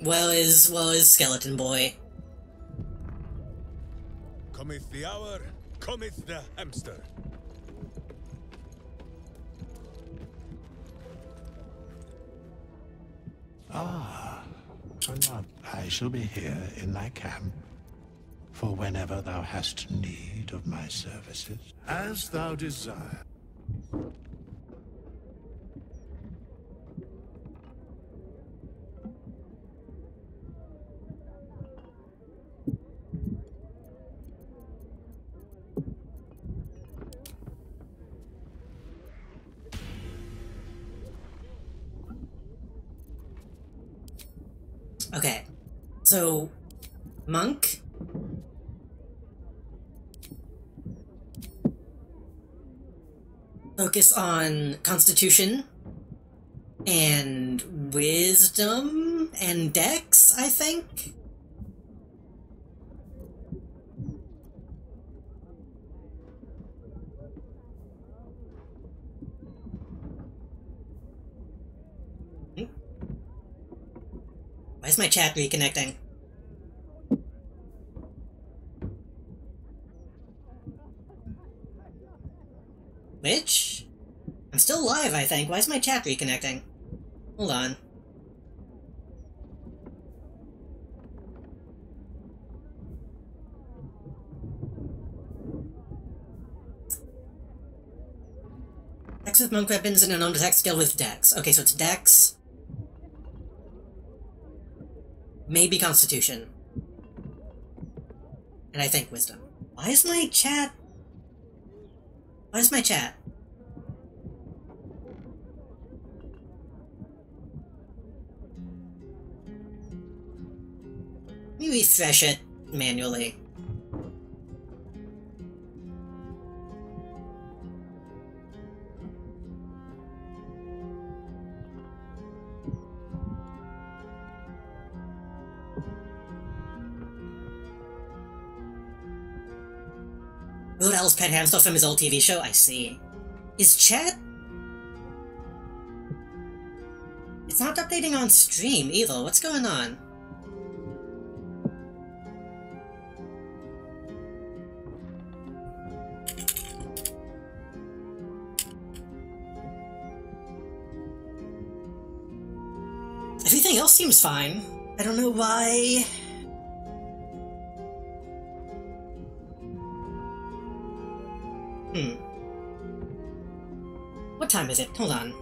Well is Skeleton Boy. Cometh the hour, cometh the hamster. Ah, anon I shall be here in thy camp, for whenever thou hast need of my services, as thou desire. Okay, so monk. Focus on constitution and wisdom and dex, I think. Why is my chat reconnecting? Which? I'm still live, I think. Why is my chat reconnecting? Hold on. Dex with monk weapons and an undetect skill with dex. Okay, so it's dex. Maybe constitution. And I think wisdom. Why is my chat... Why is my chat? Let me refresh it manually. Lord Al's pet hamster from his old TV show? I see. Is chat? It's not updating on stream either. What's going on? Everything else seems fine. I don't know why... What time is it? Hold on.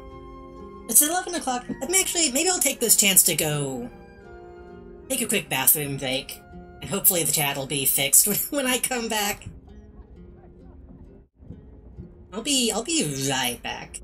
It's 11 o'clock. Maybe I'll take this chance to go... take a quick bathroom break. And hopefully the chat will be fixed when I come back. I'll be right back.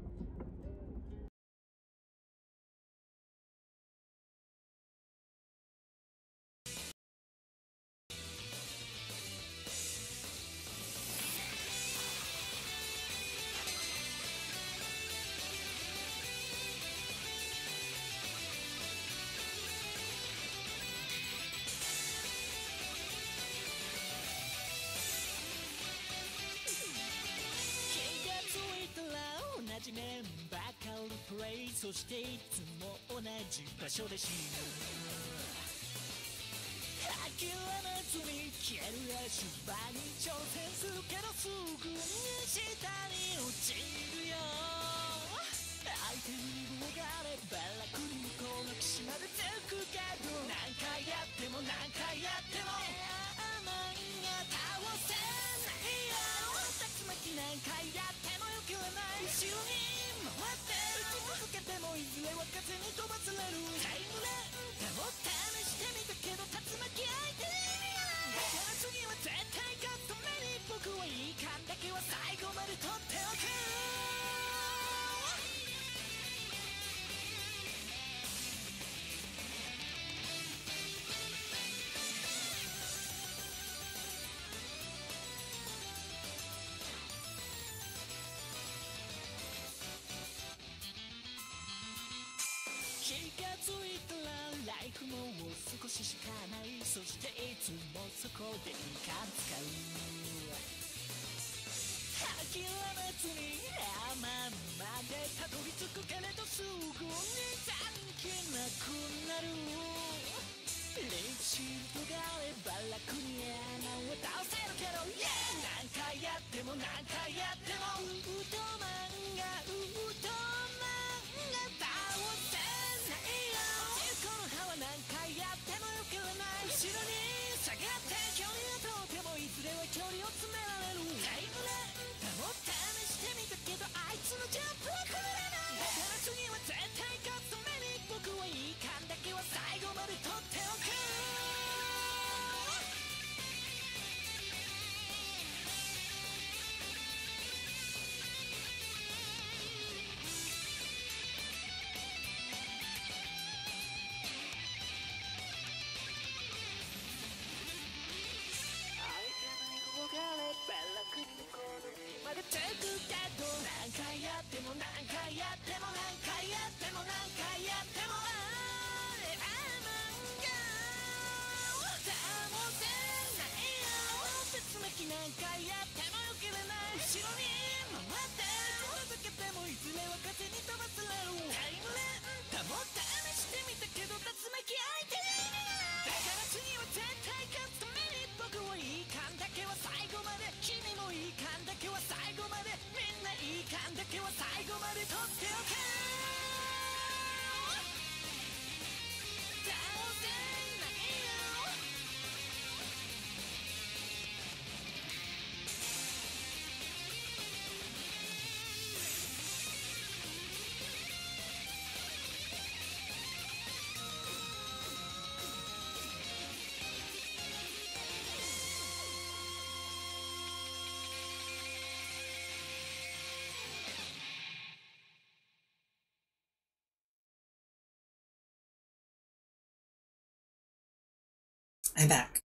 I'm back.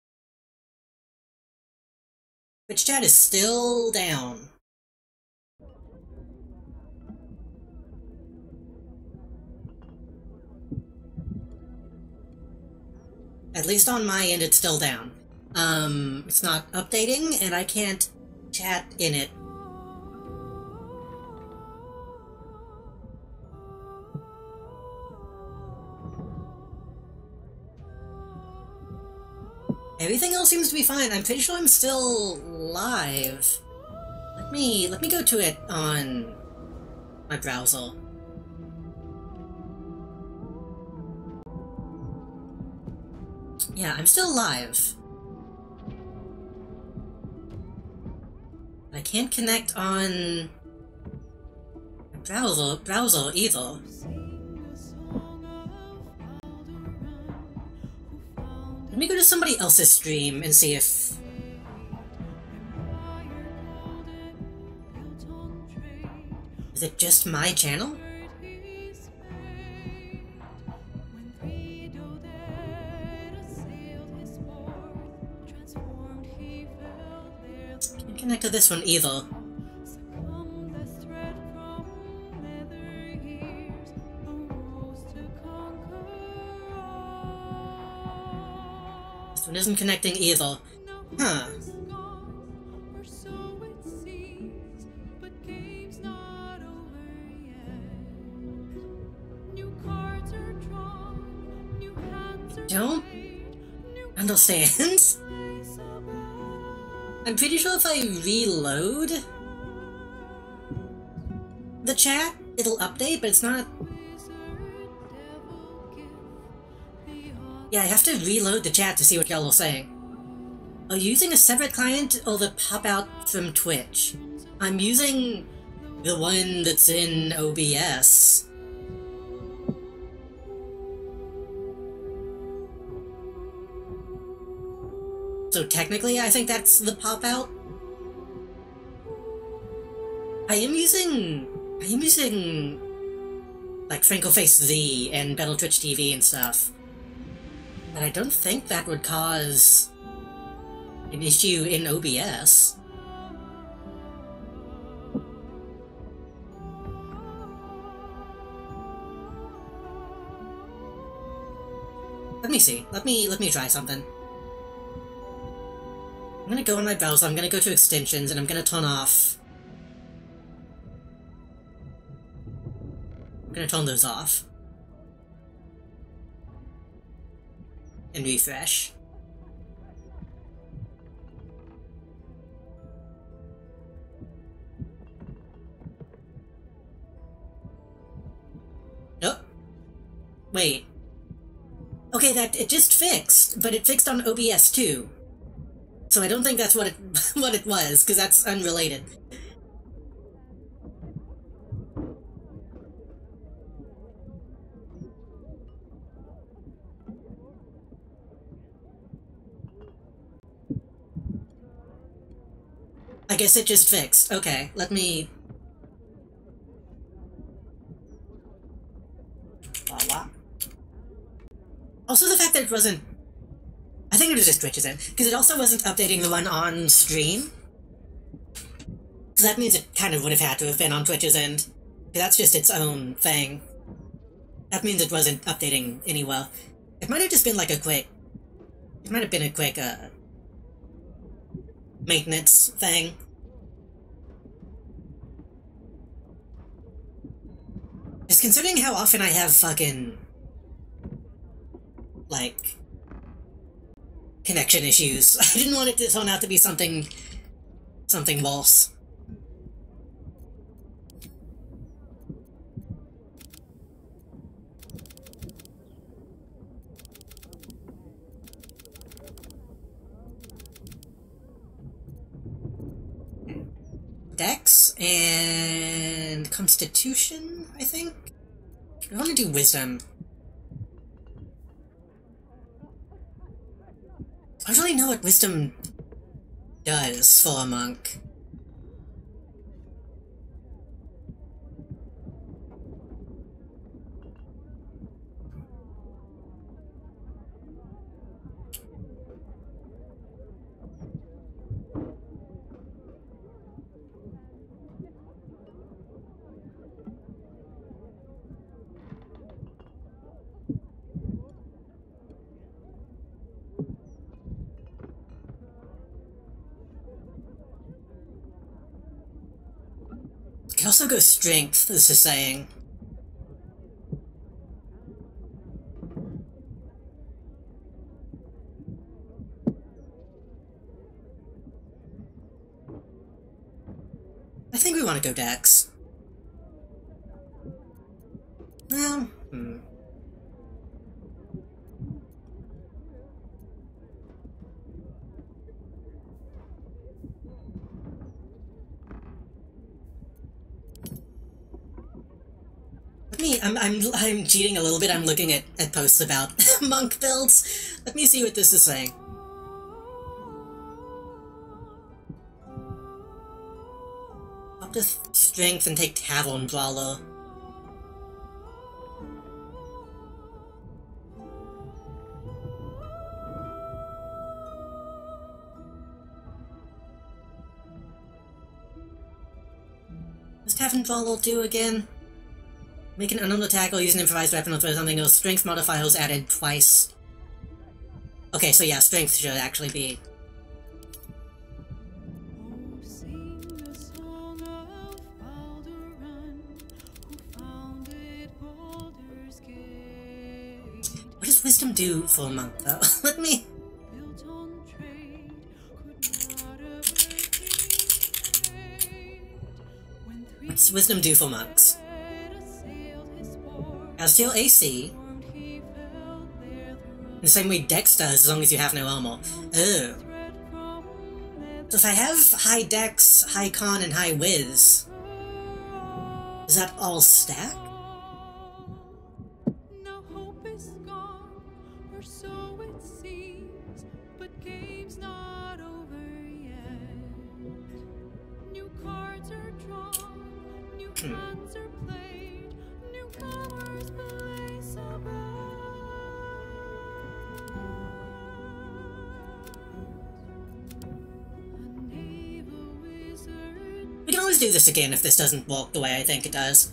Twitch chat is still down. At least on my end, it's still down. It's not updating, and I can't chat in it. Everything else seems to be fine. I'm pretty sure I'm still live. Let me go to it on my browser. Yeah, I'm still live. I can't connect on browser either. Let me go to somebody else's stream and see if... Is it just my channel? Can't connect to this one either. This one isn't connecting either. Huh. Don't understand? I'm pretty sure if I reload the chat, it'll update, but it's not... Yeah, I have to reload the chat to see what y'all are saying. Are you using a separate client or the pop-out from Twitch? I'm using the one that's in OBS. So technically, I think that's the pop-out. I am using like Frankelface Z and Battle Twitch TV and stuff. But I don't think that would cause an issue in OBS. Let me see. Let me try something. I'm gonna go in my browser, I'm gonna go to extensions, and I'm gonna turn off... I'm gonna turn those off. and refresh. Oh. Wait. Okay, it just fixed, but it fixed on OBS too. So I don't think that's what it what it was, because that's unrelated. I guess it just fixed. Okay, let me... Voila. Also the fact that it wasn't... I think it was just Twitch's end, because it also wasn't updating the one on stream. So that means it kind of would have had to have been on Twitch's end. That's just its own thing. That means it wasn't updating anywhere. It might have just been like a quick... It might have been a quick, maintenance thing. Just considering how often I have fucking... like... connection issues. I didn't want it to turn out to be something false. Dex and Constitution, I think? I want to do Wisdom. I don't really know what Wisdom does for a monk. It can also go Strength, this is saying. I think we want to go Dex. Well, I'm cheating a little bit. I'm looking at posts about monk builds. Let me see what this is saying. Up to Strength and take Tavern Brawler. What's Tavern Brawler do again? Make an unarmed attack or use an improvised weapon or throw something else. Strength modifiers added twice. Okay, so yeah, Strength should actually be... What does Wisdom do for a monk, though? Let me... What's Wisdom do for monks? Steal AC. The same way Dex does, as long as you have no armor. Oh. So if I have high Dex, high Con, and high Wiz, does that all stack? No hope is gone, or so it seems, but game's not over yet. New cards are drawn, new hands are played, newcomers place above. We can always do this again if this doesn't work the way I think it does.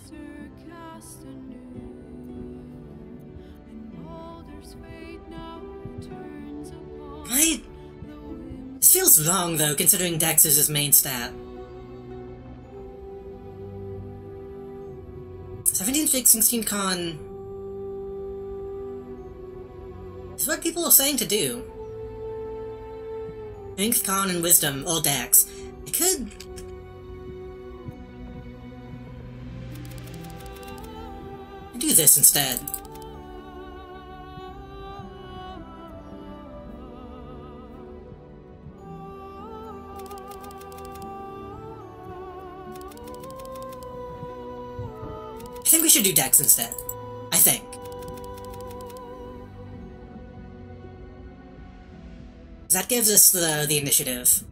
This feels wrong though, considering Dex is his main stat. 17 Jake, 16 Con. This is what people are saying to do. Strength, Con, and Wisdom, all Dex. I could... do this instead. I think we should do Dex instead. I think. That gives us the initiative.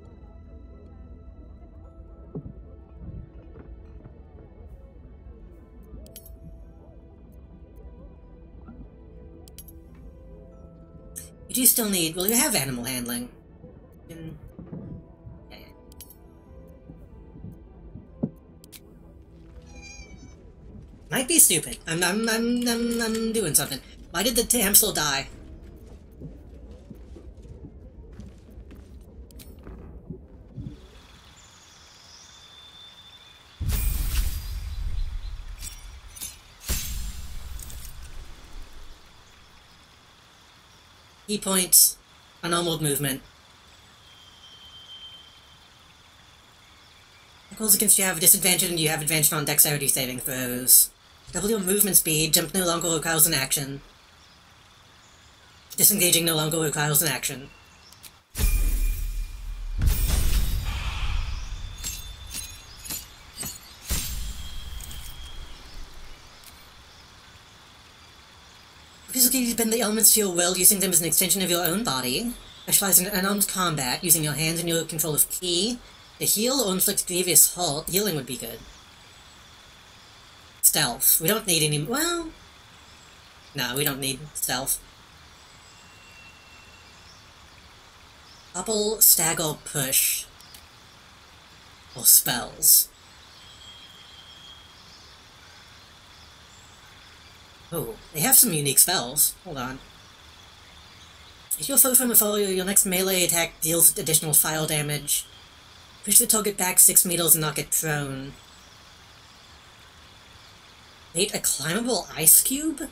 You do still need... well, you have animal handling. Might be stupid. I'm doing something. Why did the hamster die? Key points, unarmored movement. Rolls against you have disadvantage and you have advantage on dexterity saving throws. Double your movement speed, jump no longer requires an action. Disengaging no longer requires an action. Physically bend the elements to your will, using them as an extension of your own body. Specialize in unarmed combat, using your hands and your control of ki. To heal or inflict grievous hurt, healing would be good. Stealth. We don't need any... well... no, we don't need stealth. Topple, stagger, push. Or spells. Oh, they have some unique spells. Hold on. If you're foe from afar, your next melee attack deals additional fire damage. Push the target back 6 meters and knock it prone. Wait, a climbable ice cube?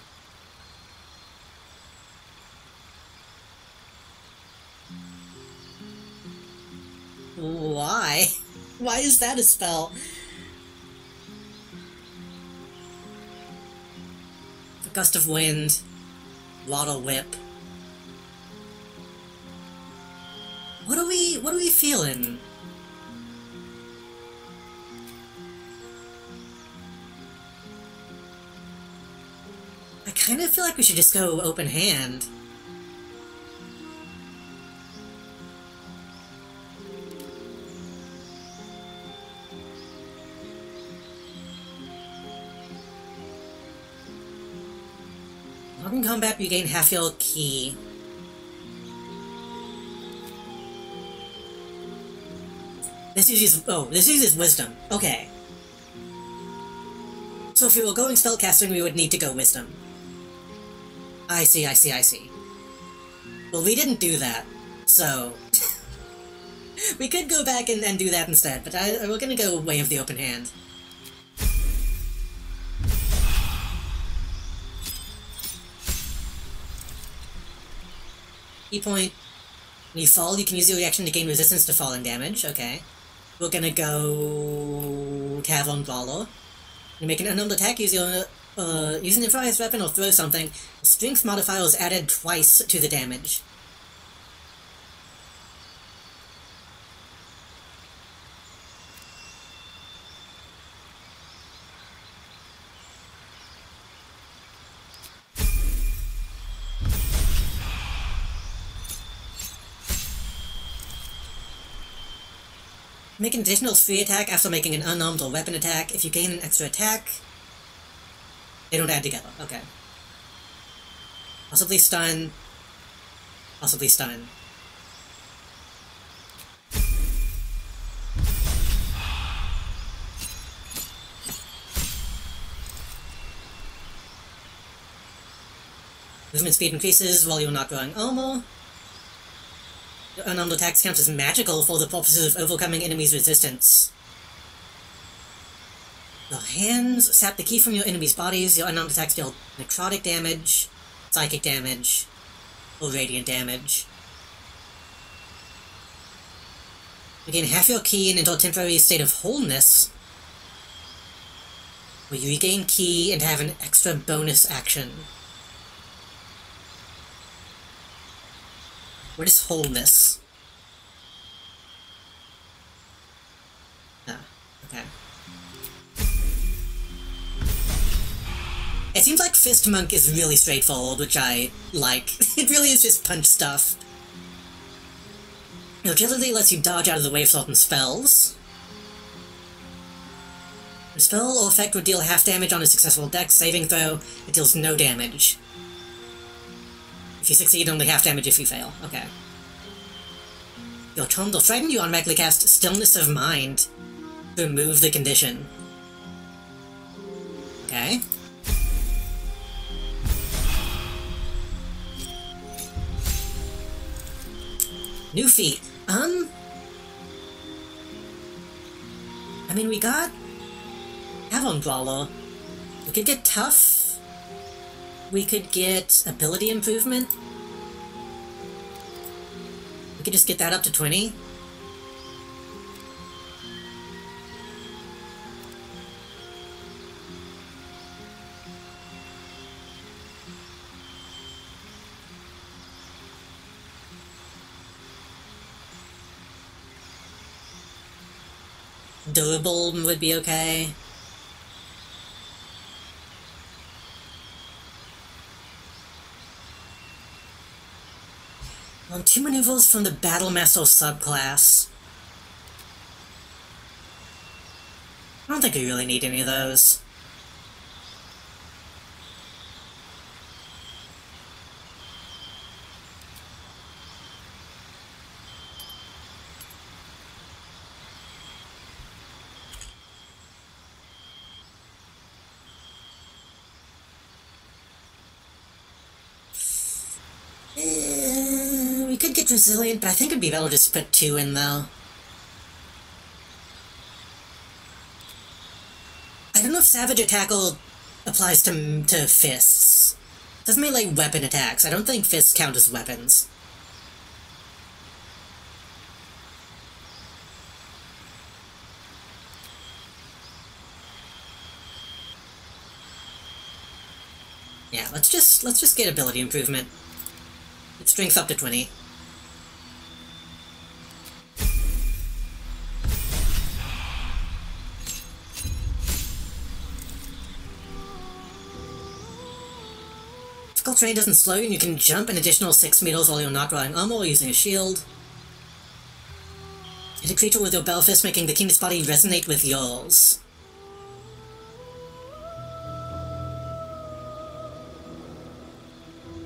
Why? Why is that a spell? A gust of wind. Water whip. What are we feeling? I kind of feel like we should just go open hand. In combat, you gain half your ki. This uses wisdom. Okay. So if we were going spellcasting, we would need to go wisdom. I see. Well, we didn't do that, so... we could go back and do that instead, but we're gonna go way of the open hand. Key point. When you fall, you can use your reaction to gain resistance to falling damage. Okay. We're gonna go... Cavern Brawler. You make an unarmed attack, use your... use an improvised weapon or throw something. The strength modifier is added twice to the damage. Make an additional free attack after making an unarmed or weapon attack. If you gain an extra attack, they don't add together. Okay. Possibly stun. Possibly stun. Movement speed increases while you're not growing armor. Your unarmed attacks count as magical for the purposes of overcoming enemies' resistance. Your hands sap the ki from your enemies' bodies. Your unarmed attacks deal necrotic damage, psychic damage, or radiant damage. Regain half your ki until a temporary state of wholeness, where you regain ki and have an extra bonus action. What is wholeness? Ah, okay. It seems like Fist Monk is really straightforward, which I like. It really is just punch stuff. Your agility lets you dodge out of the way of certain spells. A spell or effect would deal half damage on a successful dex saving throw. It deals no damage. If you succeed, only half damage if you fail. Okay. Your charmed or frightened, you automatically cast Stillness of Mind to remove the condition. Okay. New feat. I mean, we got Avon Brawler. We could get Tough. We could get Ability Improvement. We could just get that up to 20. Durable would be okay. Two maneuvers from the Battlemaster subclass. I don't think we really need any of those. We could get Resilient, but I think it'd be better to just put 2 in, though. I don't know if Savage Tackle applies to fists. It does melee weapon attacks. I don't think fists count as weapons. Yeah, let's just get ability improvement. Strength up to 20. Physical terrain doesn't slow you, and you can jump an additional 6 meters while you're not drawing armor or using a shield. Hit a creature with your bell fist, making the king's body resonate with yours.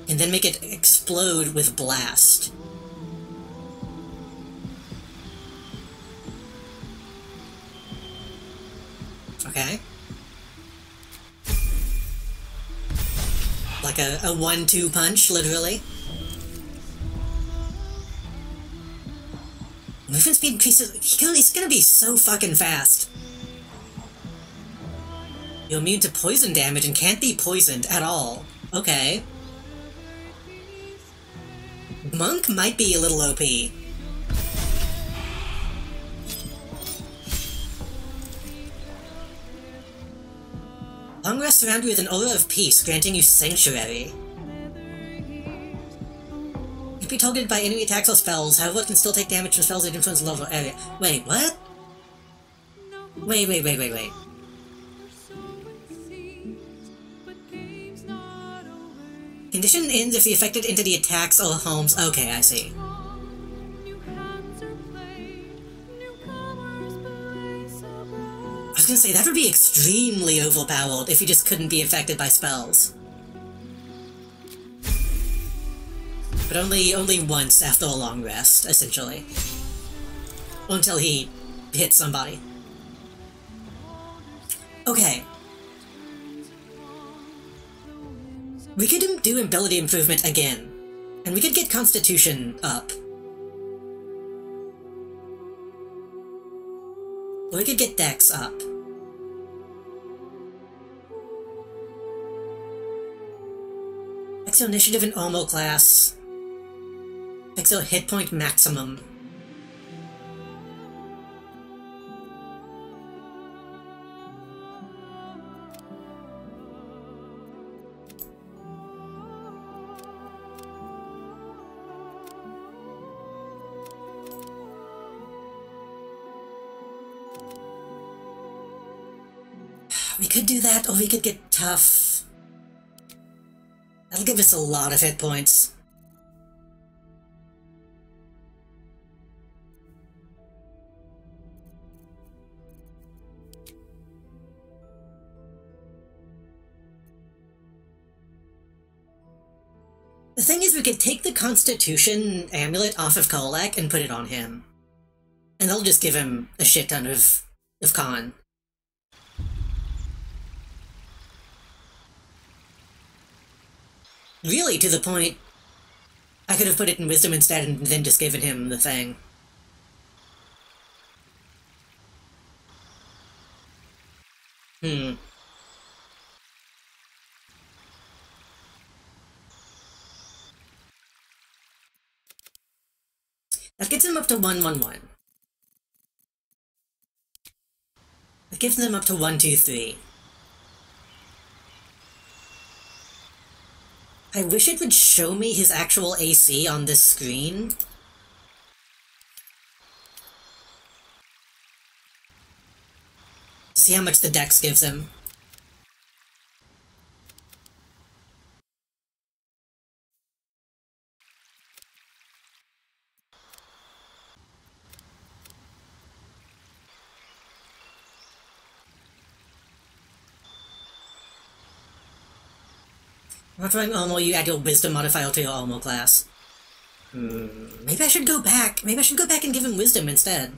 And then make it explode with blast. Okay. Like a 1-2 punch, literally. Movement speed increases. He's gonna be so fucking fast. You're immune to poison damage and can't be poisoned at all. Okay. Monk might be a little OP. Long rest surround you with an aura of peace, granting you sanctuary. If be targeted by enemy attacks or spells, however, it can still take damage from spells that influence a lower area. Wait, what? Wait. Condition ends if the affected entity attacks or harms. Okay, I see. I was gonna say, that would be extremely overpowered if you just couldn't be affected by spells. But only once after a long rest, essentially. Until he hits somebody. Okay. We could do ability improvement again. And we could get Constitution up. Or we could get Dex up. Extra initiative and armor class. Pixel hit point maximum. We could do that, or we could get tough. That'll give us a lot of hit points. The thing is, we could take the Constitution amulet off of Kolak and put it on him. And that'll just give him a shit ton of con. Really, to the point, I could have put it in Wisdom instead and then just given him the thing. That gets him up to 1-1-1. That gives them up to 1-2-3. I wish it would show me his actual AC on this screen. See how much the dex gives him. After I'm Almo, you add your Wisdom modifier to your Almo class. Maybe I should go back. Maybe I should go back and give him Wisdom instead.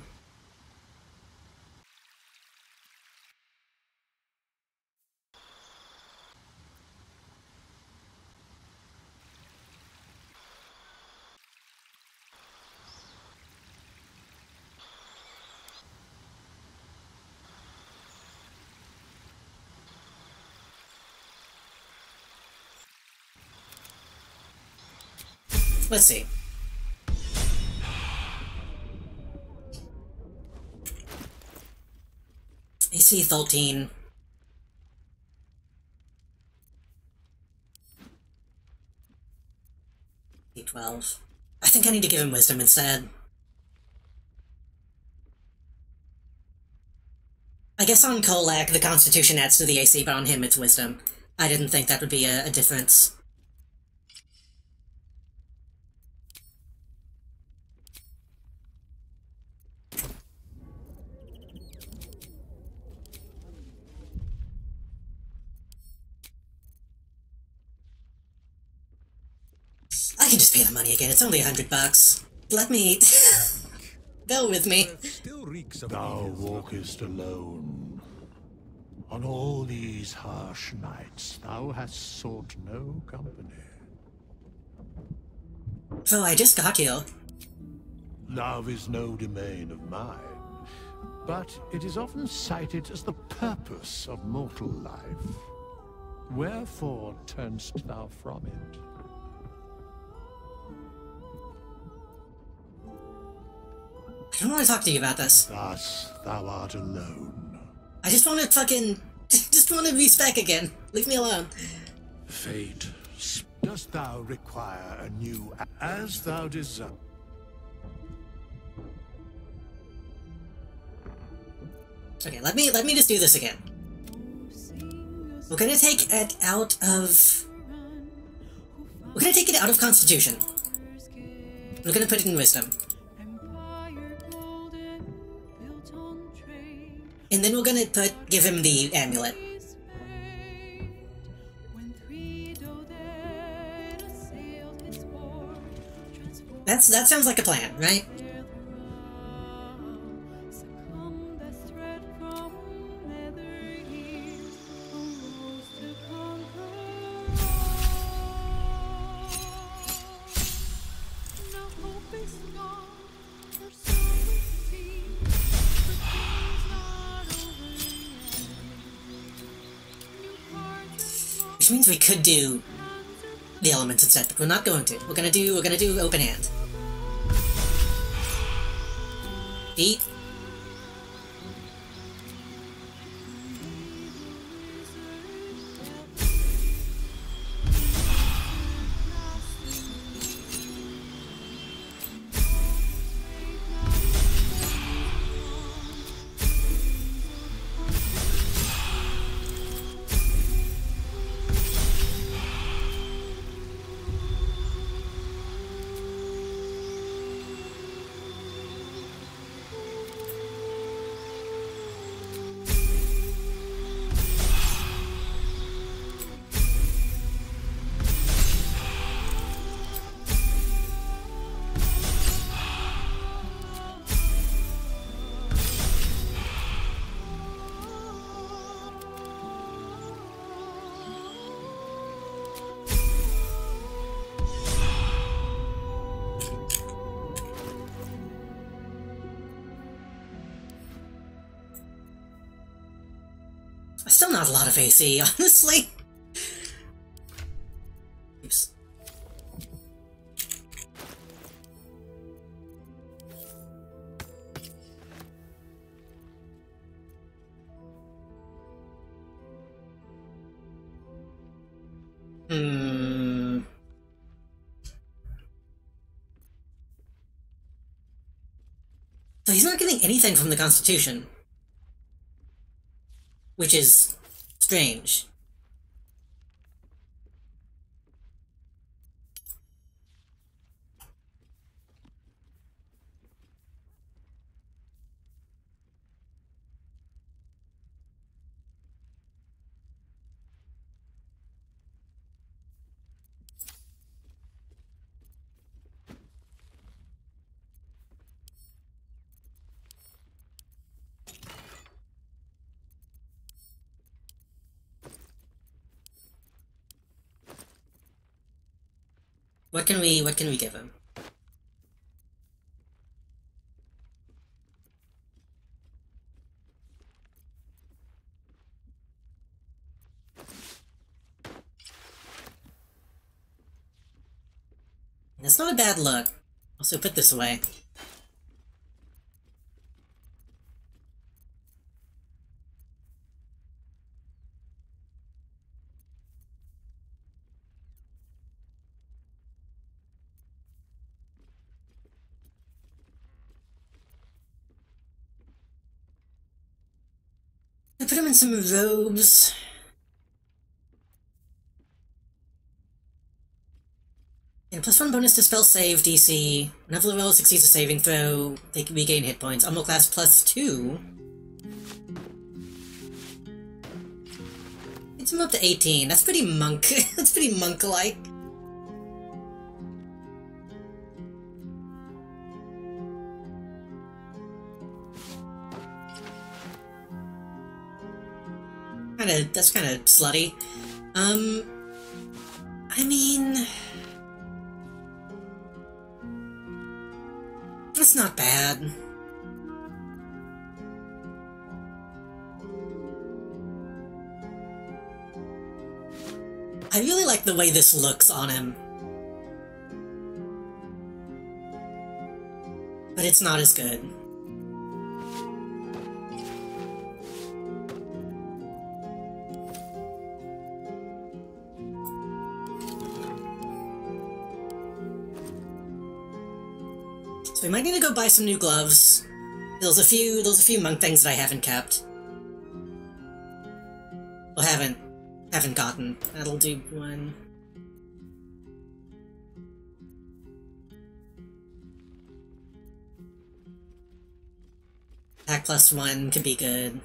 Let's see. AC 13. D12. I think I need to give him Wisdom instead. I guess on Kolak, the Constitution adds to the AC, but on him it's Wisdom. I didn't think that would be a difference. I can just pay the money again, it's only $100. Let me... Go with me. Thou walkest alone. On all these harsh nights, thou hast sought no company. So I just got you. Love is no domain of mine, but it is often cited as the purpose of mortal life. Wherefore turnst thou from it? I don't want to talk to you about this. Thus, thou art alone. I just want to fucking... just want to be Spec again. Leave me alone. Fate, dost thou require a new... as thou desire? Okay, let me just do this again. We're gonna take it out of... We're gonna take it out of Constitution. We're gonna put it in Wisdom. And then we're gonna give him the amulet. That sounds like a plan, right? Which means we could do the elements instead, but we're not going to. We're gonna do open hand. Eat. Still not a lot of AC, honestly. Oops. So he's not getting anything from the Constitution. Which is strange. What can we give him? That's not a bad look. Also, put this away. I put him in some robes. And +1 bonus to spell save DC. Whenever the roll succeeds a saving throw, they can regain hit points. Armor class +2. Gets him up to 18. That's pretty monk. That's pretty monk-like. That's kinda slutty. I mean... That's not bad. I really like the way this looks on him. But it's not as good. So we might need to go buy some new gloves. There's a few monk things that I haven't kept. Well, haven't gotten. That'll do one. Attack +1 could be good.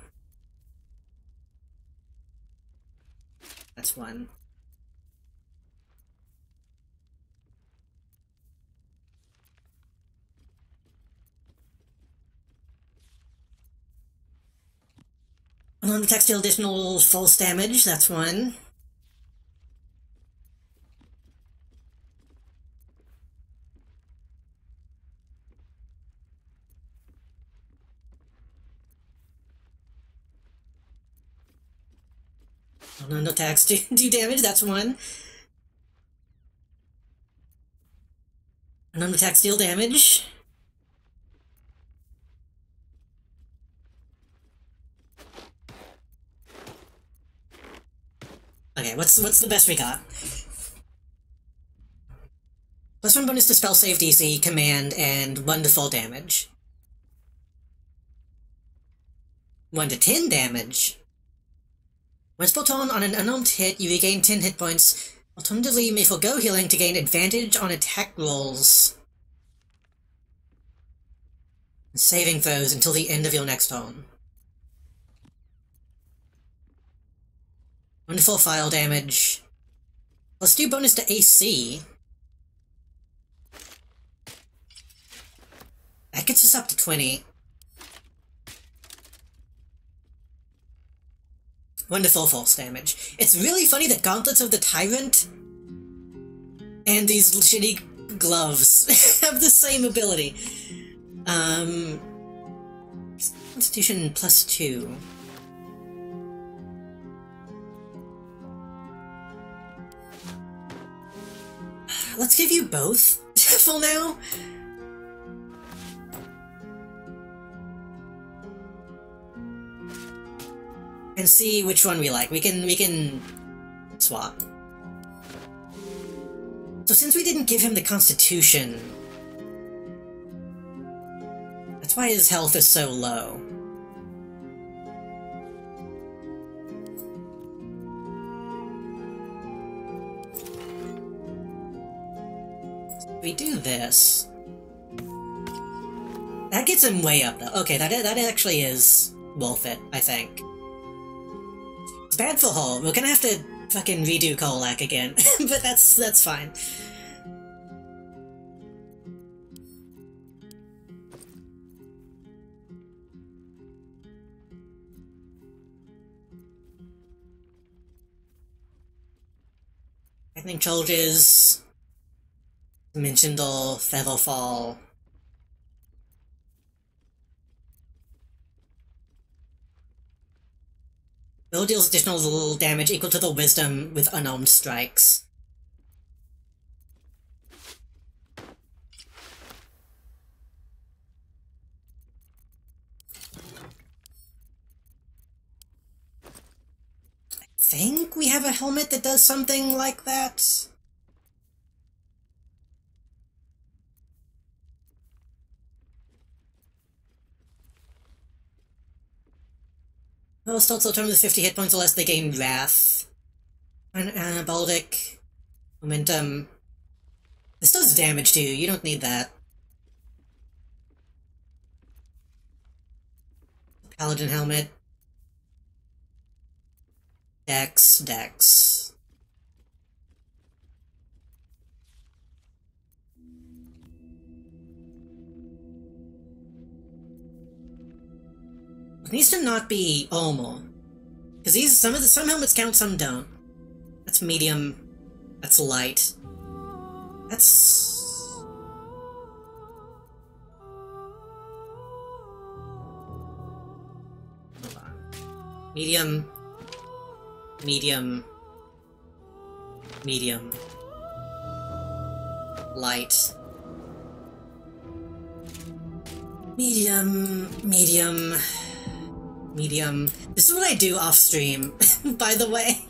That's one. Unarmed attack deal additional false damage, that's one. Unarmed attacks do damage, that's one. Unarmed attacks deal damage. Okay, what's the best we got? +1 bonus to spell save DC, command, and 1 to full damage. 1 to 10 damage. When spell on an unarmed hit, you regain 10 hit points. Alternatively, you may forgo healing to gain advantage on attack rolls and saving throws until the end of your next turn. 1 to full file damage. +2 bonus to AC. That gets us up to 20. 1 to full force damage. It's really funny that Gauntlets of the Tyrant and these shitty gloves have the same ability. Constitution +2. Let's give you both for now. And see which one we like. We can swap. So since we didn't give him the Constitution, that's why his health is so low. So we do this. That gets him way up though. Okay, that actually is worth it, I think. It's bad for Hull. We're gonna have to fucking redo Kolak again, but that's fine. Lightning Charges, Dimensional, Featherfall. Bill deals additional damage equal to the Wisdom with unarmed strikes. I think we have a helmet that does something like that. Well, starts return with 50 hit points or less, they gain Wrath. And Baldic. Momentum. This does damage too, you don't need that. Paladin Helmet. Dex. It needs to not be armor. Because some helmets count, some don't. That's medium. That's light. That's... Hold on. Medium. Light. Medium. This is what I do off stream, by the way.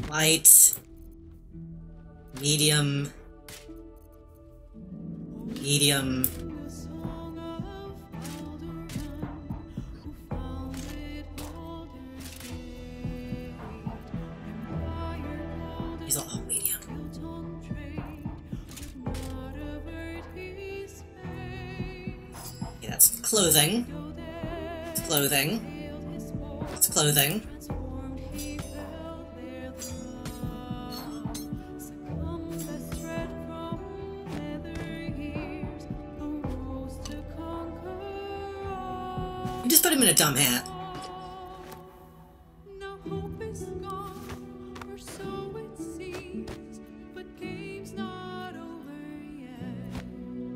Light. Medium. These are all medium. Okay, that's clothing. It's clothing. You just put him in a dumb hat.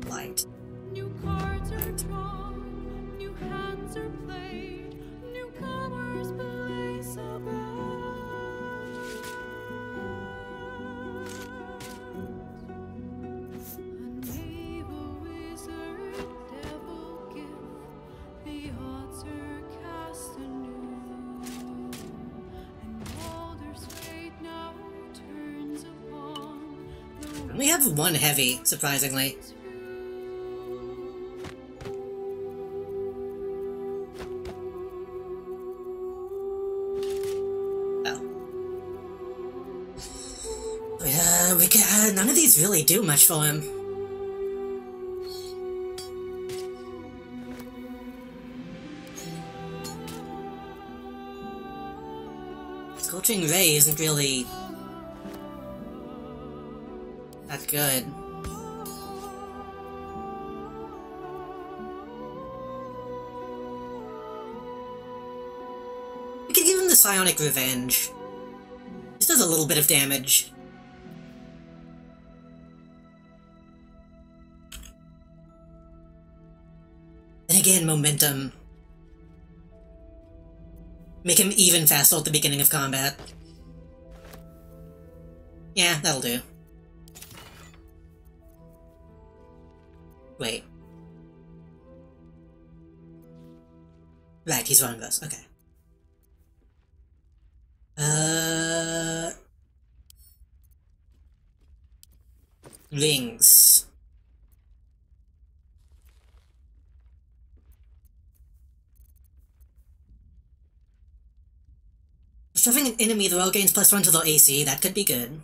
Light. New cards are drawn, new hands are played, newcomers blaze above. A naval wizard, devil gift, the odds are cast We have one heavy, surprisingly. None of these really do much for him. Scorching Ray isn't really that good. We could give him the Psionic Revenge. This does a little bit of damage. And again, momentum. Make him even faster at the beginning of combat. Yeah, that'll do. Wait. Right, he's one of us. Okay. Rings. Shoving an enemy, the roll gains +1 to their AC. That could be good.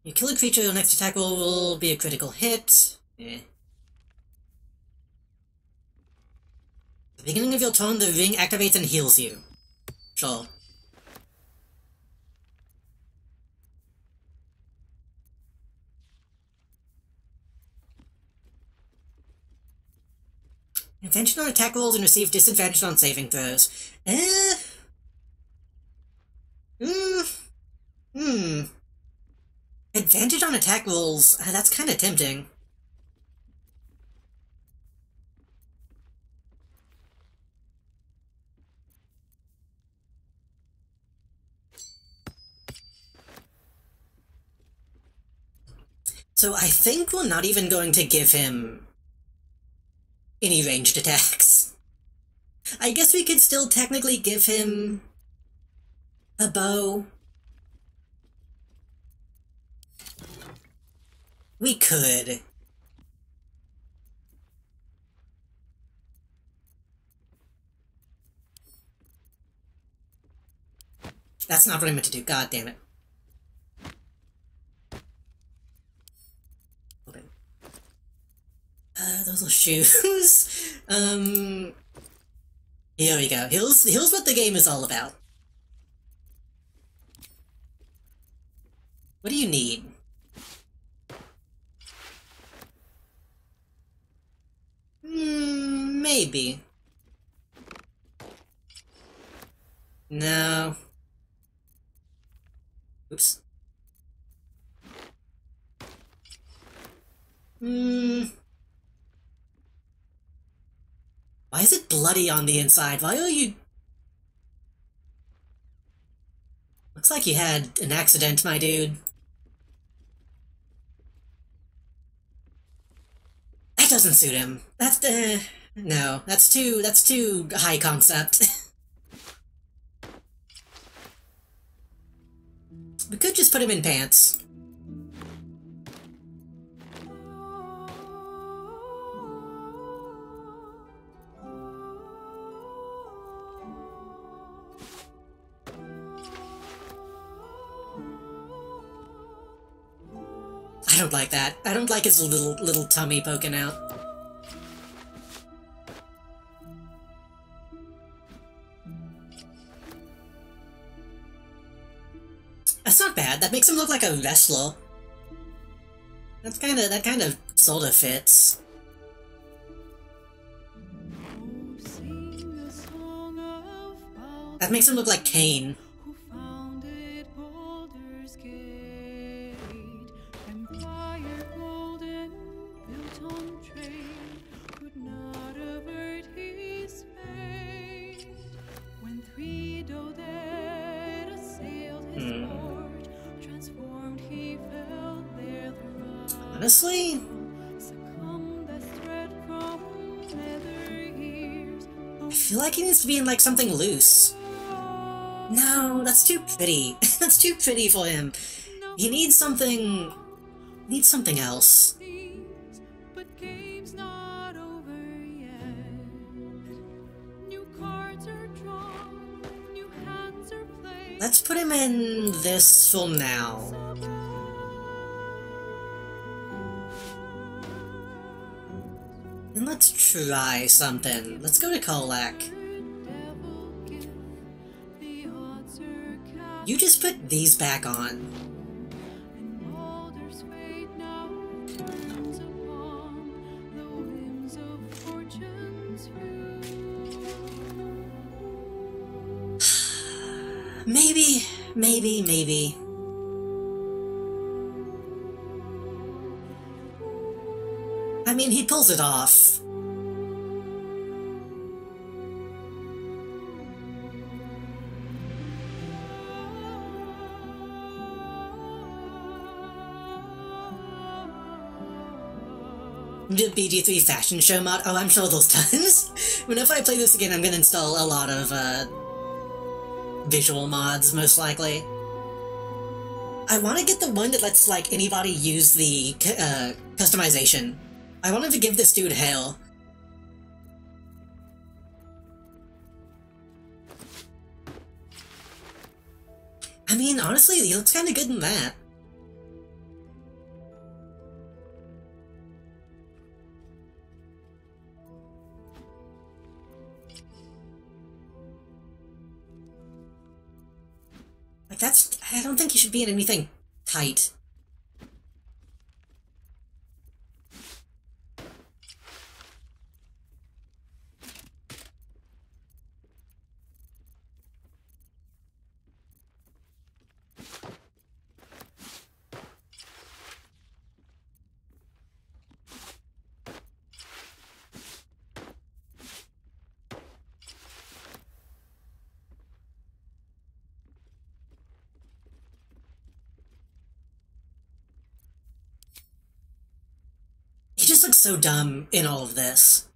You kill a creature, your next attack roll will be a critical hit. Eh. At the beginning of your turn, the ring activates and heals you. Sure. Advantage on attack rolls and receive disadvantage on saving throws. Advantage on attack rolls, that's kinda tempting. So I think we're not even going to give him any ranged attacks. I guess we could still technically give him a bow. We could. That's not what I meant to do, god damn it. Those little shoes. Here we go. Here's what the game is all about. What do you need? Maybe. No. Oops. Why is it bloody on the inside? Why are you... Looks like you had an accident, my dude. That doesn't suit him. That's, no. That's too high concept. We could just put him in pants. I don't like that. I don't like his little tummy poking out. That's not bad. That makes him look like a wrestler. That kind of sort of fits. That makes him look like Kane. Honestly? I feel like he needs to be in, like, something loose. No, that's too pretty. That's too pretty for him. He needs something... needs something else. But game's not over yet. New cards are drawn, new hands are played. Let's put him in this film now. And let's try something. Let's go to Kolak. You just put these back on. Maybe. I mean, he pulls it off. The BG3 fashion show mod? Oh, I'm sure those tons. Whenever I play this again, I'm gonna install a lot of, visual mods, most likely. I want to get the one that lets, like, anybody use the, customization. I wanted to give this dude hell. I mean, honestly, he looks kinda good in that. Like, that's... I don't think he should be in anything tight. He just looks so dumb in all of this.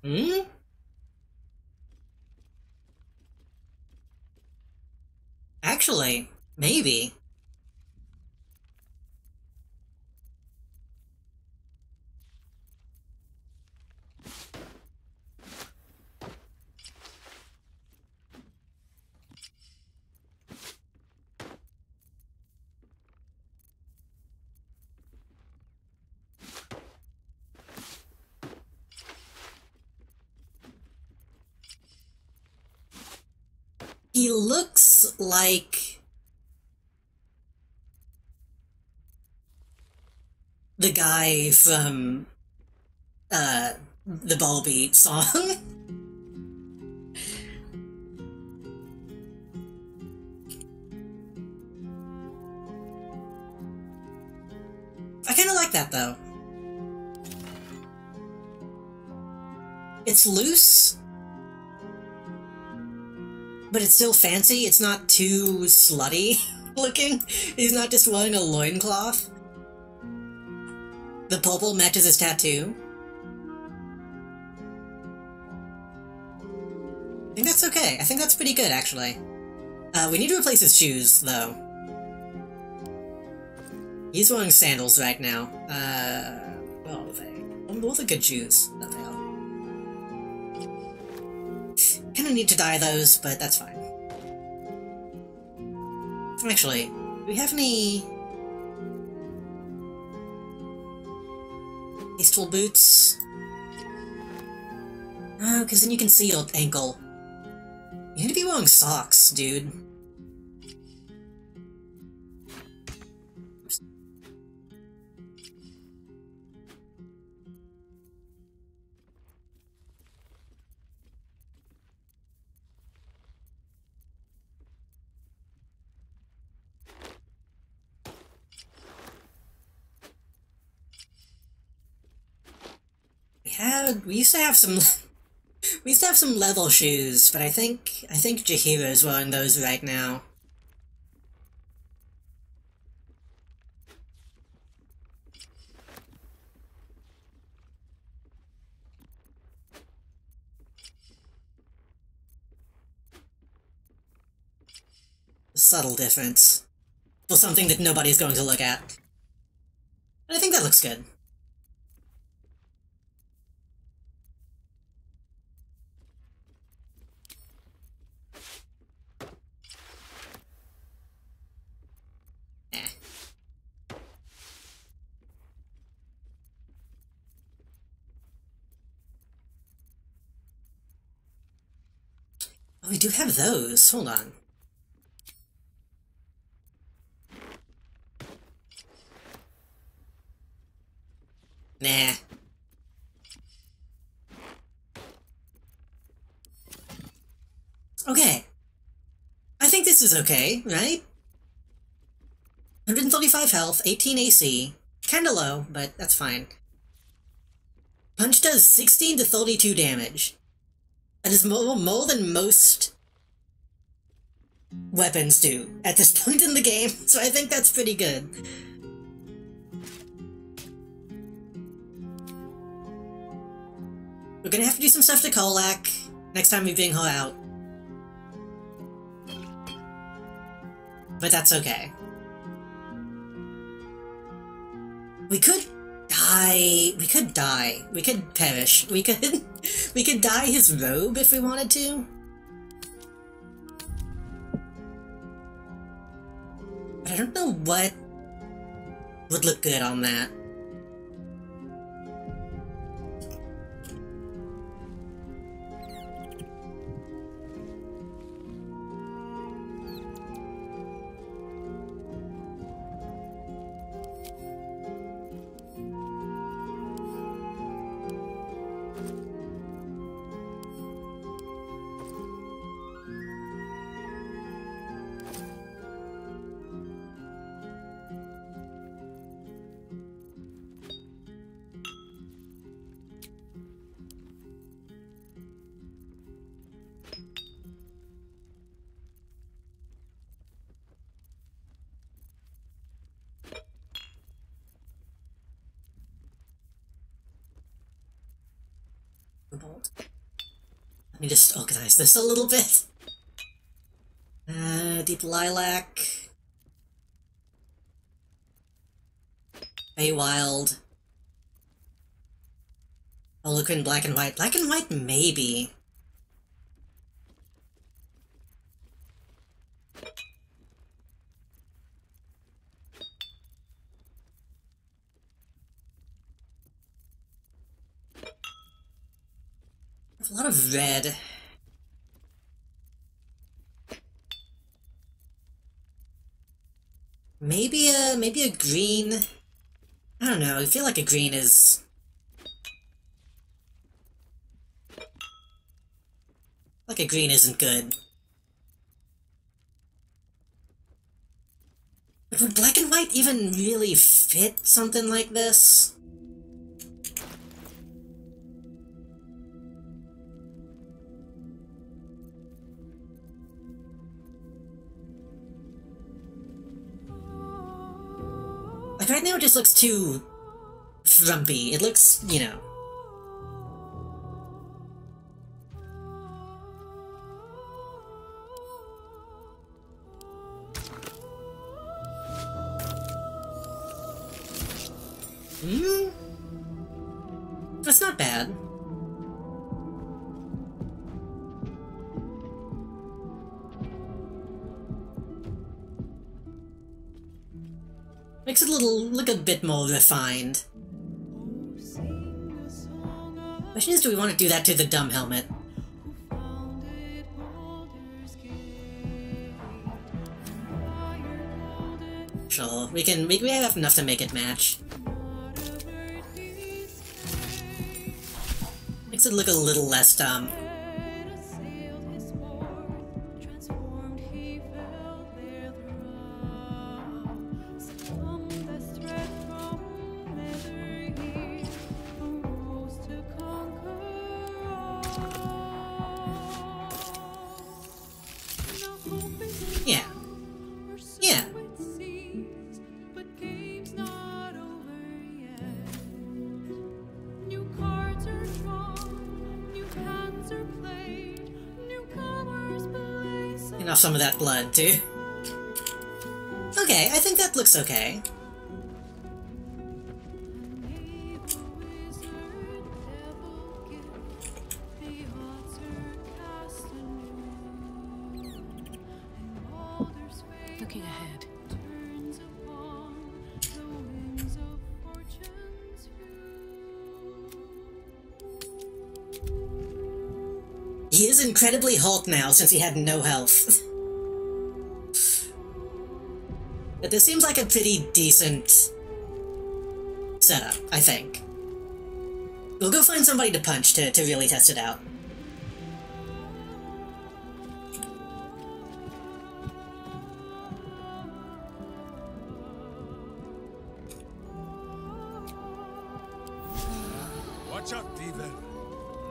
Hmm? Actually, maybe. He looks like the guy from the Ball Beat song. I kinda like that though. It's loose, but it's still fancy. It's not too slutty looking. He's not just wearing a loincloth. The purple matches his tattoo. I think that's okay. I think that's pretty good, actually. We need to replace his shoes, though. He's wearing sandals right now. What are they? What are good shoes that they are? Kinda need to dye those, but that's fine. Actually, do we have any... Tasteful boots? No, because then you can see your ankle. You need to be wearing socks, dude. We used to have some leather shoes, but I think Jahiro's wearing those right now. A subtle difference. Well, something that nobody's going to look at. And I think that looks good. Oh, we do have those. Hold on. Nah. Okay. I think this is okay, right? 135 health, 18 AC. Kinda low, but that's fine. Punch does 16 to 32 damage. That is more than most weapons do at this point in the game, so I think that's pretty good. We're gonna have to do some stuff to Kolak next time we bring her out. But that's okay. We could die. We could die. We could perish. We could we could dye his robe if we wanted to. But I don't know what would look good on that. Let me just organize this a little bit. Deep Lilac. Feywild. Holocron Black and White. Black and White, maybe. A lot of red. Maybe a green. I don't know. I feel like a green is. Like a green isn't good. But would black and white even really fit something like this? Like, right now it just looks too frumpy. It looks, you know. That's not bad. Makes it look a bit more refined. Question is, do we want to do that to the dumb helmet? Sure, we have enough to make it match. Makes it look a little less dumb. Yeah. Yeah. Get off some of that blood, too. Okay, I think that looks okay. Looking ahead. He is incredibly Hulk now since he had no health. But this seems like a pretty decent setup, I think. We'll go find somebody to punch to really test it out. Watch out, Diver.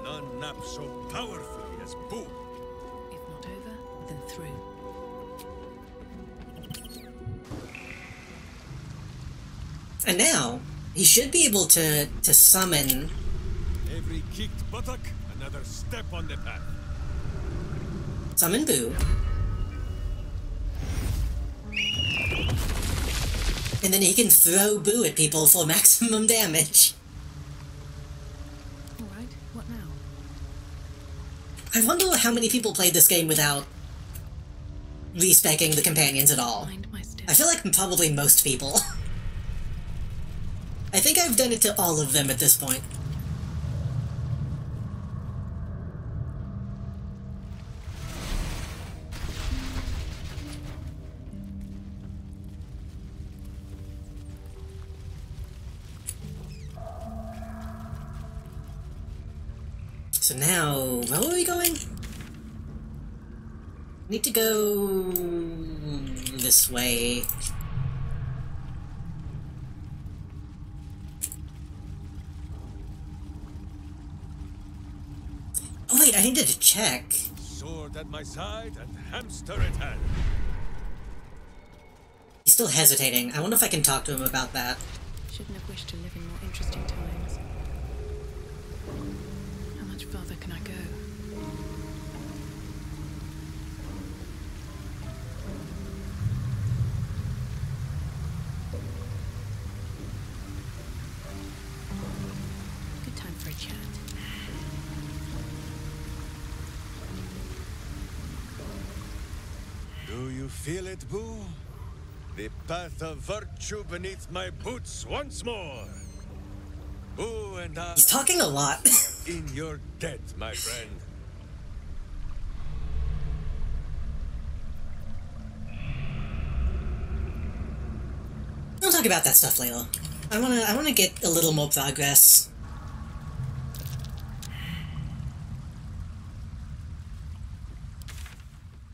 None nap so powerfully as Boo. If not over, then through. And now, he should be able to summon... Every kicked buttock, another step on the path. Summon Boo. And then he can throw Boo at people for maximum damage. Alright, what now? I wonder how many people played this game without respecking the companions at all. I feel like probably most people. I think I've done it to all of them at this point. So now, where are we going? Need to go this way. Oh wait, I needed to check. Sword at my side and hamster at hand. He's still hesitating. I wonder if I can talk to him about that. Shouldn't have wished to live in more interesting times. How much farther can I go? Good time for a chat. Do you feel it, Boo? The path of virtue beneath my boots once more. Boo and I... He's talking a lot. in your debt, my friend. Don't talk about that stuff, Layla. I wanna get a little more progress.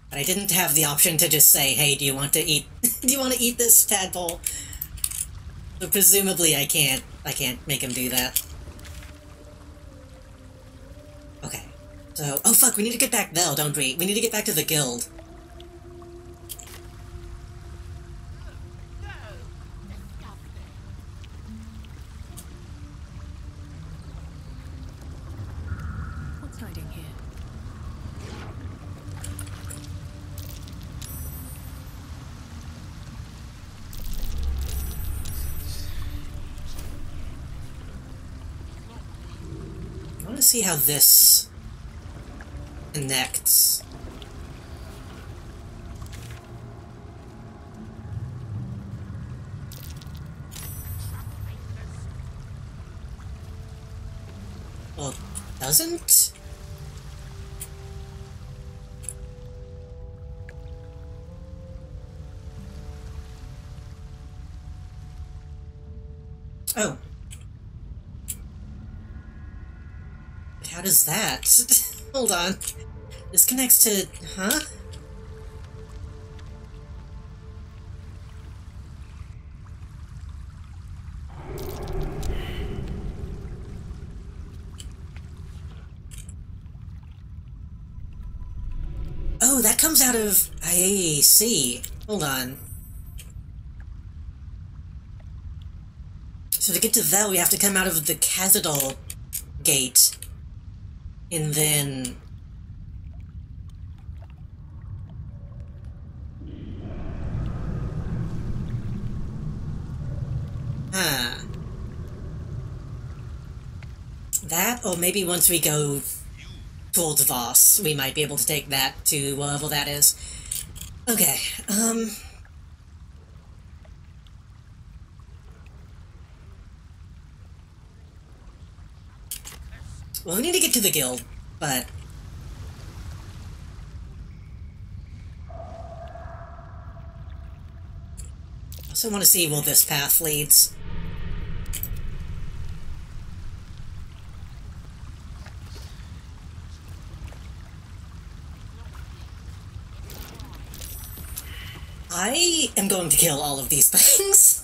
But I didn't have the option to just say, hey, do you want to eat this tadpole? But presumably I can't make him do that. Okay. So, oh fuck, we need to get back there, don't we? We need to get back to the guild. What's hiding here? I want to see how this connects. Well, doesn't? Oh. But how does that? Hold on. This connects to... huh? Oh, that comes out of... I see. Hold on. So to get to that, we have to come out of the Khazadal gate. And then... That, or maybe once we go towards Voss, we might be able to take that to what level that is. Okay, well, we need to get to the guild, but... I also want to see where this path leads. I am going to kill all of these things.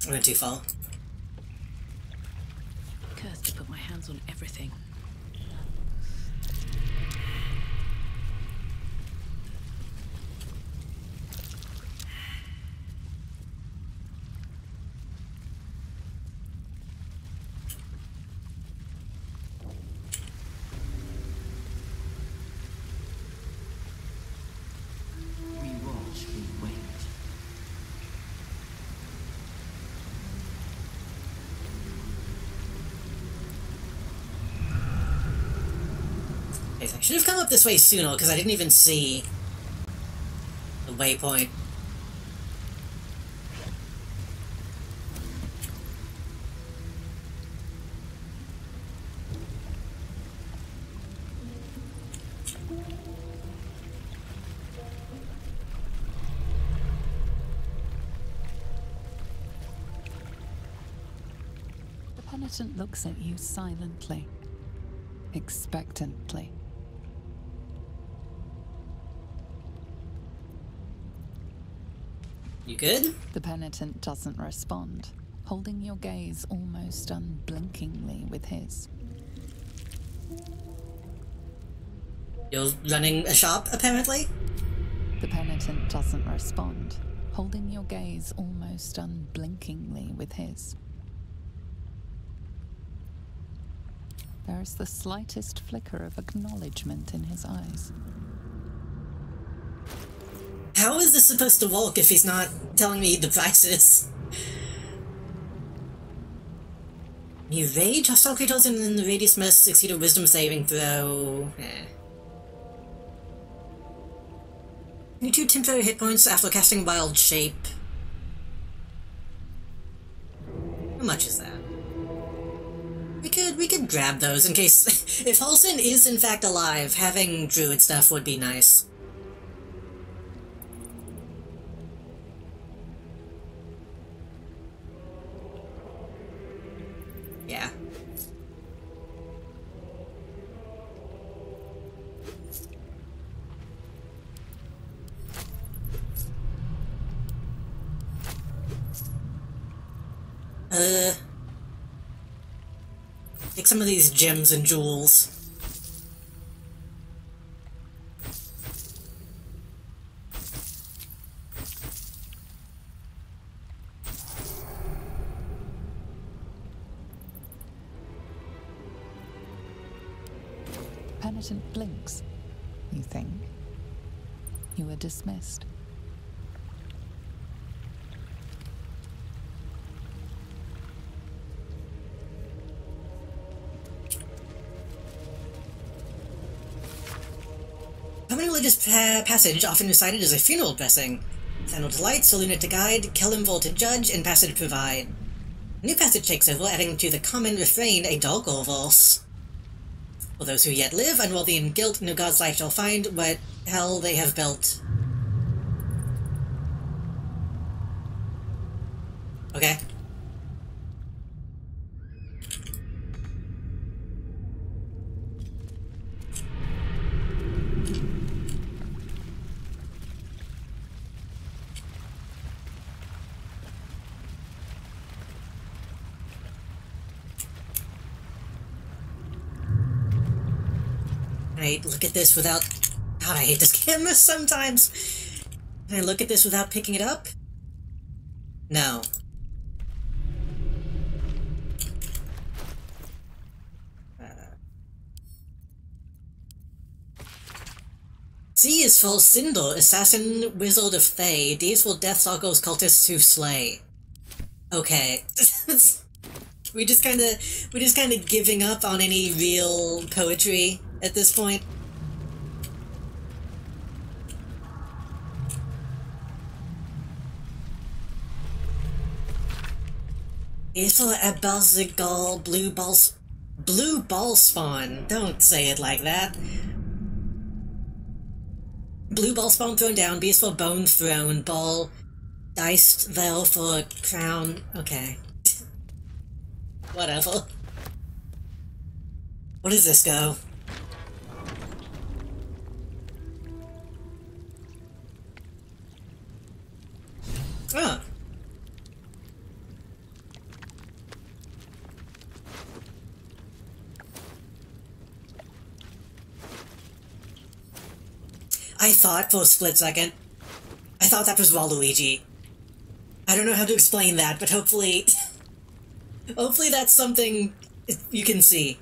I went too far. Cursed to put my hands on everything. We watch, we wait. I should have come up this way sooner, because I didn't even see the waypoint. The penitent looks at you silently, expectantly. You good? The penitent doesn't respond, holding your gaze almost unblinkingly with his. You're running a shop, apparently? The penitent doesn't respond, holding your gaze almost unblinkingly with his. There is the slightest flicker of acknowledgement in his eyes. How is this supposed to work if he's not telling me the prices? New rage, hostile creatures in the radius must succeed a wisdom saving throw. New 2 temporary hit points after casting wild shape. How much is that? We could grab those in case if Halsin is in fact alive, having druid stuff would be nice. Yeah. Take some of these gems and jewels. Penitent blinks. You think? You were dismissed. Common religious passage often recited as a funeral blessing. Final delight, Saluna to guide, Kellimvol to judge, and passage provide. New passage takes over, adding to the common refrain a darker verse. For those who yet live, unworthy in guilt, no god's life shall find what hell they have built. Okay. Can I look at this without... God, I hate this camera sometimes. Can I look at this without picking it up? No. Z is for Sindel, assassin wizard of Thay. D is for Deathstalker's cultists who slay. Okay. we just kinda giving up on any real poetry at this point. E is for Abazigal blue ball spawn. Don't say it like that. Blue ball spawn thrown down, B is for bone thrown, ball, diced veil for crown. Okay. Whatever. What does this go? Oh. I thought for a split second, I thought that was Waluigi. I don't know how to explain that, but hopefully, hopefully that's something you can see.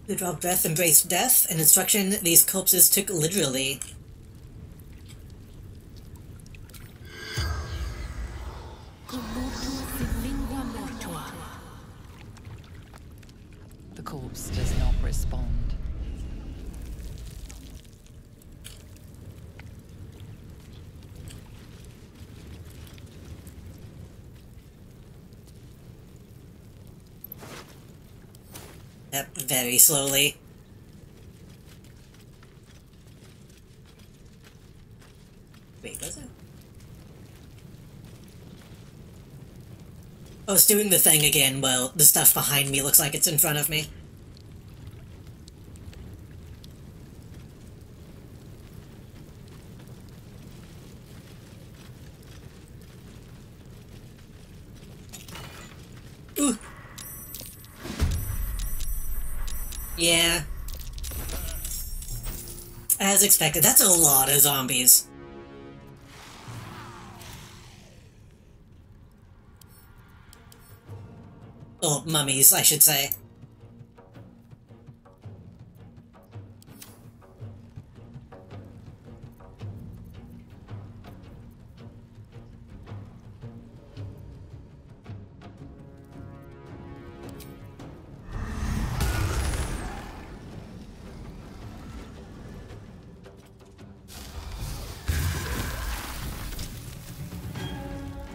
Who draw breath embrace death, an instruction these corpses took literally. The corpse does not respond. Yep, very slowly. Wait, was it? Oh, it's doing the thing again. Well, the stuff behind me looks like it's in front of me. Ooh. Yeah. As expected, that's a lot of zombies. Or mummies, I should say.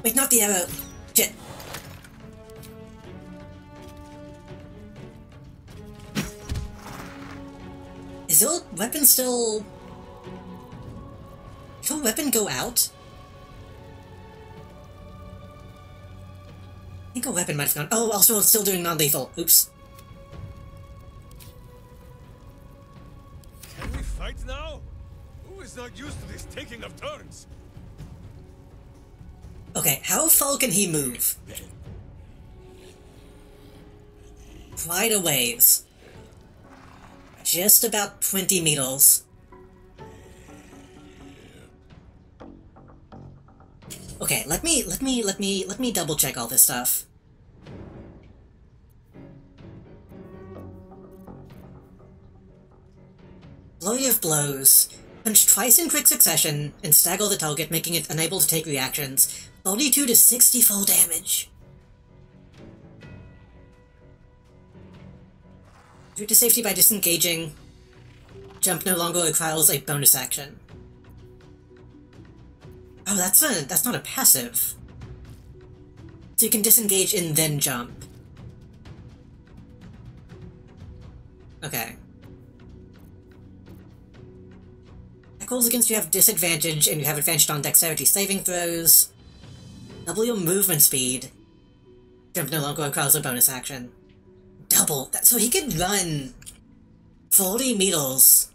Wait, not the arrow. Shit. Is your weapon still... Did your weapon go out? I think a weapon might have gone... Oh, also it's still doing non-lethal. Oops. Can we fight now? Who is not used to this taking of turns? Okay, how far can he move? Quite a ways. Just about 20 meters. Okay, let me double check all this stuff. Flurry of blows. Punch twice in quick succession and stagger the target, making it unable to take reactions. 42 to 64 damage. Due to safety by disengaging. Jump no longer requires a bonus action. Oh, that's not a passive. So you can disengage and then jump. Okay. Attack rolls against you have disadvantage, and you have advantage on dexterity saving throws. Double your movement speed. Jump no longer requires a bonus action. Double that, so he can run 40 meters.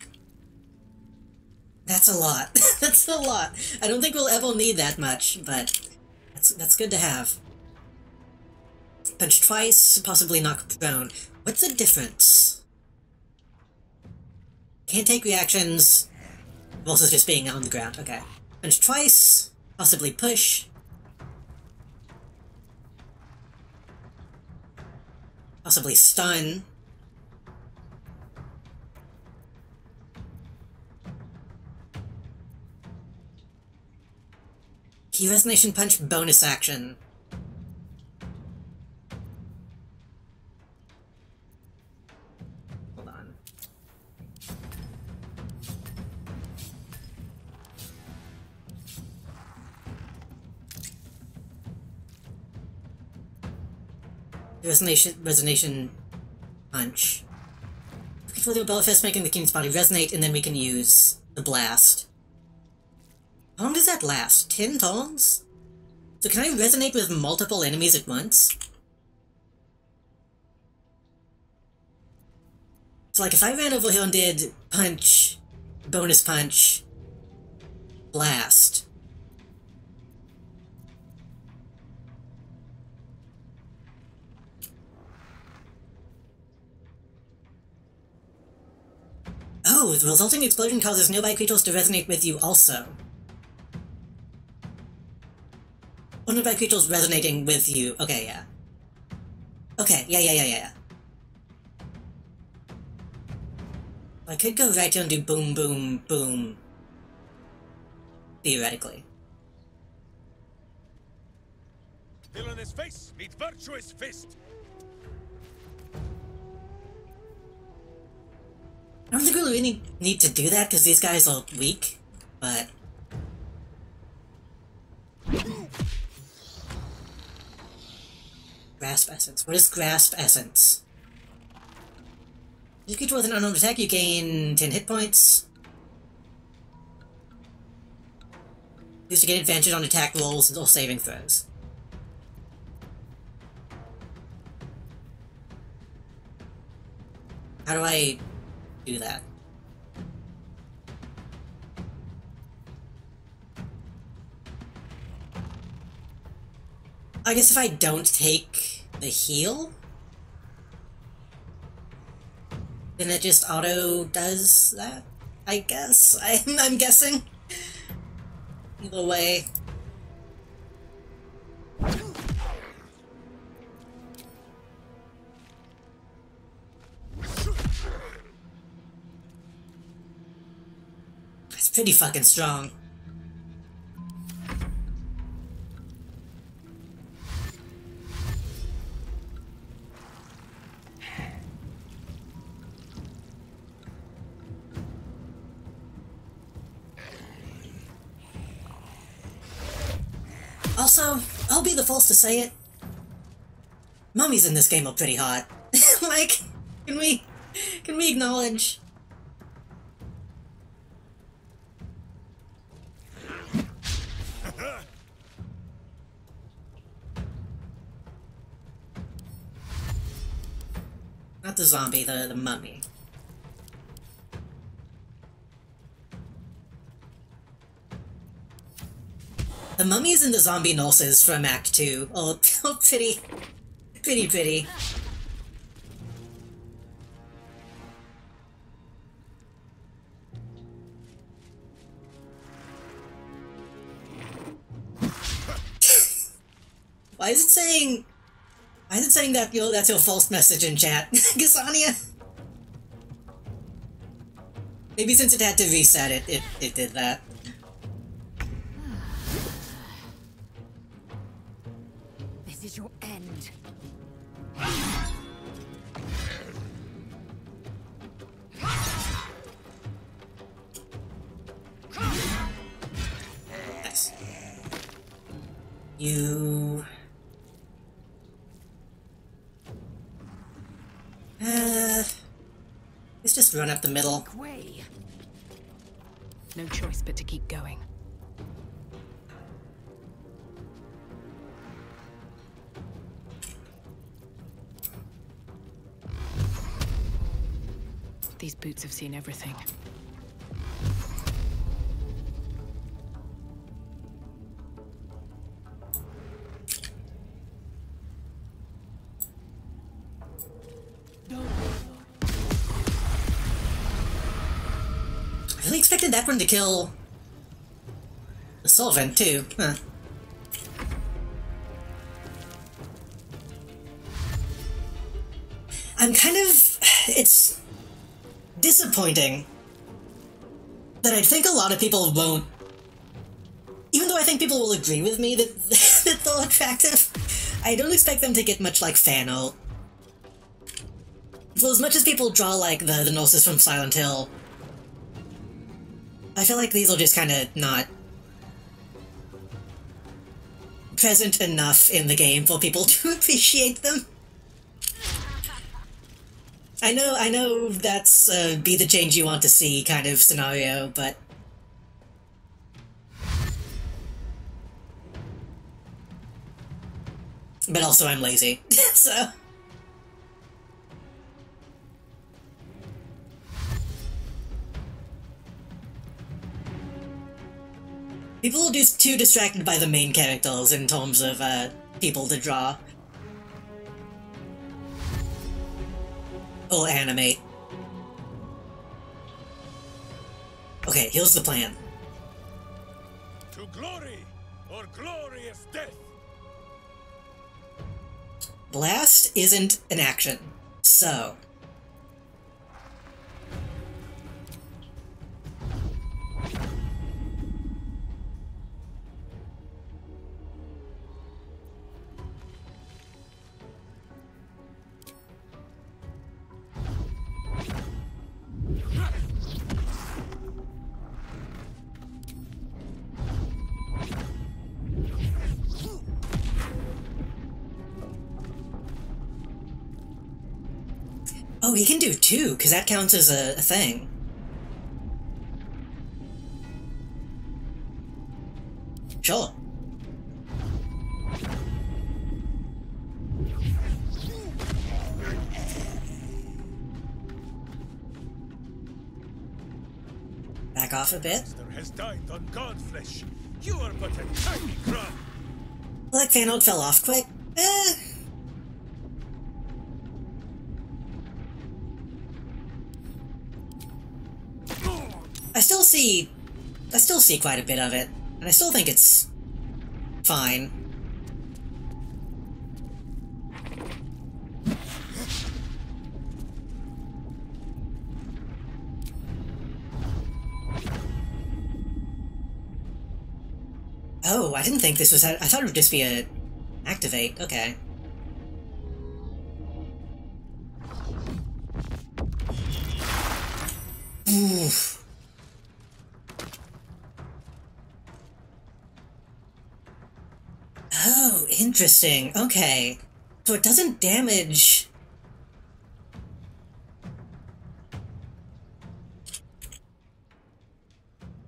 That's a lot. That's a lot. I don't think we'll ever need that much, but that's good to have. Punch twice, possibly knock prone. What's the difference? Can't take reactions versus just being on the ground. Okay. Punch twice, possibly push. Possibly stun. Key Resonation Punch bonus action. Hold on. Resonation Punch. For the Belfast making the king's body resonate, and then we can use the blast. How long does that last? 10 turns? So can I resonate with multiple enemies at once? So like if I ran over here and did punch, bonus punch, blast. Oh, the resulting explosion causes nearby creatures to resonate with you also. One of my creatures resonating with you. Okay, yeah. Okay, yeah. I could go right here and do boom, boom, boom. Theoretically. Villainous face meet virtuous fist. I don't think we really need to do that because these guys are weak, but... Grasp Essence. What is Grasp Essence? You get with an unarmed attack, you gain 10 hit points. Used to gain advantage on attack rolls or saving throws. How do I do that? I guess if I don't take the heal, then it just auto does that, I guess. I'm guessing. Either way. It's pretty fucking strong. Also, I'll be the first to say it. Mummies in this game are pretty hot. Like, can we acknowledge? Not the zombie, the mummy. The mummies and the zombie nurses from Act 2 are pretty. Why is it saying that that's your false message in chat? Gazania? Maybe since it had to reset it did that. This is your end. Nice. You... let's just run up the middle. No choice but to keep going. These boots have seen everything. really expected that one to kill the solvent, too. Huh. I'm kind of... It's disappointing that I think a lot of people won't... Even though I think people will agree with me that, that they're attractive, I don't expect them to get much, like, fan art. Well, as much as people draw, like, the Gnosis from Silent Hill, I feel like these will just kind of not present enough in the game for people to appreciate them. I know that's be the change you want to see kind of scenario, but... But also I'm lazy, so... People are just too distracted by the main characters in terms of people to draw. Or animate. Okay, here's the plan. To glory or glorious death. Blast isn't an action, so... Oh, he can do two, because that counts as a thing. Sure. Back off a bit. Master has died on Godflesh. You are but a tiny crumb. Like Fanold fell off quick. I still see quite a bit of it, and I still think it's fine. Oh, I didn't think this was... I thought it would just be a... activate, okay. Oof. Oh, interesting. Okay. So it doesn't damage...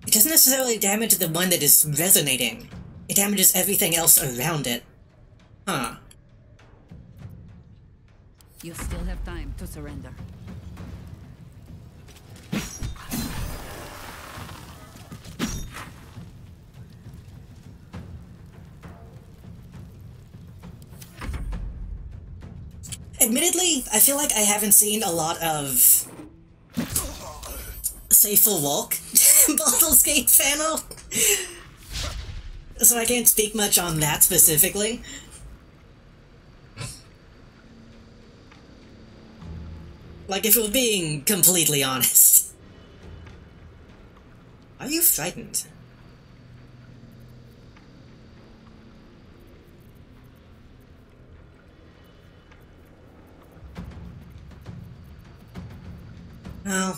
It doesn't necessarily damage the one that is resonating. It damages everything else around it. Huh. You still have time to surrender. Admittedly, I feel like I haven't seen a lot of Safe for Walk Baldur's Gate fan art, so I can't speak much on that specifically. Like, if we're being completely honest. Are you frightened? No.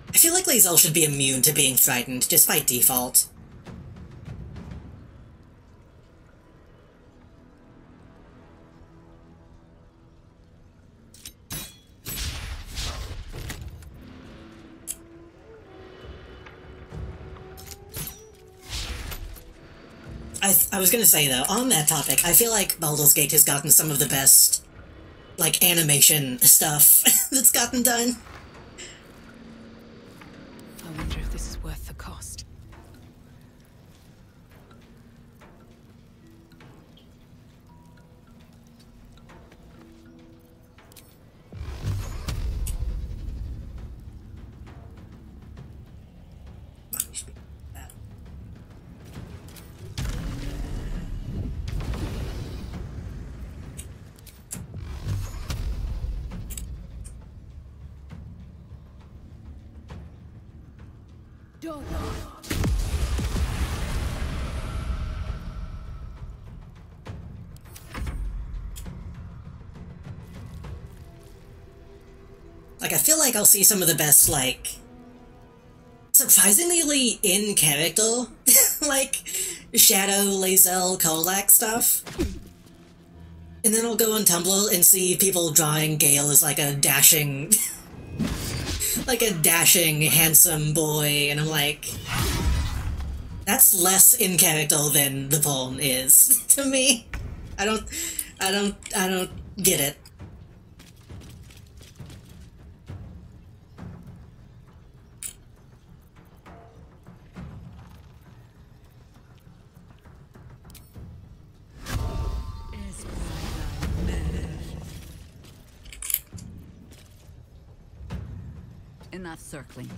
I feel like Lae'zel should be immune to being frightened, just by default. I was gonna say, though, on that topic, I feel like Baldur's Gate has gotten some of the best, like, animation stuff that's gotten done. I wonder if this is worth the cost. Like, I feel like I'll see some of the best, like, surprisingly in character, like, Shadow, Lae'zel, Kolak stuff. And then I'll go on Tumblr and see people drawing Gale as, like, a dashing, like a dashing, handsome boy, and I'm like, that's less in character than the poem is, to me. I don't get it. Enough circling.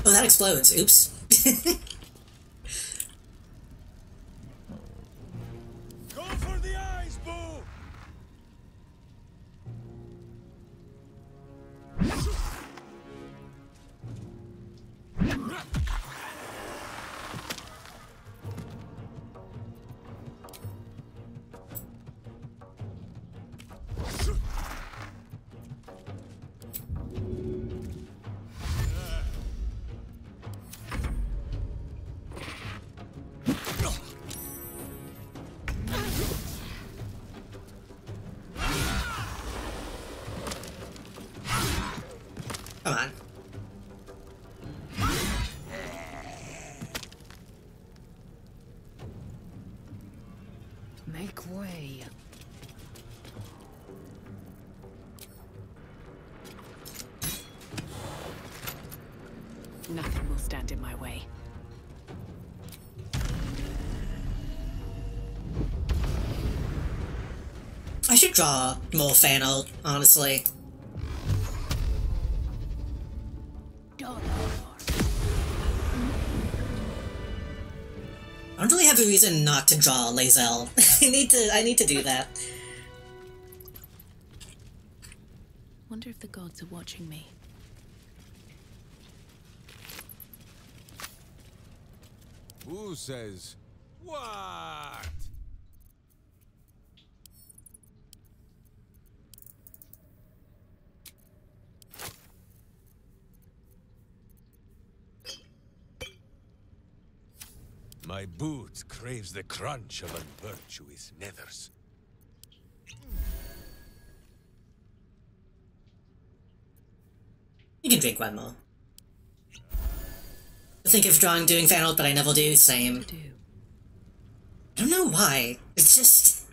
Oh, that explodes. Oops. Go for the eyes, Boo! Come on. Make way. Nothing will stand in my way. I should draw more fan art, honestly. I don't really have a reason not to draw Lae'zel. I need to do that. Wonder if the gods are watching me. Who says what? My boot craves the crunch of unvirtuous nethers. You can drink one more. I think of drawing doing fan art, but I never do. Same. I don't know why. It's just...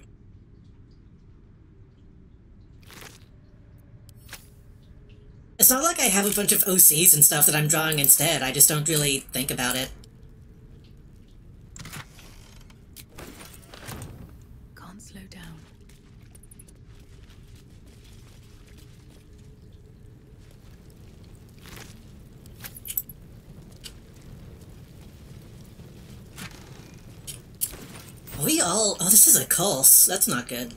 It's not like I have a bunch of OCs and stuff that I'm drawing instead. I just don't really think about it. Can't slow down. Are we all... Oh, this is a curse. That's not good.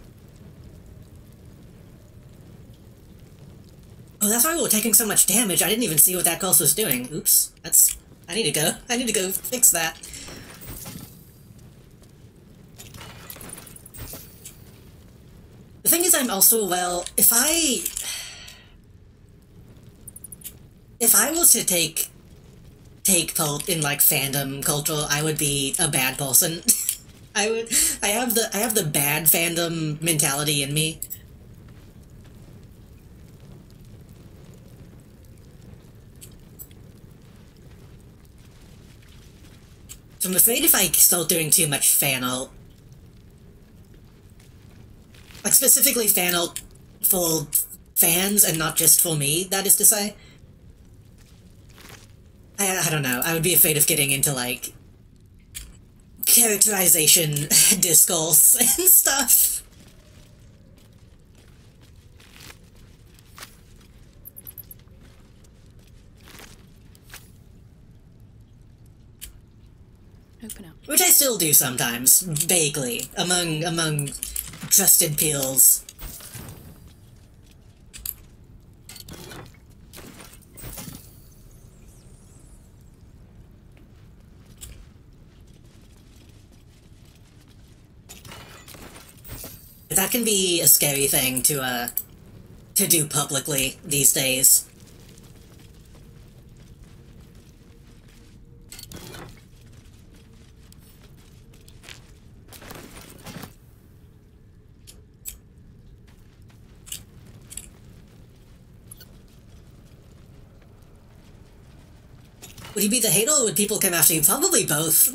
Oh, that's why we were taking so much damage. I didn't even see what that curse was doing. Oops. That's... I need to go fix that. The thing is, I'm also, well, if I was to take part in, like, fandom culture, I would be a bad person. I have the bad fandom mentality in me. So I'm afraid if I start doing too much fan art, like specifically fan art for fans and not just for me, that is to say, I don't know, I would be afraid of getting into, like, characterization discourse and stuff. Open up. Which I still do sometimes, vaguely, among trusted peels. That can be a scary thing to do publicly these days. Would you be the hater or would people come after you? Probably both.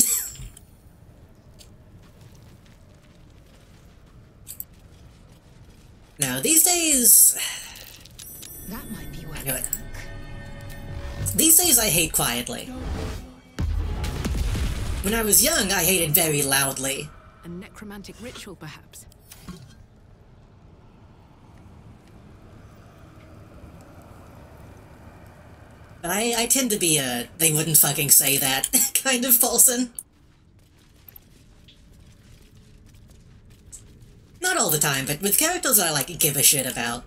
Now, these days... That might be what... These days I hate quietly. When I was young, I hated very loudly. A necromantic ritual, perhaps? But I tend to be a they wouldn't fucking say that kind of person. Not all the time, but with characters I like give a shit about.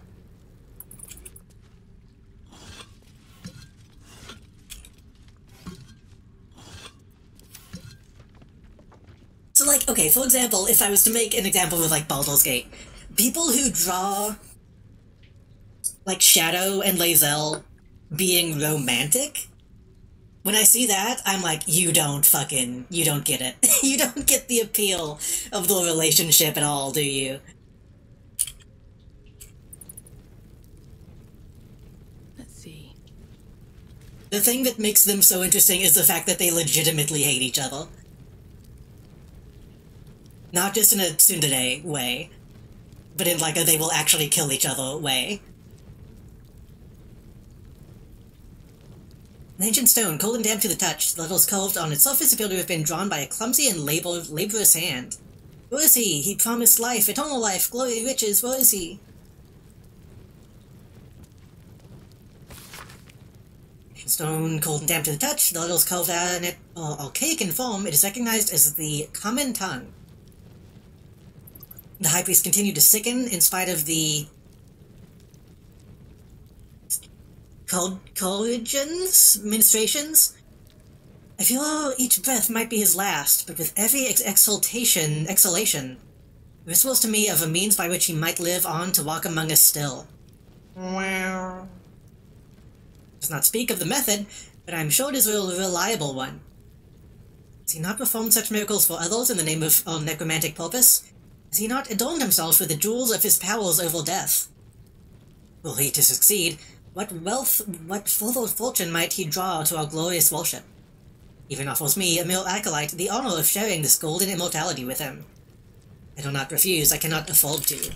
So like, okay, for example, if I was to make an example with like Baldur's Gate, people who draw like Shadow and Lae'zel being romantic, when I see that, I'm like, you don't get it. You don't get the appeal of the relationship at all, do you? Let's see. The thing that makes them so interesting is the fact that they legitimately hate each other. Not just in a tsundere way, but in like a they will actually kill each other way. An ancient stone, cold and damp to the touch, the letters carved on its surface appear to have been drawn by a clumsy and laborious hand. Where is he? He promised life, eternal life, glory, riches, where is he? Stone, cold and damp to the touch, the letters carved on it are archaic in form, it is recognized as the common tongue. The high priest continued to sicken in spite of the Corrigan's ministrations. I feel each breath might be his last, but with every exhalation, whispers to me of a means by which he might live on to walk among us still. Does not speak of the method, but I am sure it is a reliable one. Has he not performed such miracles for others in the name of our necromantic purpose? Has he not adorned himself with the jewels of his powers over death? Were he to succeed, what wealth, what further fortune might he draw to our glorious worship? Even offers me, a mere acolyte, the honor of sharing this golden immortality with him. I do not refuse, I cannot afford to.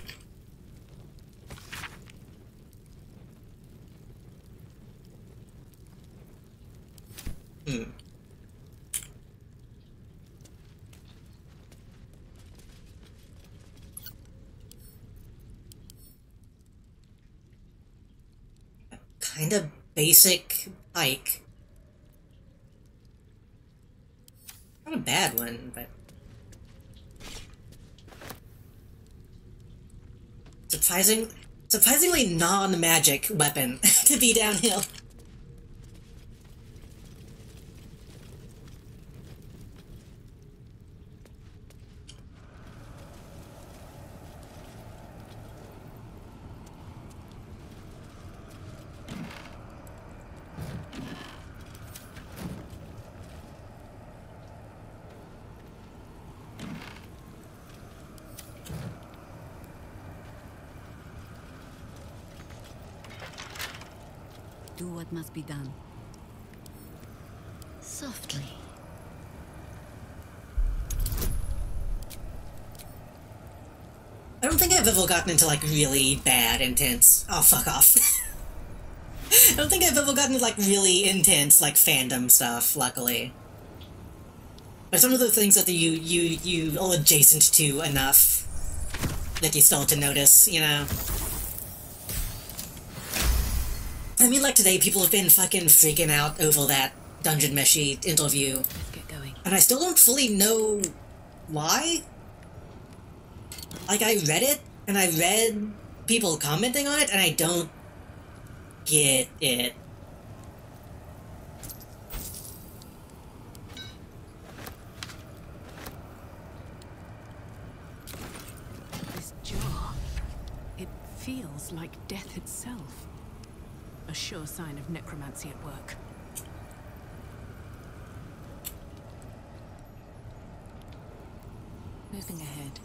Kind of basic pike. Not a bad one, but surprisingly non-magic weapon to be downhill. Do what must be done. Softly. I don't think I've ever gotten into, like, really bad, intense... Oh, fuck off. I don't think I've ever gotten into, like, really intense, like, fandom stuff, luckily. But it's one of the things that you are adjacent to enough that you start to notice, you know? I mean, like today, people have been fucking freaking out over that Dungeon Meshi interview. Let's get going. And I still don't fully know why. Like, I read it, and I read people commenting on it, and I don't get it. This jar, it feels like death itself. A sure sign of necromancy at work. Moving ahead.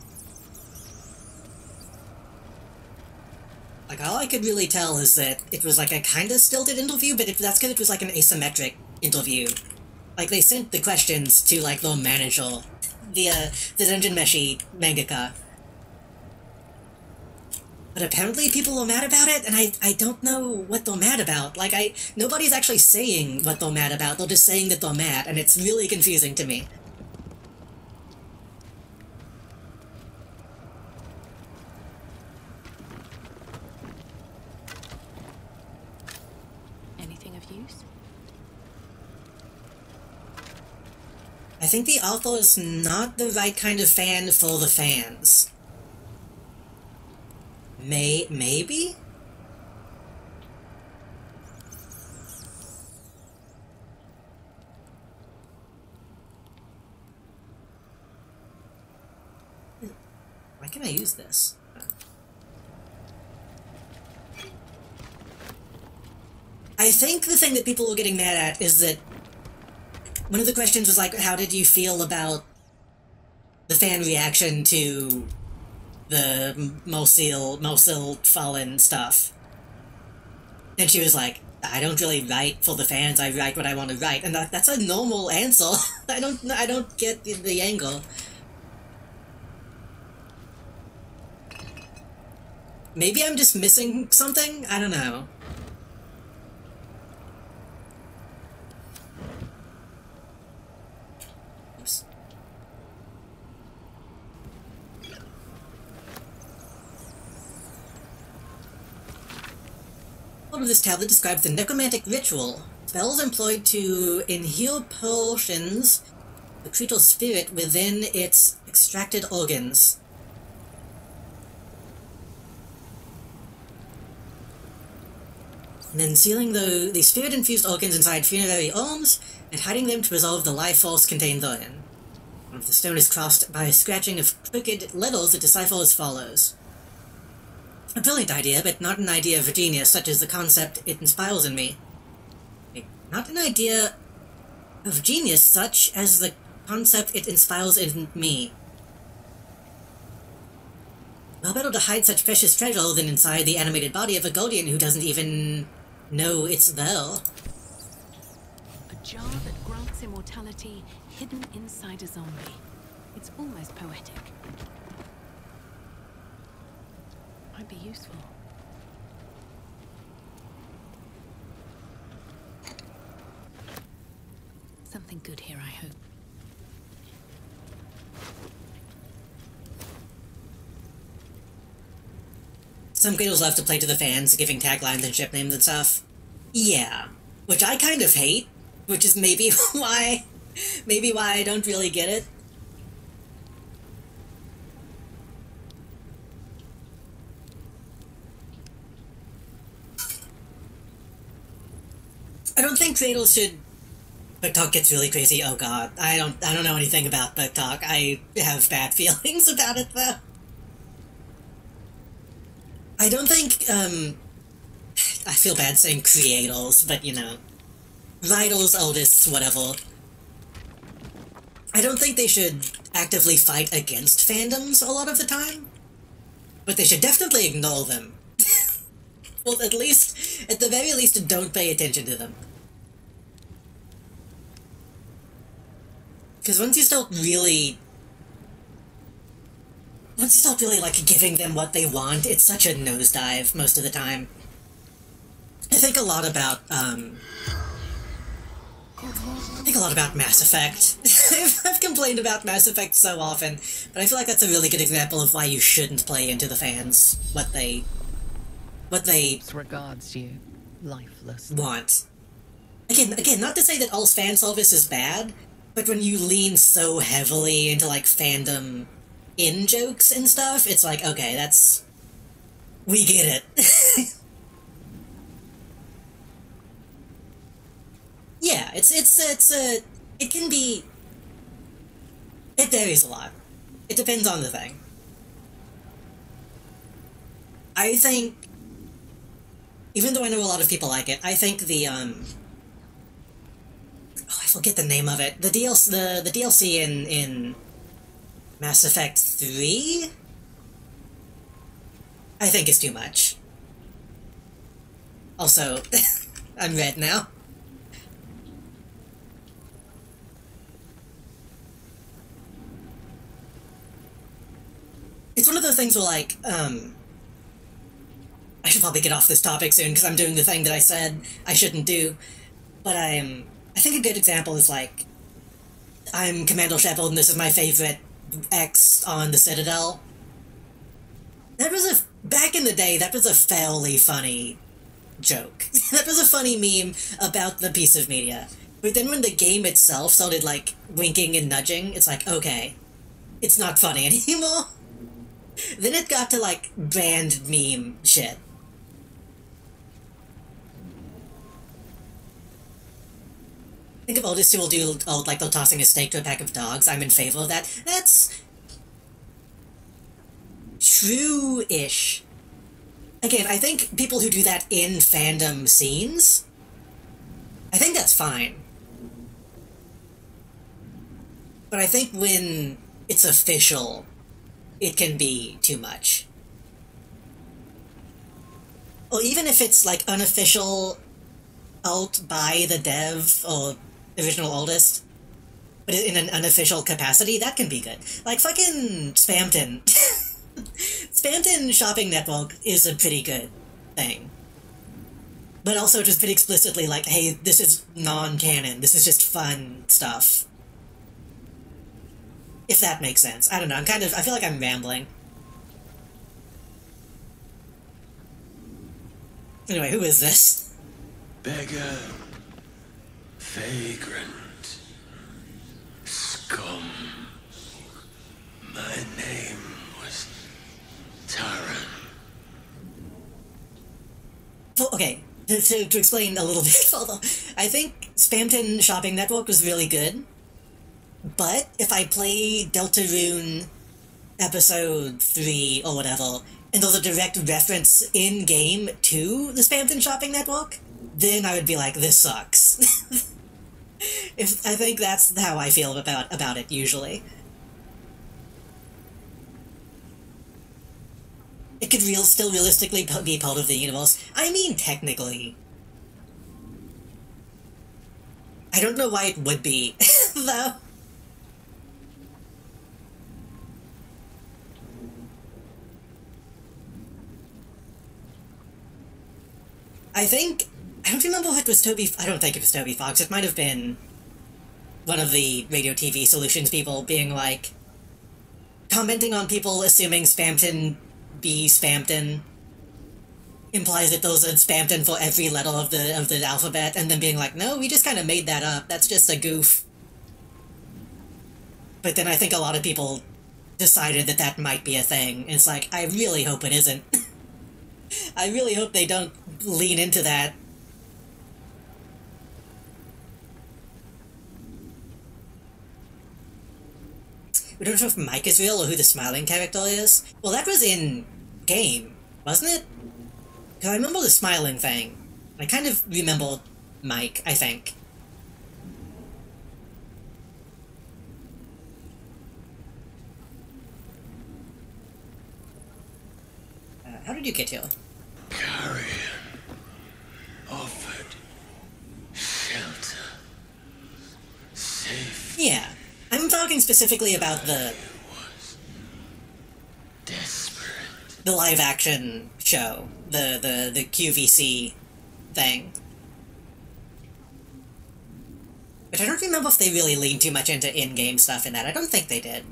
Like, all I could really tell is that it was like a kind of stilted interview, but that's because it was like an asymmetric interview. Like, they sent the questions to, like, the manager, the Dungeon Meshi mangaka. But apparently people were mad about it, and I don't know what they're mad about. Like, nobody's actually saying what they're mad about, they're just saying that they're mad, and it's really confusing to me. I think the author is not the right kind of fan for the fans. Maybe? Why can I use this? I think the thing that people were getting mad at is that one of the questions was like, how did you feel about the fan reaction to the Mosul Fallen stuff? And she was like, I don't really write for the fans, I write what I want to write. And that's a normal answer. I don't get the angle. Maybe I'm just missing something? I don't know. Of this tablet describes the necromantic ritual. Spells employed to inhale potions, the creature spirit within its extracted organs. And then sealing the spirit-infused organs inside funerary urns and hiding them to preserve the life force contained therein. One of the stone is crossed by a scratching of crooked letters that decipher as follows. A brilliant idea, but not an idea of genius, such as the concept it inspires in me. Not an idea of genius, such as the concept it inspires in me. Well better to hide such precious treasure than inside the animated body of a guardian who doesn't even know it's there. A jar that grants immortality hidden inside a zombie. It's almost poetic. Might be useful. Something good here, I hope. Some creators love to play to the fans, giving taglines and ship names and stuff. Yeah. Which I kind of hate, which is maybe why I don't really get it. I don't think creators should... Book talk gets really crazy, oh god. I don't know anything about book talk. I have bad feelings about it, though. I don't think, I feel bad saying creators, but, you know, writers, artists, whatever. I don't think they should actively fight against fandoms a lot of the time, but they should definitely ignore them. Well, at the very least, don't pay attention to them. Because once you start really, like, giving them what they want, it's such a nosedive most of the time. I think a lot about Mass Effect. I've complained about Mass Effect so often, but I feel like that's a really good example of why you shouldn't play into the fans what they regards you, lifeless. Want. Again, not to say that all fan service is bad, But when you lean so heavily into, like, fandom in-jokes and stuff, it's like, okay, that's... we get it. Yeah, it can be... it varies a lot. It depends on the thing. I think, even though I know a lot of people like it, I think the, oh, I forget the name of it. The DLC in Mass Effect 3? I think is too much. Also, I'm red now. It's one of those things where, like, I should probably get off this topic soon because I'm doing the thing that I said I shouldn't do. But I think a good example is, like, I'm Commando Shepard and this is my favorite X on the Citadel. That was back in the day, that was a fairly funny joke. That was a funny meme about the piece of media. But then when the game itself started, like, winking and nudging, it's like, okay, it's not funny anymore. Then it got to, like, banned meme shit. Think of oldest who will do, like, they're tossing a steak to a pack of dogs. I'm in favor of that. That's... true-ish. Again, I think people who do that in fandom scenes, I think that's fine. But I think when it's official, it can be too much. Or even if it's, like, unofficial alt by the dev or original oldest, but in an unofficial capacity, that can be good. Like, fucking Spamton. Spamton Shopping Network is a pretty good thing. But also just pretty explicitly like, hey, this is non-canon, this is just fun stuff. If that makes sense. I don't know, I feel like I'm rambling. Anyway, who is this? Beggar, vagrant, scum. My name was Taran. Well, okay, to explain a little bit further, I think Spamton Shopping Network was really good, but if I play Deltarune Episode 3 or whatever, and there's a direct reference in-game to the Spamton Shopping Network, then I would be like, this sucks. I think that's how I feel about it, usually. It could still realistically be part of the universe. I mean, technically. I don't know why it would be, though. I don't remember if it was I don't think it was Toby Fox. It might have been one of the radio TV solutions people being like, commenting on people assuming Spamton be Spamton implies that there's a Spamton for every letter of the alphabet, and then being like, no, we just kind of made that up. That's just a goof. But then I think a lot of people decided that that might be a thing. And it's like, I really hope it isn't. I really hope they don't lean into that. We don't know if Mike is real or who the smiling character is. Well, that was in game, wasn't it? Because I remember the smiling thing. I kind of remember Mike, I think. How did you get here? Carrion offered shelter. Safe. Yeah. I'm talking specifically about the live action show, the QVC thing. But I don't remember if they really leaned too much into in-game stuff in that. I don't think they did.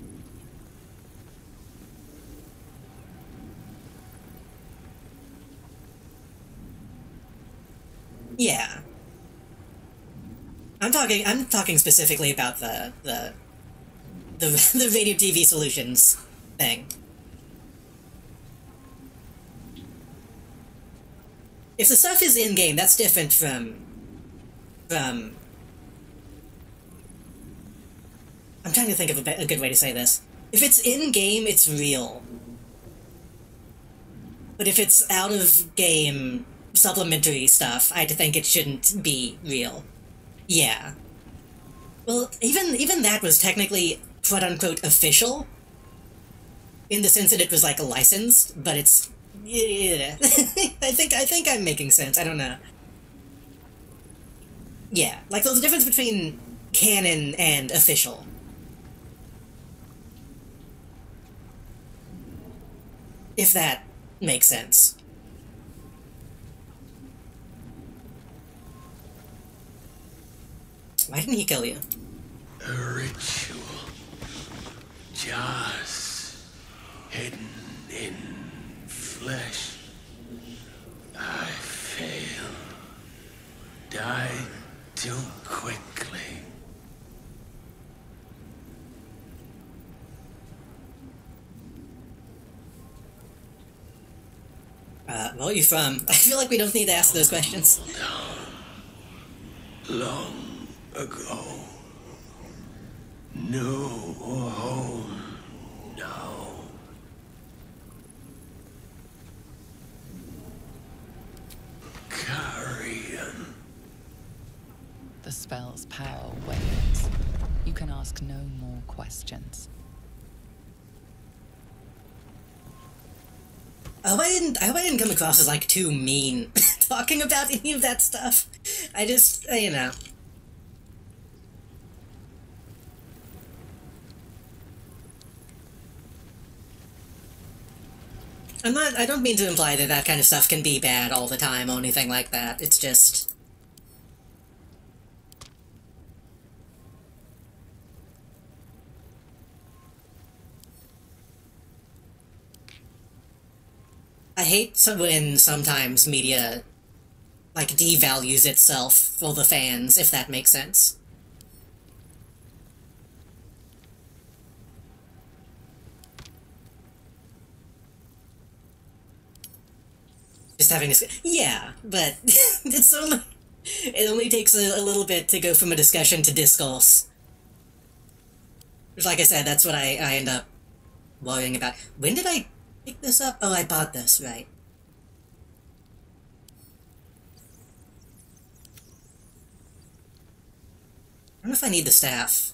Yeah. I'm talking specifically about the the radio TV solutions thing. If the stuff is in-game, that's different from... I'm trying to think of a good way to say this. If it's in-game, it's real. But if it's out-of-game supplementary stuff, I think it shouldn't be real. Yeah. Well, even that was technically quote-unquote official, in the sense that it was like licensed, but it's... Yeah. I think I'm making sense, I don't know. Yeah, like there's a difference between canon and official. If that makes sense. Why didn't he kill you? A ritual. Jars hidden in flesh. I fail. Die too quickly. Where are you from? I feel like we don't need to ask those questions. Long ago. No home now. Carrion. The spell's power wanes. You can ask no more questions. I hope I didn't come across as, like, too mean talking about any of that stuff. I just, you know. I don't mean to imply that that kind of stuff can be bad all the time or anything like that. It's just... I hate when sometimes media, like, devalues itself for the fans, if that makes sense. Just having this... Yeah, but it's only... It only takes a little bit to go from a discussion to discourse. Which, like I said, that's what I end up worrying about. When did I pick this up? Oh, I bought this, right. I don't know if I need the staff.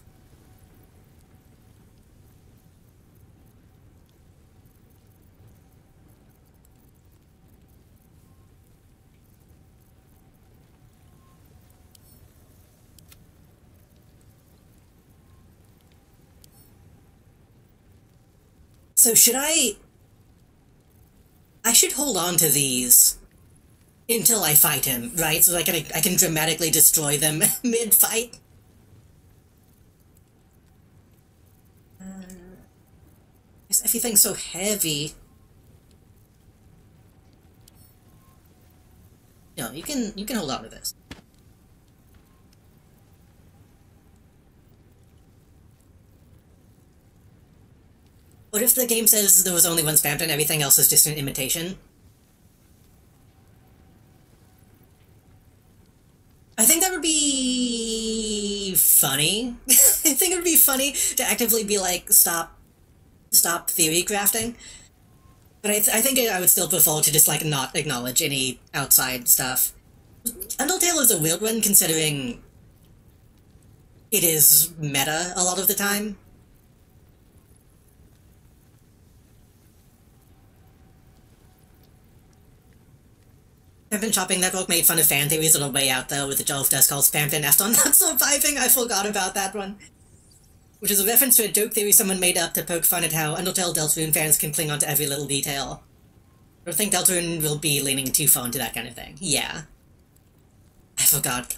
So should I should hold on to these until I fight him, right? So I can dramatically destroy them mid-fight. Everything's so heavy. No, you can hold on to this. What if the game says there was only one spammed and everything else is just an imitation? I think that would be funny. I think it would be funny to actively be like, stop theory crafting. But I think I would still prefer to just, like, not acknowledge any outside stuff. Undertale is a weird one, considering it is meta a lot of the time. Spamton Shopping Network made fun of fan theories on the way out, though, with a joke that's called Spamton after not surviving. I forgot about that one. Which is a reference to a joke theory someone made up to poke fun at how Undertale Deltarune fans can cling on to every little detail. I don't think Deltarune will be leaning too far into that kind of thing. Yeah. I forgot.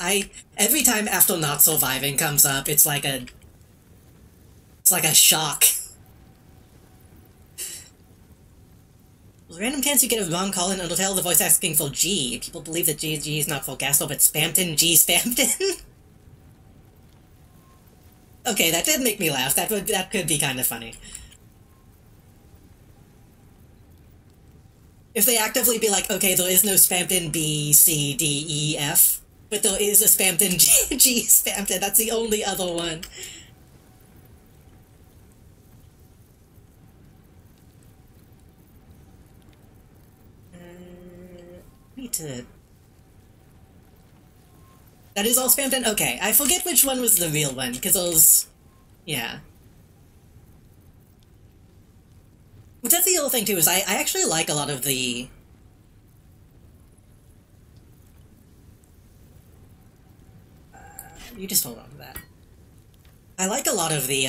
Every time after not surviving comes up, it's like a shock. Random chance you get a wrong call in Undertale, the voice asking for G. People believe that G is not for Gastel, but Spamton G Spamton. Okay, that did make me laugh. That could be kind of funny. If they actively be like, okay, there is no Spamton B, C, D, E, F, but there is a Spamton G Spamton. That's the only other one. Need to... That is all Spamton? Okay, I forget which one was the real one, because those... Yeah. But that's the other thing, too, is I actually like a lot of the... you just hold on to that. I like a lot of the,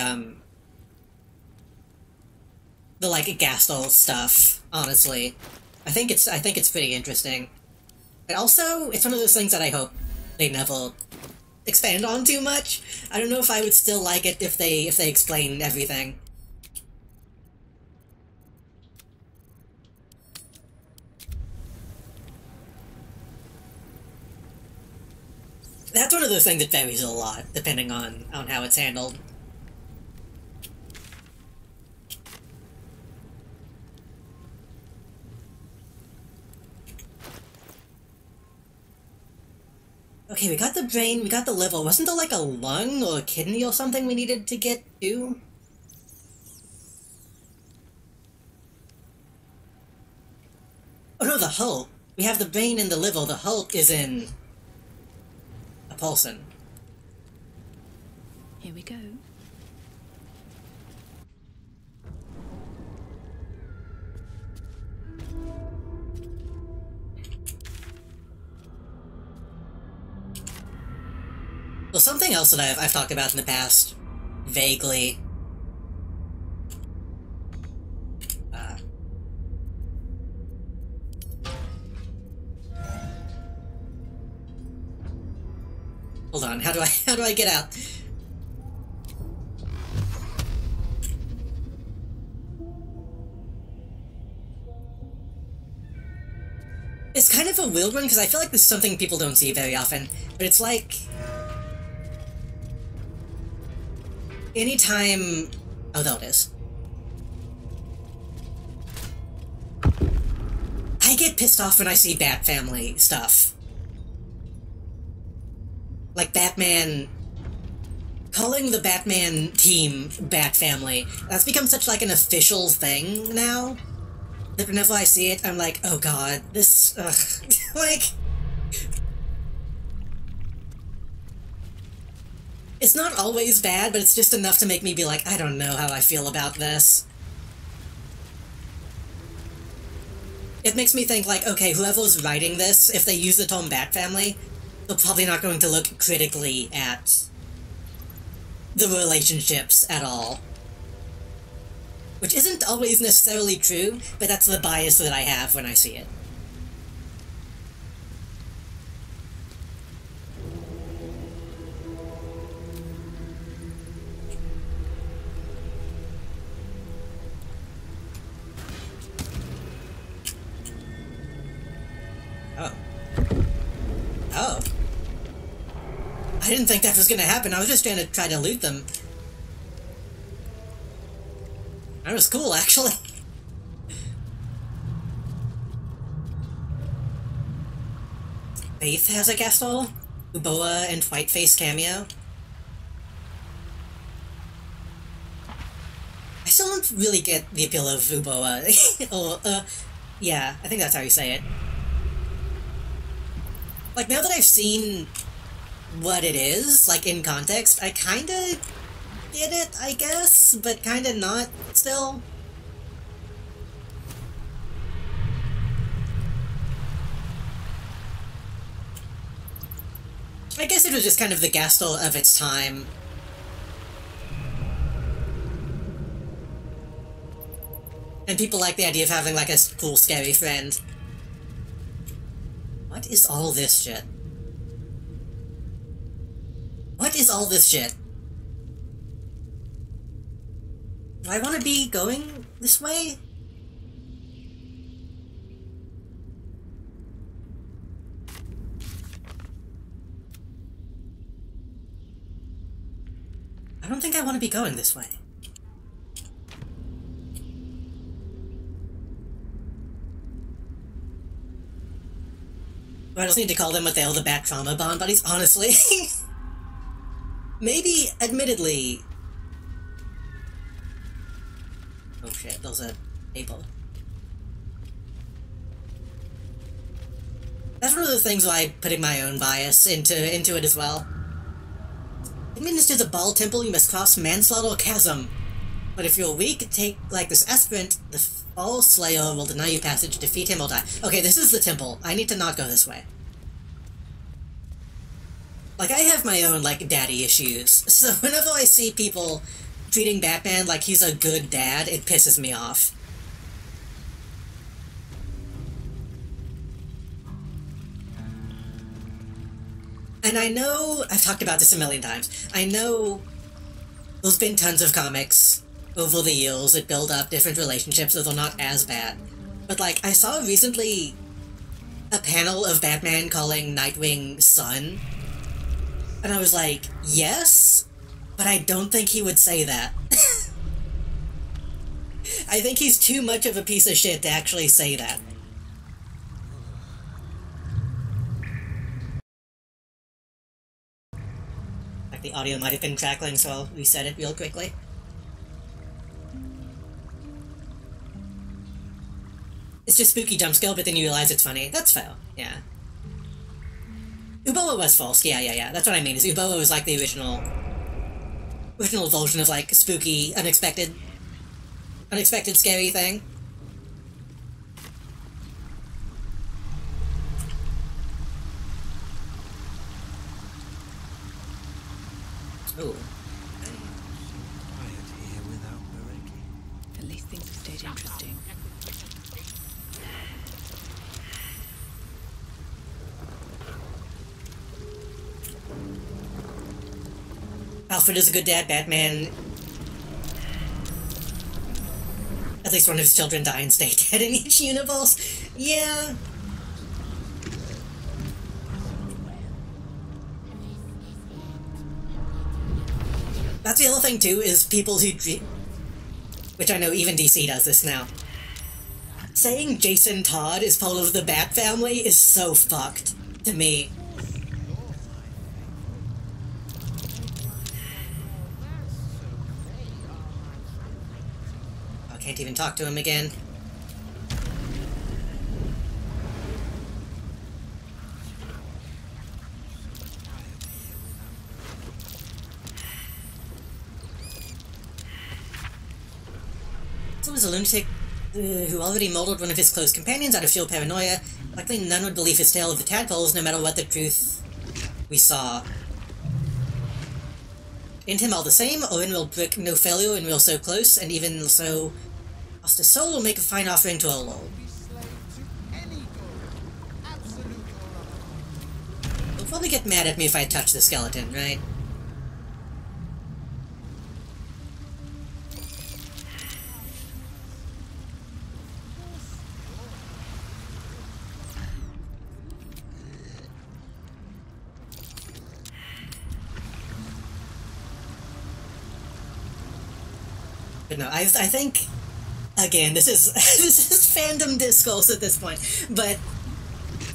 like, Gastel stuff, honestly. I think it's pretty interesting. But also, it's one of those things that I hope they never expand on too much. I don't know if I would still like it if they explain everything. That's one of those things that varies a lot, depending on how it's handled. Okay, we got the brain, we got the liver. Wasn't there like a lung or a kidney or something we needed to get to? Oh no, the Hulk. We have the brain and the liver. The Hulk is in... a Paulson. Here we go. Well, something else that I've talked about in the past, vaguely. Hold on, how do I get out? It's kind of a weird one, because I feel like this is something people don't see very often, but it's like... anytime... oh, there it is. I get pissed off when I see Bat Family stuff. Like Batman... calling the Batman team Bat Family. That's become such like an official thing now, that whenever I see it, I'm like, oh god, this... ugh. Like... it's not always bad, but it's just enough to make me be like, I don't know how I feel about this. It makes me think, like, okay, whoever's writing this, if they use the term Bat Family, they're probably not going to look critically at the relationships at all. Which isn't always necessarily true, but that's the bias that I have when I see it. Oh. Oh. I didn't think that was gonna happen. I was just trying to try to loot them. That was cool, actually. Faith has a guest role. Uboa and Whiteface cameo. I still don't really get the appeal of Uboa. Oh, yeah, I think that's how you say it. Like, now that I've seen what it is, like, in context, I kinda get it, I guess, but kinda not, still. I guess it was just kind of the Gastel of its time. And people like the idea of having, like, a cool, scary friend. What is all this shit? What is all this shit? Do I want to be going this way? I don't think I want to be going this way. I just need to call them what they are, the Bat Trauma Bond buddies, honestly. Maybe, admittedly... Oh shit, there's a table. That's one of the things why I'm putting my own bias into it as well. Administer the Ball Temple, you must cross Manslaughter Chasm. But if you're weak, take, like, this aspirant, the Fall Slayer will deny you passage, defeat him or die. Okay, this is the temple. I need to not go this way. Like, I have my own, like, daddy issues. So whenever I see people treating Batman like he's a good dad, it pisses me off. And I know, I've talked about this a million times, I know there's been tons of comics over the years that build up different relationships that are not as bad. But, like, I saw recently a panel of Batman calling Nightwing son, and I was like, yes, but I don't think he would say that. I think he's too much of a piece of shit to actually say that. Like, the audio might have been crackling, so I'll reset it real quickly. It's just spooky jump scale, but then you realize it's funny. That's fair, yeah. Uboa was false, yeah. That's what I mean, is Uboa was like the original version of, like, spooky, unexpected scary thing. Ooh. At least things have stayed interesting. Alfred is a good dad, Batman... At least one of his children die and stay dead in each universe. Yeah. That's the other thing, too, is people who... Which I know even DC does this now. Saying Jason Todd is part of the Bat family is so fucked to me. I can't even talk to him again. So was a lunatic who already murdered one of his close companions out of sheer paranoia. Likely none would believe his tale of the tadpoles, no matter what the truth we saw. In him all the same, Owen will break no failure and we're so close, and even so, lost his soul will make a fine offering to our Lord. He'll probably get mad at me if I touch the skeleton, right? But no, I think, again, this is this is fandom discourse at this point, but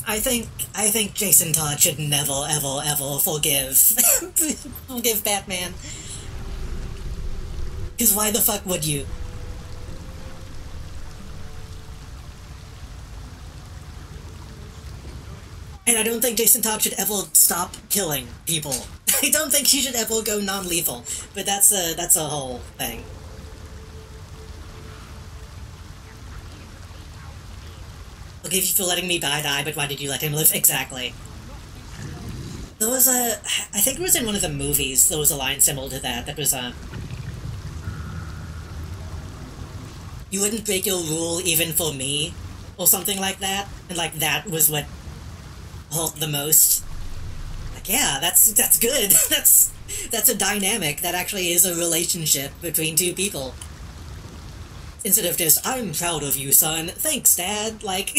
I think Jason Todd should never, ever, ever forgive Batman. Because why the fuck would you? And I don't think Jason Todd should ever stop killing people. I don't think he should ever go non-lethal, but that's a whole thing. Forgive you for letting me die, but why did you let him live? Exactly. There was I think it was in one of the movies, there was a line similar to that was, you wouldn't break your rule even for me, or something like that, and, like, that was what hurt the most. Like, yeah, that's good. That's a dynamic. That actually is a relationship between two people. Instead of just, I'm proud of you, son. Thanks, Dad. Like...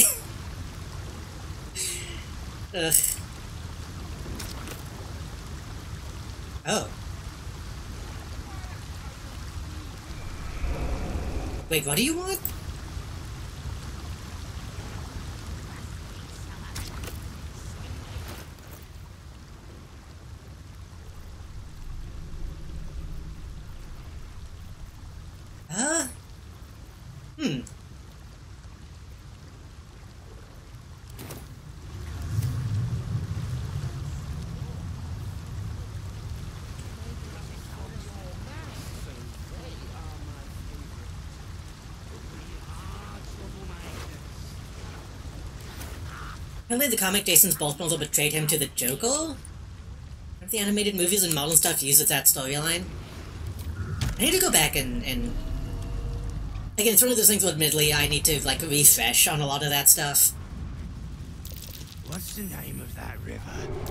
Ugh. Wait, what do you want? Hmm. Apparently the comic Jason's Boltmobile betrayed him to the Joker? Have the animated movies and modern stuff uses that storyline? I need to go back and... Again, it's one of those things where admittedly I need to, like, refresh on a lot of that stuff. What's the name of that river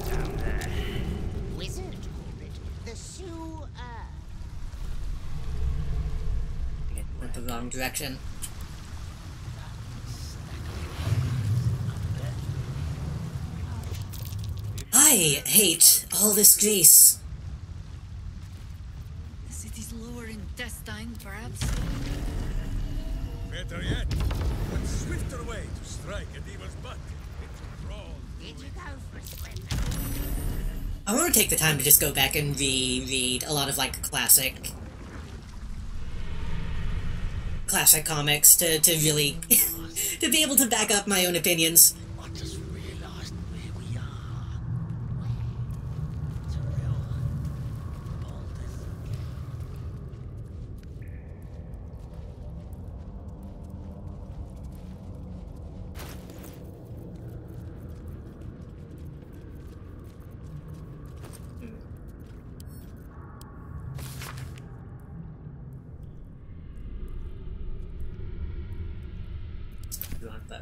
down there? Wizard called it the Sewer. I went the wrong direction. I hate all this grease. The city's lower intestine, perhaps? Better yet, what swifter way to strike a devil's butt? Did you go for a swim? I want to take the time to just go back and reread a lot of, like, classic comics to really to be able to back up my own opinions. I just realized where we are. Book.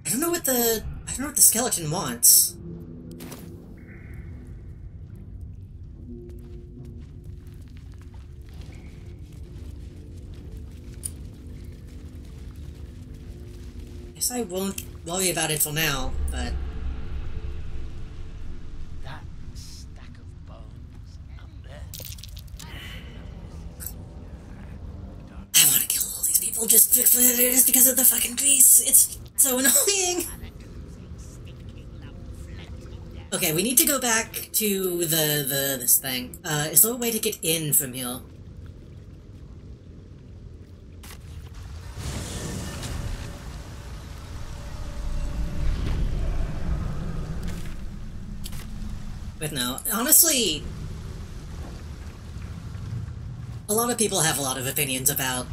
I don't know what the skeleton wants. Guess I won't worry about it for now, but... That stack of bones up there. I want to kill all these people just because of the fucking grease. It's so annoying. Okay, we need to go back to this thing. Is there a way to get in from here? But no, honestly, a lot of people have a lot of opinions about,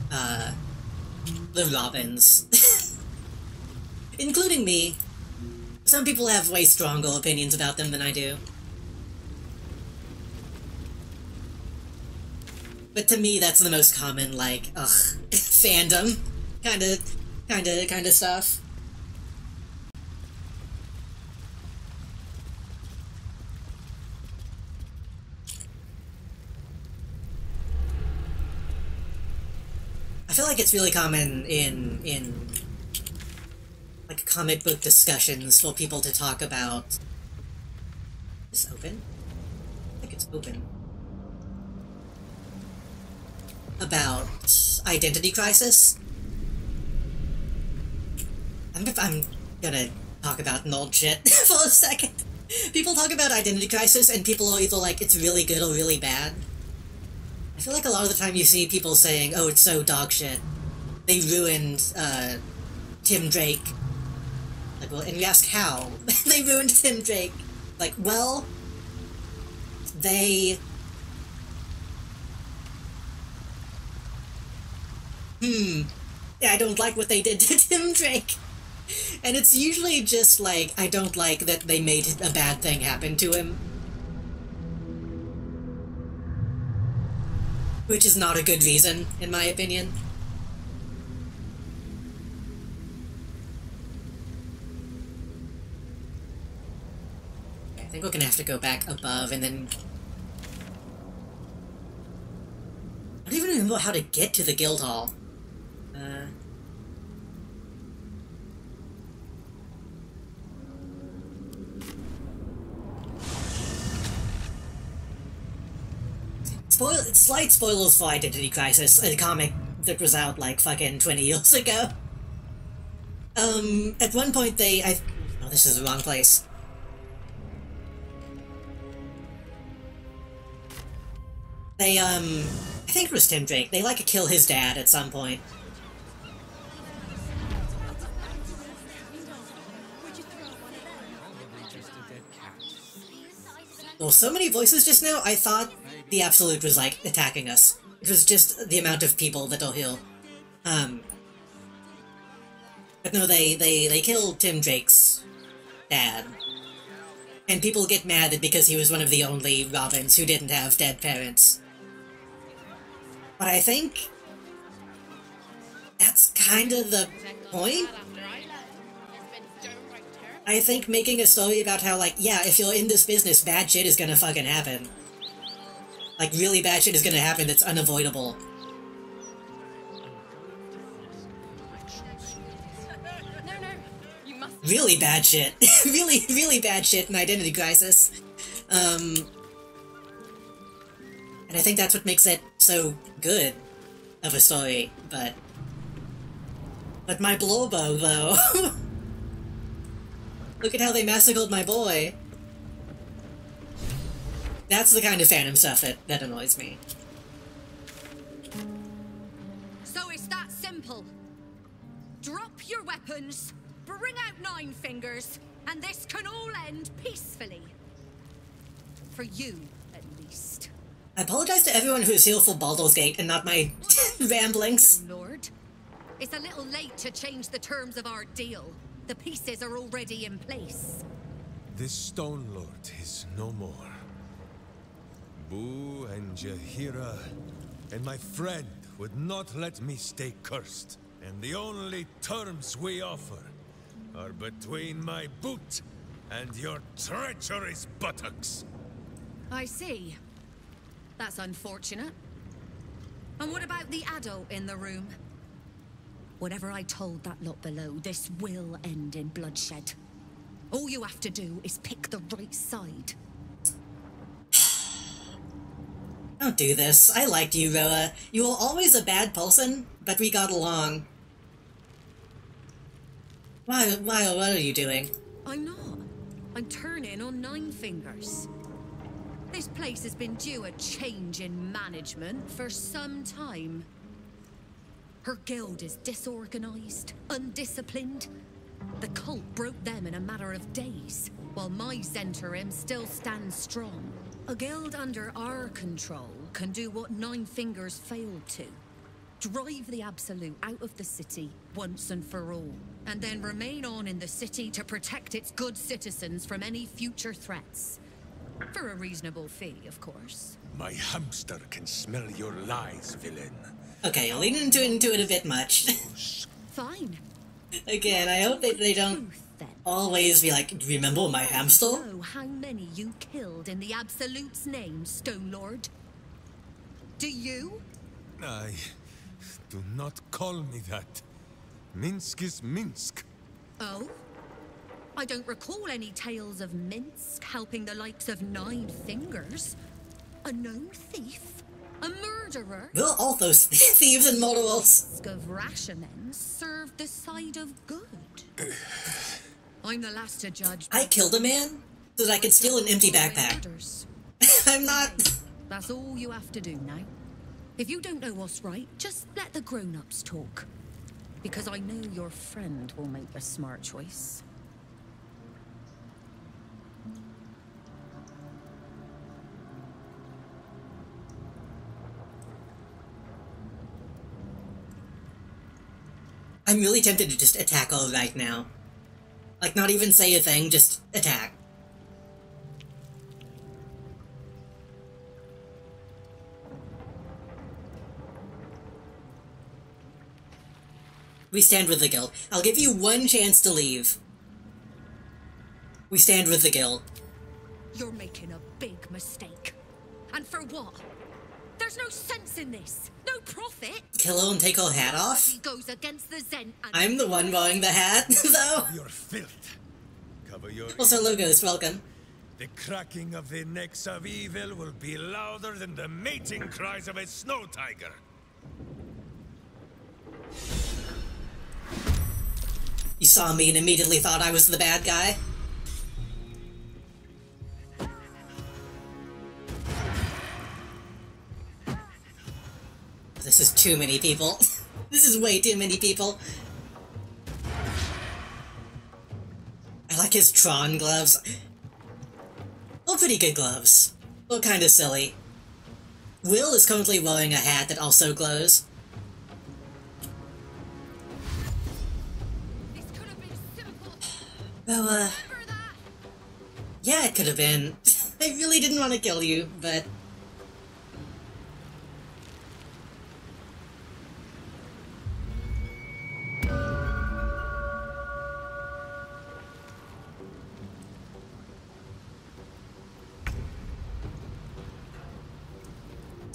the Robins. Including me. Some people have way stronger opinions about them than I do. But to me, that's the most common, like, fandom kinda stuff. I feel like it's really common in like comic book discussions for people to talk about. Is this open? I think it's open. About identity crisis. I'm gonna talk about nerd shit for a second. People talk about identity crisis and people are either like it's really good or really bad. I feel like a lot of the time you see people saying, oh, it's so dog shit. They ruined, Tim Drake. Like, well, and you ask how? They ruined Tim Drake. Like, well, they... Yeah, I don't like what they did to Tim Drake. And it's usually just like, I don't like that they made a bad thing happen to him. Which is not a good reason, in my opinion. I think we're gonna have to go back above and then even know how to get to the guild hall. Slight spoilers for Identity Crisis, a comic that was out like fucking 20 years ago. At one point oh, this is the wrong place. They, I think it was Tim Drake, they like to kill his dad at some point. Well, so many voices just now, I thought the Absolute was, like, attacking us. It was just the amount of people that they'll heal. But no, they killed Tim Drake's dad. And people get mad that because he was one of the only Robins who didn't have dead parents. But I think that's kind of the point. I think making a story about how, like, yeah, if you're in this business, bad shit is gonna fucking happen. Like, really bad shit is gonna happen that's unavoidable. Really bad shit. really bad shit in Identity Crisis. And I think that's what makes it so good of a story, but my Blowbow, though. Look at how they massacred my boy. That's the kind of Phantom stuff that annoys me. So it's that simple. Drop your weapons, bring out Nine Fingers, and this can all end peacefully. For you, at least. I apologize to everyone who is here for Baldur's Gate and not my ramblings. Lord, it's a little late to change the terms of our deal. The pieces are already in place. This Stone Lord is no more. Boo and Jahira and my friend would not let me stay cursed. And the only terms we offer are between my boot and your treacherous buttocks. I see. That's unfortunate. And what about the adult in the room? Whatever I told that lot below, this will end in bloodshed. All you have to do is pick the right side. Don't do this. I liked you, Roa. You were always a bad person, but we got along. Why, what are you doing? I'm not. I'm turning on Nine Fingers. This place has been due a change in management for some time. Her guild is disorganized, undisciplined. The cult broke them in a matter of days, while my Zentarim still stands strong. A guild under our control can do what Nine Fingers failed to. Drive the Absolute out of the city once and for all, and then remain on in the city to protect its good citizens from any future threats. For a reasonable fee, of course. My hamster can smell your lies, villain. Okay, you're leaning into it a bit much. Fine. Again, I hope that they don't always be like, remember my hamster? Know how many you killed in the Absolute's name, Stone Lord? Do you? Do not call me that. Minsk is Minsk. Oh? I don't recall any tales of Minsk helping the likes of Nine Fingers. A known thief? A murderer? Well, all those thieves and murderers. Of Rashamen served the side of good. I'm the last to judge. I killed a man so that I could steal an empty backpack. I'm not... That's all you have to do now. If you don't know what's right, just let the grown-ups talk. Because I know your friend will make a smart choice. I'm really tempted to just attack all right now. Like, not even say a thing, just attack. We stand with the guild. I'll give you one chance to leave. We stand with the guild. You're making a big mistake. And for what? There's There's no sense in this. No profit. Kill and take her hat off? He goes against the Zen and I'm the one wearing the hat, though. Your filth. Cover your Also, logos, welcome. The cracking of the necks of evil will be louder than the mating cries of a snow tiger. You saw me and immediately thought I was the bad guy. This is too many people. This is way too many people. I like his Tron gloves. Well, pretty good gloves. Well, kinda silly. Will is currently wearing a hat that also glows. Well, yeah, it could have been. I really didn't want to kill you, but...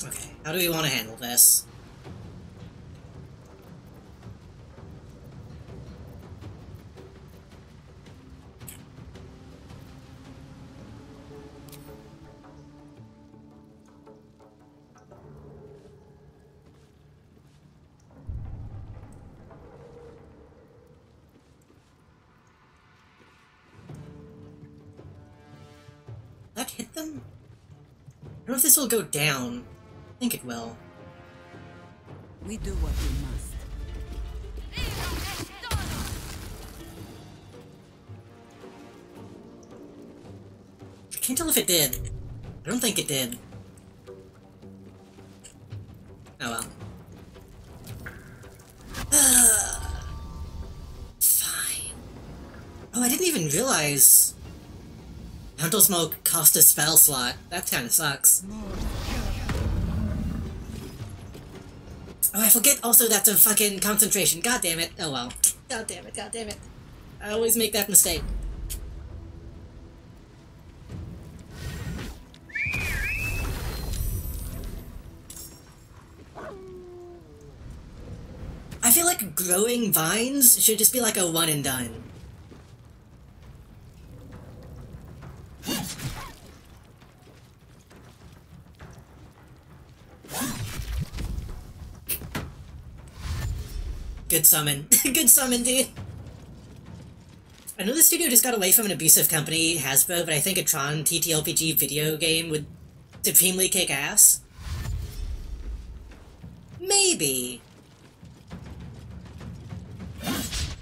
Okay, how do we want to handle this? That hit them? I don't know if this will go down. I think it will. We do what we must. I can't tell if it did. I don't think it did. Oh well. Fine. Oh, I didn't even realize Hunter Smoke cost a spell slot. That kinda sucks. Oh, I forget also that's a fucking concentration. God damn it. Oh well. God damn it, god damn it. I always make that mistake. I feel like growing vines should just be like a one and done. Good summon. Good summon, dude. I know the studio just got away from an abusive company, Hasbro, but I think a Tron TTRPG video game would supremely kick ass. Maybe.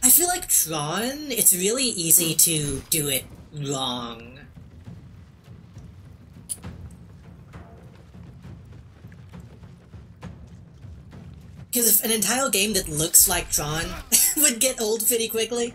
I feel like Tron, it's really easy to do it wrong. Because if an entire game that looks like Tron would get old pretty quickly.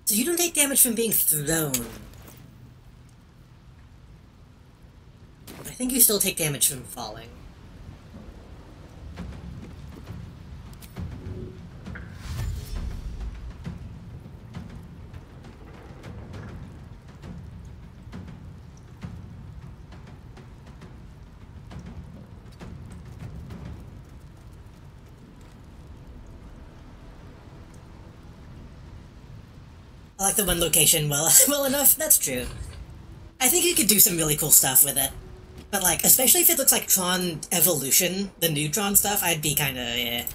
So you don't take damage from being thrown. I think you still take damage from falling. I like the one location well enough, that's true. I think you could do some really cool stuff with it. But like, especially if it looks like Tron Evolution, the new Tron stuff, I'd be kinda, yeah.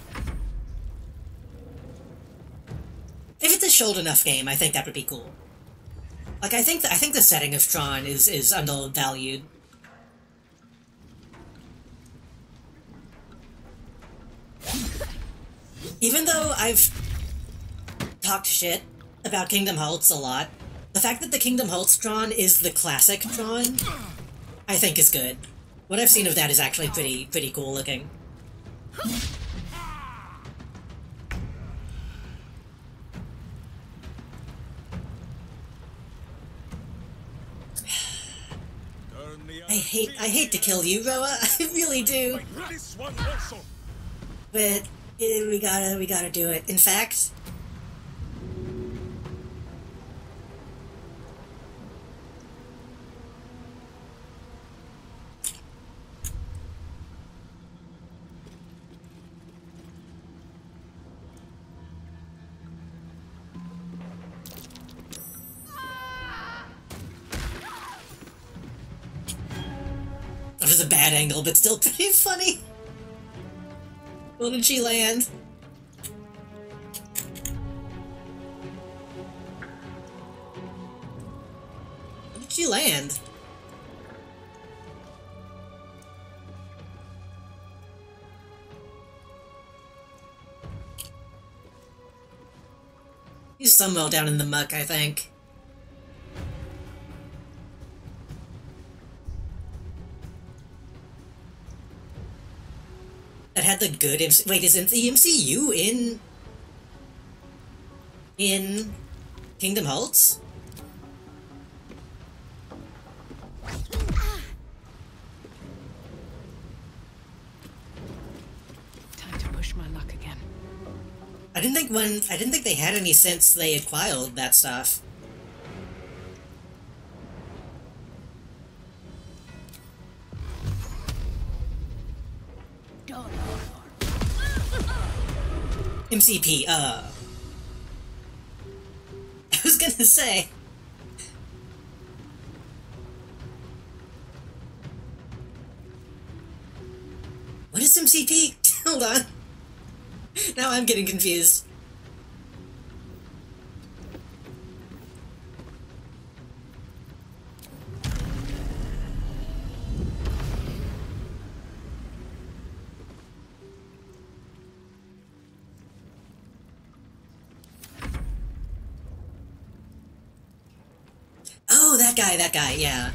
If it's a short enough game, I think that would be cool. Like, I think the setting of Tron is undervalued. Even though I've talked shit about Kingdom Hearts a lot, the fact that the Kingdom Hearts Tron is the classic Tron, I think is good. What I've seen of that is actually pretty cool looking. I hate to kill you, Roa. I really do. This one also. But we gotta do it. In fact, that was a bad angle, but still pretty funny. Where did she land? Where did she land? He's somewhere down in the muck, I think. That had the good MC. Wait, isn't the MCU in Kingdom Hearts? Time to push my luck again. I didn't think they had any since they acquired that stuff. MCP, I was gonna say. What is MCP? Hold on. Now I'm getting confused. Oh, that guy, yeah.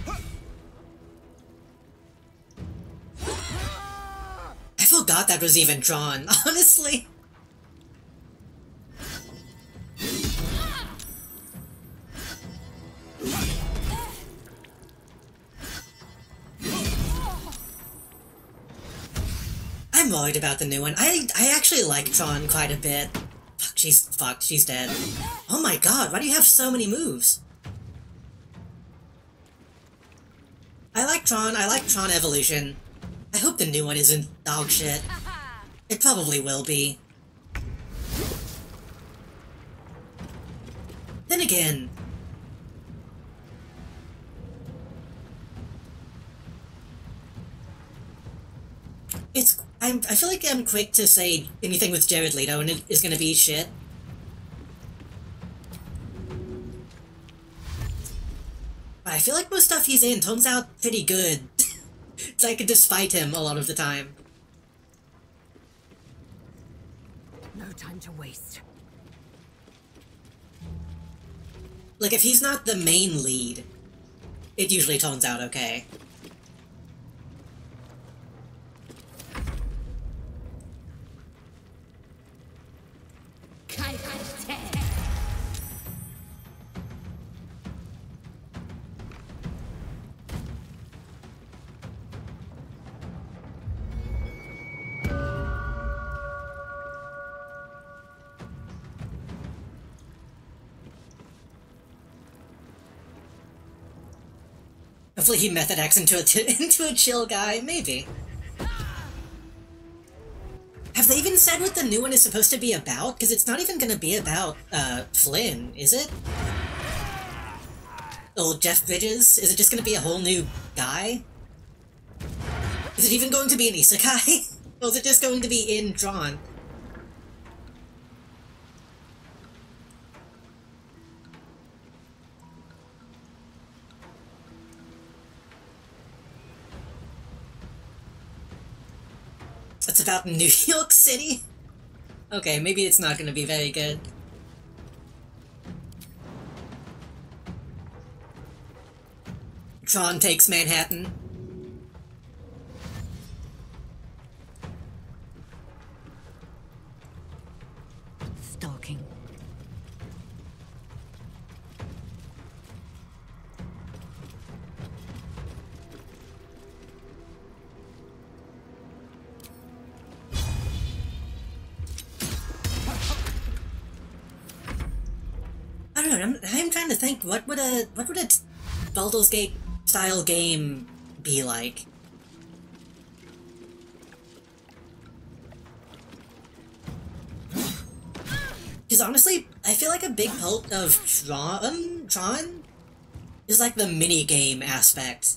I forgot that was even drawn, honestly. I'm worried about the new one. I actually like Tron quite a bit. Fuck, she's dead. Oh my god, why do you have so many moves? I like Tron Evolution. I hope the new one isn't dog shit. It probably will be. Then again... I feel like I'm quick to say anything with Jared Leto and it is gonna be shit. But I feel like most stuff he's in turns out pretty good. It's like despite him a lot of the time. No time to waste. Like, if he's not the main lead, it usually turns out okay. Hopefully he method acts into a chill guy, maybe. Have they even said what the new one is supposed to be about? Because it's not even gonna be about, Flynn, is it? Old Jeff Bridges? Is it just gonna be a whole new guy? Is it even going to be an isekai? Or is it just going to be in Drawn? It's about New York City? Okay, maybe it's not gonna be very good. Tron takes Manhattan. Stalking. I'm trying to think, what would a Baldur's Gate style game be like? Because honestly, I feel like a big part of Tron is like the mini game aspect.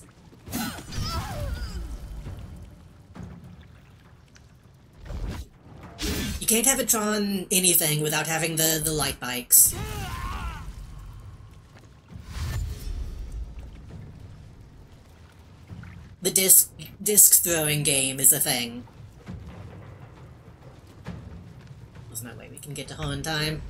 You can't have a Tron anything without having the light bikes. The disc throwing game is a thing. There's no way we can get to home in time.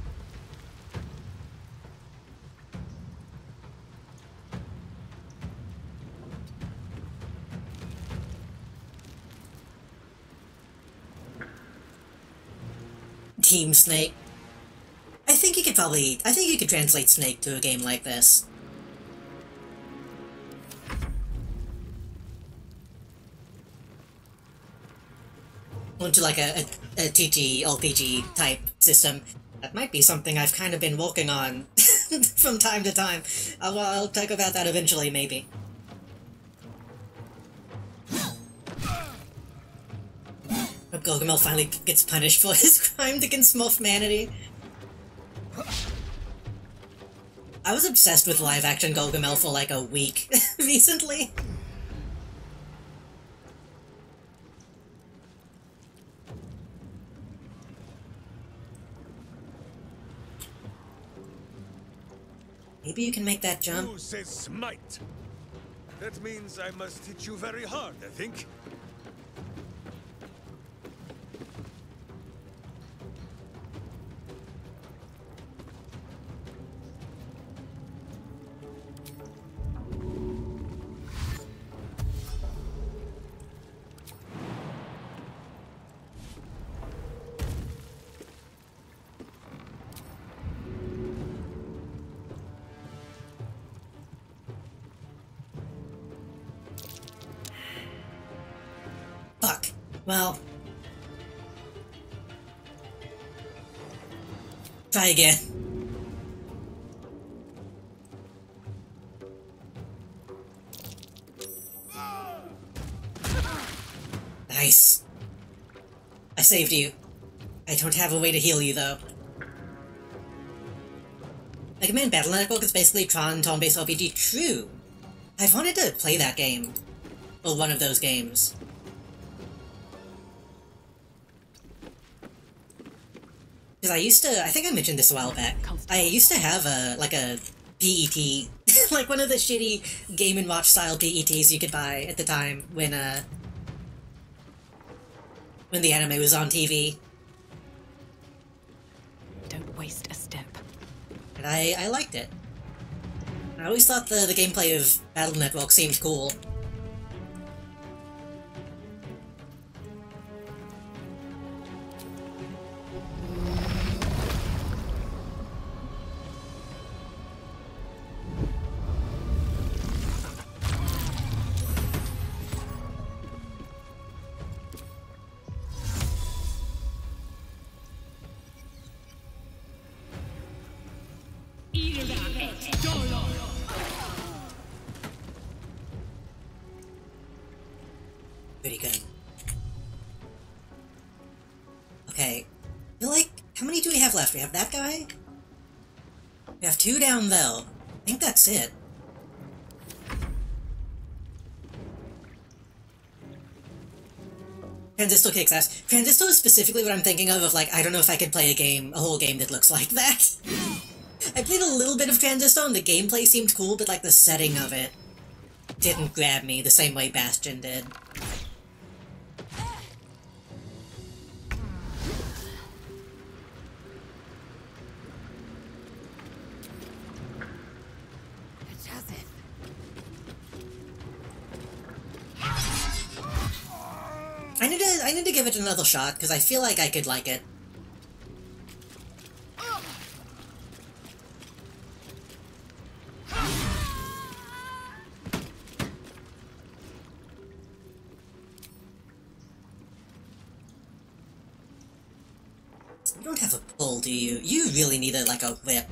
Team Snake. I think you could translate Snake to a game like this. Onto like a TT RPG type system. That might be something I've kind of been working on from time to time. I'll talk about that eventually, maybe. Gargamel finally gets punished for his crime against humanity. I was obsessed with live-action Gargamel for like a week recently. Maybe you can make that jump. Who says smite? That means I must hit you very hard, I think. Fuck. Well. Try again. Nice. I saved you. I don't have a way to heal you, though. Mega Man Battle Network is basically Tron turn-based RPG. True. I've wanted to play that game. Or one of those games. Because I think I mentioned this a while back, I used to have a PET, like one of the shitty Game & Watch style PETs you could buy at the time when the anime was on TV. Don't waste a step. And I liked it. I always thought the gameplay of Battle Network seemed cool. Pretty good. Okay. I feel like, how many do we have left? We have that guy? We have 2 down though. I think that's it. Transistor kicks ass. Transistor is specifically what I'm thinking of like, I don't know if I could play a whole game that looks like that. I played a little bit of Transistor and the gameplay seemed cool, but like the setting of it didn't grab me the same way Bastion did. I need to give it another shot, because I feel like I could like it. You don't have a pull, do you? You really need like a whip.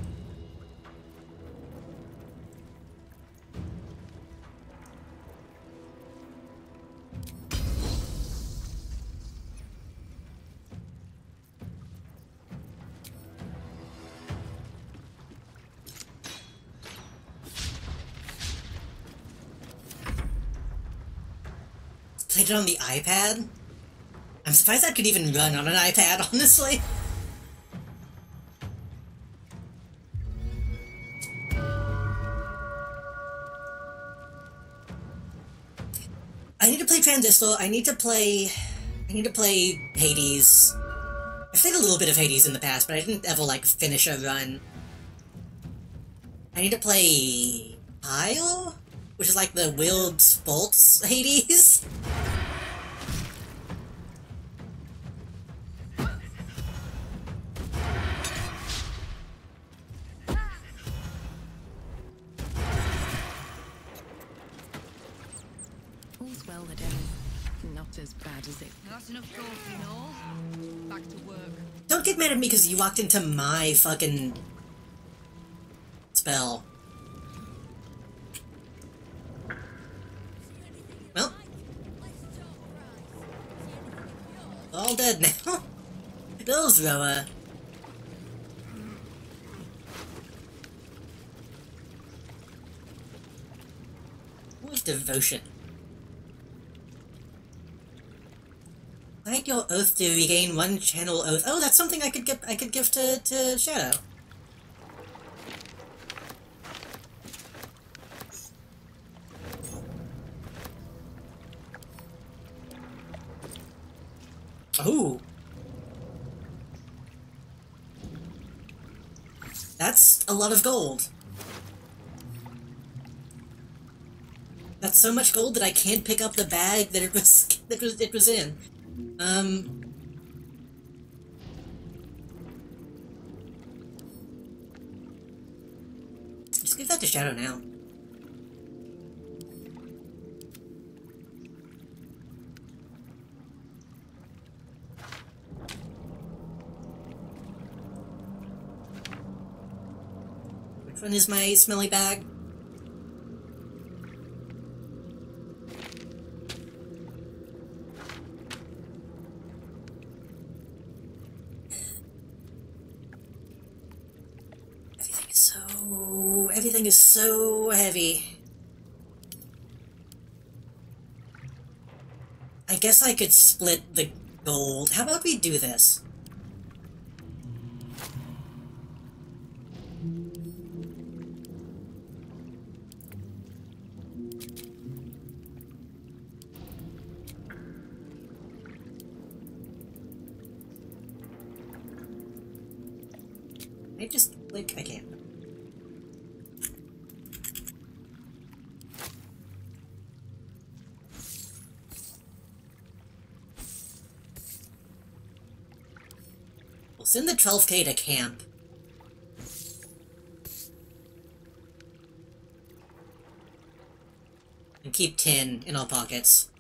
played it on the iPad. I'm surprised that could even run on an iPad, honestly. I need to play Transistor. I need to play Hades. I've played a little bit of Hades in the past, but I didn't ever, like, finish a run. I need to play Isle? Which is like the Willed Bolts Hades? All's well that ends not as bad as it. That's enough talk, you know. Back to work. Don't get mad at me because you walked into my fucking spell. Well, all dead now. Those Roa. What devotion? Like your oath to regain one channel oath. Oh, that's something I could give to Shadow. Oh. That's a lot of gold. That's so much gold that I can't pick up the bag that it was in. Just give that to Shadow now. Which one is my smelly bag? Everything is so heavy. I guess I could split the gold. How about we do this? I just, like, I can't. We'll send the 12K to camp. And keep 10 in our pockets.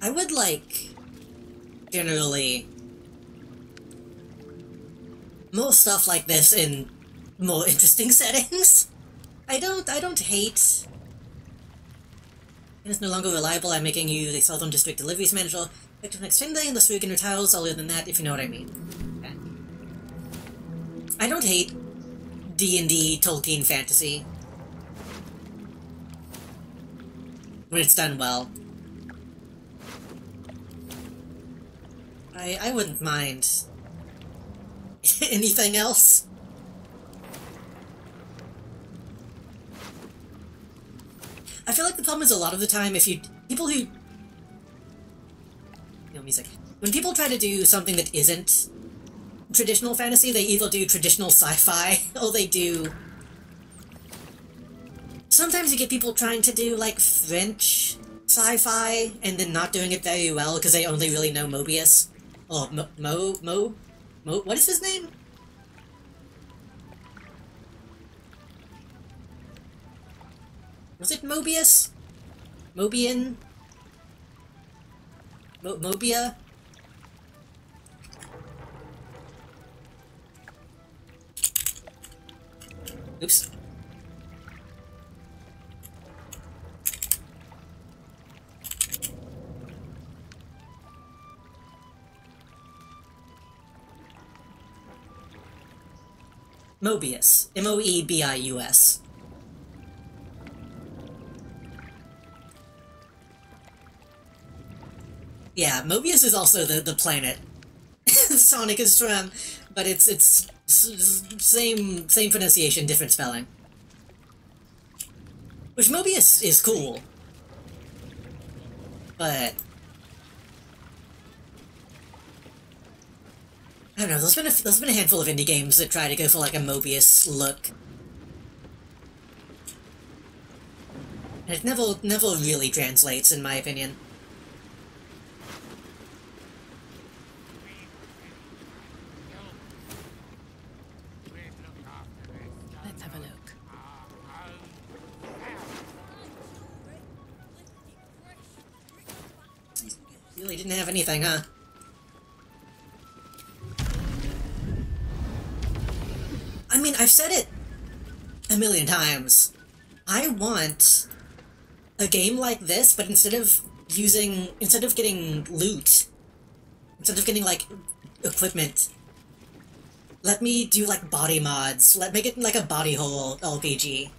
I would like, generally, more stuff like this in more interesting settings. I don't hate. It is no longer reliable. I'm making you the Southern District Deliveries Manager. Effective next 10 days unless we get your tiles, other than that, if you know what I mean. Okay. I don't hate D&D Tolkien fantasy. When it's done well. I wouldn't mind anything else. I feel like the problem is a lot of the time if people who, music. When people try to do something that isn't traditional fantasy, they either do traditional sci-fi or they do. Sometimes you get people trying to do like French sci-fi and then not doing it very well because they only really know Mobius. Oh, what is his name? Was it Mobius? Mobian? Mobia? Oops. Mobius. Moebius. Yeah, Mobius is also the planet Sonic is from, but it's same pronunciation, different spelling. Which Mobius is cool, but I don't know. There's been a handful of indie games that try to go for like a Mobius look, and it never really translates, in my opinion. Let's have a look. Really didn't have anything, huh? I mean, I've said it a million times. I want a game like this, but instead of getting loot, instead of getting, like, equipment, let me do, like, body mods. Make it like a body hole RPG.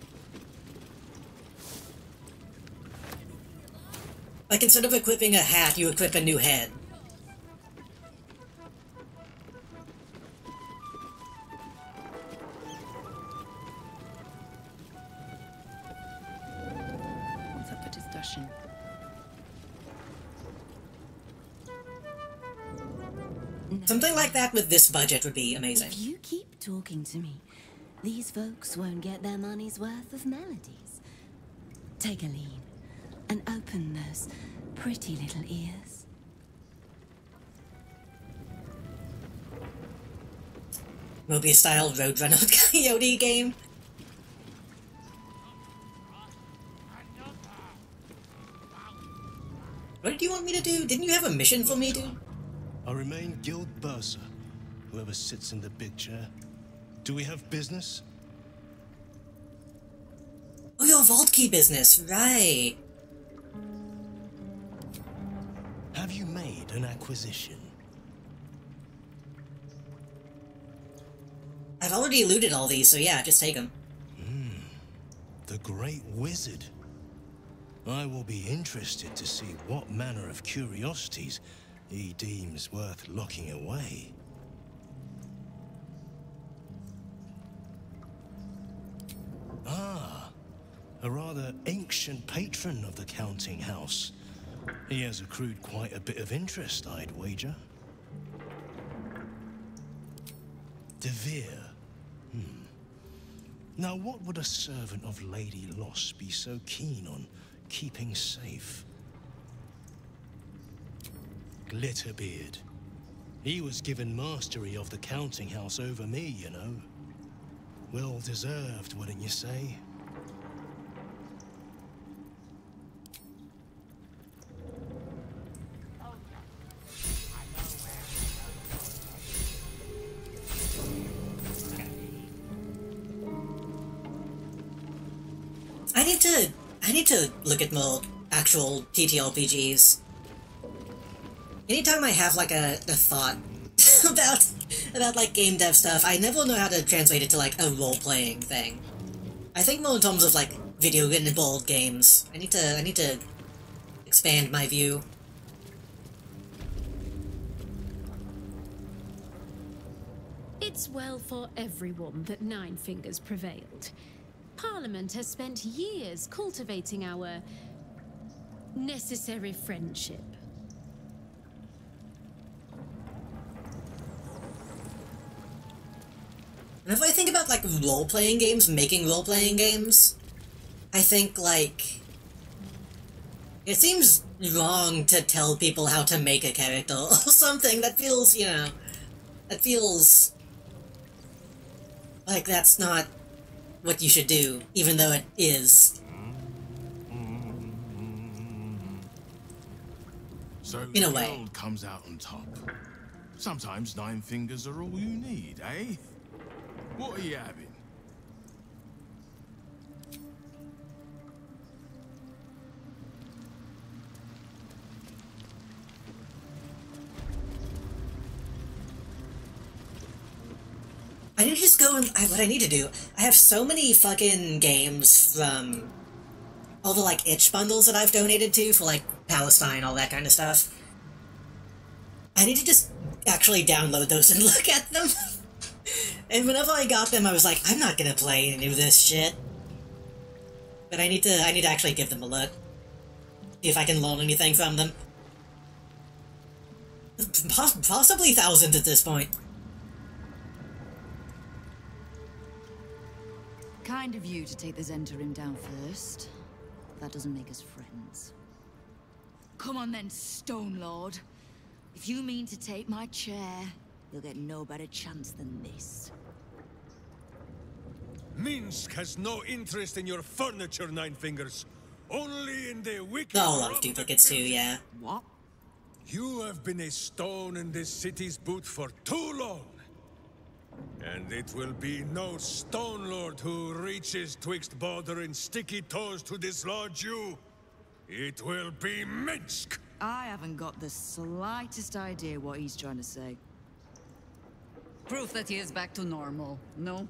Like, instead of equipping a hat, you equip a new head. What's up for discussion? Something like that with this budget would be amazing. If you keep talking to me, these folks won't get their money's worth of melodies. Take a lean and open those pretty little ears. Mobius-style Roadrunner Coyote game. What did you want me to do? Didn't you have a mission for me, dude? I remain Guild Bursar, whoever sits in the big chair. Do we have business? Oh, your vault key business, right. Have you made an acquisition? I've already looted all these, so yeah, just take them. The Great Wizard. I will be interested to see what manner of curiosities he deems worth locking away. Ah, a rather ancient patron of the counting house. He has accrued quite a bit of interest, I'd wager. De Vere. Now, what would a servant of Lady Loss be so keen on keeping safe? Glitterbeard. He was given mastery of the counting house over me, you know. Well deserved, wouldn't you say? I need to look at more actual TTRPGs. Anytime I have like a thought about like game dev stuff, I never know how to translate it to like a role-playing thing. I think more in terms of like video and board games. I need to expand my view. It's well for everyone that Nine Fingers prevailed. Parliament has spent years cultivating our necessary friendship. Whenever I think about like role-playing games, making role-playing games, I think like it seems wrong to tell people how to make a character or something. That feels, you know, that feels like that's not what you should do, even though it is. So in a the way. guild comes out on top. Sometimes 9 fingers are all you need, eh? What are you having? I need to just go and... what I need to do... I have so many fucking games from... all the, like, itch bundles that I've donated to for, like, Palestine, all that kind of stuff. I need to just actually download those and look at them. And whenever I got them, I was like, I'm not gonna play any of this shit. But I need to actually give them a look. See if I can learn anything from them. Possibly thousands at this point. Kind of you to take the Zentarim down first. That doesn't make us friends. Come on then, Stone Lord. If you mean to take my chair, you'll get no better chance than this. Minsk has no interest in your furniture, Nine Fingers. Only in the wicked... Oh, a lot of duplicates too, yeah. What? You have been a stone in this city's boot for too long. And it will be no Stone Lord who reaches twixt Baldur and sticky toes to dislodge you. It will be Minsk! I haven't got the slightest idea what he's trying to say. Proof that he is back to normal, no?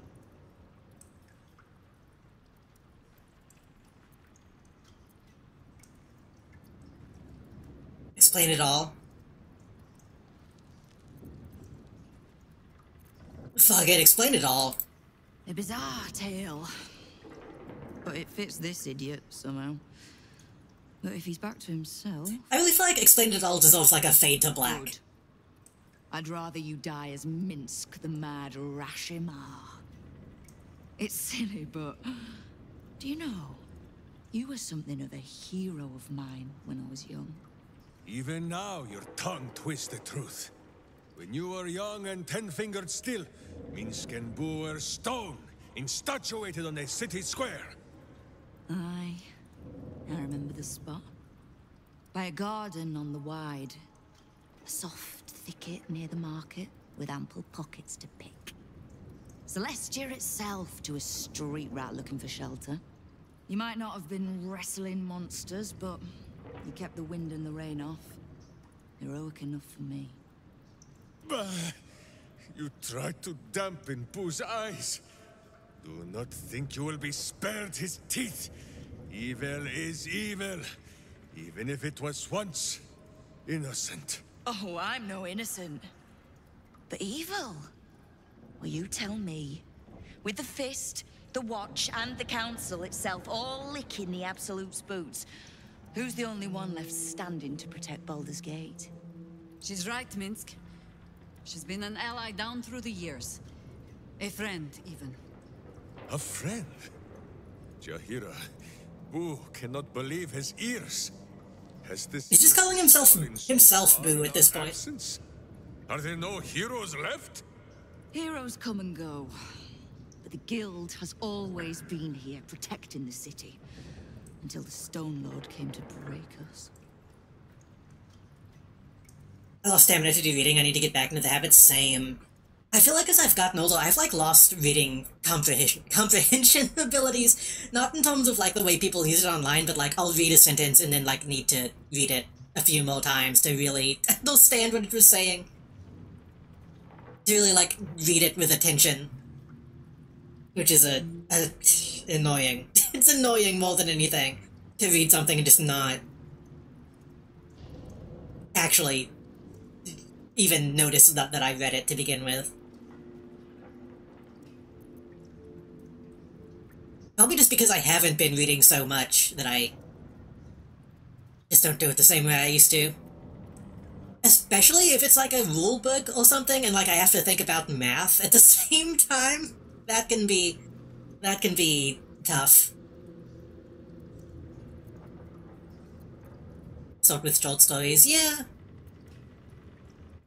Explain it all. Fuck it, explain it all. A bizarre tale. But it fits this idiot, somehow. But if he's back to himself... I really feel like explain it all deserves like a fade to black. Good. I'd rather you die as Minsk, the mad Rashimar. It's silly, but... Do you know? You were something of a hero of mine when I was young. Even now, your tongue twists the truth. When you were young and ten-fingered still, Minsk and Boo were stone, instatuated on a city square. Aye. I remember the spot. By a garden on the Wide. A soft thicket near the market, with ample pockets to pick. Celestia itself to a street rat looking for shelter. You might not have been wrestling monsters, but you kept the wind and the rain off. Heroic enough for me. Bah! You tried to dampen Boo's eyes. Do not think you will be spared his teeth. Evil is evil, even if it was once innocent. Oh, I'm no innocent. But evil? Well, you tell me. With the Fist, the Watch, and the Council itself all licking the Absolute's boots, who's the only one left standing to protect Baldur's Gate? She's right, Minsk. She's been an ally down through the years. A friend, even. A friend? Jahira, Boo cannot believe his ears. Has this... He's just calling himself Boo at this point. Absence? Are there no heroes left? Heroes come and go. But the Guild has always been here, protecting the city. Until the Stone Lord came to break us. I lost stamina to do reading, I need to get back into the habit, same. I feel like as I've gotten older, I've like lost reading comprehension abilities. Not in terms of like the way people use it online, but like I'll read a sentence and then like need to read it a few more times to really understand what it was saying. To really like read it with attention. Which is annoying. It's annoying more than anything. To read something and just not actually even notice that I read it to begin with. Probably just because I haven't been reading so much that I just don't do it the same way I used to. Especially if it's like a rule book or something and like I have to think about math at the same time. That can be tough. Start with short stories, yeah.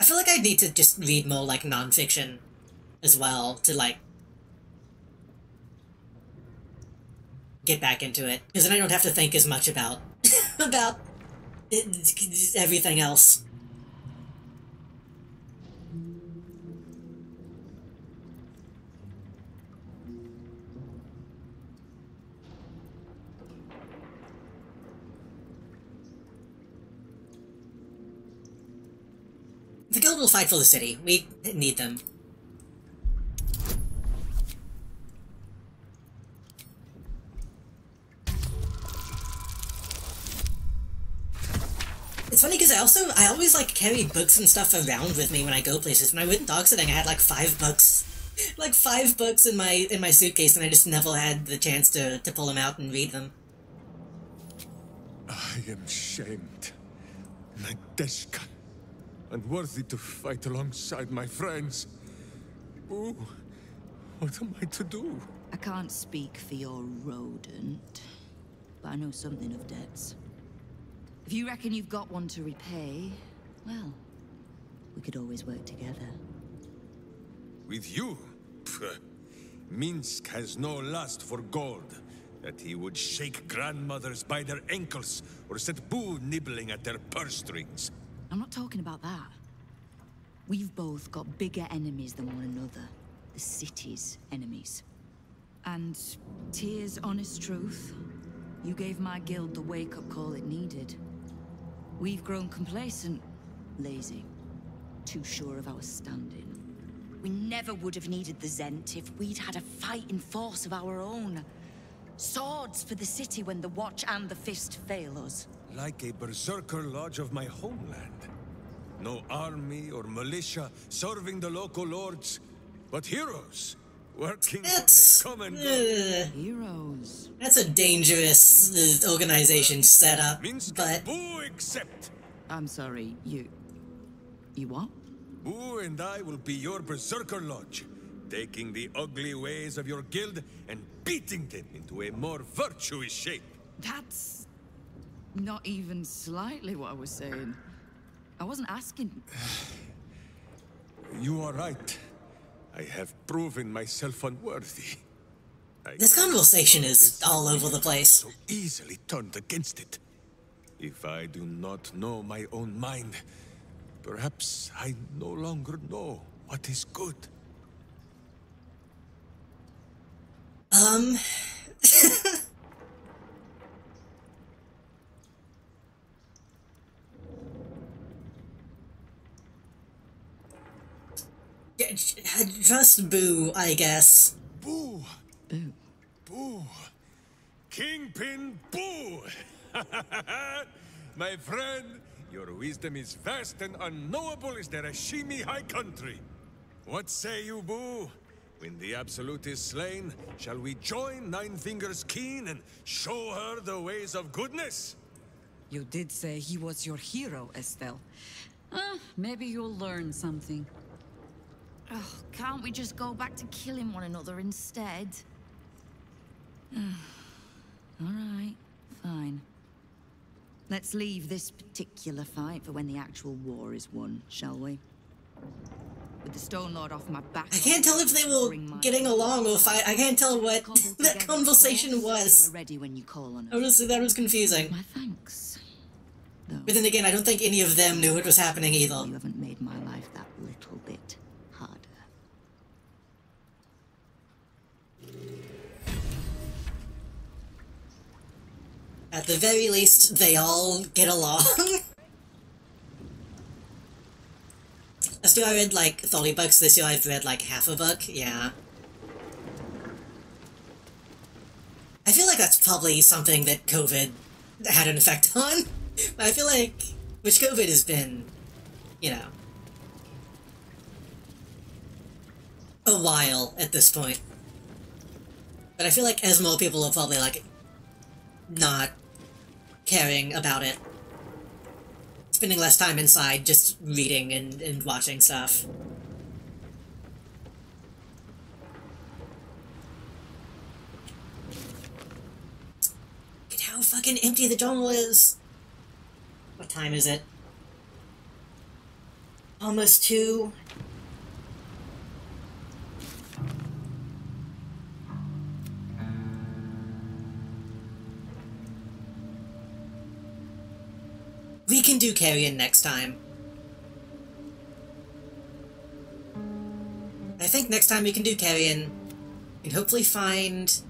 I feel like I need to just read more like non-fiction as well to like get back into it, because then I don't have to think as much about about everything else. The guild will fight for the city. We need them. It's funny because I always like carry books and stuff around with me when I go places. When I went dog sitting, I had like 5 books, like 5 books in my suitcase, and I just never had the chance to pull them out and read them. I am shamed, Nadeshka, unworthy to fight alongside my friends. Ooh, what am I to do? I can't speak for your rodent, but I know something of debts. If you reckon you've got one to repay, well, we could always work together. With you? Pfft. Minsk has no lust for gold, that he would shake grandmothers by their ankles or set Boo nibbling at their purse strings. I'm not talking about that. We've both got bigger enemies than one another. The city's enemies. And Tyr's honest truth, you gave my guild the wake-up call it needed. We've grown complacent, lazy, too sure of our standing. We never would have needed the Zent if we'd had a fighting force of our own. Swords for the city when the Watch and the Fist fail us. Like a berserker lodge of my homeland. No army or militia serving the local lords, but heroes working for the common good. Heroes. That's a dangerous organization setup, but... Boo accept! I'm sorry, you what? Boo and I will be your berserker lodge, taking the ugly ways of your guild and beating them into a more virtuous shape. That's not even slightly what I was saying. I wasn't asking. You are right. I have proven myself unworthy. This conversation is all over the place. So easily turned against it. If I do not know my own mind, perhaps I no longer know what is good. Just Boo, I guess. Boo! Boo. Boo! Kingpin Boo! My friend, your wisdom is vast and unknowable as the Rashimi High Country. What say you, Boo? When the Absolute is slain, shall we join Nine Fingers Keen and show her the ways of goodness? You did say he was your hero, Estelle. Maybe you'll learn something. Oh, can't we just go back to killing one another instead? Alright, fine. Let's leave this particular fight for when the actual war is won, shall we? With the Stone Lord off my back... I can't tell if they were getting along or fight. I can't tell what that conversation was. We're ready when you call on us. Honestly, that was confusing. My thanks. But then again, I don't think any of them knew what was happening either. You haven't made my life that little bit harder. At the very least, they all get along. Last year I read like 30 books, this year I've read like half a book, yeah. I feel like that's probably something that COVID had an effect on. I feel like, which COVID has been, you know, a while at this point. But I feel like as more people are probably like not caring about it, spending less time inside just reading and watching stuff. Look at how fucking empty the jungle is. What time is it? Almost 2. We can do Carrion next time. I think next time we can do Carrion, we can hopefully find...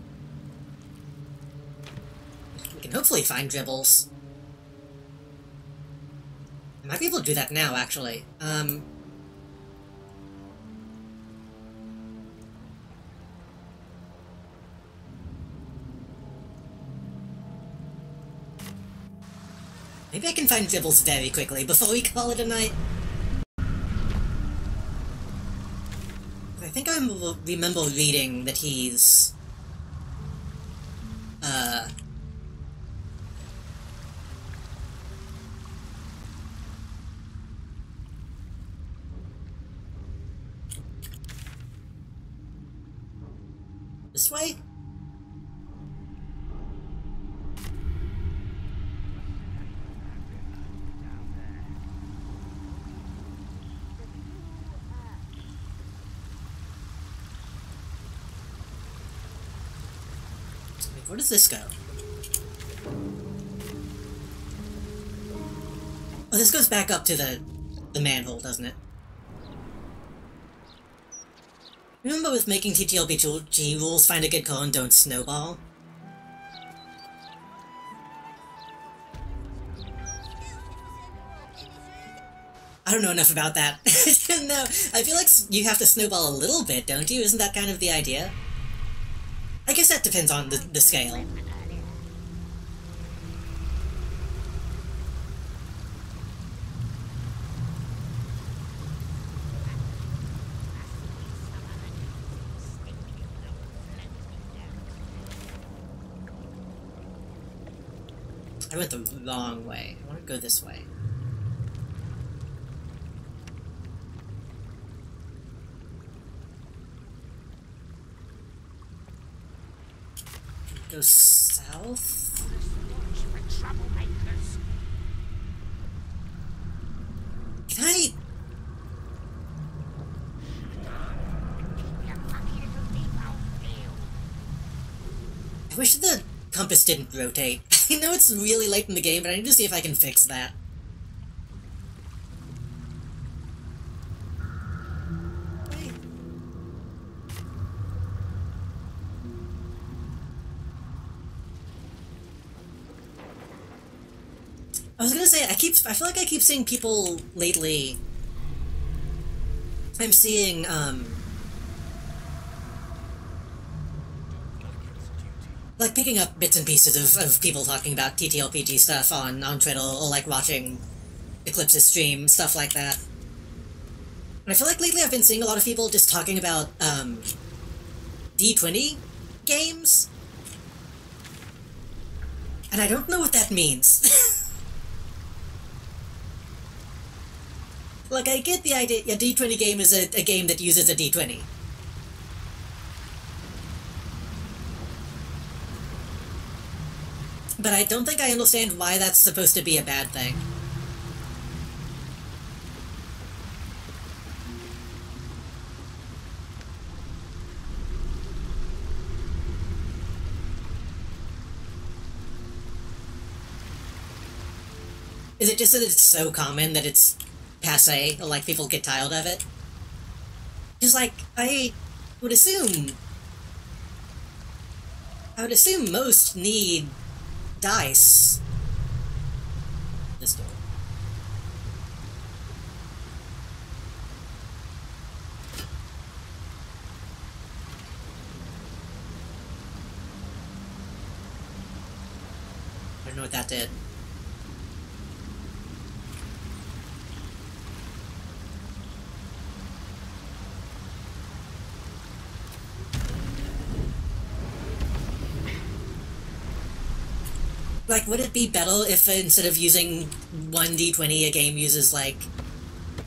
Dribbles. I might be able to do that now, actually. Maybe I can find Dibbles very quickly before we call it a night. I think I remember reading that he's... This way? Where does this go? Oh, this goes back up to the manhole, doesn't it? Remember with making TTLPG rules, find a good call and don't snowball? I don't know enough about that. No, I feel like you have to snowball a little bit, don't you? Isn't that kind of the idea? I guess that depends on the scale. I went the wrong way. I want to go this way. Go south? Can I... I wish the compass didn't rotate. I know it's really late in the game, but I need to see if I can fix that. I was gonna say, I feel like I keep seeing people lately... I'm seeing, like, picking up bits and pieces of people talking about TTLPG stuff on Twitter, or, like, watching Eclipse's stream, stuff like that. And I feel like lately I've been seeing a lot of people just talking about, D20 games? And I don't know what that means. Like, I get the idea, a D20 game is a game that uses a D20. But I don't think I understand why that's supposed to be a bad thing. Is it just that it's so common that it's passé, or like people get tired of it? Just like, I would assume most need dice. This door. I don't know what that did. Like, would it be better if instead of using 1d20, a game uses, like,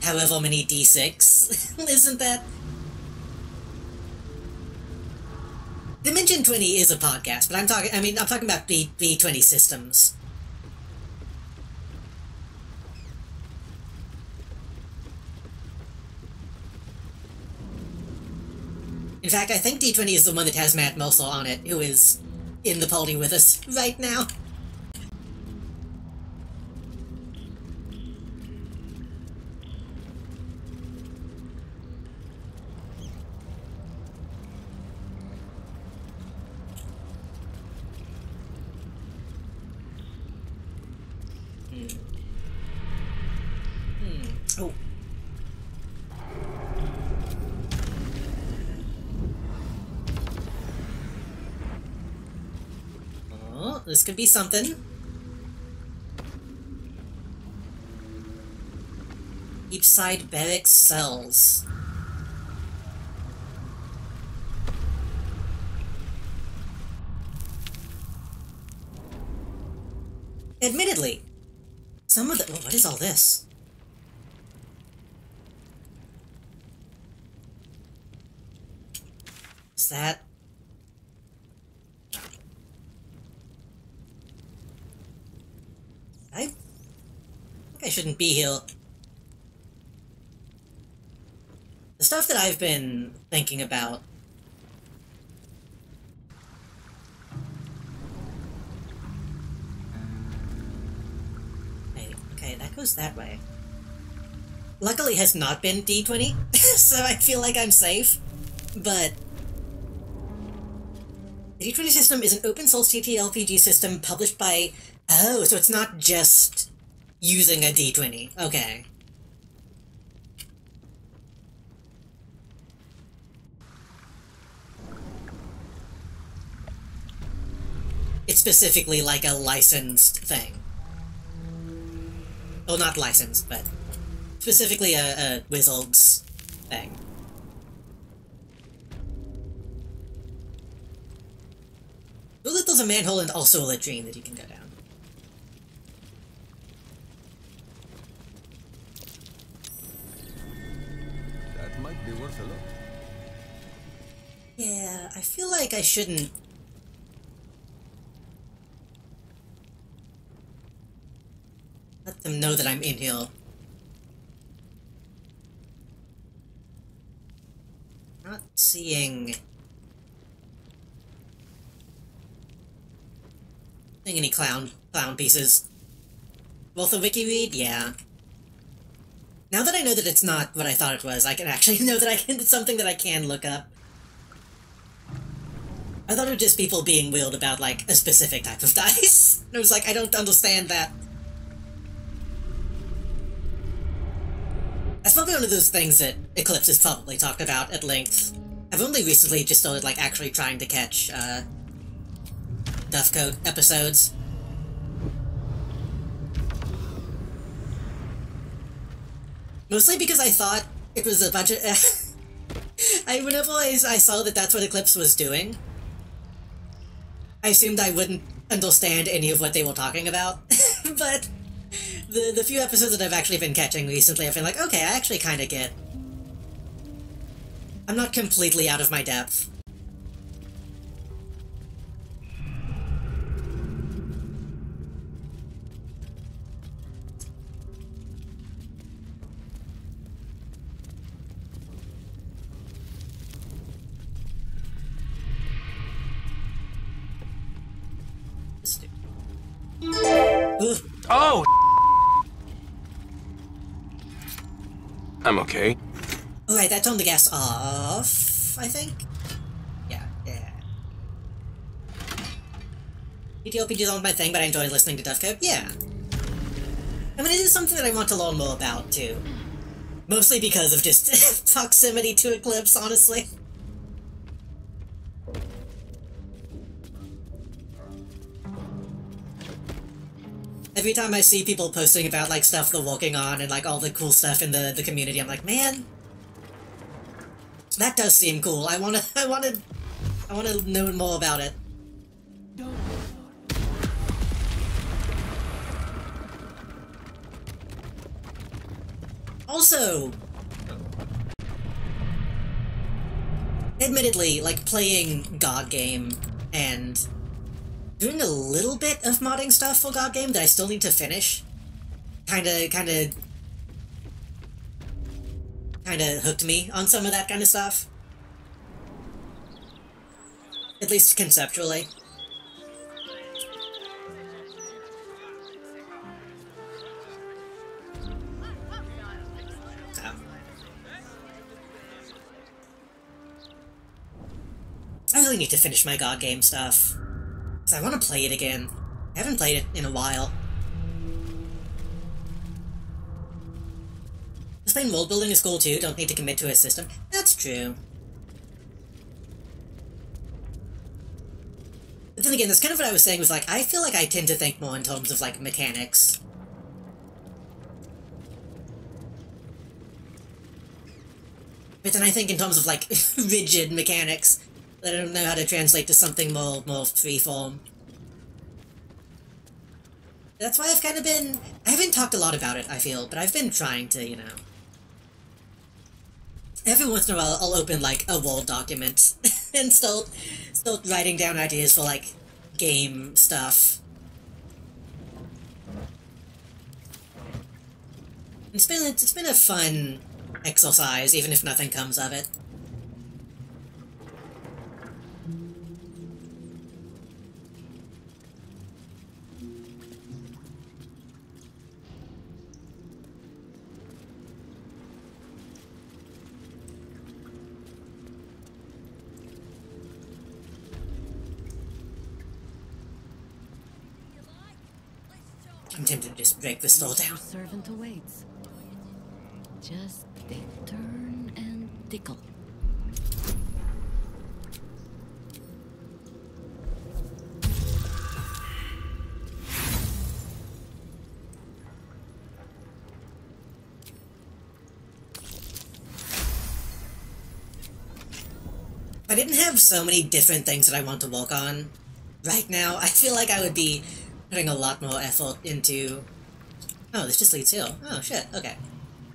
however many d6? Isn't that... Dimension 20 is a podcast, but I'm talking about D20 systems. In fact, I think D20 is the one that has Matt Mercer on it, who is in the party with us right now. Oh. Oh, this could be something. Deepside barracks cells. Admittedly, some of the... Oh, what is all this? Is that... I think I shouldn't be here. The stuff that I've been thinking about. Okay, that goes that way. Luckily has not been D20, so I feel like I'm safe. But the D20 system is an open source TTRPG system published by... Oh, so it's not just using a D20. Okay. It's specifically like a licensed thing. Well, not licensed, but specifically a Wizards thing. Well, that there's a manhole and also a latrine that you can go down. That might be worth a look. Yeah, I feel like I shouldn't... let them know that I'm in here. Not seeing any clown pieces. Both a wiki read? Yeah. Now that I know that it's not what I thought it was, I can actually know that it's something that I can look up. I thought it was just people being weird about, like, a specific type of dice. And I was like, I don't understand that. That's probably one of those things that Eclipse has probably talked about at length. I've only recently just started, like, actually trying to catch, Duff Coat episodes. Mostly because I thought it was a bunch of... whenever I saw that that's what Eclipse was doing, I assumed I wouldn't understand any of what they were talking about. But the few episodes that I've actually been catching recently, I've been like, okay, I actually kind of get... I'm not completely out of my depth. Oh! I'm okay. Alright, that turned the gas off, I think? Yeah. TTRPGs aren't my thing, but I enjoy listening to Duff Code. Yeah. I mean, it is something that I want to learn more about, too. Mostly because of just proximity to Eclipse, honestly. Every time I see people posting about, like, stuff they're working on and, like, all the cool stuff in the community, I'm like, man, that does seem cool. I wanna know more about it. Also, admittedly, like, playing God Game and doing a little bit of modding stuff for God Game that I still need to finish kinda hooked me on some of that kind of stuff. At least conceptually. I really need to finish my God Game stuff. Because I want to play it again. I haven't played it in a while. Just playing world building is cool too, don't need to commit to a system. That's true. But then again, that's kind of what I was saying, was like, I feel like I tend to think more in terms of, like, mechanics. and I think in terms of, like, rigid mechanics that I don't know how to translate to something more freeform. That's why I've kind of been... I haven't talked a lot about it, I feel, but I've been trying to, you know... Every once in a while, I'll open, like, a Word document and start writing down ideas for, like, game stuff. It's been a fun exercise, even if nothing comes of it. I'm tempted to just break this door down. Your servant awaits. Just take turn and tickle. If I didn't have so many different things that I want to work on right now, I feel like I would be putting a lot more effort into... Oh, this just leads here. Oh, shit, okay.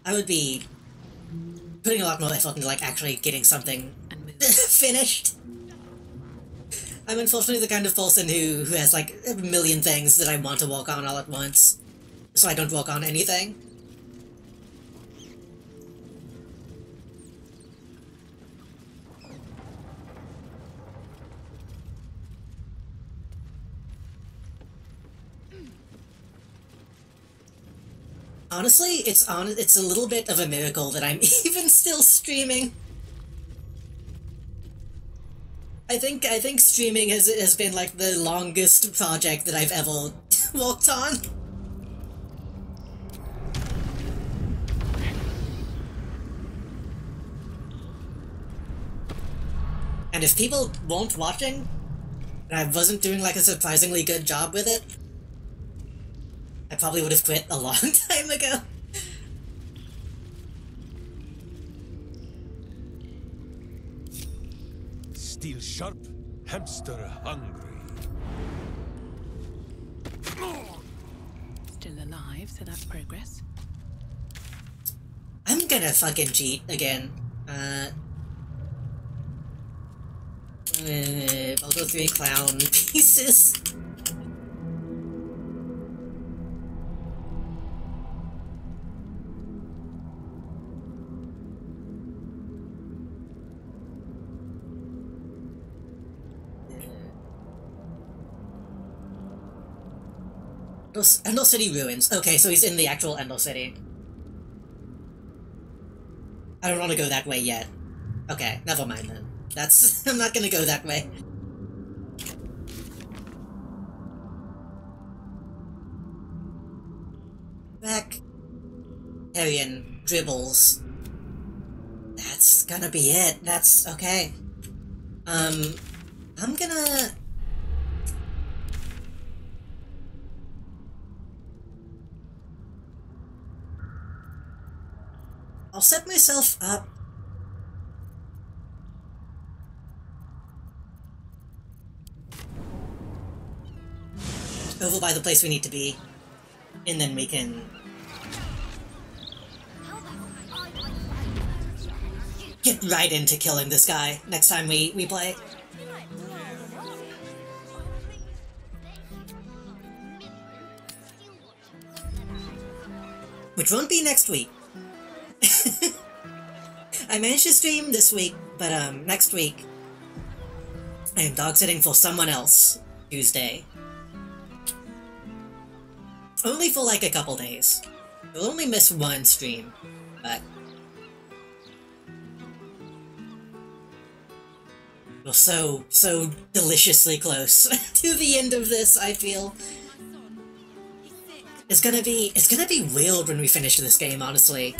I would be putting a lot more effort into, like, actually getting something finished. I'm unfortunately the kind of person who has, like, a million things that I want to work on all at once, so I don't work on anything. Honestly, it's a little bit of a miracle that I'm even still streaming. I think streaming has been like the longest project that I've ever worked on. And if people weren't watching, and I wasn't doing like a surprisingly good job with it, I probably would have quit a long time ago. Steel sharp, hamster hungry. Still alive, so that's progress. I'm gonna fucking cheat again. I'll go 3 clown pieces. Endor City ruins. Okay, so he's in the actual Endor City. I don't want to go that way yet. Okay, never mind then. I'm not gonna go that way. Back. Harrion dribbles. That's gonna be it. That's okay. I'm gonna... I'll set myself up. Over by the place we need to be. And then we can... get right into killing this guy next time we play. Which won't be next week. I managed to stream this week, but next week I am dog sitting for someone else Tuesday. Only for like a couple days. You'll only miss one stream, but we're so deliciously close to the end of this, I feel. It's gonna be weird when we finish this game, honestly.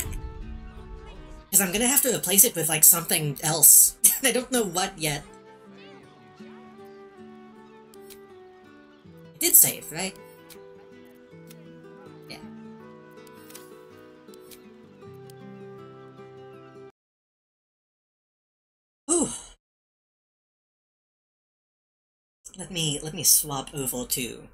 Because I'm gonna have to replace it with, like, something else. I don't know what yet. I did save, right? Let me swap over to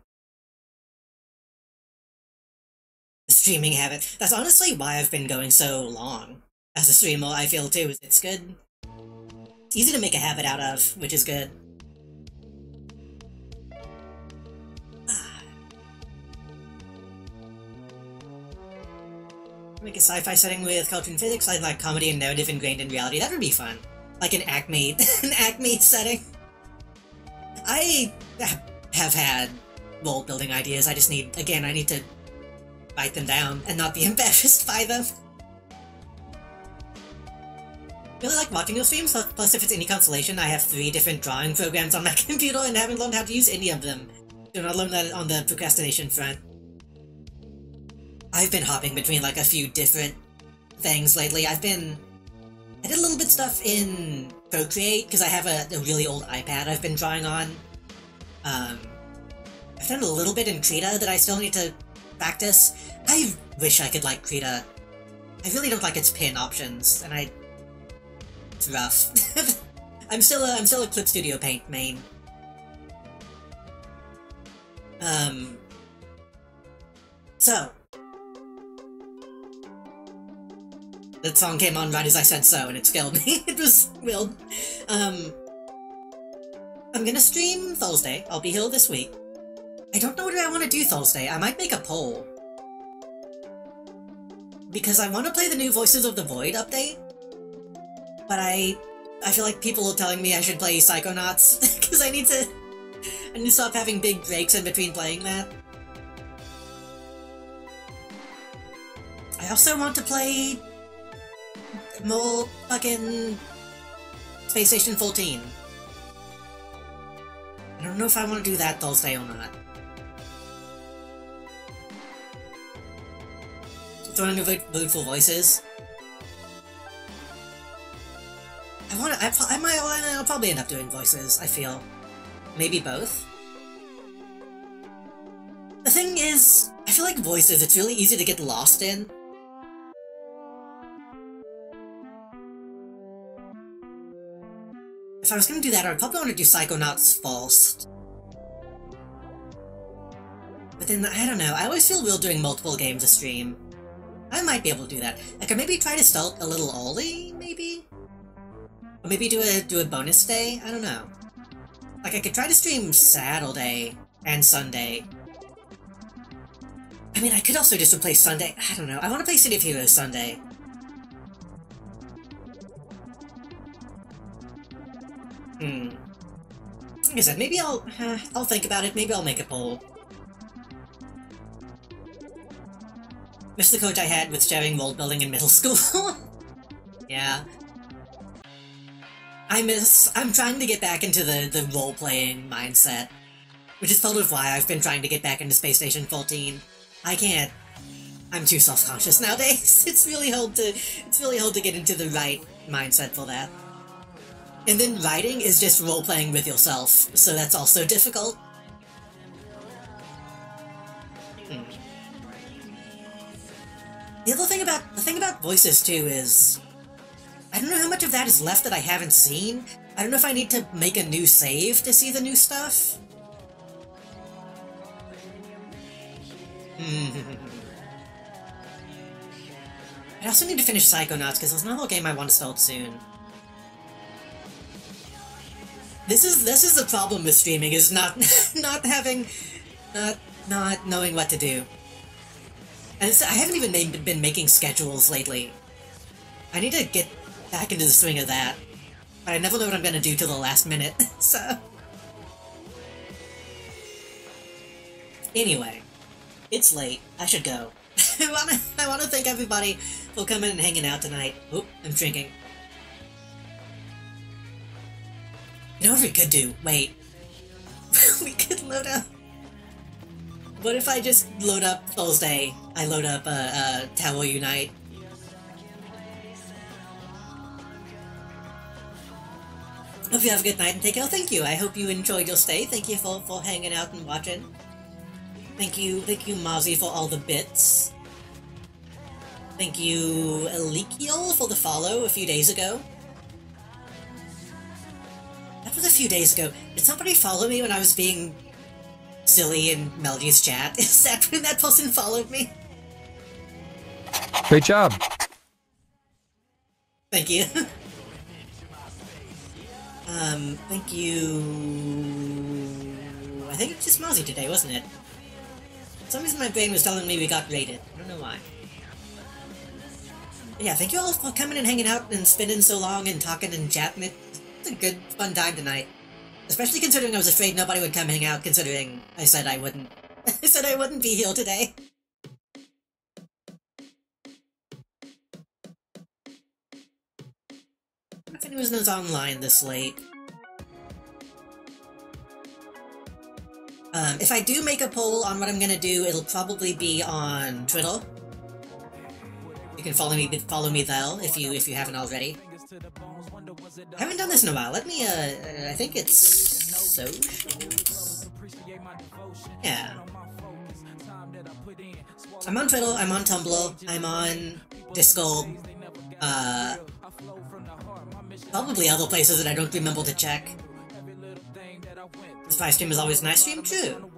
the streaming habit. That's honestly why I've been going so long as a streamer, I feel too. It's good. It's easy to make a habit out of, which is good. Make a sci-fi setting with cartoon physics, like comedy and narrative ingrained in reality. That would be fun. Like an Acme, an Acme setting. I have had world-building ideas. I just need, again, I need to write them down and not be embarrassed by them. Really like watching your streams, plus if it's any consolation, I have 3 different drawing programs on my computer and haven't learned how to use any of them. Do not learn that on the procrastination front. I've been hopping between like a few different things lately. I did a little bit stuff in Procreate, because I have a really old iPad I've been drawing on. I've done a little bit in Krita that I still need to practice. I wish I could like Krita. I really don't like its pin options, and it's rough. I'm still a Clip Studio Paint main. So that song came on right as I said so, and it scared me. It was weird. I'm gonna stream Thursday. I'll be here this week. I don't know what I want to do Thursday. I might make a poll. Because I want to play the new Voices of the Void update. But I feel like people are telling me I should play Psychonauts, because I need to stop having big breaks in between playing that. I also want to play more fucking Space Station 14. I don't know if I want to do that Thursday or not. Throwing a vote for Voices. I'll probably end up doing Voices, I feel. Maybe both. The thing is, I feel like Voices, it's really easy to get lost in. If I was gonna do that, I'd probably want to do Psychonauts first. But then, I don't know, I always feel weird doing multiple games a stream. I might be able to do that. I could maybe try to start a little early, maybe? Or maybe do a bonus day? I don't know. Like, I could try to stream Saturday and Sunday. I mean, I could also just replace Sunday. I don't know. I want to play City of Heroes Sunday. Like I said, maybe I'll think about it. Maybe I'll make a poll. Missed the coach I had with sharing world building in middle school. Yeah. I'm trying to get back into the role-playing mindset, which is part of why I've been trying to get back into Space Station 14. I can't. I'm too self-conscious nowadays. It's really hard to get into the right mindset for that. And then writing is just role-playing with yourself, so that's also difficult. The other thing about Voices too is, I don't know how much of that is left that I haven't seen. I don't know if I need to make a new save to see the new stuff. I also need to finish Psychonauts, because there's another game I want to start soon. This is the problem with streaming, is not knowing what to do. And I haven't even been making schedules lately. I need to get back into the swing of that. But I never know what I'm gonna do till the last minute, so... Anyway, it's late. I should go. I wanna thank everybody for coming and hanging out tonight. Oop, I'm drinking. You know what we could do? Wait. We could load up... What if I just load up Thursday? I load up, Tower Unite. Hope you have a good night and take care. Thank you. I hope you enjoyed your stay. Thank you for hanging out and watching. Thank you, Mozzie, for all the bits. Thank you, Elikiel, for the follow a few days ago. That was a few days ago, did somebody follow me when I was being silly in Melody's chat? Is that when that person followed me? Great job. Thank you. Thank you... I think it's just Mozzie today, wasn't it? For some reason my brain was telling me we got raided. I don't know why. But yeah, thank you all for coming and hanging out and spending so long and talking and chatting. It's a good, fun time tonight. Especially considering I was afraid nobody would come hang out, considering I said I wouldn't. I said I wouldn't be here today. If anyone's online this late. If I do make a poll on what I'm gonna do, it'll probably be on Twitter. You can follow me there if you haven't already. I haven't done this in a while. Let me I think it's socials. Yeah. I'm on Twitter, I'm on Tumblr, I'm on Discord, probably other places that I don't remember to check. This live stream is always a nice stream, too.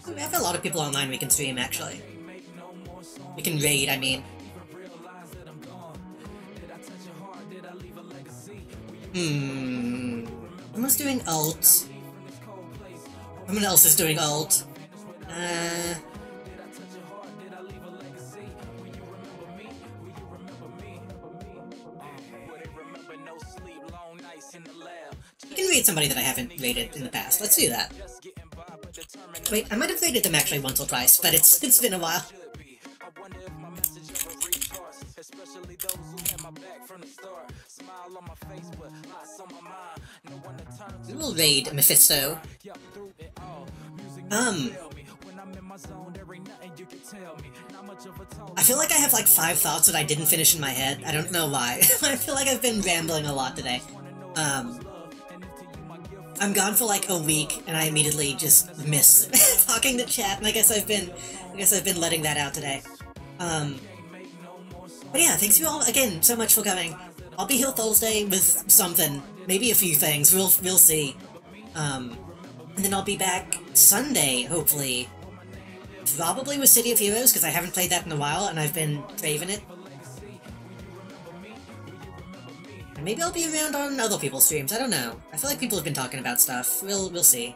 We have a lot of people online we can stream, actually. We can raid, I mean. Someone's doing ult. Someone else is doing ult. You can raid somebody that I haven't raided in the past. Let's do that. Wait, I might have raided them actually once or twice, but it's been a while. We will raid Mephisto. I feel like I have like 5 thoughts that I didn't finish in my head. I don't know why. I feel like I've been rambling a lot today. I'm gone for like a week, and I immediately just miss talking to chat, and I guess I've been letting that out today. But yeah, thanks you all again so much for coming. I'll be here Thursday with something, maybe a few things. We'll see. And then I'll be back Sunday, hopefully. Probably with City of Heroes, because I haven't played that in a while, and I've been craving it. And maybe I'll be around on other people's streams, I don't know. I feel like people have been talking about stuff. We'll see.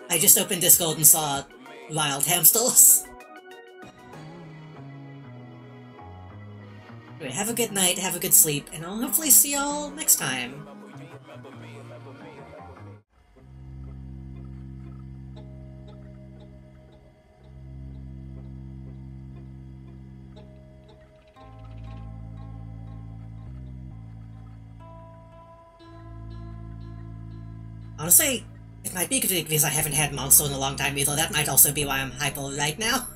I just opened Discord and saw wild hamsters. Anyway, have a good night, have a good sleep, and I'll hopefully see y'all next time. Honestly, it might be because I haven't had Monster in a long time either. That might also be why I'm hyper right now.